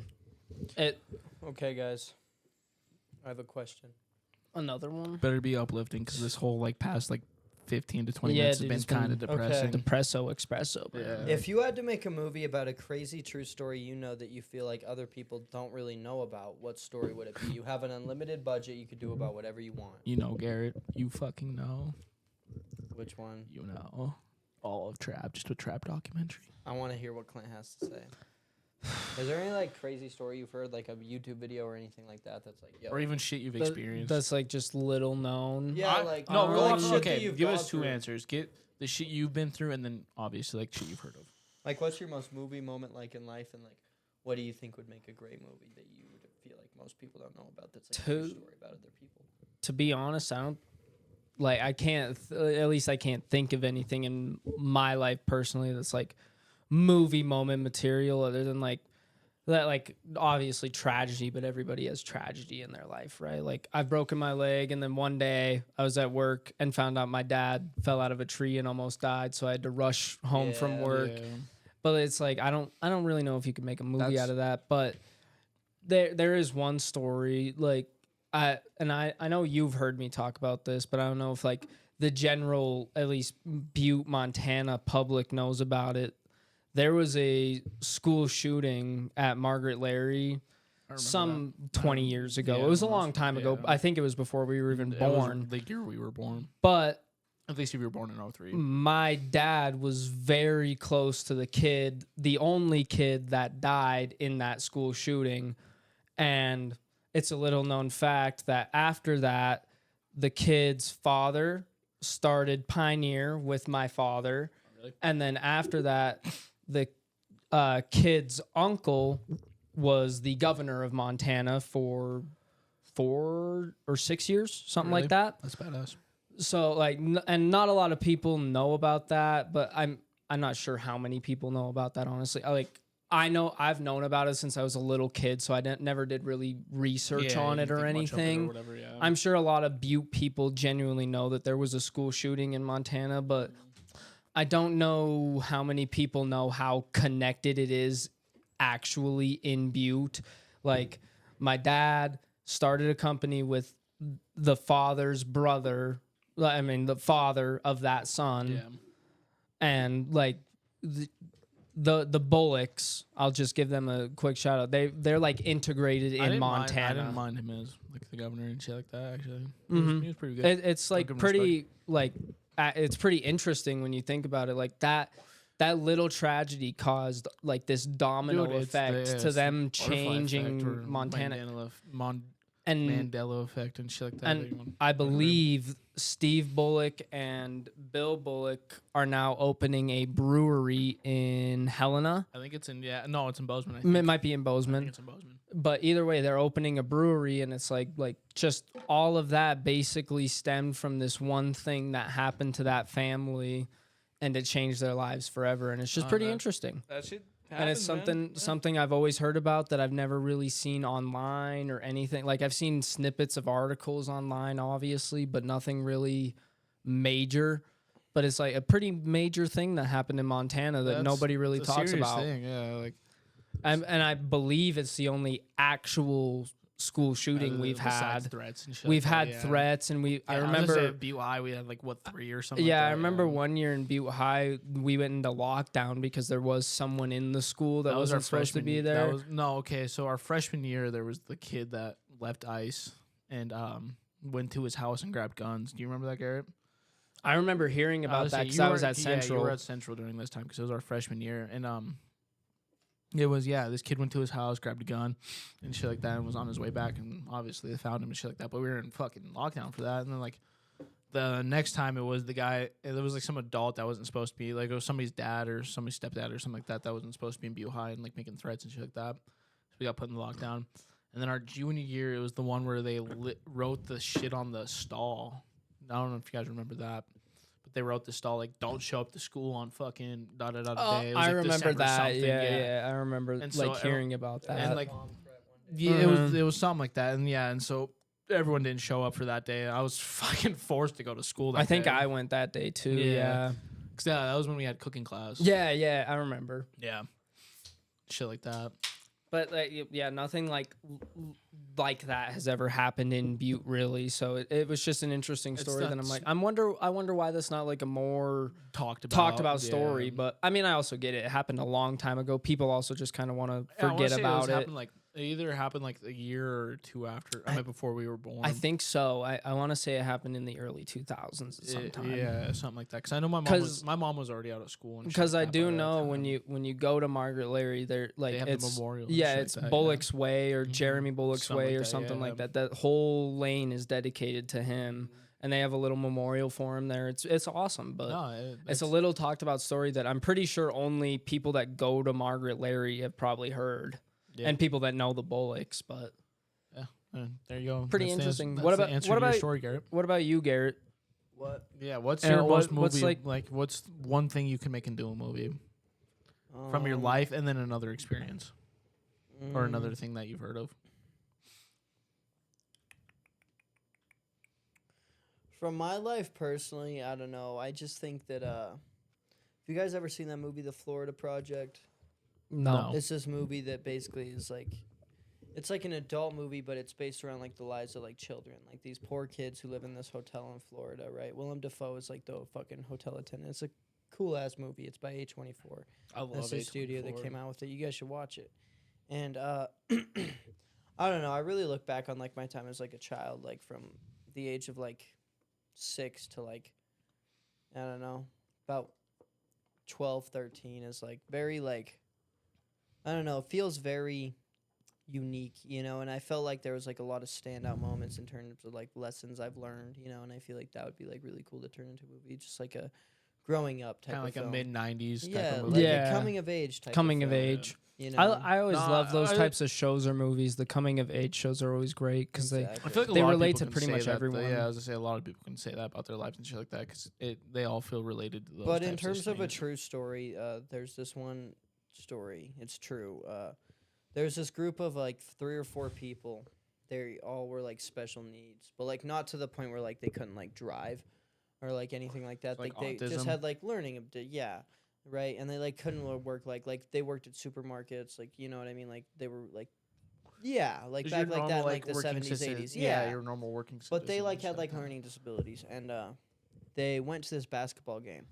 Okay, guys. I have a question. Another one? Better be uplifting because this whole like past like 15 to 20 Yeah, minutes dude, has it's been been- kind of depressing. Depresso espresso, bro. Yeah. If you had to make a movie about a crazy true story you know that you feel like other people don't really know about, what story would it be? You have an unlimited budget. You could do about whatever you want. You know, Garrett, you fucking know. Which one? You know. All of Trap, just a Trap documentary. I want to hear what Clint has to say. Is there any like crazy story you've heard, like a YouTube video or anything like that? That's like, yo, Or even shit you've experienced. That's like just little known. yeah, like No, or go like off. shit that Okay, you've give gone us two through. answers. Get the shit you've been through, and then obviously like shit you've heard of. Like, what's your most movie moment like in life, and like, what do you think would make a great movie that you would feel like most people don't know about? That's like a true story about other people. To be honest, I can't at least I can't think of anything in my life personally that's like movie moment material other than like that, like obviously tragedy, but everybody has tragedy in their life, right? Like I've broken my leg, and then one day I was at work and found out my dad fell out of a tree and almost died, so I had to rush home from work. Yeah. But it's like I don't really know if you could make a movie out of that, but there is one story like I know you've heard me talk about this, but I don't know if like the general, at least Butte, Montana public knows about it. There was a school shooting at Margaret Larry some 20 years ago. Yeah, It was a almost, long time ago. yeah. I think it was before we were even It was born. the year we were born. But At least if you were born in 03. my dad was very close to the only kid that died in that school shooting. And it's a little known fact that after that, the kid's father started Pioneer with my father. Really? And then after that, the kid's uncle was the governor of Montana for 4 or 6 years, something Really? like that. That's badass. So like, and not a lot of people know about that, but I'm not sure how many people know about that. Honestly, I've known about it since I was a little kid, so I never did really research on it or anything. Whatever, yeah. I'm sure a lot of Butte people genuinely know that there was a school shooting in Montana, but I don't know how many people know how connected it is actually in Butte. Like my dad started a company with the father's brother. I mean, the father of that son. Yeah. And like the Bullocks, I'll just give them a quick shout out. They're like integrated in Montana. I didn't mind him as like the governor and shit like that. Actually, Mhm. he was pretty good. It's like give him pretty like it's pretty interesting when you think about it. Like that little tragedy caused like this domino Dude, it's effect the- to it's them the butterfly effect or changing Montana. And Mandela effect and shit like that. and I believe Steve Bullock and Bill Bullock are now opening a brewery in Helena. I think it's in it's in Bozeman. I It think. might be in I think Bozeman. it's in Bozeman. But either way, they're opening a brewery, and it's like just all of that basically stemmed from this one thing that happened to that family, and it changed their lives forever. And it's just pretty interesting. That shit. And it's something I've always heard about that I've never really seen online or anything. Like I've seen snippets of articles online, obviously, but nothing really major. But it's like a pretty major thing that happened in Montana that nobody really talks about. Thing, yeah, like And I believe it's the only actual school shooting we've besides had. threats and shit. We've like had that, yeah. threats, and I I remember. at BUI we had like 3 or something. Yeah, like that, I remember one year in Butte High, we went into lockdown because there was someone in the school that was our wasn't supposed to freshman be year. there. Okay. So our freshman year, there was the kid that left ICE and went to his house and grabbed guns. Do you remember that, Garrett? I remember hearing about that because I was at Yeah, Central. you were at Central during this time because it was our freshman year, and It was, yeah, this kid went to his house, grabbed a gun and shit like that, and was on his way back, and obviously they found him and shit like that, but we were in fucking lockdown for that. And then, like, the next time it was the guy, there was, like, some adult that wasn't supposed to be, like, it was somebody's dad or somebody's stepdad or something like that that wasn't supposed to be in Butte High and, like, making threats and shit like that. So we got put in the lockdown. And then our junior year, it was the one where they wrote the shit on the stall. I don't know if you guys remember that. They wrote the stall like, "Don't show up to school on fucking da da da day." It was, I like, remember December that. something, Yeah, I remember And like so hearing about that. and like, yeah, it was something like that, and so everyone didn't show up for that day. I was fucking forced to go to school. That I think day. I went that day too. Yeah. 'Cause, yeah, that was when we had cooking class. Yeah, I remember. Yeah, shit like that. But like, yeah, nothing like that has ever happened in Butte, really. So it was just an interesting story. That I'm like, I wonder why that's not like a more talked about story. But I mean, I also get it. It happened a long time ago. People also just kind of want to forget about it. It either happened like a year or two after, I mean, before we were born. I think so. I want to say it happened in the early 2000s sometime. Yeah, something like that. Because I know my mom was already out of school. Because I do know when you go to Margaret Larry, they're like, they have it's the memorial. Yeah, it's like that, Bullock's Way or Jeremy Bullock's Something Way like or that, something yeah. like that. That whole lane is dedicated to him, and they have a little memorial for him there. It's awesome, but No, it's a little talked about story that I'm pretty sure only people that go to Margaret Larry have probably heard. Yeah. And people that know the Bullocks, but there you go. Pretty That's interesting. That's What the about answer what to your about story, Garrett? What about you, Garrett? What? Yeah, what's And your most what's movie? like- What's one thing you can make into a movie from your life, and then another experience or another thing that you've heard of? From my life personally, I don't know. I just think that have you guys ever seen that movie, The Florida Project? No. It's this movie that basically is like, it's like an adult movie, but it's based around like the lives of like children, like these poor kids who live in this hotel in Florida, right? Willem Dafoe is like the fucking hotel attendant. It's a cool ass movie. It's by A24. I love That's the A24. studio that came out with it. You guys should watch it. And I don't know. I really look back on like my time as like a child, like from the age of like 6 to like, I don't know, about 12, 13 is like very like, I don't know, it feels very unique, you know, and I felt like there was like a lot of standout moments in terms of like lessons I've learned, you know, and I feel like that would be like really cool to turn into a movie, just like a growing up type Kind of of like a film. mid-90s type Yeah, of like movie. Yeah. a coming of age type Coming of of film, age. you know. I always No, love those I- types of shows or movies. The coming of age shows are always great because Exactly. I feel like a They lot of relate people to can pretty say much that, everyone. Yeah, I was gonna say a lot of people can say that about their lives and shit like that because they all feel related to those. But in types terms of a things. true story, there's this one story. It's true. There's this group of like 3 or 4 people. They all were like special needs, but like not to the point where like they couldn't like drive or like anything like that. So, like, they just autism? had like learning yeah, right. And they like couldn't work like they worked at supermarkets, like you know what I mean. Like they were like like Is back your like that, normal, in, like the working 70s, conditions- 80s. Yeah, your normal working. but they conditions like and had shit like that. learning disabilities, and they went to this basketball game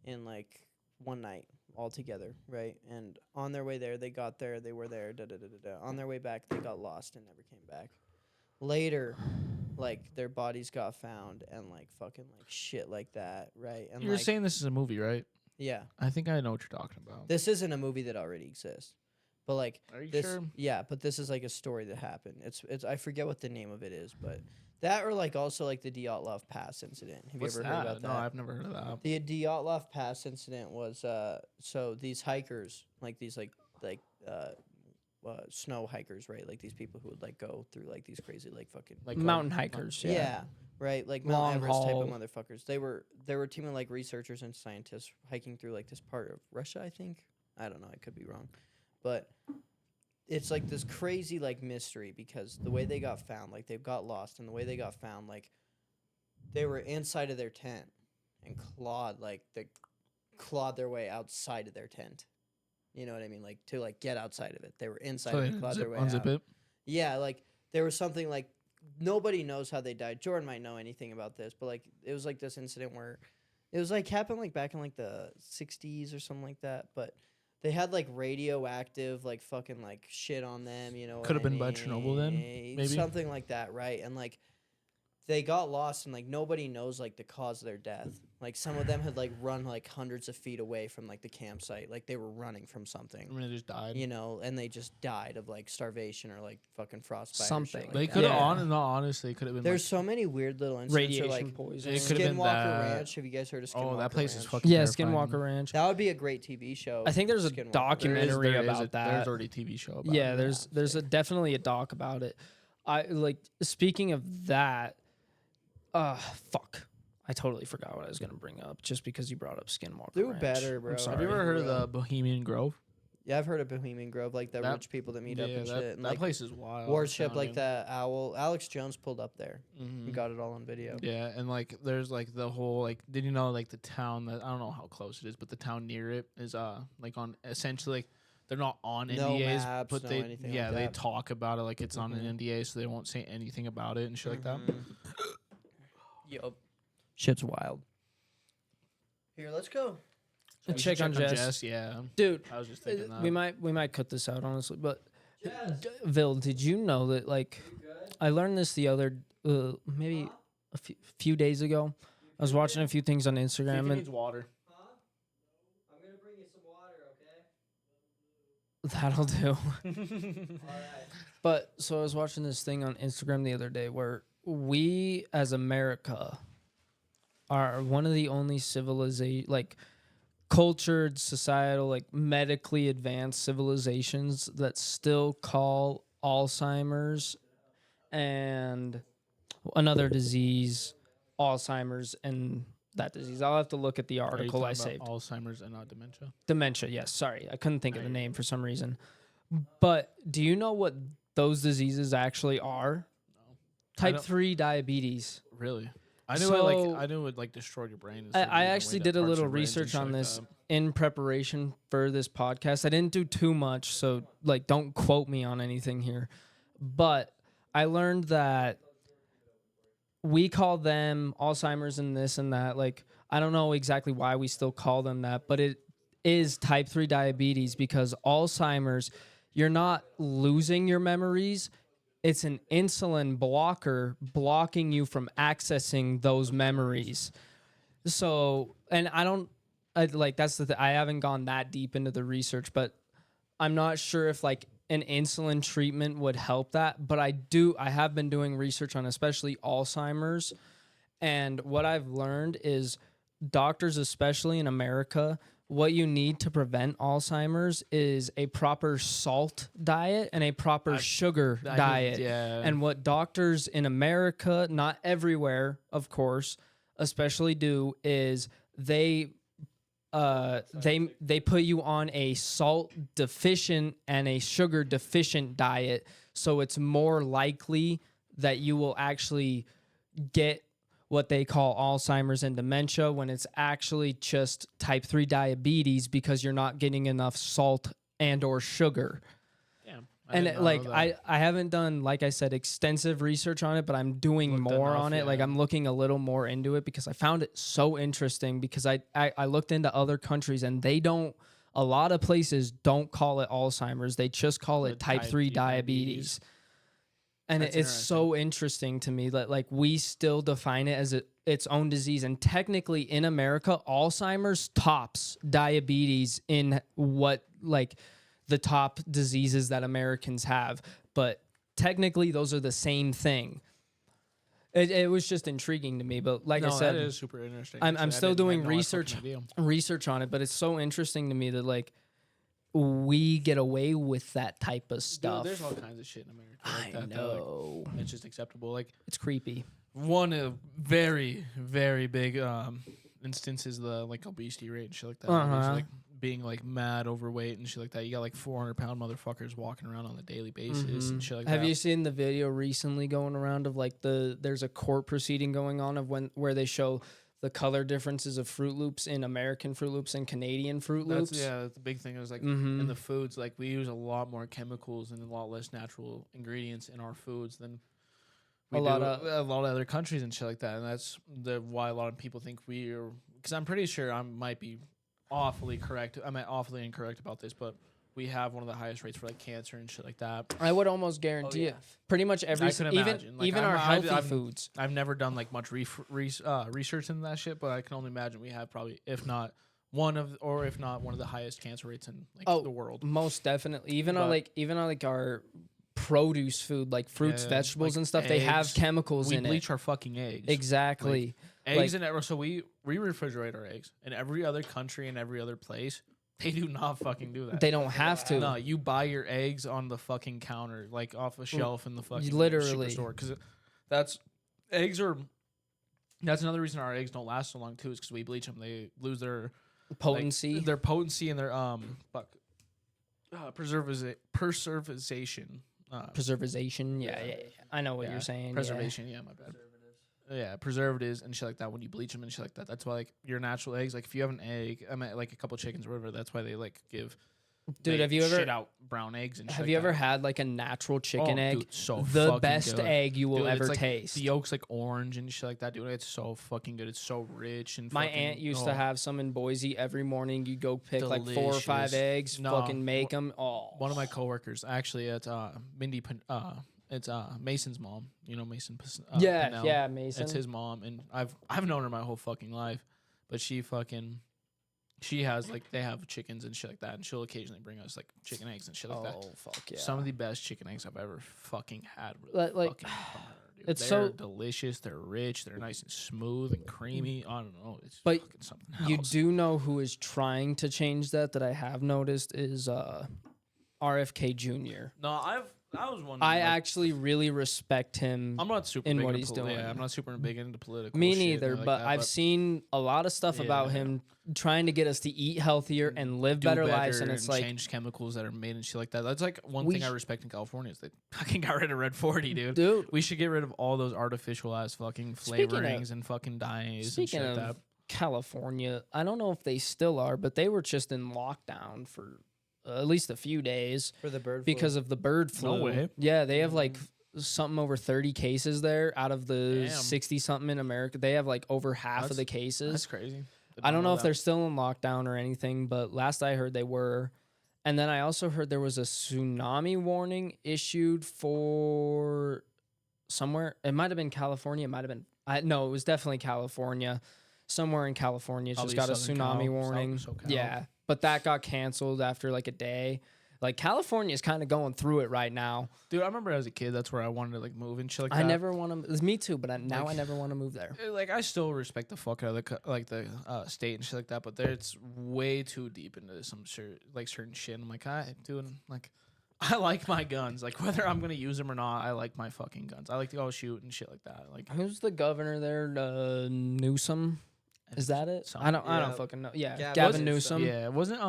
in like one night all together, right? And on their way there, they got there, they were there, On their way back, they got lost and never came back. Later, like their bodies got found and like fucking like shit like that, right? And You were like, saying this is a movie, right? yeah, I think I know what you're talking about. this isn't a movie that already exists, but like Are you this, sure? yeah, but this is like a story that happened. It's I forget what the name of it is, but that or like also like the Dyatlov Pass incident. Have What's you ever heard about that? No, I've never heard of that. The Dyatlov Pass incident was so these hikers, like these snow hikers, right? Like these people who would like go through like these crazy like fucking Like mountain hikers. yeah. Right, like Long Mount Everest haul. type of motherfuckers. They were a team of like researchers and scientists hiking through like this part of Russia, I think. I don't know, I could be wrong. But it's like this crazy like mystery because the way they got found, like they got lost, and the way they got found, like they were inside of their tent and clawed their way outside of their tent. You know what I mean? Like to like get outside of it. They were inside So of they it, clawed their way unzip out. it. Yeah, like there was something like nobody knows how they died. Jordan might know anything about this, but like it was like this incident where it was like happened like back in like the 60s or something like that, but they had like radioactive like fucking like shit on them, you know. Could have what I been by Chernobyl then, maybe? something like that, right? And like they got lost and like nobody knows like the cause of their death. Like some of them had like run like hundreds of feet away from like the campsite, like they were running from something. I mean, they just died. You know, and they just died of like starvation or like fucking frostbite. Something. Or shit They like could have that. no, honestly, it could have been. There's like, so many weird little incidents. Radiation Or like poisoning. It could have been Skinwalker that. Ranch. Have you guys heard of Skinwalker Oh, that place Ranch? is fucking. Yeah, terrifying. Skinwalker Ranch. That would be a great TV show. I think there's a Skinwalker. documentary There is about that. There's already a TV show about Yeah, it. there's definitely a doc about it. I like speaking of that. Fuck. I totally forgot what I was gonna bring up just because you brought up Skinwalker Do Ranch. better, bro. I'm sorry. Have you ever heard of Bro. the Bohemian Grove? Yeah, I've heard of Bohemian Grove, like the That- rich people that meet up and that, shit. And that like place is wild. worship like that owl. Alex Jones pulled up there. Mm-hmm. We got it all on video. Yeah, and like there's like the whole like did you know like the town that I don't know how close it is, but the town near it is like on essentially like they're not on No NDAs, maps, but no they anything yeah like they that. talk about it like it's on Mhm. an NDA, so they won't say anything about it and shit like that. Yup. Shit's wild. Here, let's go. A check on Jess. Yeah, Dude, I was just thinking that. we might cut this out honestly, but Vil, did you know that like I learned this the other maybe a few days ago. I was watching a few things on Instagram and water. I'm gonna bring you some water, okay? that'll do. All right. But so I was watching this thing on Instagram the other day where we as America are one of the only like cultured, societal, like medically advanced civilizations that still call Alzheimer's and another disease Alzheimer's and that disease. I'll have to look at the article I saved. Alzheimer's and not dementia. Dementia, yes. Sorry, I couldn't think of the name for some reason. But do you know what those diseases actually are? Type don't- 3 diabetes. Really? I knew I knew it like destroyed your brain. I actually did a little research on this in preparation for this podcast. I didn't do too much, so like don't quote me on anything here. But I learned that we call them Alzheimer's and this and that. Like I don't know exactly why we still call them that, but it is type 3 diabetes because Alzheimer's, you're not losing your memories. It's an insulin blocker blocking you from accessing those memories. So, and that's the I haven't gone that deep into the research, but I'm not sure if like an insulin treatment would help that. But I have been doing research on especially Alzheimer's. And what I've learned is doctors, especially in America, what you need to prevent Alzheimer's is a proper salt diet and a proper sugar diet. Yeah. And what doctors in America, not everywhere, of course, especially do is they put you on a salt deficient and a sugar deficient diet, so it's more likely that you will actually get what they call Alzheimer's and dementia when it's actually just type 3 diabetes because you're not getting enough salt and or sugar. Damn. And I haven't done, like I said, extensive research on it, but I'm doing more on it. Like I'm looking a little more into it because I found it so interesting because I looked into other countries and a lot of places don't call it Alzheimer's. They just call it type 3 diabetes. And it's so interesting to me that like we still define it as its own disease. And technically in America, Alzheimer's tops diabetes in what like the top diseases that Americans have. But technically those are the same thing. It was just intriguing to me. But like I said, that is super interesting. I'm still doing research on it. But it's so interesting to me that like we get away with that type of stuff. Dude, there's all kinds of shit in America. Like I that, know. That, like, it's just acceptable. Like It's creepy. one very, very big instance is the like obesity rate and shit like that. It's, like being like mad overweight and shit like that. You got like 400-pound motherfuckers walking around on a daily basis and shit like that. Have you seen the video recently going around of like there's a court proceeding going on of where they show the color differences of Fruit Loops in American Fruit Loops and Canadian Fruit Loops? That's the big thing is like in the foods, like we use a lot more chemicals and a lot less natural ingredients in our foods than a lot of other countries and shit like that. And that's why a lot of people think because I'm pretty sure I might be awfully incorrect about this, but we have one of the highest rates for like cancer and shit like that. I would almost guarantee it. Pretty much every I can even imagine. Like, even our healthy foods. I've never done like much research into that shit, but I can only imagine we have probably, if not one of the highest cancer rates in like the world. Most definitely. Even on like our produce food, like fruits, vegetables, like and stuff, they have eggs. chemicals We in bleach it. our fucking eggs. Exactly. Eggs so we refrigerate our eggs. In every other country and every other place, they do not fucking do that. They don't have to. No, you buy your eggs on the fucking counter, like off a shelf in the fucking Literally store. Because that's another reason our eggs don't last so long too, is because we bleach them. They lose their potency, their potency, and their preservation. Preservation. Yeah. I know what you're saying. Preservation. Yeah, my bad. Yeah, preservatives and shit like that when you bleach them and shit like that. That's why like your natural eggs, like if you have an egg, I mean like a couple chickens or whatever, that's why they like give. Dude, have you ever shit out brown eggs and shit have like you ever that. had like a natural chicken egg? Dude, so the fucking best good. egg you will Dude, ever it's like, taste. The yolk's like orange and shit like that, dude. It's so fucking good. It's so rich and My fucking, aunt used to have some in Boise every morning. You go pick like 4 or 5 Delicious. eggs, No, fucking make them. Oh, one of my coworkers actually at it's Mason's mom. You know Mason. Pinnell. yeah, Mason. It's his mom, and I've known her my whole fucking life, but she has like they have chickens and shit like that, and she'll occasionally bring us like chicken eggs and shit like that. Oh fuck yeah! Some of the best chicken eggs I've ever fucking had. Like fucking from her, dude. it's they're so delicious. They're rich. They're nice and smooth and creamy. I don't know. It's But fucking something you else. do know who is trying to change that I have noticed is RFK Jr. No, I was wondering. I like, actually really respect him. I'm not super in big what into he's doing. Yeah, I'm not super big into political. Me shit and neither, like but that, I've seen a lot of stuff about Yeah. him trying to get us to eat healthier and live do better lives, and it's like change chemicals that are made and shit like that. That's like one We thing I respect in California is they fucking got rid of Red 40, dude. dude. We should get rid of all those artificial ass fucking Speaking flavorings and fucking dyes and Speaking shit like of that. California, I don't know if they still are, but they were just in lockdown for at least a few days For the bird because of the bird flu. No way. Yeah, they have like something over 30 cases there out of the Damn. 60 something in America. They have like over half of the That's cases. crazy. I don't know if they're still in lockdown or anything, but last I heard they were. And then I also heard there was a tsunami warning issued for somewhere. It might have been California. It might have been. No, it was definitely California. Somewhere in California, it's just got a Southern tsunami Cal, warning. SoCal. Yeah, but that got canceled after like a day. Like California is kind of going through it right now. Dude, I remember as a kid, that's where I wanted to like move and shit like I that. never want to. Me too, but now Like- I never want to move there. Like I still respect the fuck out of the state and shit like that, but there it's way too deep into some certain shit. I'm like, I like my guns. Like whether I'm gonna use them or not, I like my fucking guns. I like to go shoot and shit like that. Like Who's the governor there? Newsom. Is that it? I don't Yeah. fucking know. Yeah, Gavin Gavin Newsom. Newsom. yeah, wasn't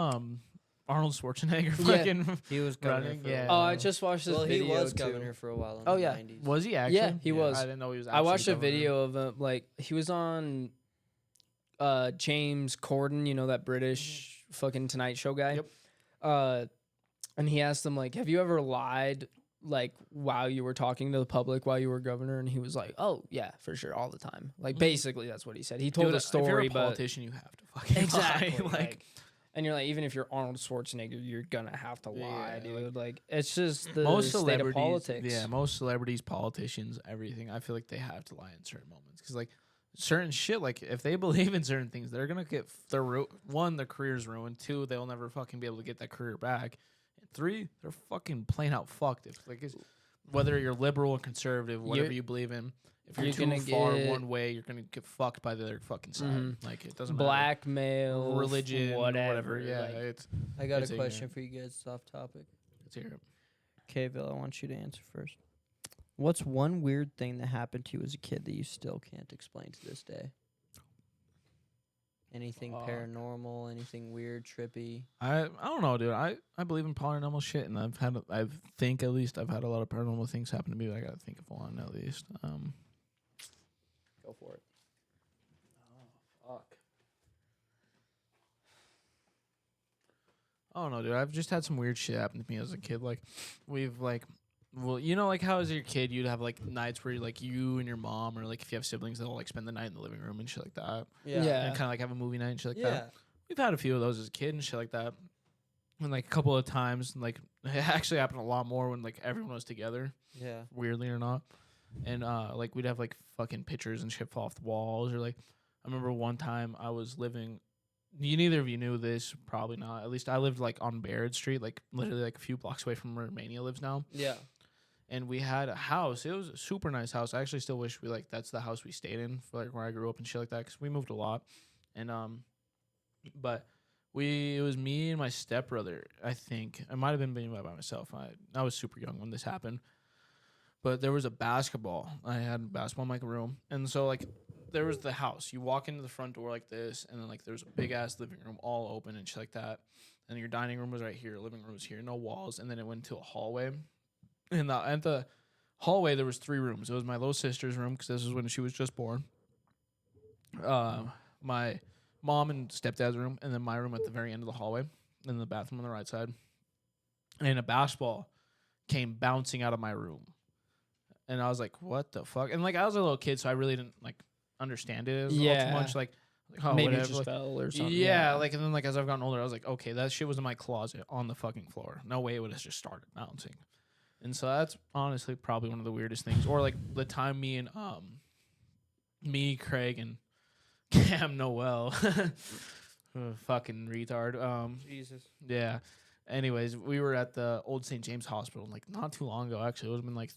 Arnold Schwarzenegger Yeah. fucking He was governor running? for Yeah. a Oh, while. I just watched this Well, he video was too. governor for a while in Oh, the yeah. 90s. Was he actually? Yeah, he was. I didn't know he was. I watched a actually governor. video of him. Like he was on James Corden, you know that British fucking Tonight Show guy. Yep. And he asked him like, "Have you ever lied like while you were talking to the public while you were governor?" And he was like, "Oh yeah, for sure, all the time." Like basically, that's what he said. He told Dude, a story, if you're a but politician, you have to fucking exactly lie. like, and you're like, even if you're Arnold Schwarzenegger, you're gonna have to lie, Yeah, dude. Like it's just the most state of celebrities, politics. yeah, most celebrities, politicians, everything. I feel like they have to lie in certain moments because, like, certain shit, like if they believe in certain things, they're gonna get their career's ruined. 2, they'll never fucking be able to get that career back. And 3, they're fucking plain out fucked. If like whether you're liberal or conservative, whatever you believe in, if you're you're too gonna far get- one way, you're gonna get fucked by the other fucking side. Mhm. Like it doesn't matter. Blackmail, Religion, whatever. Yeah, like- it's I got It's a question ignorant. for you guys. It's off topic. it's here. Okay, Bill, I want you to answer first. What's one weird thing that happened to you as a kid that you still can't explain to this day? Anything Fuck. paranormal? Anything weird, trippy? I don't know, dude. I believe in paranormal shit, and I've had I think at least I've had a lot of paranormal things happen to me. But I gotta think of one at least. Go for it. Fuck. I don't know, dude. I've just had some weird shit happen to me as a kid. Like, we've like, well, you know, like how as your kid you'd have like nights where like you and your mom, or like if you have siblings, they'll like spend the night in the living room and shit like that. Yeah. And kind of like have a movie night and shit like Yeah. that. We've had a few of those as a kid and shit like that. And like a couple of times, like it actually happened a lot more when like everyone was together. Yeah. Weirdly or not. And like we'd have like fucking pictures and shit fall off the walls, or like I remember one time I was living. Neither of you knew this, probably not. At least I lived like on Barrett Street, like literally like a few blocks away from where Mania lives now. Yeah. And we had a house. It was a super nice house. I actually still wish that's the house we stayed in for like where I grew up and shit like that, because we moved a lot. And but it was me and my stepbrother. I think I might have been being by myself. I was super young when this happened. But there was a basketball. I had a basketball in my room, and so like there was the house. You walk into the front door like this, and then like there's a big ass living room all open and shit like that. And your dining room was right here, living room was here, no walls, and then it went to a hallway. And at the hallway there was 3 rooms. It was my little sister's room because this was when she was just born. My mom and stepdad's room, and then my room at the very end of the hallway, and then the bathroom on the right side. And a basketball came bouncing out of my room. And I was like, what the fuck? And like I was a little kid, so I really didn't like understand it as all too much. Like oh, Maybe whatever. it just Like, fell or something. yeah, like and then like as I've gotten older, I was like, okay, that shit was in my closet on the fucking floor. No way it would have just started bouncing. And so that's honestly probably one of the weirdest things. Or like the time me, Craig, and Cam Noel, fucking retard. Jesus. Yeah. Anyways, we were at the old St. James Hospital like not too long ago. Actually, it would have been like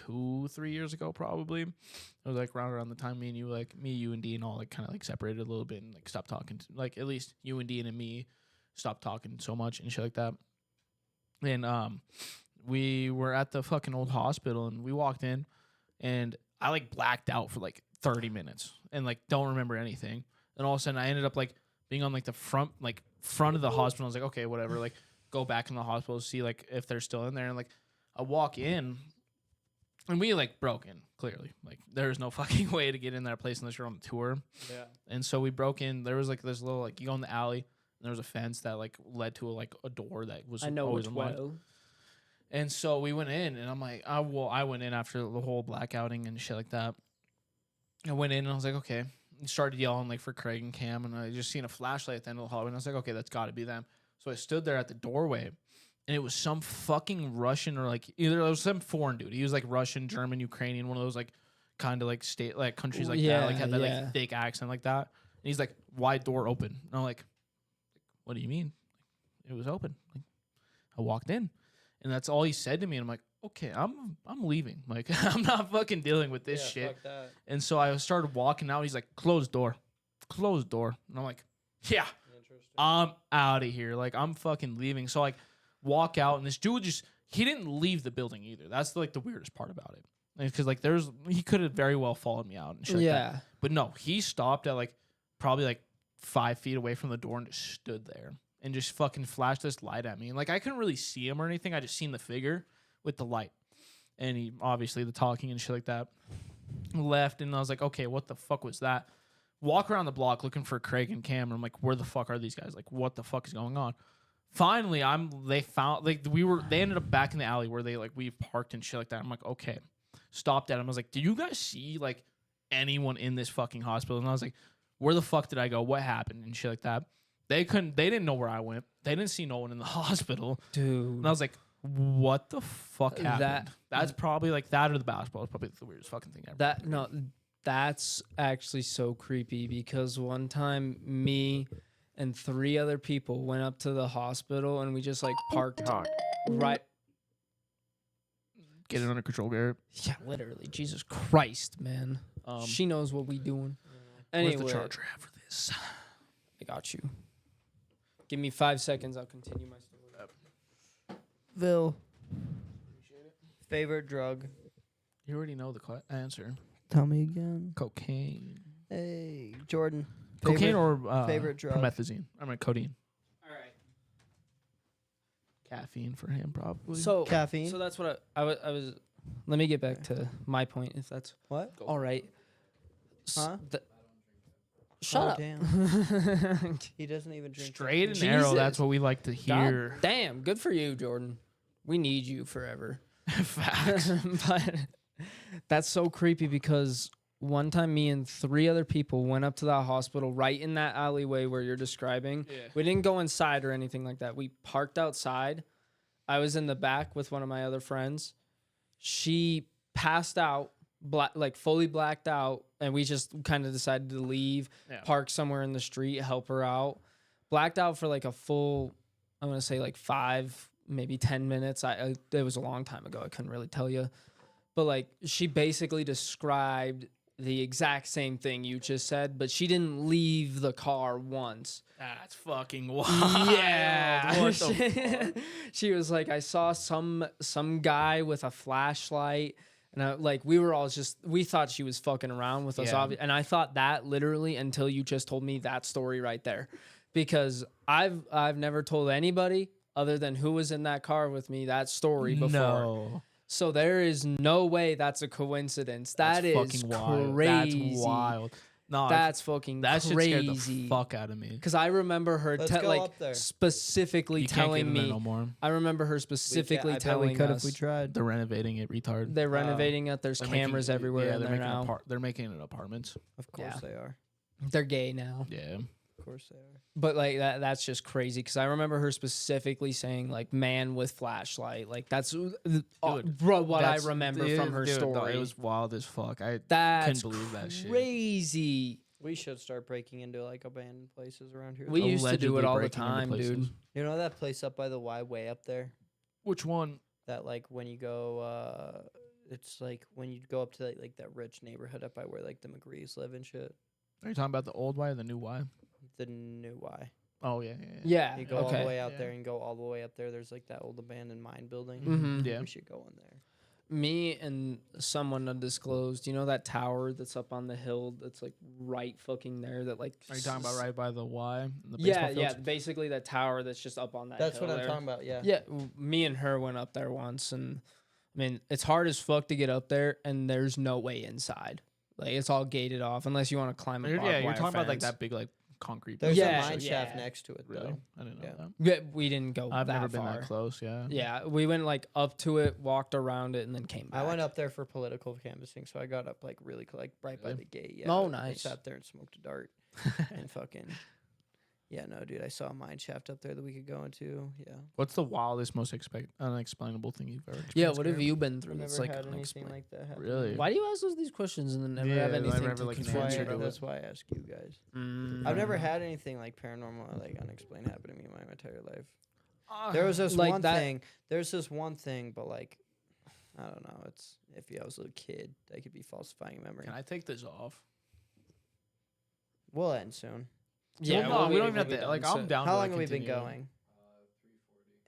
2-3 years ago probably. It was like around the time you and Dean all like kind of like separated a little bit and like stopped talking. Like at least you and Dean and me stopped talking so much and shit like that. And we were at the fucking old hospital, and we walked in, and I like blacked out for like 30 minutes and like don't remember anything. And all of a sudden I ended up like being on like the front of the hospital. I was like, okay, whatever, like go back in the hospital, see like if they're still in there. And like I walk in, and we like broke in, clearly. Like there's no fucking way to get in that place unless you're on the tour. Yeah. And so we broke in. There was like this little like you go in the alley, and there was a fence that like led to a door that was I know always which unlocked. way. And so we went in, and I'm like, I went in after the whole blackouting and shit like that. I went in, and I was like, okay. And started yelling like for Craig and Cam, and I just seen a flashlight at the end of the hallway, and I was like, okay, that's got to be them. So I stood there at the doorway, and it was some fucking Russian or like either it was some foreign dude. He was like Russian, German, Ukrainian, one of those like kind of like state like countries like that, like had that like thick accent like that. And he's like, wide door open. And I'm like, what do you mean? It was open. Like, I walked in. And that's all he said to me. And I'm like, okay, I'm leaving. Like, I'm not fucking dealing with this shit. Fuck that. And so I started walking out. He's like, closed door. And I'm like, yeah, I'm out of here. Like, I'm fucking leaving. So, like, walk out. And this dude he didn't leave the building either. That's, like, the weirdest part about it. Because, like, he could have very well followed me out and shit like that. But no, he stopped at, like, probably, like, 5 feet away from the door and just stood there. And just fucking flashed this light at me. And, like, I couldn't really see him or anything. I just seen the figure with the light. And he, obviously, the talking and shit like that. Left, and I was like, okay, what the fuck was that? Walk around the block looking for Craig and Cam. And I'm like, where the fuck are these guys? Like, what the fuck is going on? Finally, they ended up back in the alley where we parked and shit like that. I'm like, okay. Stopped at him. I was like, do you guys see, like, anyone in this fucking hospital? And I was like, where the fuck did I go? What happened? And shit like that. They didn't know where I went. They didn't see no one in the hospital. Dude. And I was like, what the fuck happened? That's probably like that or the basketball is probably the weirdest fucking thing ever. That's actually so creepy because one time me and 3 other people went up to the hospital and we just like parked right. Get it under control, Garrett. Yeah, literally. Jesus Christ, man. She knows what we doing. Anyway, Where's the charger at for this? I got you. Give me 5 seconds. I'll continue my story. Vil. Favorite drug? You already know the answer. Tell me again. Cocaine. Hey, Jordan. Cocaine or favorite drug? promethazine. I mean codeine. All right. Caffeine for him probably. So Caffeine? So that's what I was. Let me get back to my point. If that's What? all right. Huh? Shut up. Damn. He doesn't even drink. Straight and Jesus. narrow. That's what we like to hear. God damn, good for you, Jordan. We need you forever. Facts. But that's so creepy because one time me and 3 other people went up to that hospital right in that alleyway where you're describing. Yeah. We didn't go inside or anything like that. We parked outside. I was in the back with one of my other friends. She passed out, like fully blacked out, and we just kind of decided to leave, park somewhere in the street, help her out. Blacked out for like a full, I'm going to say like 5, maybe 10 minutes. It was a long time ago. I couldn't really tell you. But like she basically described the exact same thing you just said, but she didn't leave the car once. That's fucking wild. Yeah. What the fuck? She was like, I saw some guy with a flashlight, and we thought she was fucking around with us. Yeah. And I thought that literally until you just told me that story right there, because I've never told anybody other than who was in that car with me that story before. No. So there is no way that's a coincidence. That's Is fucking wild. crazy. That's wild. No, That's fucking that shit scared the crazy. fuck out of me. Because I remember her Let's go up there. specifically You can't get telling in there me. no more. I remember her specifically I bet telling we could us if we tried. They're renovating it, retard. they're renovating it. There's They're cameras making- everywhere Yeah, in they're there making now. they're making it apartments. Of course they are. They're gay now. Yeah. Of course they are. But like that's just crazy because I remember her specifically saying like man with flashlight. Like that's bro, what I remember from her Dude, no, story. it was wild as fuck. I That's couldn't believe that shit. crazy. We should start breaking into like abandoned places around here. We used to do Allegedly it all the breaking into time, places. dude. You know that place up by the Y way up there? Which one? That like when you go it's like when you go up to like that rich neighborhood up by where like the McGrees live and shit. Are you talking about the old Y or the new Y? The new Y. Oh yeah. Yeah. You go all the okay. way out Yeah. there and go all the way up there. There's like that old abandoned mine building. Mhm. Yeah. We should go in there. Me and someone undisclosed. You know that tower that's up on the hill that's like right fucking there. That like. Are you talking about right by the Y? The Yeah, baseball yeah. fields? Basically, that tower that's just up on that. That's hill what I'm there. talking about. Yeah. Yeah, me and her went up there once, and I mean, it's hard as fuck to get up there, and there's no way inside. Like it's all gated off unless you want to climb a barbed Yeah, you're wire talking about like fence. that big like concrete. There's Yeah, a mine shaft yeah. next to it Really? though. I didn't know Yeah. that. Yeah, we didn't go I've that never been far. that close. Yeah. Yeah, we went like up to it, walked around it, and then came back. I went up there for political canvassing, so I got up like really like right by Really? the gate. Yeah. Oh, I nice. sat there and smoked a dart and fucking. Yeah, no, dude, I saw a mine shaft up there that we could go into. Yeah. What's the wildest, most unexplainable thing you've ever experienced? Yeah, what have Gary? you been through? I've That's never like had anything unexplained. like that happen. Really? Why do you ask us these questions and then never Yeah, have I anything never, to like, an confirm? answer to it. That's why I ask you guys. Mm. I've never had anything like paranormal or like unexplained happen to me in my entire life. Ah, There was this Like one that- thing. There's this one thing, but like, I don't know. It's if I was a little kid, I could be falsifying a memory. Can I take this off? We'll end soon. Yeah, Well, no, we don't even we'll have be to. done Like, soon. I'm down. How to, long like, have we been continue. going?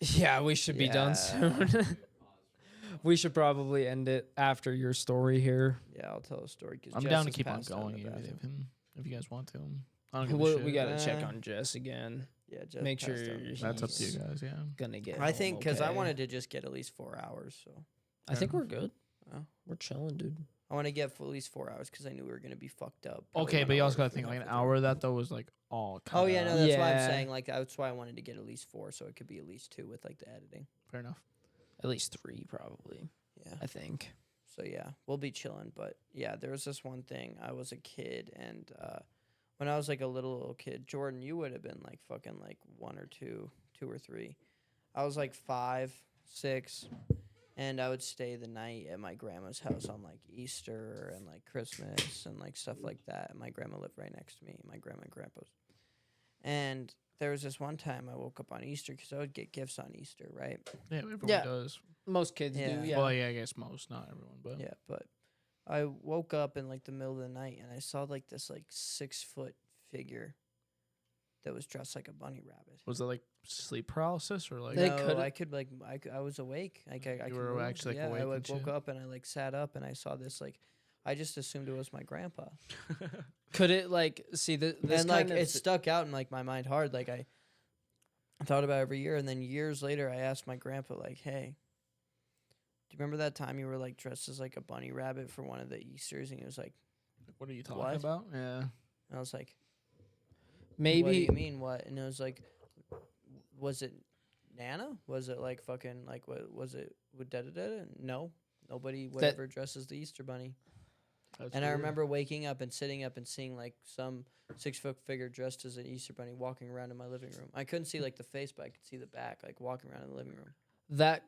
Yeah, we should be done Yeah. soon. We should probably end it after your story here. Yeah, I'll tell a story. 'Cause I'm Jess down to has keep on passed out in going the if, bathroom. if you guys want to. I don't give a We, shit. we gotta check Uh, on Jess again. Yeah, Jess Make sure passed out in the That's up to you bathroom. guys. Yeah. Gonna get. I think because I okay. wanted to just get at least 4 hours. So I think we're good. Oh. We're chilling, dude. I want to get at least 4 hours because I knew we were gonna be fucked up. Okay, but you also gotta think like an hour of that though was like all. Oh yeah, no, that's why I'm Yeah. saying like that's why I wanted to get at least 4, so it could be at least 2 with like the editing. Fair enough. At least 3, probably. Yeah. I think. So yeah, we'll be chilling. But yeah, there was this one thing. I was a kid, and when I was like a little kid, Jordan, you would have been like fucking like 1 or 2 or 3. I was like 5, 6, and I would stay the night at my grandma's house on like Easter and like Christmas and like stuff like that. And my grandma lived right next to me, my grandma and grandpa's. And there was this one time I woke up on Easter because I would get gifts on Easter, right? Yeah, everyone Yeah. does. Most kids Yeah. do. Yeah. Well, yeah, I guess most, not everyone, but Yeah, but I woke up in like the middle of the night and I saw like this like 6-foot figure that was dressed like a bunny rabbit. was it like sleep paralysis or like? They No, could've- I could like I was awake. Like I You could were move. actually, like, yeah, awake I and like woke shit? up and I like sat up and I saw this like I just assumed it was my grandpa. Could it like see this and like kind of it stuck out in like my mind hard. Like I thought about it every year, and then years later I asked my grandpa like, "Hey, do you remember that time you were like dressed as like a bunny rabbit for one of the Easters?" And he was like, What are you talking What? about? Yeah. and I was like, "What do maybe you mean what?" And it was like, "Was it Nana? Was it like fucking like what was it with da da da?" No, nobody would That- ever dress as the Easter bunny. And I remember waking up and sitting up and seeing like some 6-foot figure dressed as an Easter bunny walking around in my living room. I couldn't see like the face, but I could see the back, like walking around in the living room. That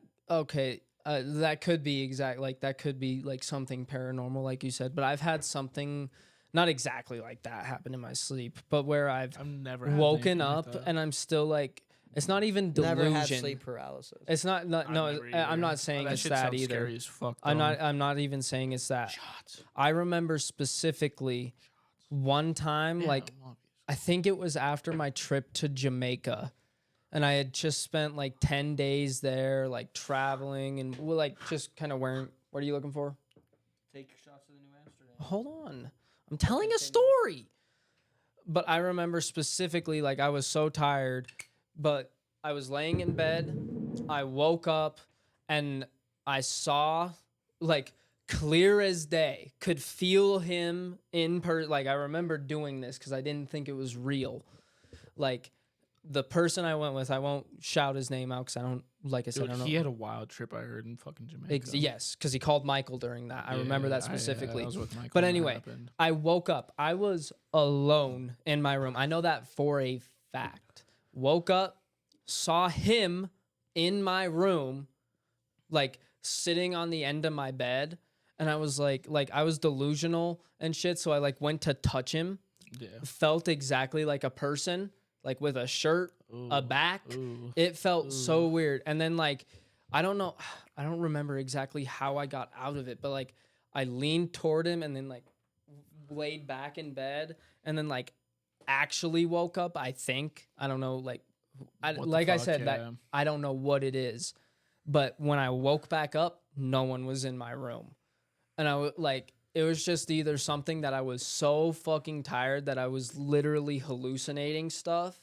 could be that could be like something paranormal, like you said. But I've had something, not exactly like that, happen in my sleep, but where I've never had woken anything like up that. and I'm still like, it's not even delusion. Never had sleep paralysis. It's not no. never I'm either. not saying That it's shit that sounds either. scary as fuck, I'm though. not. I'm not even saying it's that. Shots. I remember specifically one time, Yeah, like I think it was after my trip to Jamaica, and I had just spent like 10 days there, like traveling and like just kind of wearing. What are you looking for? Take your shots of the New Amsterdam. Hold on, I'm telling a story. But I remember specifically, like I was so tired, but I was laying in bed. I woke up and I saw, like, clear as day, could feel him in person. Like, I remember doing this because I didn't think it was real. Like, the person I went with, I won't shout his name out because I don't, like I said, Dude, I don't know. he had a wild trip, I heard, in fucking Jamaica. Yes, because he called Michael during that. I remember that specifically. I was with Michael But when that anyway, happened. I woke up. I was alone in my room. I know that for a fact. Woke up, saw him in my room, like sitting on the end of my bed, and I was like I was delusional and shit. So I like went to touch him. Yeah. Felt exactly like a person, like with a shirt, a back. Ooh. It felt so weird. And then like, I don't know, I don't remember exactly how I got out of it, but like I leaned toward him and then like laid back in bed and then like actually woke up. I think, I don't know, like, I Fuck, said, yeah. that I don't know what it is, but when I woke back up, no one was in my room. And it was just either something that I was so fucking tired that I was literally hallucinating stuff,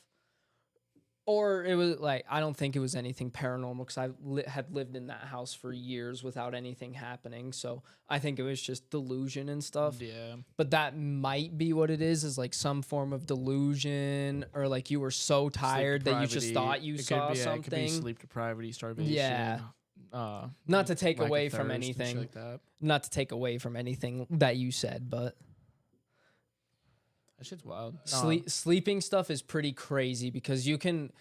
or it was like, I don't think it was anything paranormal because I had lived in that house for years without anything happening. So I think it was just delusion and stuff. Yeah. But that might be what it is like some form of delusion, or like you were so tired that you just thought you saw something. It could be sleep deprivation, starvation. Yeah. Not to take lack of away from thirst and shit anything. like that. Not to take away from anything that you said, but That shit's wild. sleeping stuff is pretty crazy because you can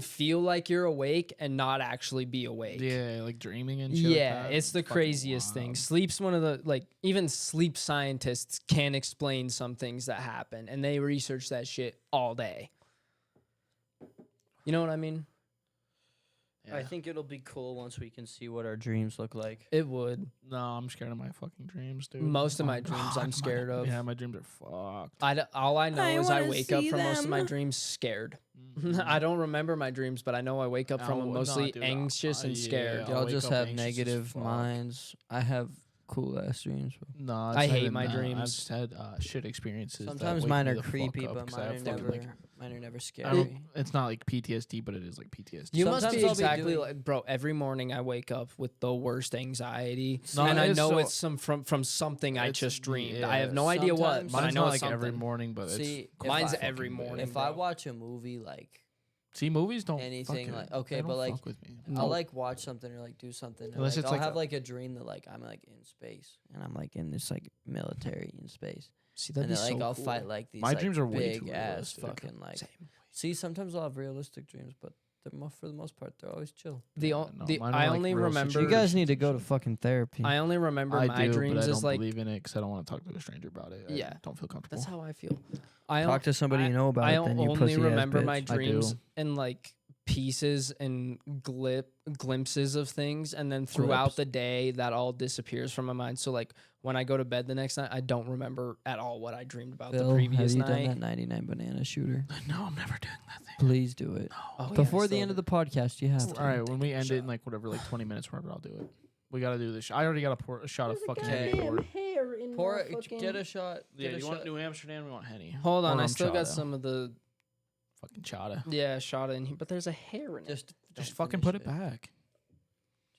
feel like you're awake and not actually be awake. Yeah, like dreaming and shit. Yeah, like that. it's the Fucking craziest thing. wild. Sleep's one of the, like, even sleep scientists can't explain some things that happen, and they research that shit all day. You know what I mean? Yeah. I think it'll be cool once we can see what our dreams look like. It would. No, I'm scared of my fucking dreams, dude. Most of my Oh, dreams God, I'm scared of. Yeah, my dreams are fucked. All I know I is I wanna wake up see from most of my them. dreams scared. Mhm. I don't remember my dreams, but I know I wake up from Oh, them no, mostly dude, anxious and yeah. scared. I'll Y'all wake just up have anxious as negative fuck. minds. I have cool ass dreams. Bro. No, I hate my I've dreams. just had shit experiences. that Sometimes wake mine me are the fuck creepy, up but 'cause I mine are have fucking, never. like, Mine are never I scary. don't, it's not like PTSD, but it is like PTSD. You must Sometimes be I'll be exactly doing- like, bro. Every morning I wake up with the worst anxiety, No, and it I is know so- it's from something I It's- just dreamed. yeah. I have no idea what, Sometimes- but I Mine's know not it's like every something. morning, but See, it's if Mine's I- every fucking morning. If bro. I watch a movie, like See, movies don't anything fucking, like- okay, they but, don't like, fuck with me. I'll like watch something or like do something. And, Unless like, it's I'll like have a- like a dream that like I'm like in space and I'm like in this like military in space. See, that'd And be then like so I'll cool. fight like these My like, dreams are way big too ass realistic. fucking like. Same. See, sometimes I'll have realistic dreams, but for the most part they're always chill. no, mine are, I like, only real remember. You guys situations need to and go to shit. fucking therapy. I only remember I my do, dreams but I as don't like. believe in it because I don't want to talk to a stranger about it. I Yeah. don't feel comfortable. That's how I feel. I Talk to somebody I- you know about I it. Then you only pussy remember ass my bitch. dreams do. and like pieces and glimpses of things, and then throughout the day that all disappears from my mind. So like when I go to bed the next night, I don't remember at all what I dreamed about Phil, the previous have you night. done that 99 banana shooter? No, I'm never doing that thing. Please do it. Oh, yeah, Before I the still end of do. the podcast, you have to. All right, when we end it in like whatever, like 20 minutes, whatever, I'll do it. We gotta do this. I already got a shot of fucking Henny poured. hair in Pour it. Get a shot. Yeah, Get a you want shot. New Amsterdam? We want Henny. Hold on, Or I still got Chata. some of the Fucking Chata. shot in here, but there's a hair in it. Just Just don't fucking finish put it back.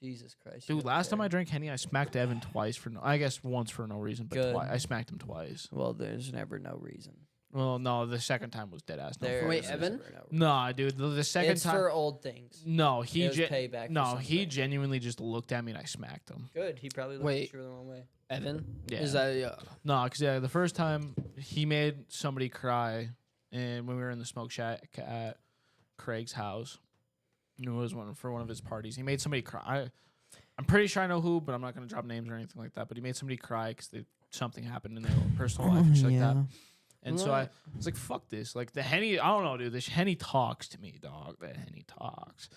Jesus Christ. you Dude, don't last time care. I drank Henny, I smacked Evan twice for no. I guess once for no reason, but Good. I smacked him twice. Well, there's never no reason. Well, no, the second time was dead ass. No, There for Wait, is real. Evan? separate out. Nah, dude. The second It's time. for old things. No, he It was payback for no, he something. genuinely just looked at me and I smacked him. Good. He probably looked Wait. at you the wrong way. Evan? Yeah. Is that No, because the first time he made somebody cry, and when we were in the smoke shack at Craig's house, it was for one of his parties. He made somebody cry. I'm pretty sure I know who, but I'm not gonna drop names or anything like that. But he made somebody cry because something happened in their personal life and shit like that. And so I was like, "Fuck this!" Like the Henny, I don't know, dude. This Henny talks to me, dog. That Henny talks,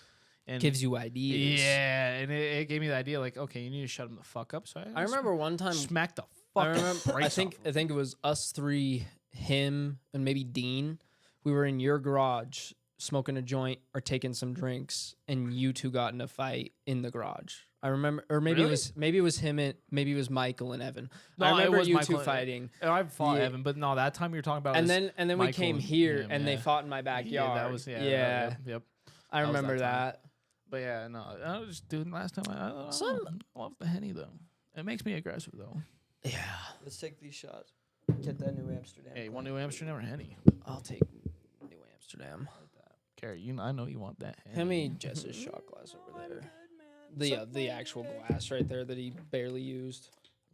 and gives you ideas? yeah, and it gave me the idea, like, okay, you need to shut him the fuck up. So I remember one time. smacked the I fuck. remember. I think it was us three, him, and maybe Dean. We were in your garage smoking a joint or taking some drinks, and you two got in a fight in the garage. I remember, or maybe Really? it was him and maybe it was Michael and Evan. No, I it remember was you Michael two and- we I fought Yeah. Evan, but no, that time you were talking about. and was then we Michael came and here him, and they yeah. fought in my backyard. Yeah, that was yep. I that was that remember time. that. But yeah, no, I was just doing last time. I love the Henny though. It makes me aggressive though. Yeah, Let's take these shots. Get that New Amsterdam. Hey, one New Amsterdam or Henny? I'll take New Amsterdam. Gary, I know you want that. Hand me Jess's shot glass over there. The actual glass right there that he barely used.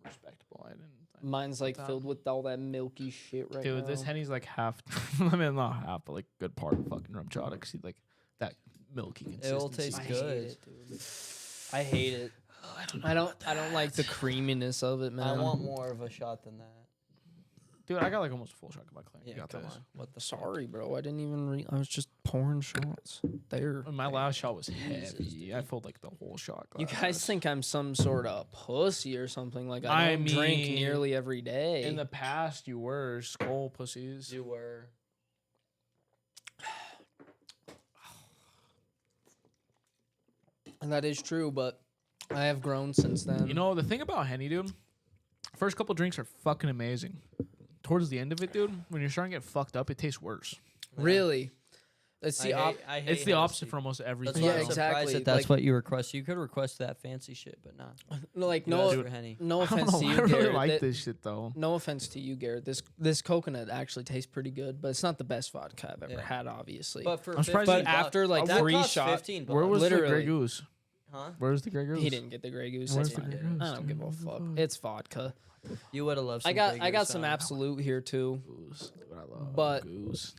Respectable. I didn't. Mine's like filled with all that milky shit right now. Dude, this Henny's like half. I mean, not half, but like good part of fucking rum chata. Cause like that milky consistency. It all tastes I hate good. it, dude. I hate it. I don't like the creaminess of it, man. I want more of a shot than that. Dude, I got like almost a full shot of my claim. Yeah, You got come this. on. What the Sorry, bro. I didn't even. I was just pouring shots. There. My last shot was heavy. I filled like the whole shot glass. You guys think I'm some sort of pussy or something? Like I don't drink mean, nearly every day. in the past you were skull pussies. You were. And that is true, but I have grown since then. You know the thing about Henny, dude. First couple drinks are fucking amazing. Towards the end of it, dude, when you're starting to get fucked up, it tastes worse. Really? It's the I hate It's the Hennessy. opposite for almost everything. That's why Yeah, I'm exactly. surprised that that's Like- what you request. You could request that fancy shit, but not. like You no, asked for Henny. no I don't offense know. to I you, really Garrett. like that- this shit though. No offense to you, Garrett. This coconut actually tastes pretty good, but it's not the best vodka I've ever Yeah. had, obviously. But for I'm surprised 15 you- But after, like, that three costs shot- 15 Where was the Grey Literally. Goose? Huh? Where's the Grey Goose? he didn't get the Grey Goose. Where's That's the fine. Grey Goose? I don't give a fuck. It's vodka. You would have loved. I Some got Grey Goose, some huh? Absolute here too. Goose. What I love. But- Goose.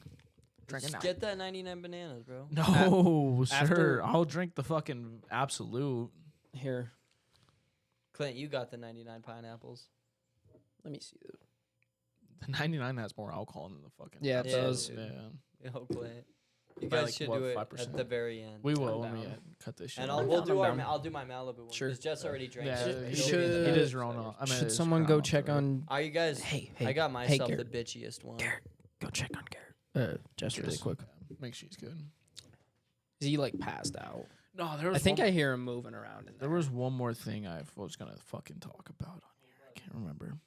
Drinking Just now. get that 99 bananas, bro. No, after- sir. I'll drink the fucking Absolute. Here, Clint, you got the 99 pineapples. let me see. The 99 has more alcohol than the fucking. Yeah, it Yeah, does. dude. Yeah. Yo, Clint. You By, guys like, should what, do it 5%? at the very end. We will I'm when we down. cut this shit. And out. I'll I'm down. I'll do my Malibu one. Sure. Because Jess already drank Yeah, it. he He'll should- be the he next does one. Rona. I mean, Should it's someone Crown go Mountain, check right? on? Are you guys? Hey, I got myself the Garrett. bitchiest one. Garrett, go check on Garrett. Just really Just quick. Make sure he's good. Is he like passed out? No, there was. I think one, I hear him moving around in there there. was one more thing I was gonna fucking talk about on here. I can't remember.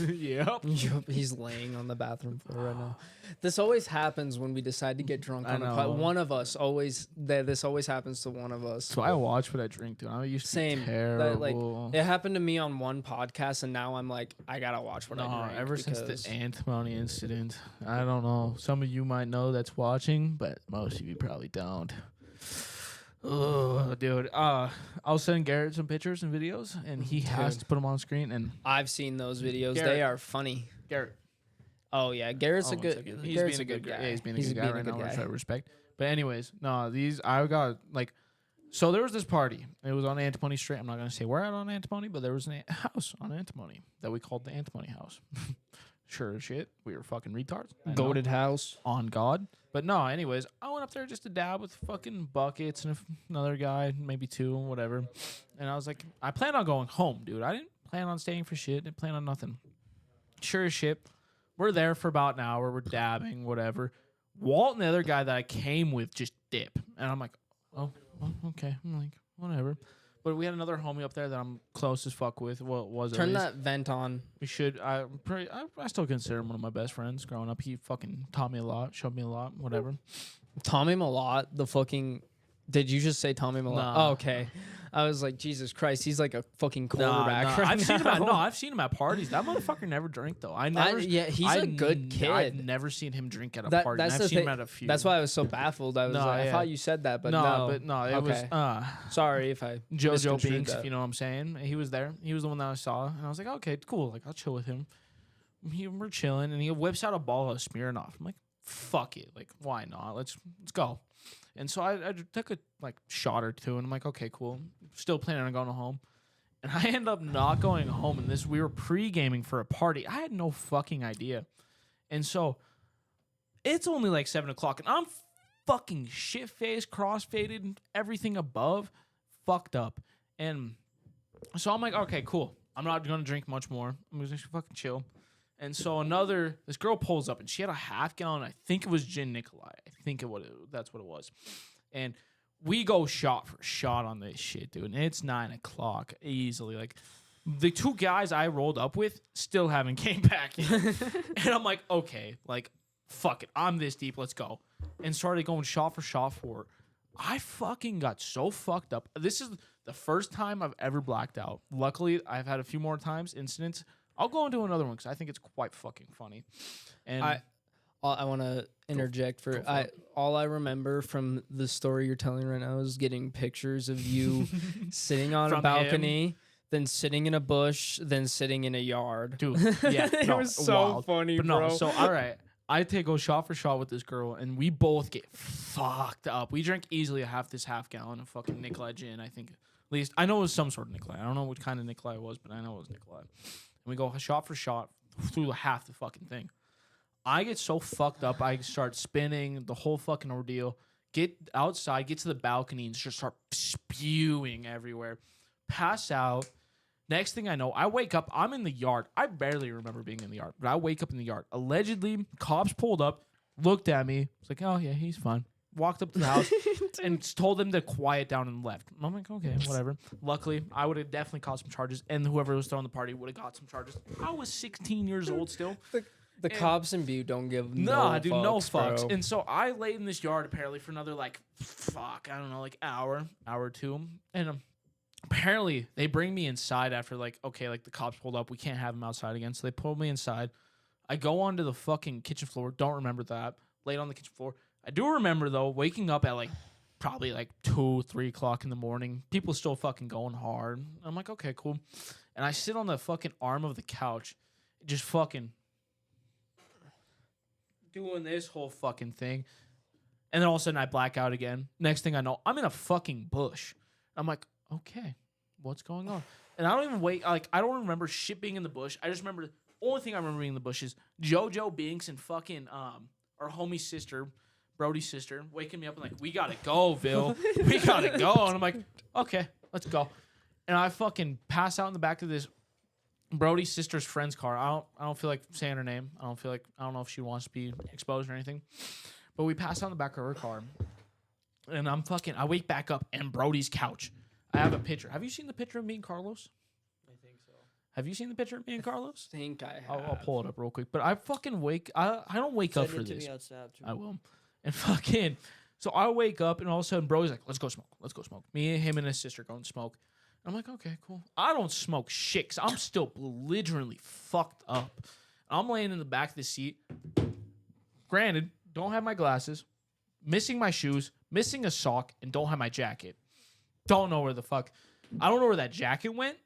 Yep. Yup, he's laying on the bathroom floor right now. This always happens when we decide to get drunk I on a know. pod. One of us always. This always happens to one of us. So I watch what I drink, dude. I used to Same. be That, like, terrible. It happened to me on one podcast, and now I'm like, I gotta watch what I No, drink. ever since because- the antimony incident, I don't know. Some of you might know that's watching, but most of you probably don't. Oh, dude. I'll send Garrett some pictures and videos, and he has Dude. to put them on screen. And I've seen those videos. Garrett. They are funny. Garrett, Oh yeah, Garrett's a one good. second. He's Garrett's being a good guy. Yeah, he's being a He's good guy right now, guy. which I respect. But anyways, no, these I got like. So there was this party. It was on Antimony Street. I'm not gonna say where at on Antimony, but there was a house on Antimony that we called the Antimony House. Sure as shit, we were fucking retards. I know. Goated house. On God. But no, anyways, I went up there just to dab with fucking buckets and another guy, maybe two, whatever. And I was like, I plan on going home, dude. I didn't plan on staying for shit. Didn't plan on nothing. Sure as shit. We're there for about an hour. We're dabbing, whatever. Walt and the other guy that I came with just dip. And I'm like, oh, well, okay. I'm like, whatever. But we had another homie up there that I'm close as fuck with. Well, was at Turn least. that vent on. We should. I still consider him one of my best friends growing up. He fucking taught me a lot, showed me a lot, whatever. Taught him a lot. The fucking Did you just say Tommy Malone? Nah. Oh, okay. I was like, Jesus Christ, he's like a fucking Nah, quarterback. nah. Right I've seen him at parties. That motherfucker never drank though. Yeah, he's a good kid. I've never seen him drink at a party. That's I've the seen him thing. at a few. That's why I was so baffled. I was No, like, I yeah. thought you said that, but no, no. but no, it Okay. was Sorry if I JoJo misconstrued Binks, that. if you know what I'm saying. He was there. He was the one that I saw, and I was like, okay, cool. Like I'll chill with him. We're chilling, and he whips out a ball of Smirnoff. I'm like, fuck it. Like why not? Let's go. And so I took a shot or two, and I'm like, okay, cool. Still planning on going home. And I end up not going home. And we were pre-gaming for a party. I had no fucking idea. And so it's only like 7 o'clock, and I'm fucking shit-faced, cross-faded, everything above, fucked up. And so I'm like, okay, cool. I'm not going to drink much more. I'm going to fucking chill. And so this girl pulls up, and she had a half gallon. I think it was Gin Nikolai. That's what it was. And we go shot for shot on this shit, dude. And it's 9 o'clock easily. Like the two guys I rolled up with still haven't came back yet. And I'm like, okay, like fuck it. I'm this deep. Let's go. And started going shot for shot for her. I fucking got so fucked up. This is the first time I've ever blacked out. Luckily, I've had a few more incidents. I'll go into another one because I think it's quite fucking funny. And I want to interject all I remember from the story you're telling right now is getting pictures of you sitting on a From balcony, then sitting in a bush, then sitting in a yard. dude, yeah, It no, was so wild. funny, But bro. no, so all right, I go shot for shot with this girl, and we both get fucked up. We drank easily this half gallon of fucking Nikolai gin. I think at least I know it was some sort of Nikolai. I don't know what kind of Nikolai it was, but I know it was Nikolai. And we go shot for shot through half the fucking thing. I get so fucked up, I start spinning, the whole fucking ordeal. Get outside, get to the balcony, and just start spewing everywhere. Pass out. Next thing I know, I wake up. I'm in the yard. I barely remember being in the yard, but I wake up in the yard. Allegedly, cops pulled up, looked at me. It's like, oh, yeah, he's fine. Walked up to the house and told them to quiet down and left. I'm like, okay, whatever. Luckily, I would have definitely caught some charges, and whoever was throwing the party would have got some charges. I was 16 years old still. The cops in Butte don't give no fucks. bro. And so I laid in this yard apparently for another hour or two. And apparently they bring me inside after the cops pulled up. We can't have them outside again. So they pulled me inside. I go onto the fucking kitchen floor. Don't remember that. Laid on the kitchen floor. I do remember though waking up at probably 2, 3 o'clock in the morning. People still fucking going hard. I'm like, okay, cool. And I sit on the fucking arm of the couch, just fucking doing this whole fucking thing. And then all of a sudden I black out again. Next thing I know, I'm in a fucking bush. I'm like, okay, what's going on? And I don't even I don't remember shit being in the bush. I just remember, the only thing I remember being in the bush is JoJo Binks and fucking our homie sister, Brody's sister, waking me up and we gotta go, Bill. We gotta go. And I'm like, okay, let's go. And I fucking pass out in the back of this Brody's sister's friend's car. I don't feel like saying her name. I don't know if she wants to be exposed or anything. But we pass out in the back of her car. And I wake back up and Brody's couch. I have a picture. Have you seen the picture of me and Carlos? I think so. Have you seen the picture of me and Carlos? I think I have. I'll pull it up real quick. But I fucking I don't wake up for this. I will. And fucking, so I wake up and all of a sudden Brody's like, let's go smoke. Let's go smoke. Me, him, and his sister go and smoke. I'm like, okay, cool. I don't smoke shit 'cause I'm still belligerently fucked up. I'm laying in the back of the seat. Granted, don't have my glasses, missing my shoes, missing a sock, and don't have my jacket. Don't know where the fuck. I don't know where that jacket went.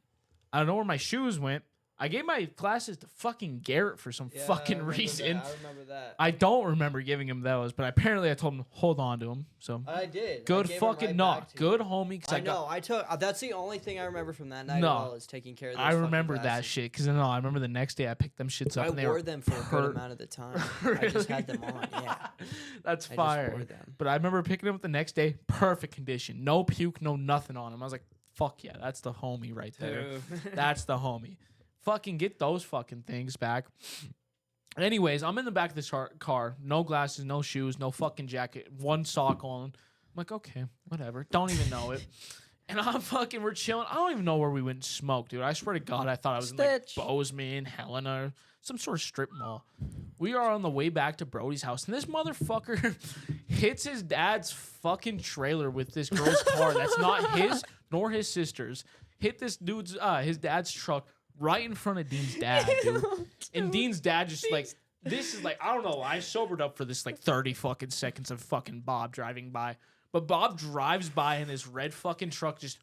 I don't know where my shoes went. I gave my glasses to fucking Garrett for some fucking reason. I remember that. I don't remember giving him those, but apparently I told him hold on to him. So I did. good I gave fucking him right knock. back to Good you. homie. Cause I know. I took. That's the only thing I remember from that night. No. at all is taking care of. Those I fucking remember that glasses. shit because I remember the next day I picked them shits up. I and they wore were them for a hurt. good amount of the time. I just had them on. Yeah. That's I just fire. wore them. But I remember picking them up the next day, perfect condition, no puke, no nothing on them. I was like, fuck yeah, that's the homie right there. That's the homie. Fucking get those fucking things back. Anyways, I'm in the back of this car, no glasses, no shoes, no fucking jacket, one sock on. I'm like, okay, whatever. Don't even know it. And we're chilling. I don't even know where we went and smoked, dude. I swear to God, I thought I was in like Bozeman, Helena, some sort of strip mall. We are on the way back to Brody's house, and this motherfucker hits his dad's fucking trailer with this girl's car that's not his nor his sister's. Hit this dude's, his dad's truck right in front of Dean's dad, dude. And Dean's dad just like, this is like, I don't know. I sobered up for this like 30 fucking seconds of fucking Bob driving by. But Bob drives by in his red fucking truck just.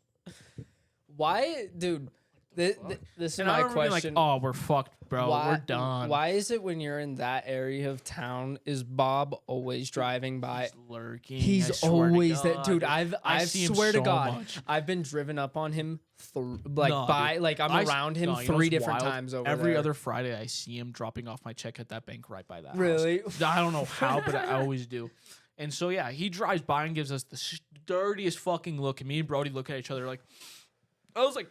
Why, dude? This is And I my remember being question. like, oh, we're fucked, bro. We're done. Why is it when you're in that area of town, is Bob always driving by? He's lurking. He's I swear to always that God, dude. I see him swear to so God, much. I've been driven up on him I'm Dude, around him no, you know 3 what's different wild? times over Every there. other Friday, I see him dropping off my check at that bank right by that house. Really? I don't know how, but I always do. And so, yeah, he drives by and gives us the dirtiest fucking look. And me and Brody look at each other like, I was like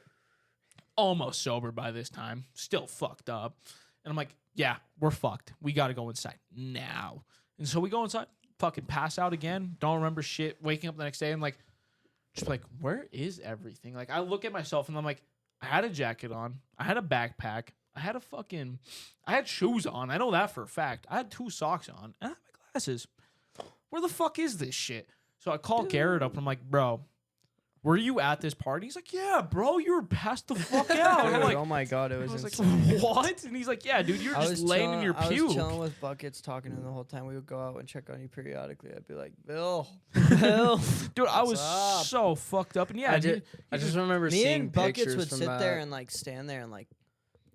almost sober by this time, still fucked up. And I'm like, yeah, we're fucked. We got to go inside now. And so we go inside, fucking pass out again. Don't remember shit. Waking up the next day and like, just like, where is everything? Like, I look at myself and I'm like, I had a jacket on. I had a backpack. I had shoes on. I know that for a fact. I had 2 socks on. And I had my glasses. Where the fuck is this shit? So I call Garrett up and I'm like, bro, were you at this party? He's like, yeah, bro, you were passed the fuck out. And I'm like, oh my God, it was I was insane. like, what? And he's like, yeah, dude, you're just laying in your I was puke. chilling with buckets, talking to him the whole time. We would go out and check on you periodically. I'd be like, Bill, Dude, I was up? so fucked up. And yeah, I just remember me seeing and buckets pictures would from sit that. there and like stand there and like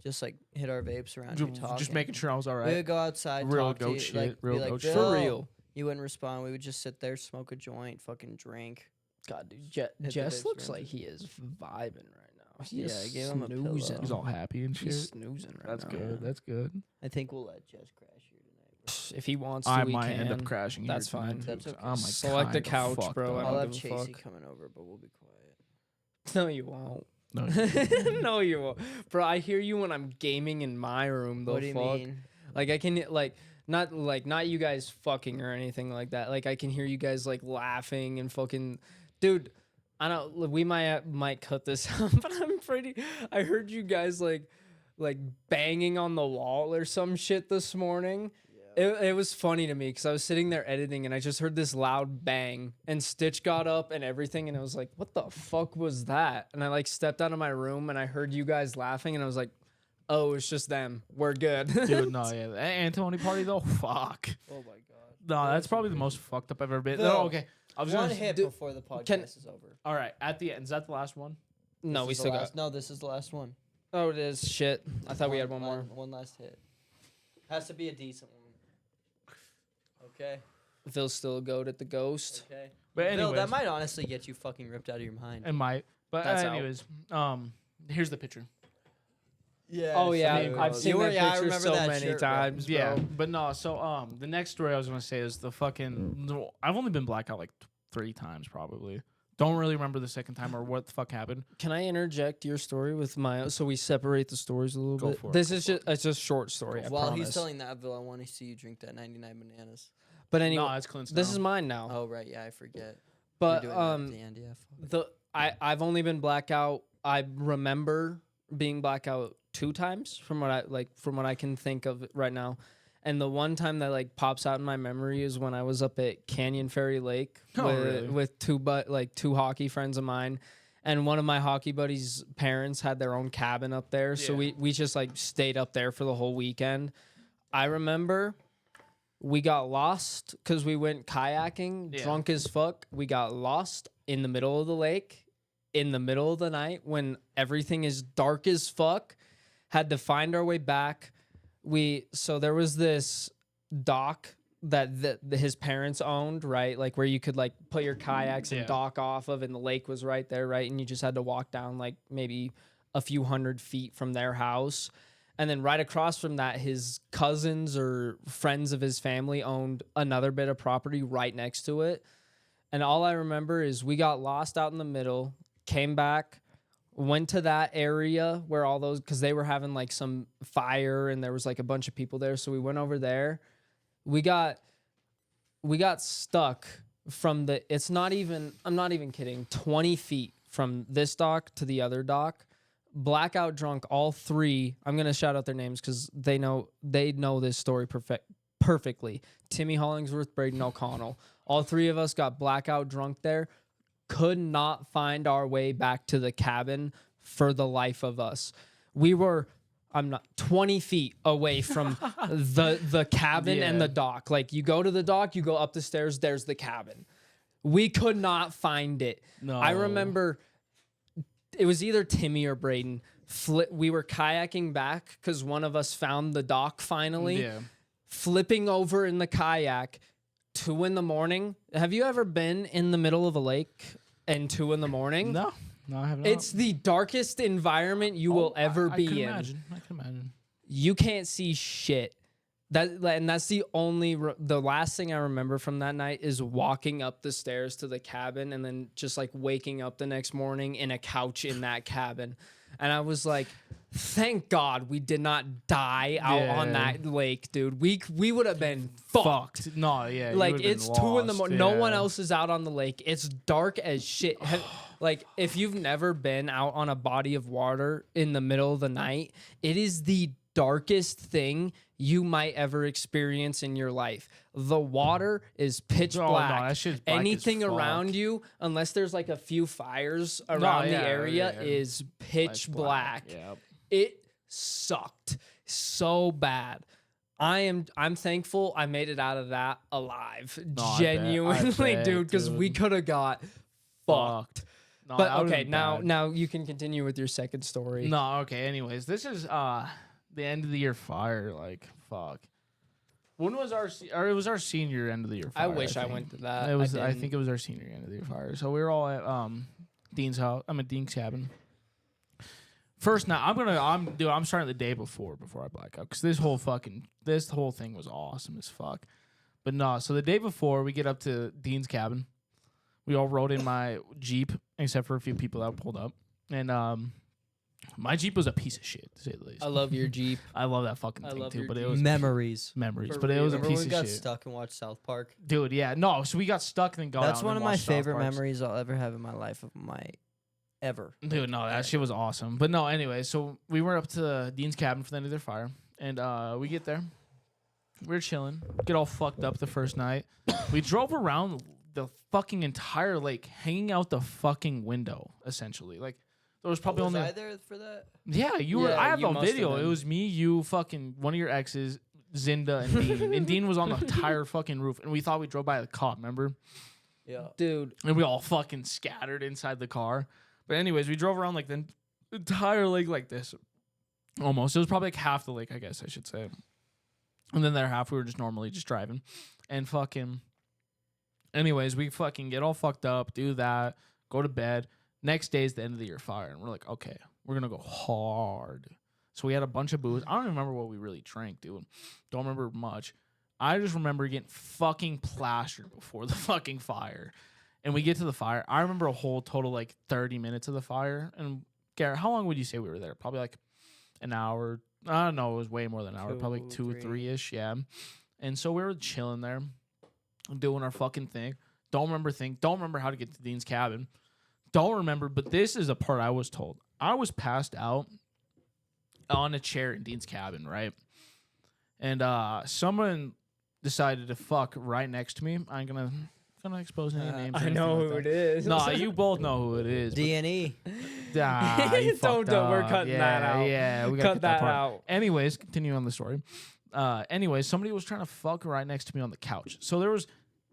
just like hit our vapes around you talking. just making sure I was all We right. would go outside, Real talk to goat you, shit, like, real be like, goat shit. Bill. For real. You wouldn't respond. We would just sit there, smoke a joint, fucking drink. God, dude, the Jess vapes looks around like he is vibing right now. He Yeah, is I gave him a pillow. snoozing. He's all happy and shit. He's snoozing right That's now. good. That's good. I think we'll let Jess crash here tonight. If he wants to, I we might can. end up crashing. here That's tonight, fine. too, That's 'cause okay. I'm, like, Select a kinda couch, fucked bro. up. I I'll don't have give a Chasey fuck. coming over, but we'll be quiet. No, you won't. No, No, you won't. Bro, I hear you when I'm gaming in my room, though. What do you fuck. mean? Like I can not you guys fucking or anything like that. Like I can hear you guys like laughing and fucking, dude. I don't. We might cut this out, but I heard you guys like banging on the wall or some shit this morning. It was funny to me because I was sitting there editing and I just heard this loud bang and Stitch got up and everything and I was like, what the fuck was that? And I like stepped out of my room and I heard you guys laughing and I was like, oh, it's just them. We're good. dude, no, yeah. The Anthony party though, fuck. Oh my God. No, that's probably the most fucked up I've ever been. Phil, No, okay. I was One gonna hit Dude, before the podcast can- is over. All right, at the end. Is that the last one? No, This we is the still last- got. No, this is the last one. Oh, it is shit. I thought we had one more. One last hit. Has to be a decent one. Okay. Phil's still a goat at the ghost. Okay. But Bill, anyways, that might honestly get you fucking ripped out of your mind. it might. But That's out. anyways, here's the picture. Yeah. Oh yeah, dude. I've seen You were- that yeah, I picture remember so that many shirt, bro. times, bro. Yeah, but no. So the next story I was gonna say is the fucking. No, I've only been blackout like 3 times probably. Don't really remember the second time or what the fuck happened. Can I interject your story with my so we separate the stories a little Go bit? for it, This go is for just it's just a short story. I While promise. he's telling that, Bill, I want to see you drink that 99 bananas. But anyway, No, it's Clint's. this now. is mine now. Oh right, yeah, I forget. but You're doing that at the end, yeah. fuck. I've only been blackout. I remember being blackout 2 times from what I can think of right now. And the one time that like pops out in my memory is when I was up at Canyon Ferry Lake really? with 2 hockey friends of mine. And one of my hockey buddies' parents had their own cabin up there. So Yeah. we just like stayed up there for the whole weekend. I remember we got lost because we went kayaking, Yeah. drunk as fuck. We got lost in the middle of the lake in the middle of the night when everything is dark as fuck. Had to find our way back. So there was this dock that his parents owned, right? Like where you could like put your kayaks and Yeah. dock off of, and the lake was right there, right? And you just had to walk down like maybe a few hundred feet from their house. And then right across from that, his cousins or friends of his family owned another bit of property right next to it. And all I remember is we got lost out in the middle, came back, went to that area where all those, because they were having like some fire and there was like a bunch of people there. So we went over there. We got stuck from I'm not even kidding, 20 feet from this dock to the other dock. Blackout drunk, all three. I'm gonna shout out their names because they know this story perfectly. Timmy Hollingsworth, Braden O'Connell. All three of us got blackout drunk there. Could not find our way back to the cabin for the life of us. We were 20 feet away from the cabin and the dock. Like, you go to the dock, you go up the stairs, there's the cabin. We could not find it. No. I remember it was either Timmy or Braden. We were kayaking back because one of us found the dock finally. Yeah. Flipping over in the kayak, 2 a.m. Have you ever been in the middle of a lake and 2 a.m? No, I have not. It's the darkest environment you will ever be in. I can imagine. You can't see shit. That's the only. The last thing I remember from that night is walking up the stairs to the cabin and then just like waking up the next morning in a couch in that cabin, and I was like, thank God we did not die out on that lake, dude. We would have been fucked. No, yeah. Like, it's 2 a.m. No one else is out on the lake. It's dark as shit. Like, if you've never been out on a body of water in the middle of the night, it is the darkest thing you might ever experience in your life. The water is pitch black. No, that shit's black Anything as fuck. around you, unless there's like a few fires around the area, is pitch black. Yep. It sucked so bad. I'm thankful I made it out of that alive. No, I Genuinely, bet, dude, because we could have got fucked. No, But that would've okay, been now bad. you can continue with your second story. No, okay. Anyways, this is the end of the year fire. Like, fuck. When was it was our senior end of the year fire. I wish I think. went to that. It was. I didn't. think it was our senior end of the year fire. So we were all at Dean's house. I'm at Dean's cabin. First night, I'm starting the day before I black out because this whole thing was awesome as fuck. But no, so the day before we get up to Dean's cabin, we all rode in my Jeep except for a few people that pulled up, and my Jeep was a piece of shit to say the least. I love your Jeep. I love that fucking I thing love too, your but it Jeep. was Memories. memories. For But it was a Remember piece when of we got shit, stuck and watched South Park? dude. Yeah, no, so we got stuck and then got That's out one and of my watched South favorite Parks. memories I'll ever have in my life of my ever. Dude, no, that shit was awesome. But no, anyway, so we went up to Dean's cabin for the end of their fire, and we get there. We're chilling, get all fucked up the first night. We drove around the fucking entire lake, hanging out the fucking window, essentially. Like, there was probably was only. I there for that? Yeah, you were. Yeah, I have you on must have video. It been. was me, you, fucking one of your exes, Zinda, and Dean. And Dean was on the entire fucking roof, and we thought we drove by the cop. Remember? Yeah. Dude, And we all fucking scattered inside the car. But anyways, we drove around like the entire lake like this. Almost. It was probably like half the lake, I guess I should say. And then the other half we were just normally just driving. And fucking anyways, we fucking get all fucked up, do that, go to bed. Next day is the end of the year fire. And we're like, okay, we're gonna go hard. So we had a bunch of booze. I don't even remember what we really drank, dude. Don't remember much. I just remember getting fucking plastered before the fucking fire. And we get to the fire. I remember a whole total like 30 minutes of the fire. And Garrett, how long would you say we were there? Probably like an hour. I don't know. It was way more than an hour. Probably like 2 or 3-ish. Yeah. And so we were chilling there, doing our fucking thing. Don't remember how to get to Dean's cabin. Don't remember. But this is a part I was told. I was passed out on a chair in Dean's cabin, right? And someone decided to fuck right next to me. I'm gonna expose any names. or I anything know like who that. it is. No, you both know who it is. but- D&E. You fucked We're up. cutting that out. Yeah, we gotta Cut that part. out. Anyways, continue on the story. Anyways, somebody was trying to fuck right next to me on the couch. So there was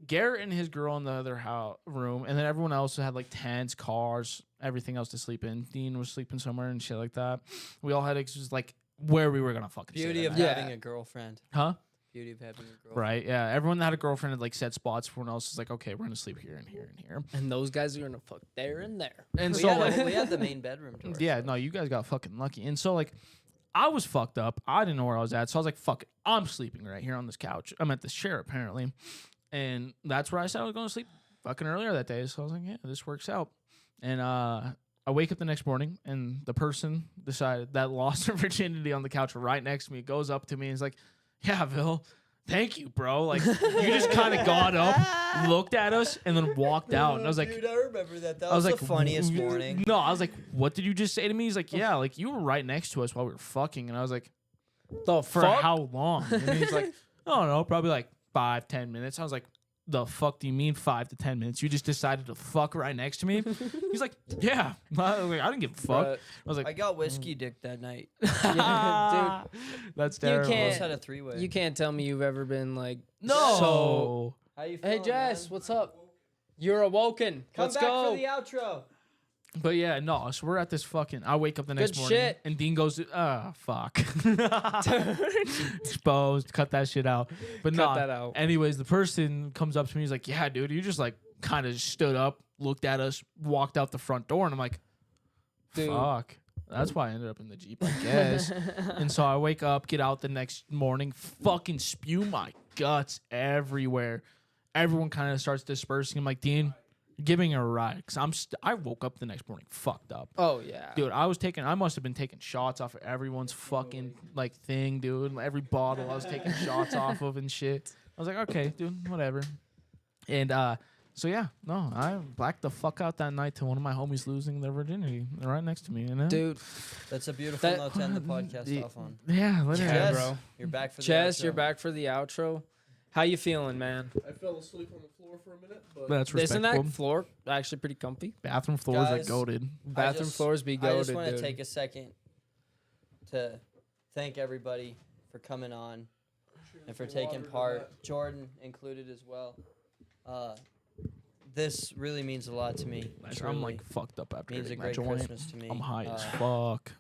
Garrett and his girl in the other room, and then everyone else had like tents, cars, everything else to sleep in. Dean was sleeping somewhere and shit like that. We all had just like where we were gonna fucking Beauty stay of that night. having a girlfriend. Huh? Beauty of having a girlfriend. Right, yeah. Everyone that had a girlfriend had like set spots. Everyone else is like, okay, we're gonna sleep here and here and here. And those guys are gonna fuck there and there. And We, so had, like, we had the main bedroom to yeah, ourselves. no, you guys got fucking lucky. And so like, I was fucked up. I didn't know where I was at, so I was like, fuck it, I'm sleeping right here on this couch. I'm at this chair apparently, and that's where I said I was going to sleep fucking earlier that day. So I was like, yeah, this works out. And I wake up the next morning, and the person decided that lost her virginity on the couch right next to me goes up to me and is like, yeah, Bill, thank you, bro. Like, you just kind of got up, looked at us, and then walked out. And I was like, dude, I remember that. That I was was like, the funniest morning. No, I was like, what did you just say to me? He's like, yeah, like you were right next to us while we were fucking. And I was like, The for fuck? how long? And he's like, I don't know, probably like 5-10 minutes. I was like, the fuck do you mean 5 to 10 minutes? You just decided to fuck right next to me? He's like, yeah. I was like, I didn't give a fuck. Bruh. I was like, I got whiskey dick that night. Yeah, that's You terrible. can't- Almost had a 3-way. You can't tell me you've ever been like, No. So, How you hey feeling, Jess, man? what's up? You're awoken. Come Let's back go. for the outro. But yeah, no. So we're at this fucking. I wake up the next Good morning, shit. and Dean goes, fuck, exposed. Cut that shit out. But Cut no. that out. Anyways, the person comes up to me. He's like, yeah, dude, you just like kind of stood up, looked at us, walked out the front door, and I'm like, Dude. fuck. That's why I ended up in the Jeep, I guess. And so I wake up, get out the next morning, fucking spew my guts everywhere. Everyone kind of starts dispersing. I'm like, Dean, giving her a ride, because I woke up the next morning fucked up. Oh yeah. Dude, I must have been taking shots off of everyone's fucking like thing, dude. Every bottle I was taking shots off of and shit. I was like, okay, dude, whatever. And so yeah, no, I blacked the fuck out that night to one of my homies losing their virginity. They're right next to me, you know? Dude, That's a beautiful That- note to end the podcast off on. Yeah, whatever. Yeah, Jess, bro. you're back for the Jess, outro. you're back for the outro. How you feeling, man? I fell asleep on the floor for a minute, but That's Isn't respectful. that floor actually pretty comfy? Bathroom floors are Guys, goated. Bathroom floors be I goated, just want to dude. take a second to thank everybody for coming on and for taking part. Jordan included as well. This really means a lot to me. I'm truly. like fucked up after means a hitting great that joint. Christmas to me. I'm high as fuck.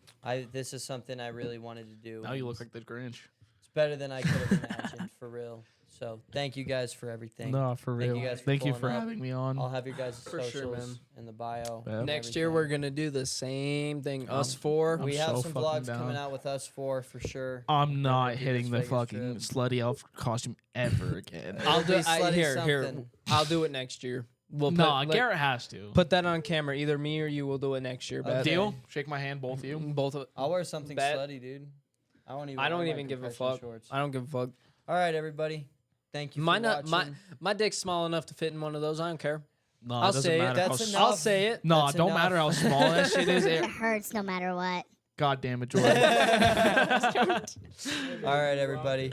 This is something I really wanted to do. Now you look and like the Grinch. it's better than I could have imagined, for real. So thank you guys for everything. No, for Thank real. you guys for Thank you pulling for up. having me on. I'll have your guys' For sure, socials man. in the bio. Yep. and Next year everything. we're gonna do the same thing. Us four. I'm We have so some fucking vlogs down. coming out with us four for sure. I'm not do this hitting the Vegas fucking slutty elf costume ever again. I'll It'll do be slutty here. something. I'll do it next year. We'll No, put, Garrett has to. put that on camera. Either me or you will do it next year. Bet. Okay. Deal? Shake my hand, both of you. Both of I'll wear something Bet. slutty, dude. I don't even. I don't wear my even give a compression fuck. Shorts. I don't give a fuck. All right, everybody. Thank you My for not watching. my dick's small enough to fit in one of those. I don't care. No, I'll it doesn't say it. matter how That's s- enough. I'll say it. No, That's don't matter how enough. small that shit is. It hurts no matter what. God damn it, Jordan. All right, everybody.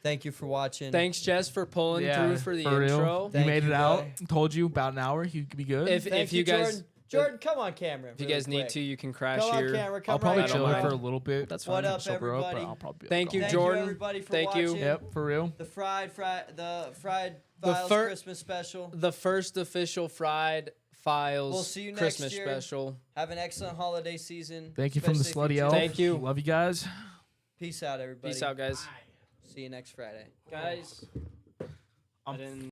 Thank you for watching. Thanks, Jess, for pulling through for the real. intro. You Thank made you, it out. guy. Told you about an hour. You could be good. If Thank you guys Jordan, come on camera. if you guys need to, you can crash come on here. camera. Come I'll probably right chill don't here now. for a little bit. That's What fine. up, Sober up, but everybody? I'll probably be Thank you, Thank Jordan. you, everybody, for Thank you. watching. Yep, for real. The FRiED The FiLES fir- Christmas special. The first official FRiED FiLES We'll see you next Christmas year. special. Have an excellent holiday season. Thank you from the especially if slutty you're elf. tuned. Thank you. Love you guys. Peace out, everybody. Peace out, guys. See you next Friday. Guys, I I'm didn't.